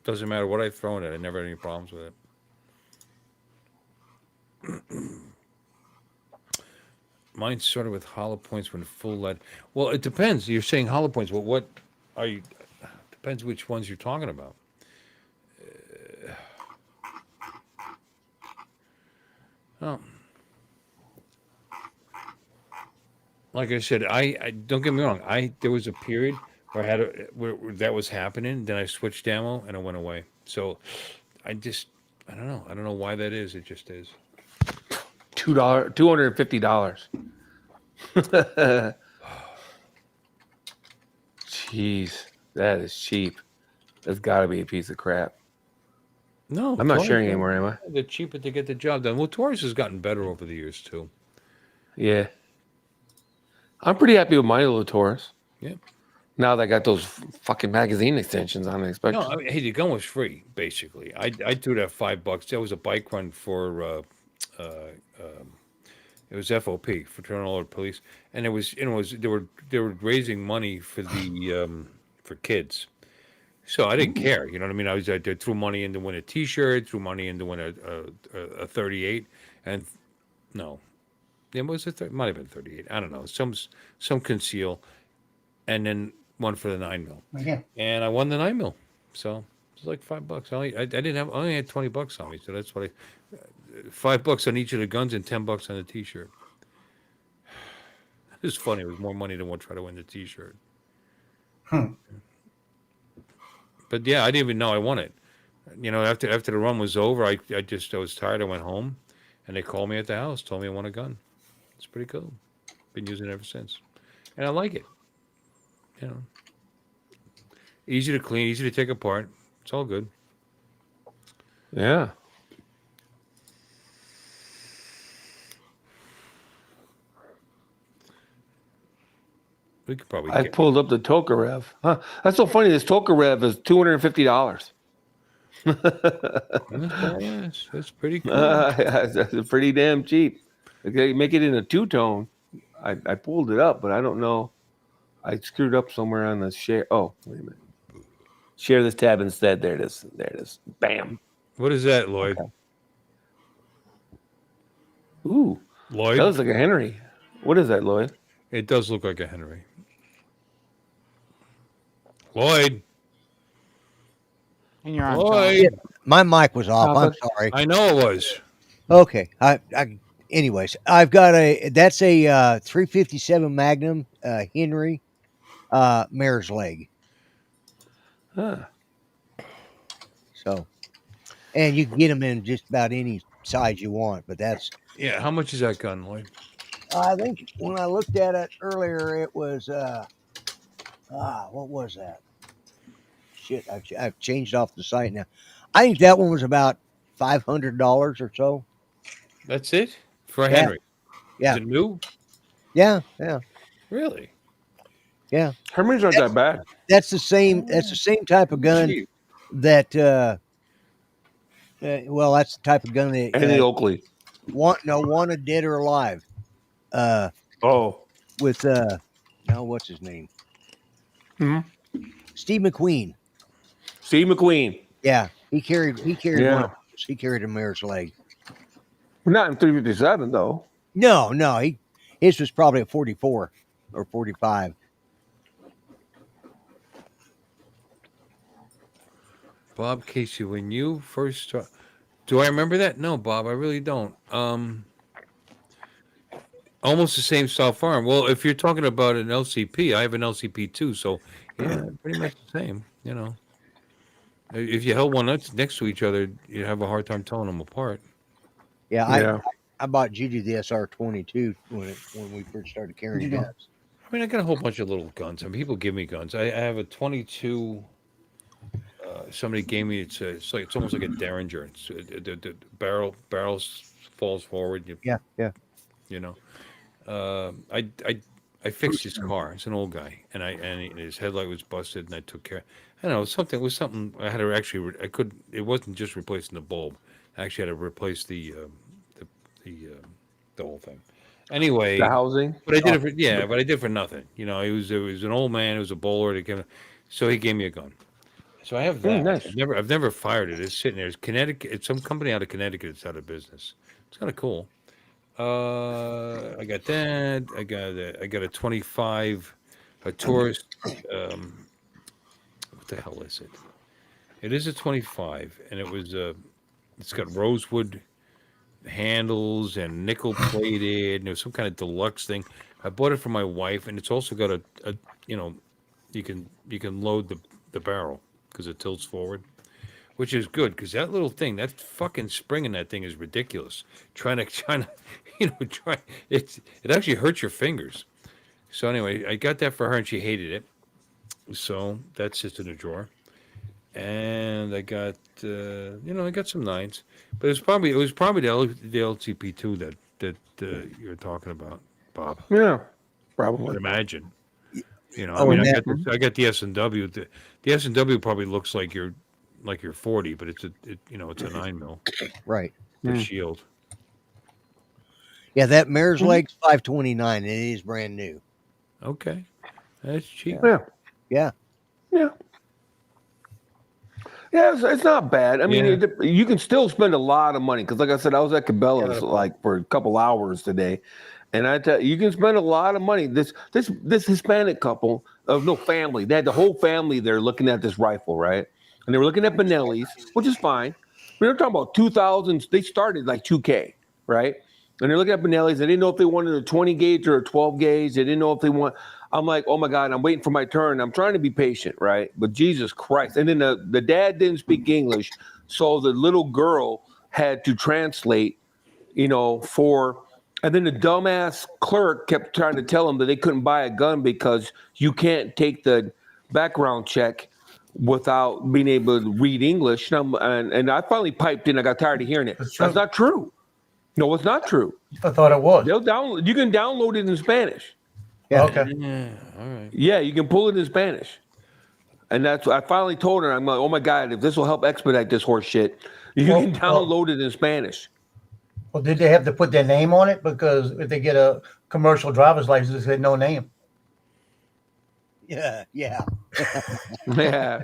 I: doesn't matter what I throw in it. I never had any problems with it. Mine started with hollow points when full lead. Well, it depends. You're saying hollow points. Well, what are you? Depends which ones you're talking about. Like I said, I don't get me wrong. There was a period where I had where that was happening. Then I switched ammo and it went away. So I don't know. I don't know why that is. It just is.
J: $250. Jeez, that is cheap. That's got to be a piece of crap.
I: No,
J: I'm not
I: Taurus
J: sharing
I: are-
J: anymore, am I?
I: They're cheaper to get the job done. Well, Taurus has gotten better over the years too.
J: Yeah. I'm pretty happy with my little Taurus.
I: Yeah.
J: Now that I got those fucking magazine extensions on it,
I: No,
J: especially.
I: I mean, hey, the gun was free basically. I threw that $5. That was a bike run for it was FOP, Fraternal Order Police, and they were raising money for the for kids. So I didn't care, you know what I mean. I threw money in to win a T-shirt, threw money in to win a 38, and no, it was might have been 38. I don't know, some conceal, and then one for the 9 mil,
F: Yeah.
I: and I won the 9 mil. So it was like $5. I didn't have I only had $20 on me, so that's what $5 on each of the guns and $10 on the T-shirt. It was funny. It was more money than what try to win the T-shirt.
F: Hmm.
I: But yeah, I didn't even know I won it. You know, after the run was over, I was tired. I went home, and they called me at the house, told me I won a gun. It's pretty cool. Been using it ever since, and I like it. You know, easy to clean, easy to take apart. It's all good.
J: Yeah.
I: We could probably
J: I
I: get.
J: pulled up the Tokarev. Huh. That's so funny. This Tokarev is $250.
I: That's pretty cool.
J: That's pretty damn cheap. Okay, make it in a two-tone. I pulled it up, but I don't know. I screwed up somewhere on the share. Oh, wait a minute. Share this tab instead. There it is. There it is. Bam.
I: What is that, Lloyd?
J: Okay. Ooh,
I: Lloyd?
J: that looks like a Henry. What is that, Lloyd?
I: It does look like a Henry. Lloyd.
D: And you're on.
I: Lloyd.
E: My mic was off. I'm
J: Papa?
E: sorry.
I: I know it was.
E: Okay. Anyways, I've got that's a 357 Magnum Henry mare's leg.
J: Huh.
E: So, and you can get them in just about any size you want, but that's.
I: Yeah. How much is that gun, Lloyd?
E: I think when I looked at it earlier, it was what was that? Shit, I've changed off the site now. I think that one was about $500 or so.
I: That's it for a
E: Yeah.
I: Henry.
E: Yeah.
I: Is it new?
E: Yeah.
I: Really?
E: Yeah.
J: Henry's not that bad.
E: That's the same. That's the same type of gun
I: Cheap.
E: that. Well, that's the type of gun that
J: Andy Oakley.
E: wanted dead or alive.
J: Oh.
E: With now what's his name?
J: Hmm.
E: Steve McQueen.
J: Steve McQueen.
E: Yeah, he carried
J: Yeah.
E: one of those. He carried a mare's leg.
J: Not in 357 though.
E: No, his was probably a 44 or 45.
I: Bob Casey, when you first start, do I remember that? No, Bob, I really don't. Almost the same style farm. Well, if you're talking about an LCP, I have an LCP too, so yeah, pretty much the same. You know, if you held one next to each other, you'd have a hard time telling them apart.
E: Yeah, I bought Judy the SR-22 when we first started carrying
F: Yeah.
E: guns.
I: I mean, I got a whole bunch of little guns. I mean, people give me guns. I have a 22. Somebody gave me it's almost like a Derringer. It's, the barrel falls forward.
E: Yeah.
I: You know. I fixed his car. He's an old guy, and his headlight was busted, and I took care. I don't know, something I had to actually. I could. It wasn't just replacing the bulb. I actually had to replace the whole thing. Anyway,
J: The housing.
I: but I did it for but I did it for nothing. You know, it was an old man. It was a bowler. So he gave me a gun. So I have that.
J: Nice.
I: I've never fired it. It's sitting there. It's Connecticut. It's some company out of Connecticut. It's out of business. It's kind of cool. I got that. I got a 25, a Taurus. What the hell is it? It is a 25, and it's got rosewood handles and nickel plated, and it was some kind of deluxe thing. I bought it for my wife, and it's also got a you can load the barrel because it tilts forward, which is good because that little thing, that fucking spring in that thing is ridiculous. Trying to it actually hurts your fingers. So anyway, I got that for her and she hated it. So that sits in a drawer. and I got I got some 9s, but it was probably the LTP2 that you're talking about, Bob.
J: Yeah,
I: I'd
J: probably.
I: imagine. I
E: Oh,
I: mean,
E: and that
I: I got the S&W. The S&W probably looks like you're 40, but it's a 9 mil.
E: right.
I: The
J: Mm.
I: shield.
E: Yeah, that mare's
J: Mhm.
E: leg's 529. It is brand new.
I: Okay, that's cheap.
J: Yeah,
E: Yeah.
J: yeah, yeah. It's not bad. I mean,
I: Yeah.
J: you can still spend a lot of money because, like I said, I was at
I: Yeah,
J: Cabela's
I: no problem.
J: like for a couple hours today, and I tell you, can spend a lot of money. This Hispanic couple of no family, they had the whole family there looking at this rifle, right? And they were looking at Benelli's, which is fine. But they're talking about 2000s. They started like 2K, right? And they're looking at Benelli's. They didn't know if they wanted a 20 gauge or a 12 gauge. They didn't know if they want. I'm like, oh my God, I'm waiting for my turn. I'm trying to be patient, right? But Jesus Christ. And then the dad didn't speak English. So the little girl had to translate, for, and then the dumbass clerk kept trying to tell him that they couldn't buy a gun because you can't take the background check without being able to read English. And I finally piped in. I got tired of hearing it.
F: That's
J: That's
F: true.
J: not true. No, it's not true.
F: I thought it was.
J: They'll download. You can download it in Spanish.
E: Yeah.
F: Okay.
I: Yeah. All right.
J: Yeah, you can pull it in Spanish. And that's I finally told her, I'm like, oh my God, if this will help expedite this horse shit, you can download it in Spanish.
F: Well, did they have to put their name on it? Because if they get a commercial driver's license, it said no name.
E: Yeah. Yeah.
J: Yeah.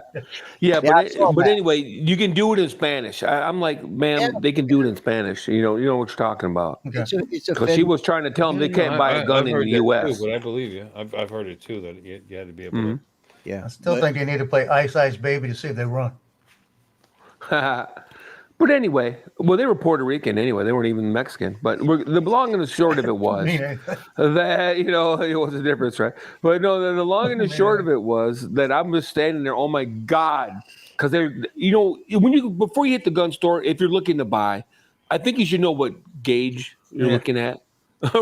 J: Yeah,
E: Yeah, I saw
J: but
E: that.
J: anyway, you can do it in Spanish. I'm like, ma'am,
E: Yeah.
J: they can do it in Spanish. You know what you're talking about.
F: Okay.
E: It's a
J: Because she was trying to tell them they can't buy a gun
I: I've
J: in
I: heard
J: the
I: that
J: U.S.
I: too, but I believe you. I've heard it too that you had to be able
J: Mhm.
E: Yeah.
F: I still think they need to play Ice Ice Baby to see if they run.
J: But anyway, well, they were Puerto Rican anyway. They weren't even Mexican. But the long and the short of it was
F: Mean anything.
J: that, it was a difference, right? But no, the long and the short of it was that I'm just standing there, oh my God. Because before you hit the gun store, if you're looking to buy, I think you should know what gauge you're
F: Yeah.
J: looking at,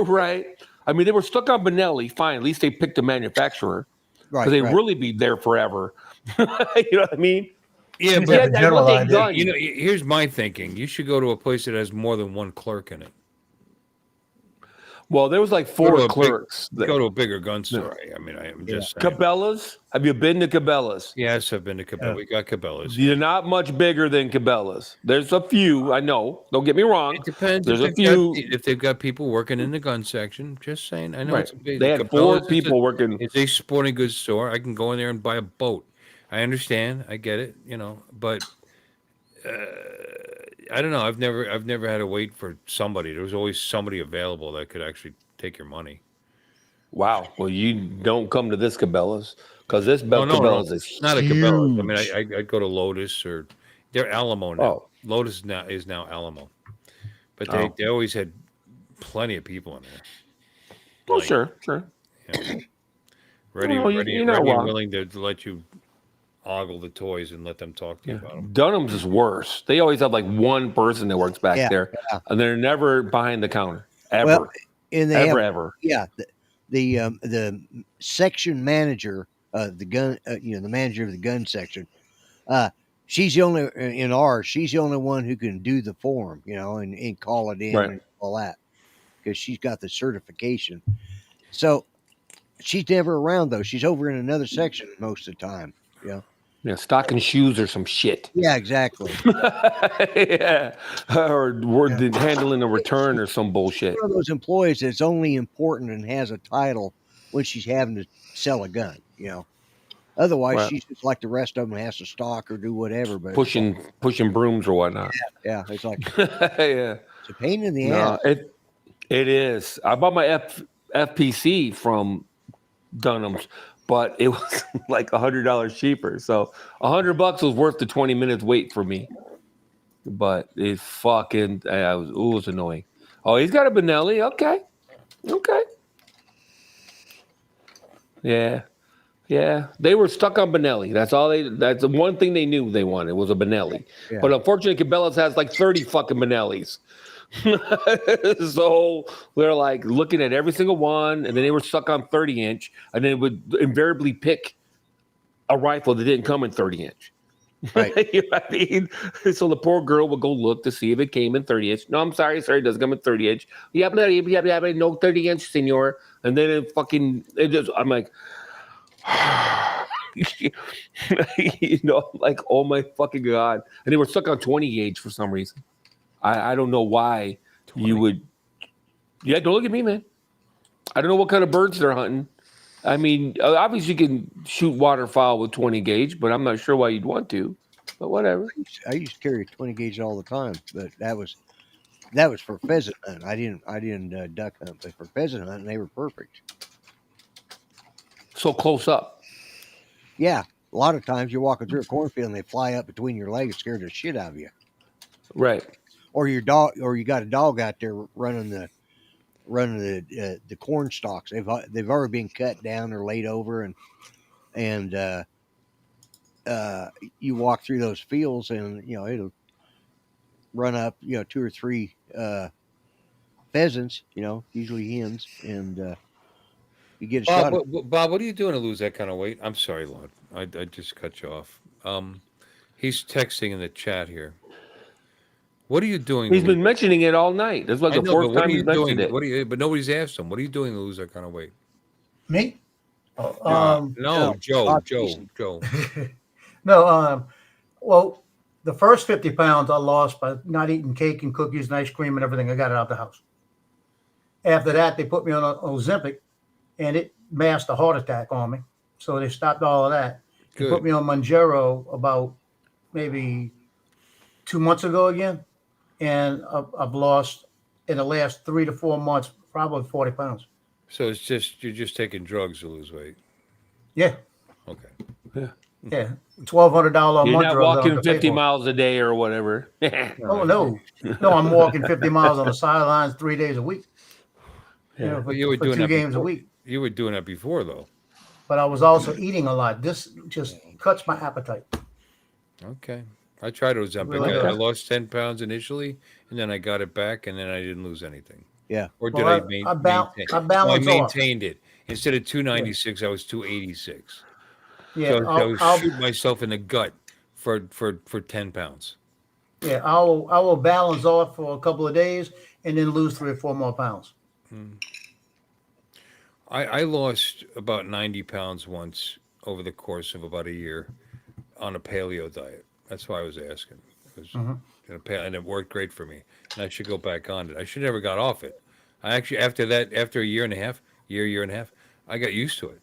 J: right? I mean, they were stuck on Benelli, fine. At least they picked a manufacturer
E: Right.
J: because they'd
E: right.
J: really be there forever. You know what I mean?
I: Yeah,
F: You
I: but
F: have a general
J: I want a
F: idea.
J: gun.
I: here's my thinking. You should go to a place that has more than one clerk in it.
J: Well, there was like
I: Go to
J: four
I: a big-
J: clerks.
I: Go to a bigger gun store. I mean, I'm just saying.
J: Cabela's? Have you been to Cabela's?
I: Yes, I've been to Cabela.
F: Yeah.
I: We got Cabela's.
J: They're not much bigger than Cabela's. There's a few, I know. Don't get me wrong.
I: It depends.
J: There's
I: if
J: a
I: they've got-
J: few.
I: if they've got people working in the gun section. Just saying. I know
J: Right.
I: it's a big.
J: They had
I: Cabela's
J: 4 people working.
I: It's a sporting goods store. I can go in there and buy a boat. I understand. I get it. But I don't know. I've never had to wait for somebody. There was always somebody available that could actually take your money.
J: Wow. Well, you don't come to this Cabela's because this
I: No,
J: Cabela's is
I: it's not a Cabela's. I mean,
J: huge.
I: I'd go to Lotus or they're Alamo now.
J: Oh.
I: Lotus is now Alamo, but
J: Oh.
I: they always had plenty of people in there.
J: Oh,
I: Like,
J: sure.
I: Ready,
J: Well,
I: ready,
J: you're not
I: ready and
J: wrong.
I: willing to let you ogle the toys and let them talk to you about them.
J: Dunham's is worse. They always have like one person that works back
E: Yeah,
J: there,
E: yeah.
J: and they're never behind the counter ever,
E: Well, and they have,
J: ever.
E: yeah, the section manager, the gun, the manager of the gun section. She's the only in ours. She's the only one who can do the form, and call it in
J: Right.
E: and all that because she's got the certification. So she's never around though. She's over in another section most of the time.
J: Yeah, stocking shoes or some shit.
E: Yeah, exactly.
J: Yeah, or handling a return or some bullshit.
E: One of those employees that's only important and has a title when she's having to sell a gun. Otherwise,
J: Right.
E: she's just like the rest of them, has to stock or do whatever. But
J: Pushing brooms or whatnot.
E: yeah, it's like
J: Yeah,
E: it's a pain in the
J: no,
E: ass.
J: it is. I bought my FPC from Dunham's, but it was like $100 cheaper. So $100 was worth the 20 minutes wait for me. But it fucking, it was annoying. Oh, he's got a Benelli. Okay. Yeah. They were stuck on Benelli. That's the one thing they knew they wanted was a Benelli.
E: Yeah.
J: But unfortunately, Cabela's has like 30 fucking Benellis. So they're like looking at every single one, and then they were stuck on 30-inch, and then it would invariably pick a rifle that didn't come in 30-inch.
E: Right.
J: You know what I mean? So the poor girl would go look to see if it came in 30 inch. No, I'm sorry, sir, it doesn't come in 30 inch. Yeah, no 30 inch, senor. And then I'm like, I'm like, oh my fucking God. And they were stuck on 20 gauge for some reason. I don't know why
I: 20.
J: you would. Yeah, don't look at me, man. I don't know what kind of birds they're hunting. I mean, obviously you can shoot waterfowl with 20 gauge, but I'm not sure why you'd want to. But whatever.
E: I used to carry 20 gauge all the time, but that was for pheasant hunt. I didn't duck hunt, but for pheasant hunting, they were perfect.
J: So close up.
E: Yeah, a lot of times you're walking through a cornfield and they fly up between your legs, scare the shit out of you.
J: Right.
E: Or your dog, or you got a dog out there running the corn stalks. They've already been cut down or laid over, and you walk through those fields, and it'll run up 2 or 3 pheasants, usually hens, and you get a shot.
I: Bob, what are you doing to lose that kind of weight? I'm sorry, Lord. I just cut you off. He's texting in the chat here. What are you doing?
J: He's been mentioning it all night. That's like the fourth time he's mentioned it.
I: But nobody's asked him. What are you doing to lose that kind of weight?
F: Me?
I: No, Joe.
F: No, well, the first 50 pounds I lost by not eating cake and cookies and ice cream and everything. I got it out the house. After that, they put me on Ozempic, and it masked a heart attack on me. So they stopped all of that. They put me on Mounjaro about maybe 2 months ago again. And I've lost in the last 3 to 4 months, probably 40 pounds.
I: So you're just taking drugs to lose weight.
F: Yeah.
I: Okay.
F: Yeah. $1,200 a month.
J: You're not walking 50 miles a day or whatever.
F: Oh, no. No, I'm walking 50 miles on the sidelines 3 days a week.
J: Yeah.
F: For,
I: You were
F: for
I: doing
F: 2
I: that
F: games
I: before.
F: a week.
I: You were doing that before, though.
F: But I was also eating a lot. This just cuts my appetite.
I: Okay. I tried Ozempic.
F: Really
I: I
F: does.
I: lost 10 pounds initially, and then I got it back, and then I didn't lose anything.
E: Yeah.
I: Or did
F: Well,
I: I
F: I
I: maintain?
F: I balance
I: I
F: off.
I: maintained it. Instead of 296, I was 286.
F: Yeah,
I: So I was shooting myself in the gut for 10 pounds.
F: yeah, I will balance off for a couple of days and then lose 3 or 4 more pounds.
I: I lost about 90 pounds once over the course of about a year on a paleo diet. That's why I was asking. It was, and it worked great for me. And I should go back on it. I should never got off it. I actually, after a year and a half, I got used to it.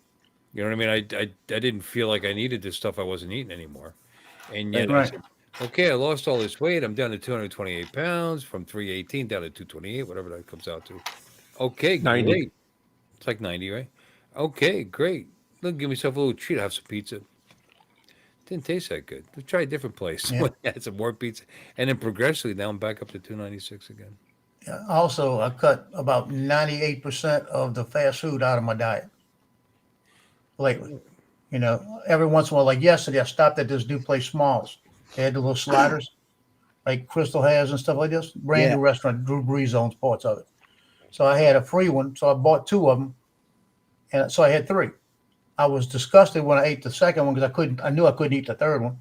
I: You know what I mean? I didn't feel like I needed this stuff I wasn't eating anymore. And yet I said, okay, I lost all this weight. I'm down to 228 pounds from 318 down to 228, whatever that comes out to. Okay,
J: 90.
I: great. It's like 90, right? Okay, great. Look, give myself a little treat. Have some pizza. Didn't taste that good. Let's try a different place.
F: Yeah.
I: Had some more pizza. And then progressively, now I'm back up to 296 again.
F: Also, I cut about 98% of the fast food out of my diet lately. Every once in a while, like yesterday, I stopped at this new place, Smalls. They had the little sliders, like Crystal has and stuff like this. Brand new restaurant. Drew Brees owns parts of it. So I had a free one, so I bought 2 of them, and so I had 3. I was disgusted when I ate the second one because I knew I couldn't eat the third one,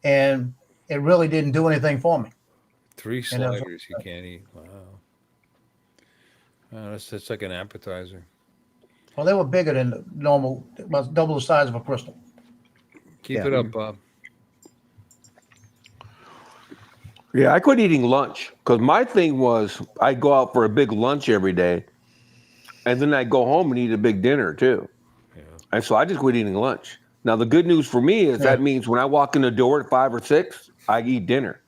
F: and it really didn't do anything for me.
I: 3 sliders you can't eat. Wow. That's like an appetizer.
F: Well, they were bigger than the normal, about double the size of a Crystal.
I: Keep it up, Bob.
J: Yeah, I quit eating lunch because my thing was I go out for a big lunch every day, and then I go home and eat a big dinner too.
I: Yeah.
J: And so I just quit eating lunch. Now the good news for me is that means when I walk in the door at 5 or 6, I eat dinner.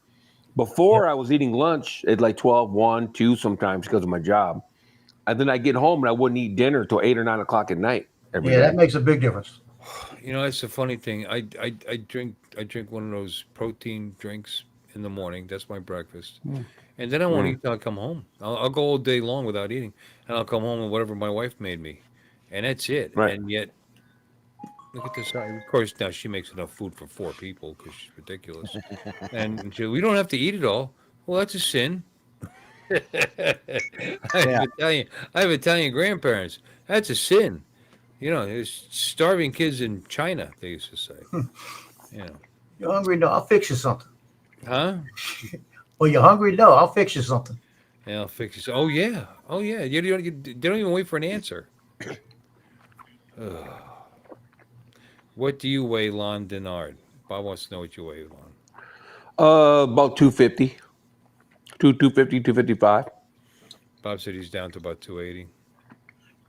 J: Before I was eating lunch at like 12, 1, 2 sometimes because of my job. And then I get home and I wouldn't eat dinner till 8 or 9 o'clock at night every day.
F: That makes a big difference.
I: That's the funny thing. I drink one of those protein drinks in the morning. That's my breakfast. And then I won't eat till I come home. I'll go all day long without eating. And I'll come home with whatever my wife made me. And that's it.
J: Right.
I: And yet, look at this. Of course, now she makes enough food for 4 people because she's ridiculous. And we don't have to eat it all. Well, that's a sin. I have Italian grandparents. That's a sin. There's starving kids in China, they used to say.
F: You hungry? No, I'll fix you something.
I: Huh?
F: Well, you hungry? No, I'll fix you something.
I: Yeah, I'll fix it. Oh yeah. Oh yeah. They don't even wait for an answer. Ugh. What do you weigh, Lon Denard? Bob wants to know what you weigh, Lon.
J: About 250. 250, 255.
I: Bob said he's down to about 280.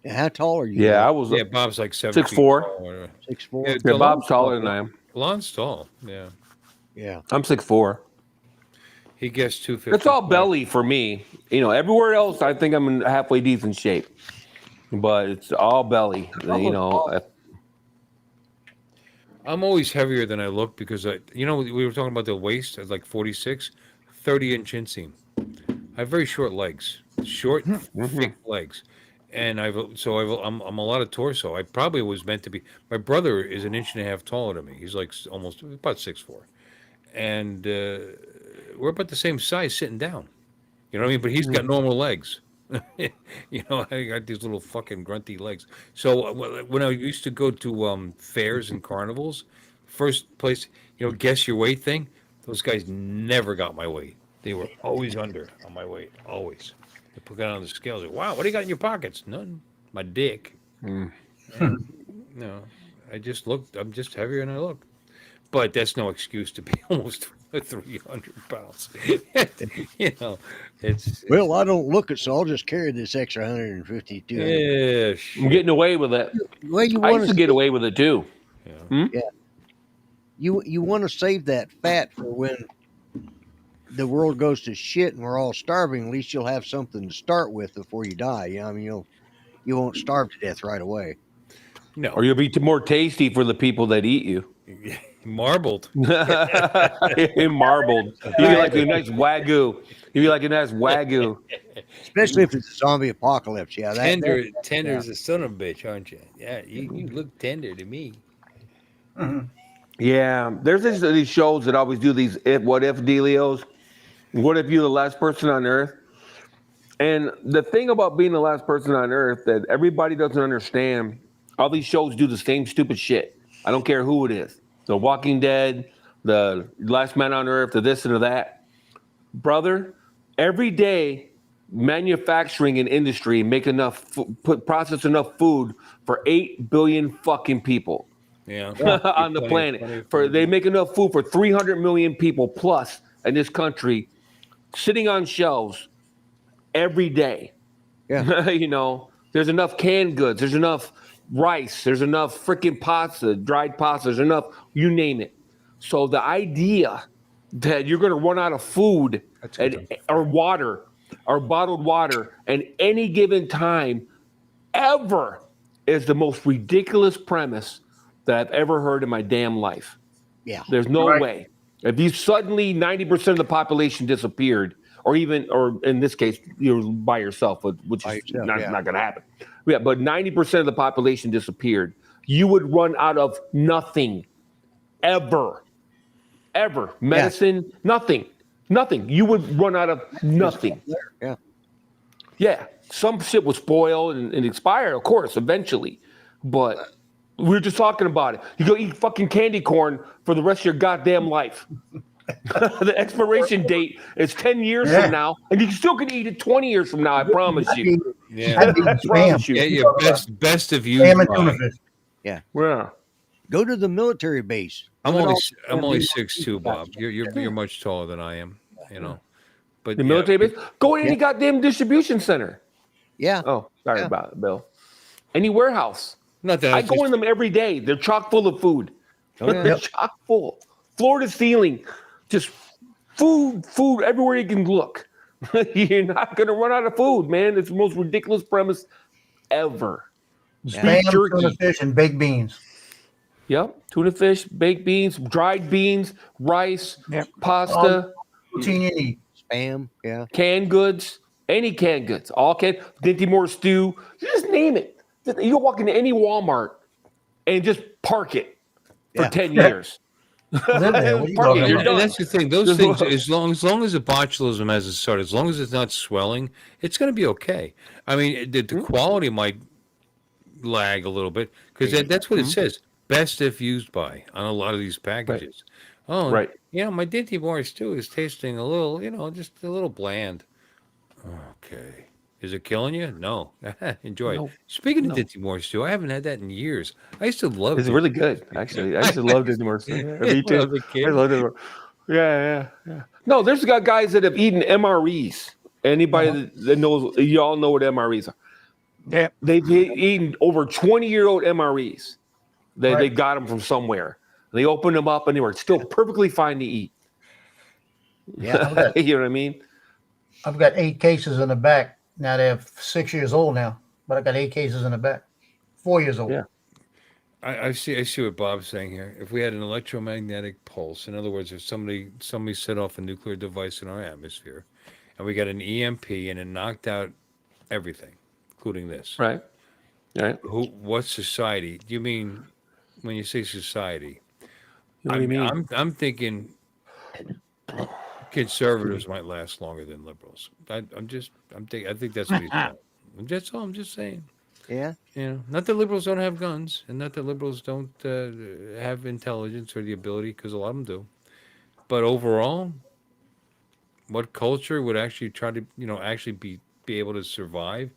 E: How tall are you?
J: Yeah, I
E: Lon?
J: was
I: Yeah, Bob's like 7 feet
J: 6'4".
I: tall. Or-
E: 6'4"?
I: Yeah,
J: Yeah,
I: Lon's
J: Bob's
I: tall.
J: taller than I am.
I: Lon's tall. Yeah.
E: Yeah.
J: I'm 6'4".
I: He guessed 250.
J: It's all belly for me. Everywhere else, I think I'm in halfway decent shape. But it's all belly.
I: I'm always heavier than I look because we were talking about the waist at like 46, 30-inch inseam. I have very short legs, short, thick legs, and I'm a lot of torso. I probably was meant to be. My brother is an inch and a half taller than me. He's like almost about 6'4", and we're about the same size sitting down. You know what I mean? But he's got normal legs. I got these little fucking grunty legs. So when I used to go to fairs and carnivals, first place, guess your weight thing, those guys never got my weight. They were always under on my weight, always. They put it on the scales. Like, wow, what do you got in your pockets? None. My dick. And, no, I'm just heavier than I look. But that's no excuse to be almost 300 pounds. It's
E: Well, I don't look it, so I'll just carry this extra 150, 200.
I: yeah,
J: I'm
I: shit.
J: getting away with it.
E: Well, you
J: I
E: want
J: used to get away with it too.
E: you want to save that fat for when the world goes to shit and we're all starving. At least you'll have something to start with before you die. You won't starve to death right away.
I: No,
J: Or you'll be more tasty for the people that eat you.
I: marbled.
J: Marbled. You'll be like a nice wagyu. You'll be like a nice wagyu.
E: Especially if it's a zombie apocalypse. Yeah,
I: Tender as a son of a bitch, aren't you? Yeah, you look tender to me.
J: Yeah, there's these shows that always do these what if dealios. What if you're the last person on Earth? And the thing about being the last person on Earth that everybody doesn't understand, all these shows do the same stupid shit. I don't care who it is. The Walking Dead, the Last Man on Earth, the this and the that. Brother, every day manufacturing and industry make process enough food for 8 billion fucking people.
I: Yeah,
J: on the planet. They make enough food for 300 million people plus in this country, sitting on shelves every day.
E: Yeah.
J: There's enough canned goods. There's enough rice. There's enough freaking pasta, dried pasta. There's enough, you name it. So the idea that you're going to run out of food or water or bottled water at any given time ever is the most ridiculous premise that I've ever heard in my damn life.
E: Yeah.
J: There's no way. If you suddenly 90% of the population disappeared, or in this case, you're by yourself, which is not going to happen. Yeah, but 90% of the population disappeared, you would run out of nothing, ever. Medicine, nothing. You would run out of nothing.
E: Yeah.
J: Yeah, some shit will spoil and expire, of course, eventually. But we were just talking about it. You go eat fucking candy corn for the rest of your goddamn life. The expiration date is 10 years from now, and you still can eat it 20 years from now, I promise you.
I: Yeah,
J: I promise you.
I: Yeah, your best of you.
J: Yeah.
E: Go to the military base.
I: I'm only 6'2", Bob. You're much taller than I am. But
J: the military base. Go in any goddamn distribution center.
E: Yeah.
J: Oh, sorry about it, Bill. Any warehouse.
I: Not that
J: I go in them every day. They're chock full of food. They're chock full, floor to ceiling, just food everywhere you can look. You're not gonna run out of food, man. It's the most ridiculous premise ever.
F: Spam, tuna fish, and baked beans.
J: Yep, tuna fish, baked beans, dried beans, rice, pasta,
F: protein you need.
E: Spam,
J: canned goods, any canned goods, all canned. Dinty Moore stew, you just name it. You can walk into any Walmart and just park it for 10 years.
I: And that's the thing. Those things, as long as the botulism has a start, as long as it's not swelling, it's going to be okay. I mean, the quality might lag a little bit because that's what it says. Best if used by on a lot of these packages. Oh,
J: Right.
I: my Dinty Moore stew is tasting a little, just a little bland. Okay. Is it killing you? No. Enjoy it.
J: No.
I: Speaking of
J: No.
I: Dinty Moore stew, I haven't had that in years. I used to love
J: It's
I: Dinty
J: really
I: Moore
J: good,
I: stew.
J: actually. I used to love Disney More. Yeah, me
I: When I
J: too.
I: was a
J: I
I: kid.
J: love it. Yeah. No, there's got guys that have eaten MREs. Anybody that knows, you all know what MREs are.
D: Yeah.
J: They've eaten over 20-year-old MREs. They
F: Right.
J: got them from somewhere. They opened them up and they were still perfectly fine to eat.
E: Yeah.
J: You know what I mean?
F: I've got 8 cases in the back. Now they're 6 years old now, but I got 8 cases in the back. 4 years old.
J: Yeah.
I: I see what Bob's saying here. If we had an electromagnetic pulse, in other words, if somebody set off a nuclear device in our atmosphere, and we got an EMP and it knocked out everything, including this.
J: Right. Right.
I: What society? Do you mean when you say society?
J: What do you mean?
I: I'm thinking conservatives might last longer than liberals. I think that's what he's saying. That's all I'm just saying.
E: Yeah.
I: Not that liberals don't have guns, and not that liberals don't have intelligence or the ability, because a lot of them do. But overall, what culture would actually try to, actually be able to survive,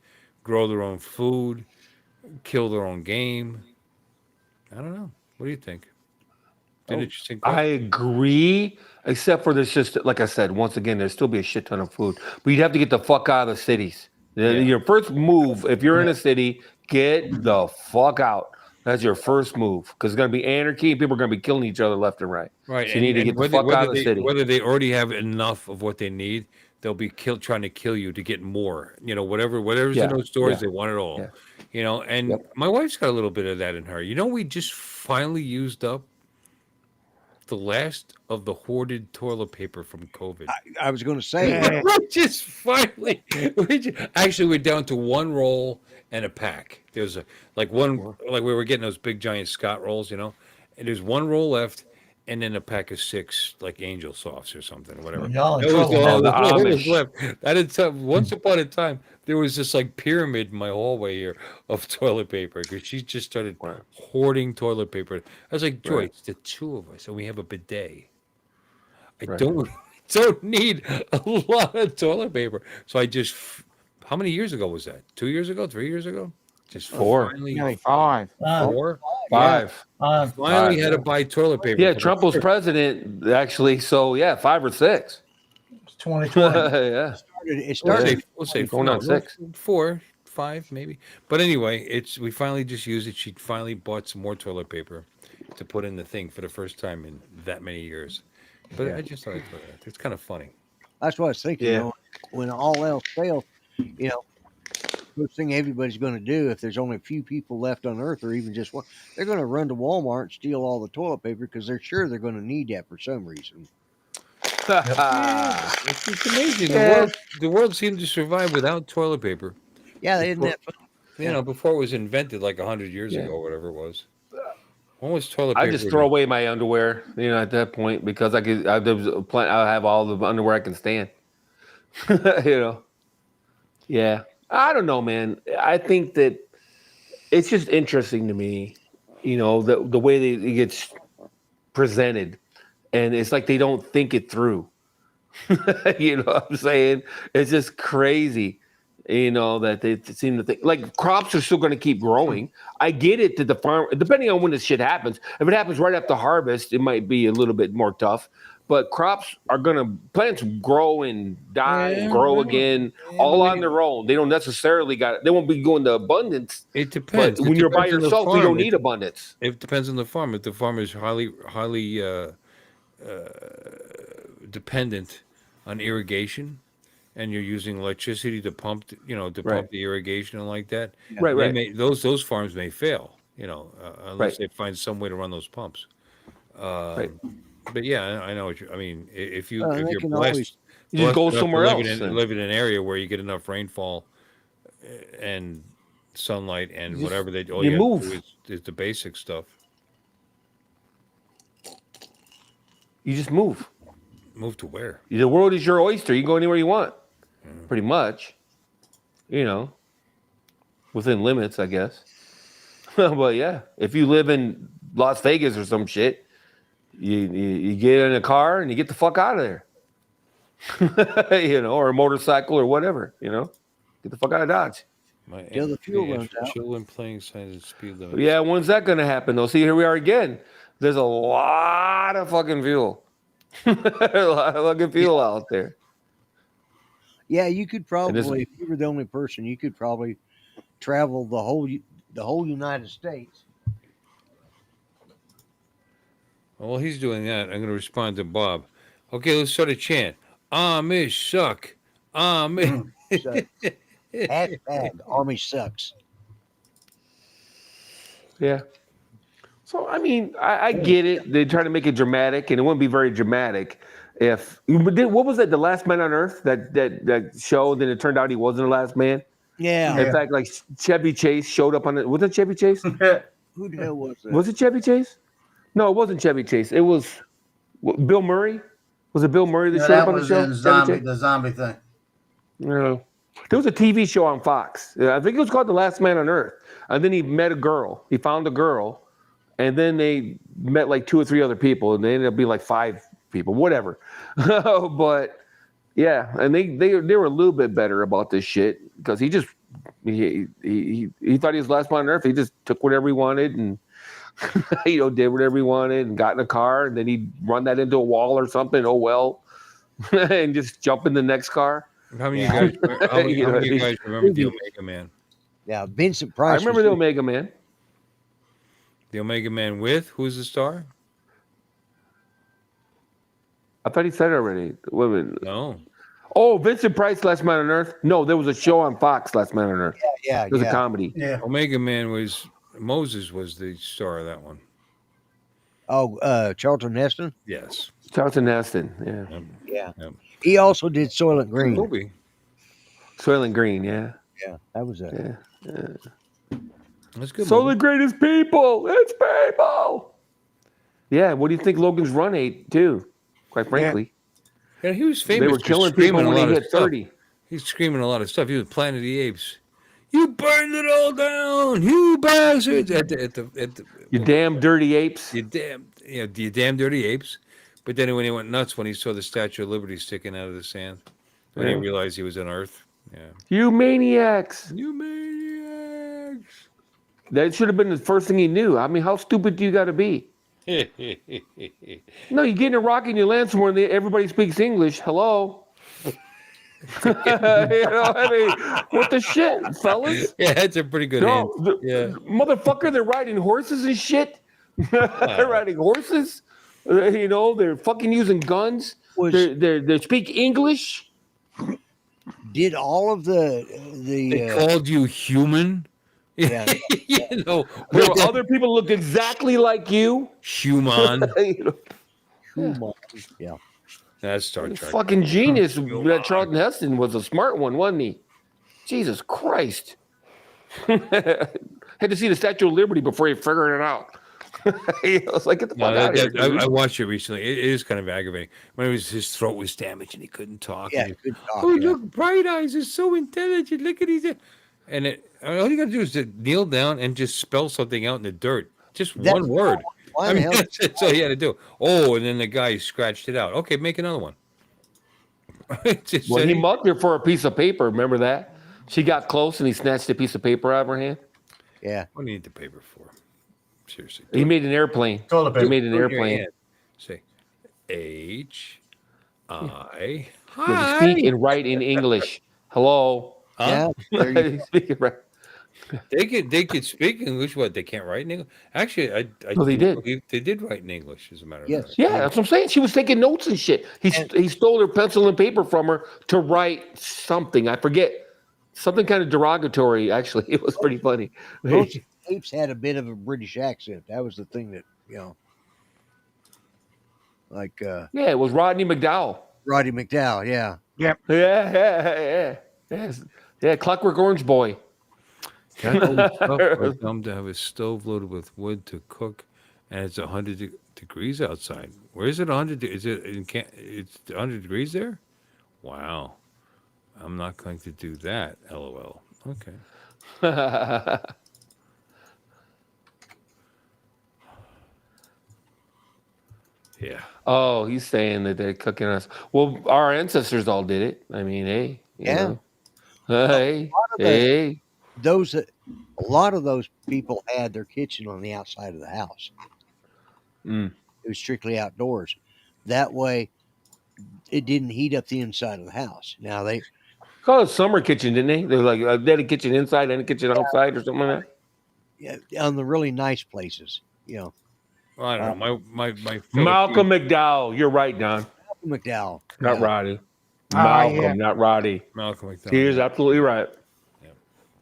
I: grow their own food, kill their own game? I don't know. What do you think? Interesting question.
J: I agree, except for there's just, like I said, once again, there'd still be a shit ton of food. But you'd have to get the fuck out of the cities. Your first move, if you're in a city, get the fuck out. That's your first move, because it's going to be anarchy and people are going to be killing each other left and right.
I: Right.
J: So you need to get the fuck out of the city.
I: Whether they already have enough of what they need, they'll be trying to kill you to get more. Whatever's in those stores, they want it all.
J: Yeah.
I: And my wife's got a little bit of that in her. We just finally used up the last of the hoarded toilet paper from COVID.
E: I was going to say,
I: We just finally, actually, we're down to one roll and a pack. There's like we were getting those big giant Scott rolls, and there's one roll left, and then a pack of 6 like Angel Softs or something, whatever.
F: Y'all in
I: That was
F: trouble.
I: all
J: the
I: that was
J: Amish.
I: left. Once upon a time, there was this like pyramid in my hallway here of toilet paper, because she just started hoarding toilet paper. I was like, Joy, it's the 2 of us, and we have a bidet. I don't need a lot of toilet paper. So I just, how many years ago was that? 2 years ago? 3 years ago? Just
J: 4.
D: Nearly 5.
I: 4?
J: 5.
I: Finally had to buy toilet paper.
J: Yeah, Trump was president, actually. So, 5 or 6.
F: It's 2020.
J: Yeah.
E: it started.
I: We'll say
J: Going on 6.
I: 4, 5 maybe. But anyway, we finally just used it. She finally bought some more toilet paper to put in the thing for the first time in that many years. But I just thought I'd put that. It's kind of funny.
E: That's what I was thinking.
J: Yeah.
E: When all else fails, first thing everybody's going to do, if there's only a few people left on Earth, or even just one, they're going to run to Walmart and steal all the toilet paper, because they're sure they're going to need that for some reason.
I: It's amazing. The world seemed to survive without toilet paper.
E: Yeah, isn't that fun?
I: Before it was invented like 100 years ago, or whatever it was. When was toilet paper?
J: I just throw away my underwear, at that point, because I have all the underwear I can stand. Yeah. I don't know, man. I think that it's just interesting to me, the way it gets presented, and it's like they don't think it through. You know what I'm saying? It's just crazy. That they seem to think like crops are still going to keep growing. I get it that the farm, depending on when this shit happens, if it happens right after harvest, it might be a little bit more tough. But plants grow and die and grow again, all on their own. They don't necessarily they won't be going to abundance.
I: It depends.
J: But when you're by yourself, you don't need abundance.
I: It depends on the farm. If the farm is highly dependent on irrigation, and you're using electricity to pump, pump the irrigation and like that,
J: Right.
I: Those farms may fail, unless they find some way to run those pumps.
J: Right.
I: But yeah, I know what I mean. If you're
E: can
I: blessed,
J: You just go
I: enough to
J: somewhere else.
I: live in an area where you get enough rainfall and sunlight and whatever all
J: you
I: you have
J: move.
I: to do is the basic stuff.
J: You just move.
I: Move to where?
J: The world is your oyster. You can go anywhere you want, pretty much. Within limits, I guess. But yeah, if you live in Las Vegas or some shit, You get in a car and you get the fuck out of there. Or a motorcycle or whatever, Get the fuck out of Dodge.
I: My
E: Till the fuel runs out.
I: children playing signs of speed limits.
J: Yeah, when's that going to happen, though? See, here we are again. There's a lot of fucking fuel. A lot of fucking fuel out there.
E: Yeah, you could
J: this-
E: probably, if you were the only person, you could probably travel the whole United States.
I: While he's doing that, I'm going to respond to Bob. Okay, let's start a chant. Amish suck. Amish.
E: So, hashtag Army sucks.
J: Yeah. So, I mean, I get it. They try to make it dramatic, and it wouldn't be very dramatic if. What was that? The Last Man on Earth? That show? Then it turned out he wasn't the last man.
E: Yeah.
J: In fact, like Chevy Chase showed up on it. Was it Chevy Chase?
E: Who the hell was that?
J: Was it Chevy Chase? No, it wasn't Chevy Chase. It was Bill Murray. Was it Bill Murray that showed up
F: that
J: on the
F: was
J: show?
F: in the zombie thing.
J: No. There was a TV show on Fox. I think it was called The Last Man on Earth. And then he met a girl. He found a girl. And then they met like 2 or 3 other people. And they ended up being like 5 people, whatever. But yeah, and they were a little bit better about this shit because he thought he was the last man on Earth. He just took whatever he wanted and did whatever he wanted and got in a car. And then he'd run that into a wall or something. Oh, well. And just jump in the next car.
I: How many of you guys remember the Omega Man?
E: Yeah, Vincent Price.
J: I remember the Omega Man.
I: The Omega Man with? Who's the star?
J: I thought he said it already. Wait a minute.
I: No.
J: Oh, Vincent Price, Last Man on Earth? No, there was a show on Fox, Last Man on Earth.
E: Yeah.
J: It was a comedy.
F: Yeah.
I: Omega Man Moses was the star of that one.
E: Oh, Charlton Heston?
I: Yes.
J: Charlton Heston, yeah.
E: Yeah.
I: Yep.
E: He also did Soylent Green.
I: Movie.
J: Soylent Green, yeah.
E: Yeah, that was it.
J: Yeah.
I: That's good.
J: Soylent Green is people. It's people. Yeah, what do you think Logan's Run ate, too? Quite frankly.
I: Yeah, he was famous.
J: They were killing people when they hit 30.
I: He's screaming a lot of stuff. He was Planet of the Apes. You burned it all down, you bastards! At the
J: You damn dirty apes.
I: you damn dirty apes. But then when he went nuts when he saw the Statue of Liberty sticking out of the sand, when he realized he was on Earth. Yeah.
J: You maniacs.
I: You maniacs.
J: That should have been the first thing he knew. I mean, how stupid do you got to be? No, you get in a rocket and you land somewhere and everybody speaks English. Hello? I mean, what the shit, fellas?
I: Yeah, that's a pretty good
J: No,
I: hint.
J: motherfucker, they're riding horses and shit. They're riding horses. They're fucking using guns. They speak English.
E: Did all of
I: They
E: the
I: called you human?
E: yeah.
J: There were other people looked exactly like you.
I: Human.
E: Yeah.
I: That's Star Trek.
J: Fucking genius. That Charlton Heston was a smart one, wasn't he? Jesus Christ. Had to see the Statue of Liberty before he figured it out. I was like, get the fuck out of here.
I: I watched it recently. It is kind of aggravating. When his throat was damaged and he couldn't talk.
E: Yeah,
I: and
E: he couldn't talk,
I: oh,
E: yeah.
I: look, Bright Eyes is so intelligent. Look at his. And all you got to do is to kneel down and just spell something out in the dirt. Just one word.
E: Why the hell?
I: That's all he had to do. Oh, and then the guy scratched it out. Okay, make another one.
J: Well, he mugged her for a piece of paper. Remember that? She got close and he snatched a piece of paper out of her hand.
E: Yeah.
I: What do you need the paper for? Seriously.
J: He made an airplane.
F: Toilet paper.
J: He made an airplane.
I: Say H-I.
J: Speak and write in English. Hello.
E: Yeah. There you
J: Speak and write.
I: They could speak English. What, they can't write in English? Actually, I
J: No, they
I: do
J: did.
I: believe they did write in English, as a matter of
E: Yes.
I: fact.
J: Yeah, that's what I'm saying. She was taking notes and shit. He stole her pencil and paper from her to write something. I forget. Something kind of derogatory, actually. It was pretty funny.
E: Those apes had a bit of a British accent. That was the thing that, like
J: Yeah, it was Rodney McDowell.
E: Roddy McDowell, yeah.
J: Yeah, Clockwork Orange boy.
I: We're dumb to have a stove loaded with wood to cook, and it's 100 degrees outside. Where is it? 100? Is it? It's 100 degrees there? Wow. I'm not going to do that. LOL. Okay. Yeah.
J: Oh, he's saying that they're cooking us. Well, our ancestors all did it. I mean, hey, you
E: Yeah.
J: know. Hey,
E: lot of the-
J: hey.
E: A lot of those people had their kitchen on the outside of the house.
J: Mm.
E: It was strictly outdoors. That way, it didn't heat up the inside of the house. Now they
J: Call it summer kitchen, didn't they? They were like, they had a kitchen inside and a kitchen outside or something like that.
E: on the really nice places,
I: Well, I don't know. My
J: Malcolm McDowell. You're right, Don.
E: Malcolm McDowell,
J: Not
E: yeah.
J: Roddy.
G: Oh,
J: Malcolm,
G: yeah.
J: not Roddy.
I: Malcolm McDowell.
J: He is absolutely right.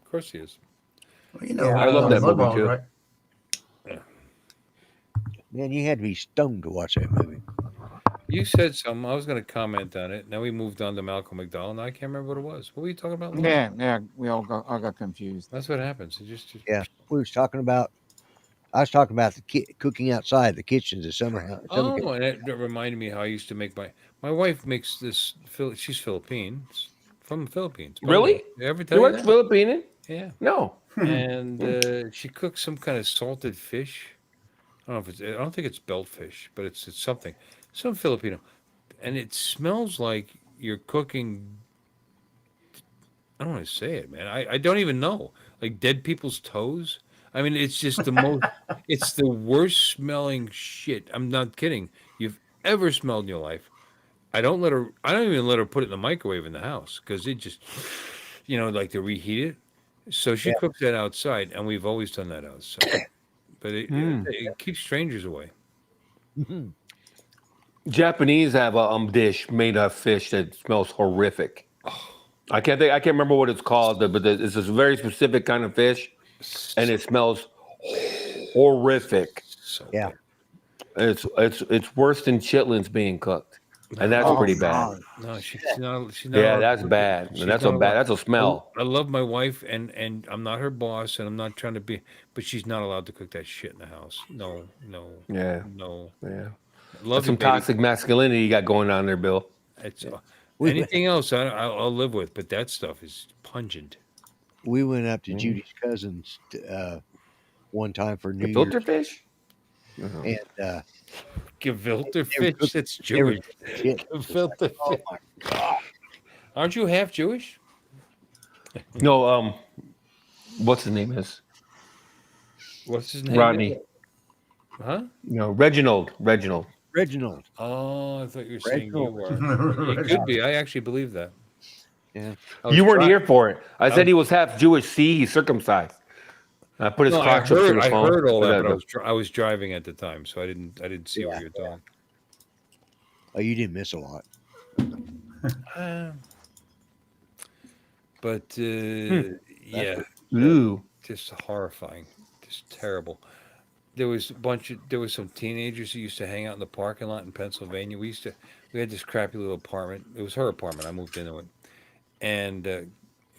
I: Of course he is.
F: Well, you know,
J: I love that
F: blood
J: movie
F: balls,
J: too.
F: right?
E: Man, you had to be stoned to watch that movie.
I: You said something. I was going to comment on it. Now we moved on to Malcolm McDowell, and I can't remember what it was. What were you talking about? Lou?
D: Yeah. I got confused.
I: That's what happens. It just
E: Yeah, I was talking about the cooking outside the kitchens, the summer house.
I: Oh, and that reminded me how I used to make my wife makes this. She's Philippines, from the Philippines. by the
J: Really?
I: way. Did I ever
J: You
I: tell you
J: watch
I: that?
J: Filipino?
I: Yeah.
J: No.
I: And she cooks some kind of salted fish. I don't know if it's. I don't think it's beltfish, but it's something, some Filipino, and it smells like you're cooking. I don't want to say it, man. I don't even know. Like dead people's toes. I mean, it's just the most. It's the worst smelling shit. I'm not kidding. You've ever smelled in your life. I don't let her. I don't even let her put it in the microwave in the house because it just, like to reheat it. So she cooks that outside, and we've always done that outside. But it keeps strangers away.
J: Japanese have a dish made of fish that smells horrific. I can't remember what it's called, but it's this very specific kind of fish, and it smells horrific.
I: So
E: Yeah.
I: bad.
J: It's worse than chitlins being cooked, and that's
D: Oh,
J: pretty bad.
D: God.
I: No, she's not. She's not.
J: Yeah,
I: allowed
J: that's
I: to cook it.
J: bad.
I: She's
J: And that's
I: not
J: a bad.
I: allowed-
J: That's a smell.
I: I love my wife, and I'm not her boss, and I'm not trying to be, but she's not allowed to cook that shit in the house. No,
J: Yeah,
I: no.
J: yeah.
I: Love
J: That's some
I: you, baby.
J: toxic masculinity you got going on there, Bill.
I: It's
E: We-
I: anything else I'll live with, but that stuff is pungent.
E: We went up to Judy's cousin's one time for New
J: The
E: Year's,
J: filter fish.
E: and
I: Gefilte
E: They were
I: fish. That's
E: they were
I: Jewish.
E: shit.
I: Gefilte
E: Oh
I: fish.
E: my god!
I: Aren't you half Jewish?
J: No, what's his name is
I: What's his name?
J: Rodney.
I: Huh?
J: No, Reginald.
E: Reginald,
I: Oh, I thought you were saying you
E: Reginald.
I: were. It could be. I actually believe that.
E: yeah.
I: I was
J: You weren't
I: try-
J: here for it. I said he was half Jewish. See, he's circumcised. I put his
I: No, I
J: crotch up to
I: heard,
J: the
I: I
J: phone.
I: heard all that, but I was driving at the time, so I didn't see what you were talking.
E: Oh, you didn't miss a lot.
I: But yeah,
J: Ooh.
I: just horrifying, just terrible. There was some teenagers who used to hang out in the parking lot in Pennsylvania. We had this crappy little apartment. It was her apartment. I moved into it, and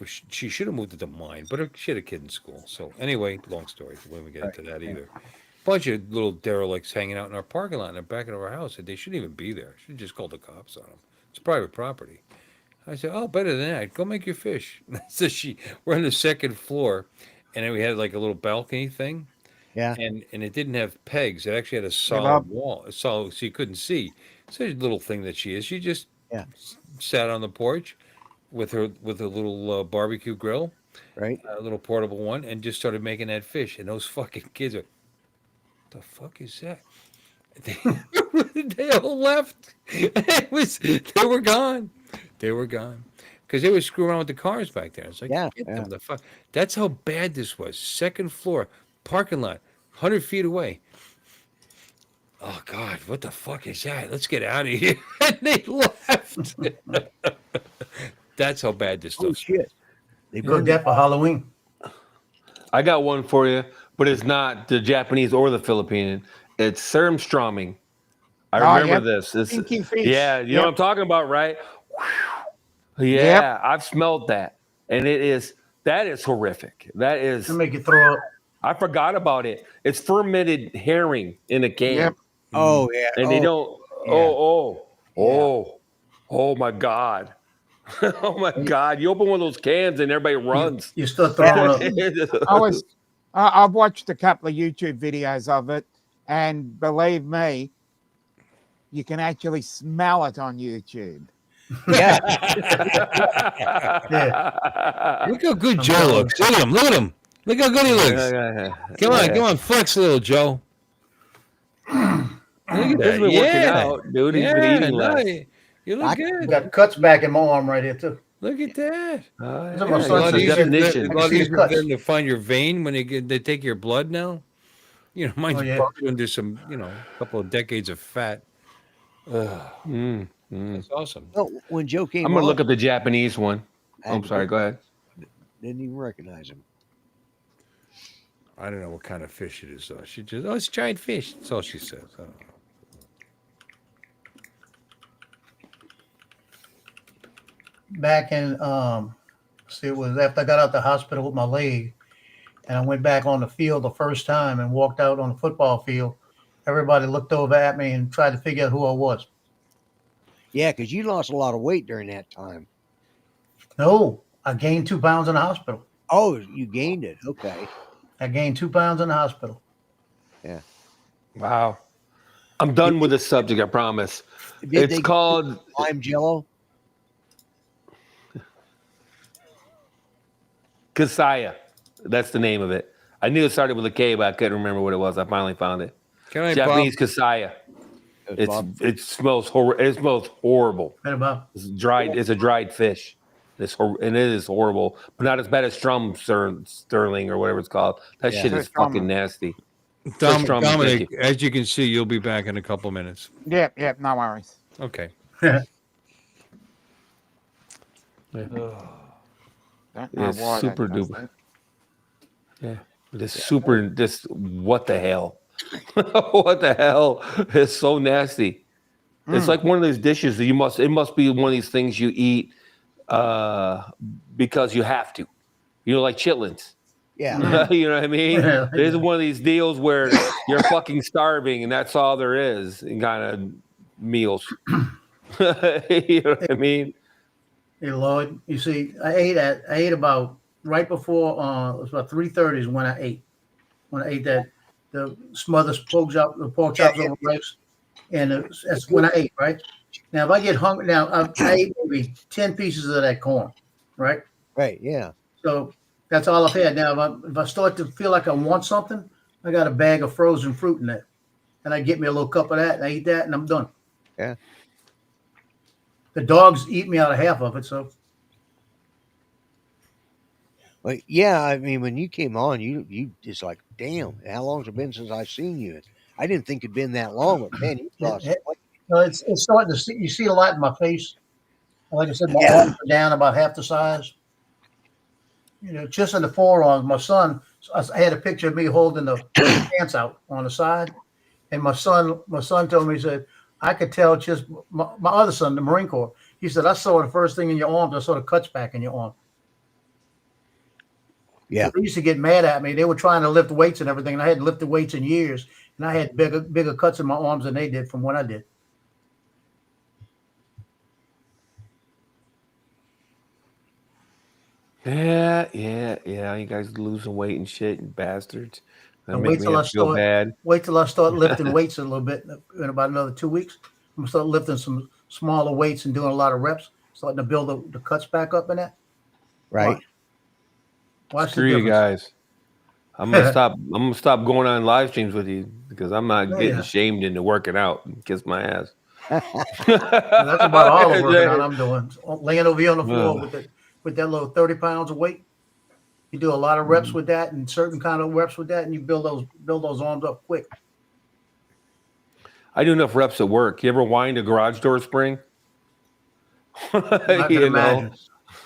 I: she should have moved into mine, but she had a kid in school. So anyway, long story. We won't get into that either. Bunch of little derelicts hanging out in our parking lot in the back of our house. They shouldn't even be there. Should just call the cops on them. It's private property. I said, "Oh, better than that. Go make your fish." So we're on the second floor, and then we had like a little balcony thing.
E: Yeah.
I: And it didn't have pegs. It actually had a solid wall, so you couldn't see. So a little thing that she is. She just sat on the porch with her little barbecue grill,
E: right?
I: A little portable one, and just started making that fish. And those fucking kids are, the fuck is that? They all left. They were gone. They were gone because they would screw around with the cars back there. It's like, get them the fuck. That's how bad this was. Second floor, parking lot, 100 feet away. Oh God, what the fuck is that? Let's get out of here. And they left. That's how bad this stuff.
E: Oh shit!
F: They cooked that for Halloween.
J: I got one for you, but it's not the Japanese or the Filipino. It's surmströmming. I remember this.
D: Stinky fish.
J: Yeah, you know what I'm talking about, right? Yeah, I've smelled that, and that is horrific. That is.
F: To make you throw up.
J: I forgot about it. It's fermented herring in a can.
D: Yep.
E: Oh yeah.
J: And they don't. Oh my God. Oh my God! You open one of those cans and everybody runs.
F: You start throwing up.
D: I've watched a couple of YouTube videos of it, and believe me, you can actually smell it on YouTube.
E: Yeah.
I: Look how good
F: I'm
I: Joe
F: telling
I: looks. Look at him. Look at him. Look how good he looks. Come on, flex a little, Joe. Look at
J: He's
I: that.
J: been working
I: Yeah.
J: out, dude. He's been eating
I: no,
J: less.
I: you look
E: I
I: good.
F: got cuts back in my arm right here too.
I: Look at that.
F: That's
J: Yeah,
F: what my
I: It's a
F: son
I: lot
F: said. He
I: easier,
F: said,
J: definition.
F: I
I: a
F: can
I: lot
F: see the
I: easier for
F: cuts.
I: them to find your vein when they take your blood now. You know, mine's
F: Oh, yeah.
I: buried under some, couple of decades of fat. That's awesome.
E: No, when Joe came
J: I'm gonna
E: on,
J: look up the Japanese one.
E: I
J: I'm sorry. Go ahead.
E: didn't even recognize him.
I: I don't know what kind of fish it is, though. She just, it's giant fish. That's all she says. I don't know.
F: Back in it was after I got out the hospital with my leg, and I went back on the field the first time and walked out on the football field. Everybody looked over at me and tried to figure out who I was.
E: Yeah, because you lost a lot of weight during that time.
F: No, I gained 2 pounds in the hospital.
E: Oh, you gained it. Okay.
F: I gained 2 pounds in the hospital.
J: Wow. I'm done with this subject. I promise.
E: Did
J: It's
E: they
J: called
E: lime jello?
J: Kasaya. That's the name of it. I knew it started with a K, but I couldn't remember what it was. I finally found it.
I: Can I,
J: Japanese
I: Bob?
J: Kasaya.
E: Bob?
J: It smells It smells horrible.
F: Right about.
J: It's dried. It's a dried fish. And it is horrible, but not as bad as Sterling or whatever it's called. That
E: Yeah.
J: shit is fucking nasty.
I: Dominic, as you can see, you'll be back in a couple minutes.
D: Yep, no worries.
I: Okay.
D: Don't know
J: It's
D: why that
J: super
D: does
J: duper.
D: that.
J: This what the hell? What the hell? It's so nasty. It's like one of those dishes that it must be one of these things you eat because you have to. Like chitlins.
E: Yeah.
J: You know what I mean? This is one of these deals where you're fucking starving and that's all there is in kind of meals. You know what I mean?
F: Hey Lloyd, you see, I ate about right before it was about 3:30 is when I ate. When I ate that the smothered pork chops over rice, and that's when I ate. Right now, if I get hungry, now I ate maybe 10 pieces of that corn. Right.
E: Right. Yeah.
F: So that's all I've had. Now, if I start to feel like I want something, I got a bag of frozen fruit in there, and I get me a little cup of that, and I eat that, and I'm done.
E: Yeah.
F: The dogs eat me out of half of it, so.
E: Well, yeah. I mean, when you came on, you just like, damn, how long's it been since I've seen you? I didn't think it'd been that long, but man, you lost weight.
F: It's starting to see. You see a lot in my face. Like I said, my arms are down about half the size. Just in the forearms. My son, I had a picture of me holding the pants out on the side, and my son told me, he said, I could tell just my other son, the Marine Corps. He said, I saw the first thing in your arms. I saw the cuts back in your arm.
E: Yeah.
F: They used to get mad at me. They were trying to lift weights and everything, and I hadn't lifted weights in years, and I had bigger cuts in my arms than they did from what I did.
J: Yeah. You guys losing weight and shit, and bastards. That
F: And
J: make me feel bad.
F: Wait till I start lifting weights a little bit in about another 2 weeks. I'm gonna start lifting some smaller weights and doing a lot of reps, starting to build the cuts back up in that.
E: Right.
F: Watch
J: Screw you guys. I'm gonna stop. I'm gonna stop going on live streams with you because I'm not getting shamed into working out and kiss my ass.
F: That's about all the working out I'm doing. Laying over here on the floor with that little 30 pounds of weight. You do a lot of reps with that and certain kind of reps with that, and you build those arms up quick.
J: I do enough reps at work. You ever wind a garage door spring?
F: I can imagine.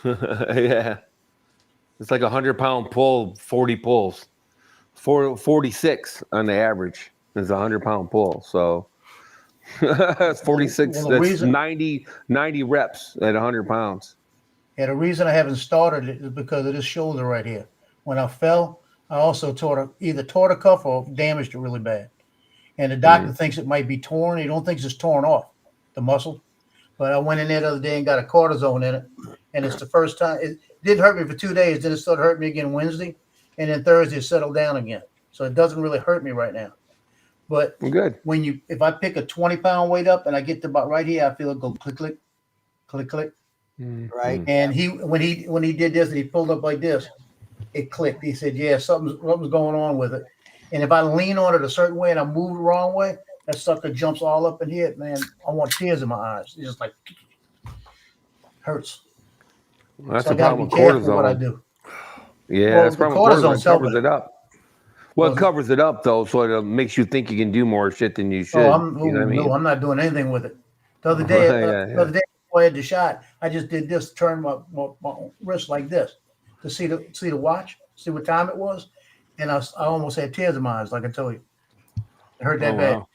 J: Yeah. It's like 100-pound pull, 40 pulls. 46 on the average is a 100-pound pull. So that's 46.
F: Well,
J: that's 90 reps at 100 pounds.
F: Yeah, the reason I haven't started it is because of this shoulder right here. When I fell, I also either tore a cuff or damaged it really bad. And the doctor thinks it might be torn. He don't think it's torn off, the muscle. But I went in there the other day and got a cortisone in it. And it's the first time. It didn't hurt me for 2 days. Then it started hurting me again Wednesday. And then Thursday it settled down again. So it doesn't really hurt me right now. But
J: I'm good.
F: if I pick a 20-pound weight up and I get to about right here, I feel it go click, click, click, click.
E: Right.
F: And when he did this and he pulled up like this, it clicked. He said, "Yeah, something's going on with it." And if I lean on it a certain way and I move the wrong way, that sucker jumps all up in here. Man, I want tears in my eyes. It's just like hurts.
J: Well, that's
F: So I
J: the
F: got to
J: problem
F: be
J: with
F: careful what I
J: cortisone.
F: do.
J: Yeah,
F: Well,
J: that's the
F: the
J: problem with cortisone.
F: cortisone's
J: It covers
F: helping.
J: it up. Well, it
F: Well,
J: covers it up though, so it makes you think you can do more shit than you should.
F: you know
J: what I mean?
F: no, I'm not doing anything with it. The other day, the other day before I had the shot, I just did this, turned my wrist like this to see the watch, see what time it was, and I almost had tears in my eyes, like I told you. It hurt that bad.
J: Wow.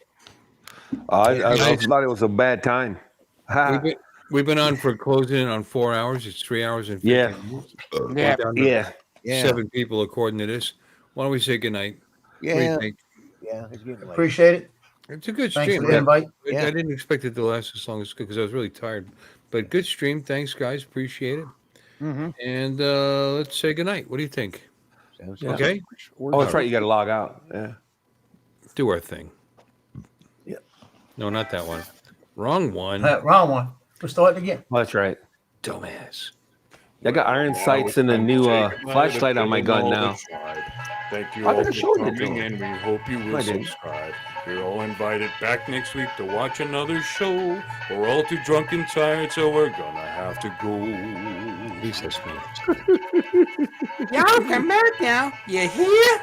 J: I thought it was a bad time.
I: We've been on for closing on 4 hours. It's 3 hours and 15 minutes.
D: Yeah.
I: We're down to
E: Yeah.
I: 7 people according to this. Why don't we say goodnight?
E: Yeah. Yeah. It's getting late.
F: Appreciate it.
I: It's a good
F: Thanks
I: stream.
F: for the invite.
E: Yeah.
I: I didn't expect it to last as long as because I was really tired. But good stream. Thanks, guys. Appreciate it.
E: Mm-hmm.
I: And let's say goodnight. What do you think?
E: Sounds
J: Yeah.
I: Okay.
J: Oh, that's right. You got to log out. Yeah.
I: Do our thing.
J: Yeah.
I: No, not that one. Wrong one.
F: Wrong one. We're starting again.
J: Oh, that's right.
I: Dumbass.
J: I got iron sights and a new flashlight on my gun now.
K: Thank you
J: I
K: all
J: could've
K: for
J: showed it to
K: coming,
J: him.
K: and we hope you will
J: I didn't.
K: subscribe. You're all invited back next week to watch another show. We're all too drunk and tired, so we're gonna have to go.
I: He says me.
D: Y'all come back now. You hear?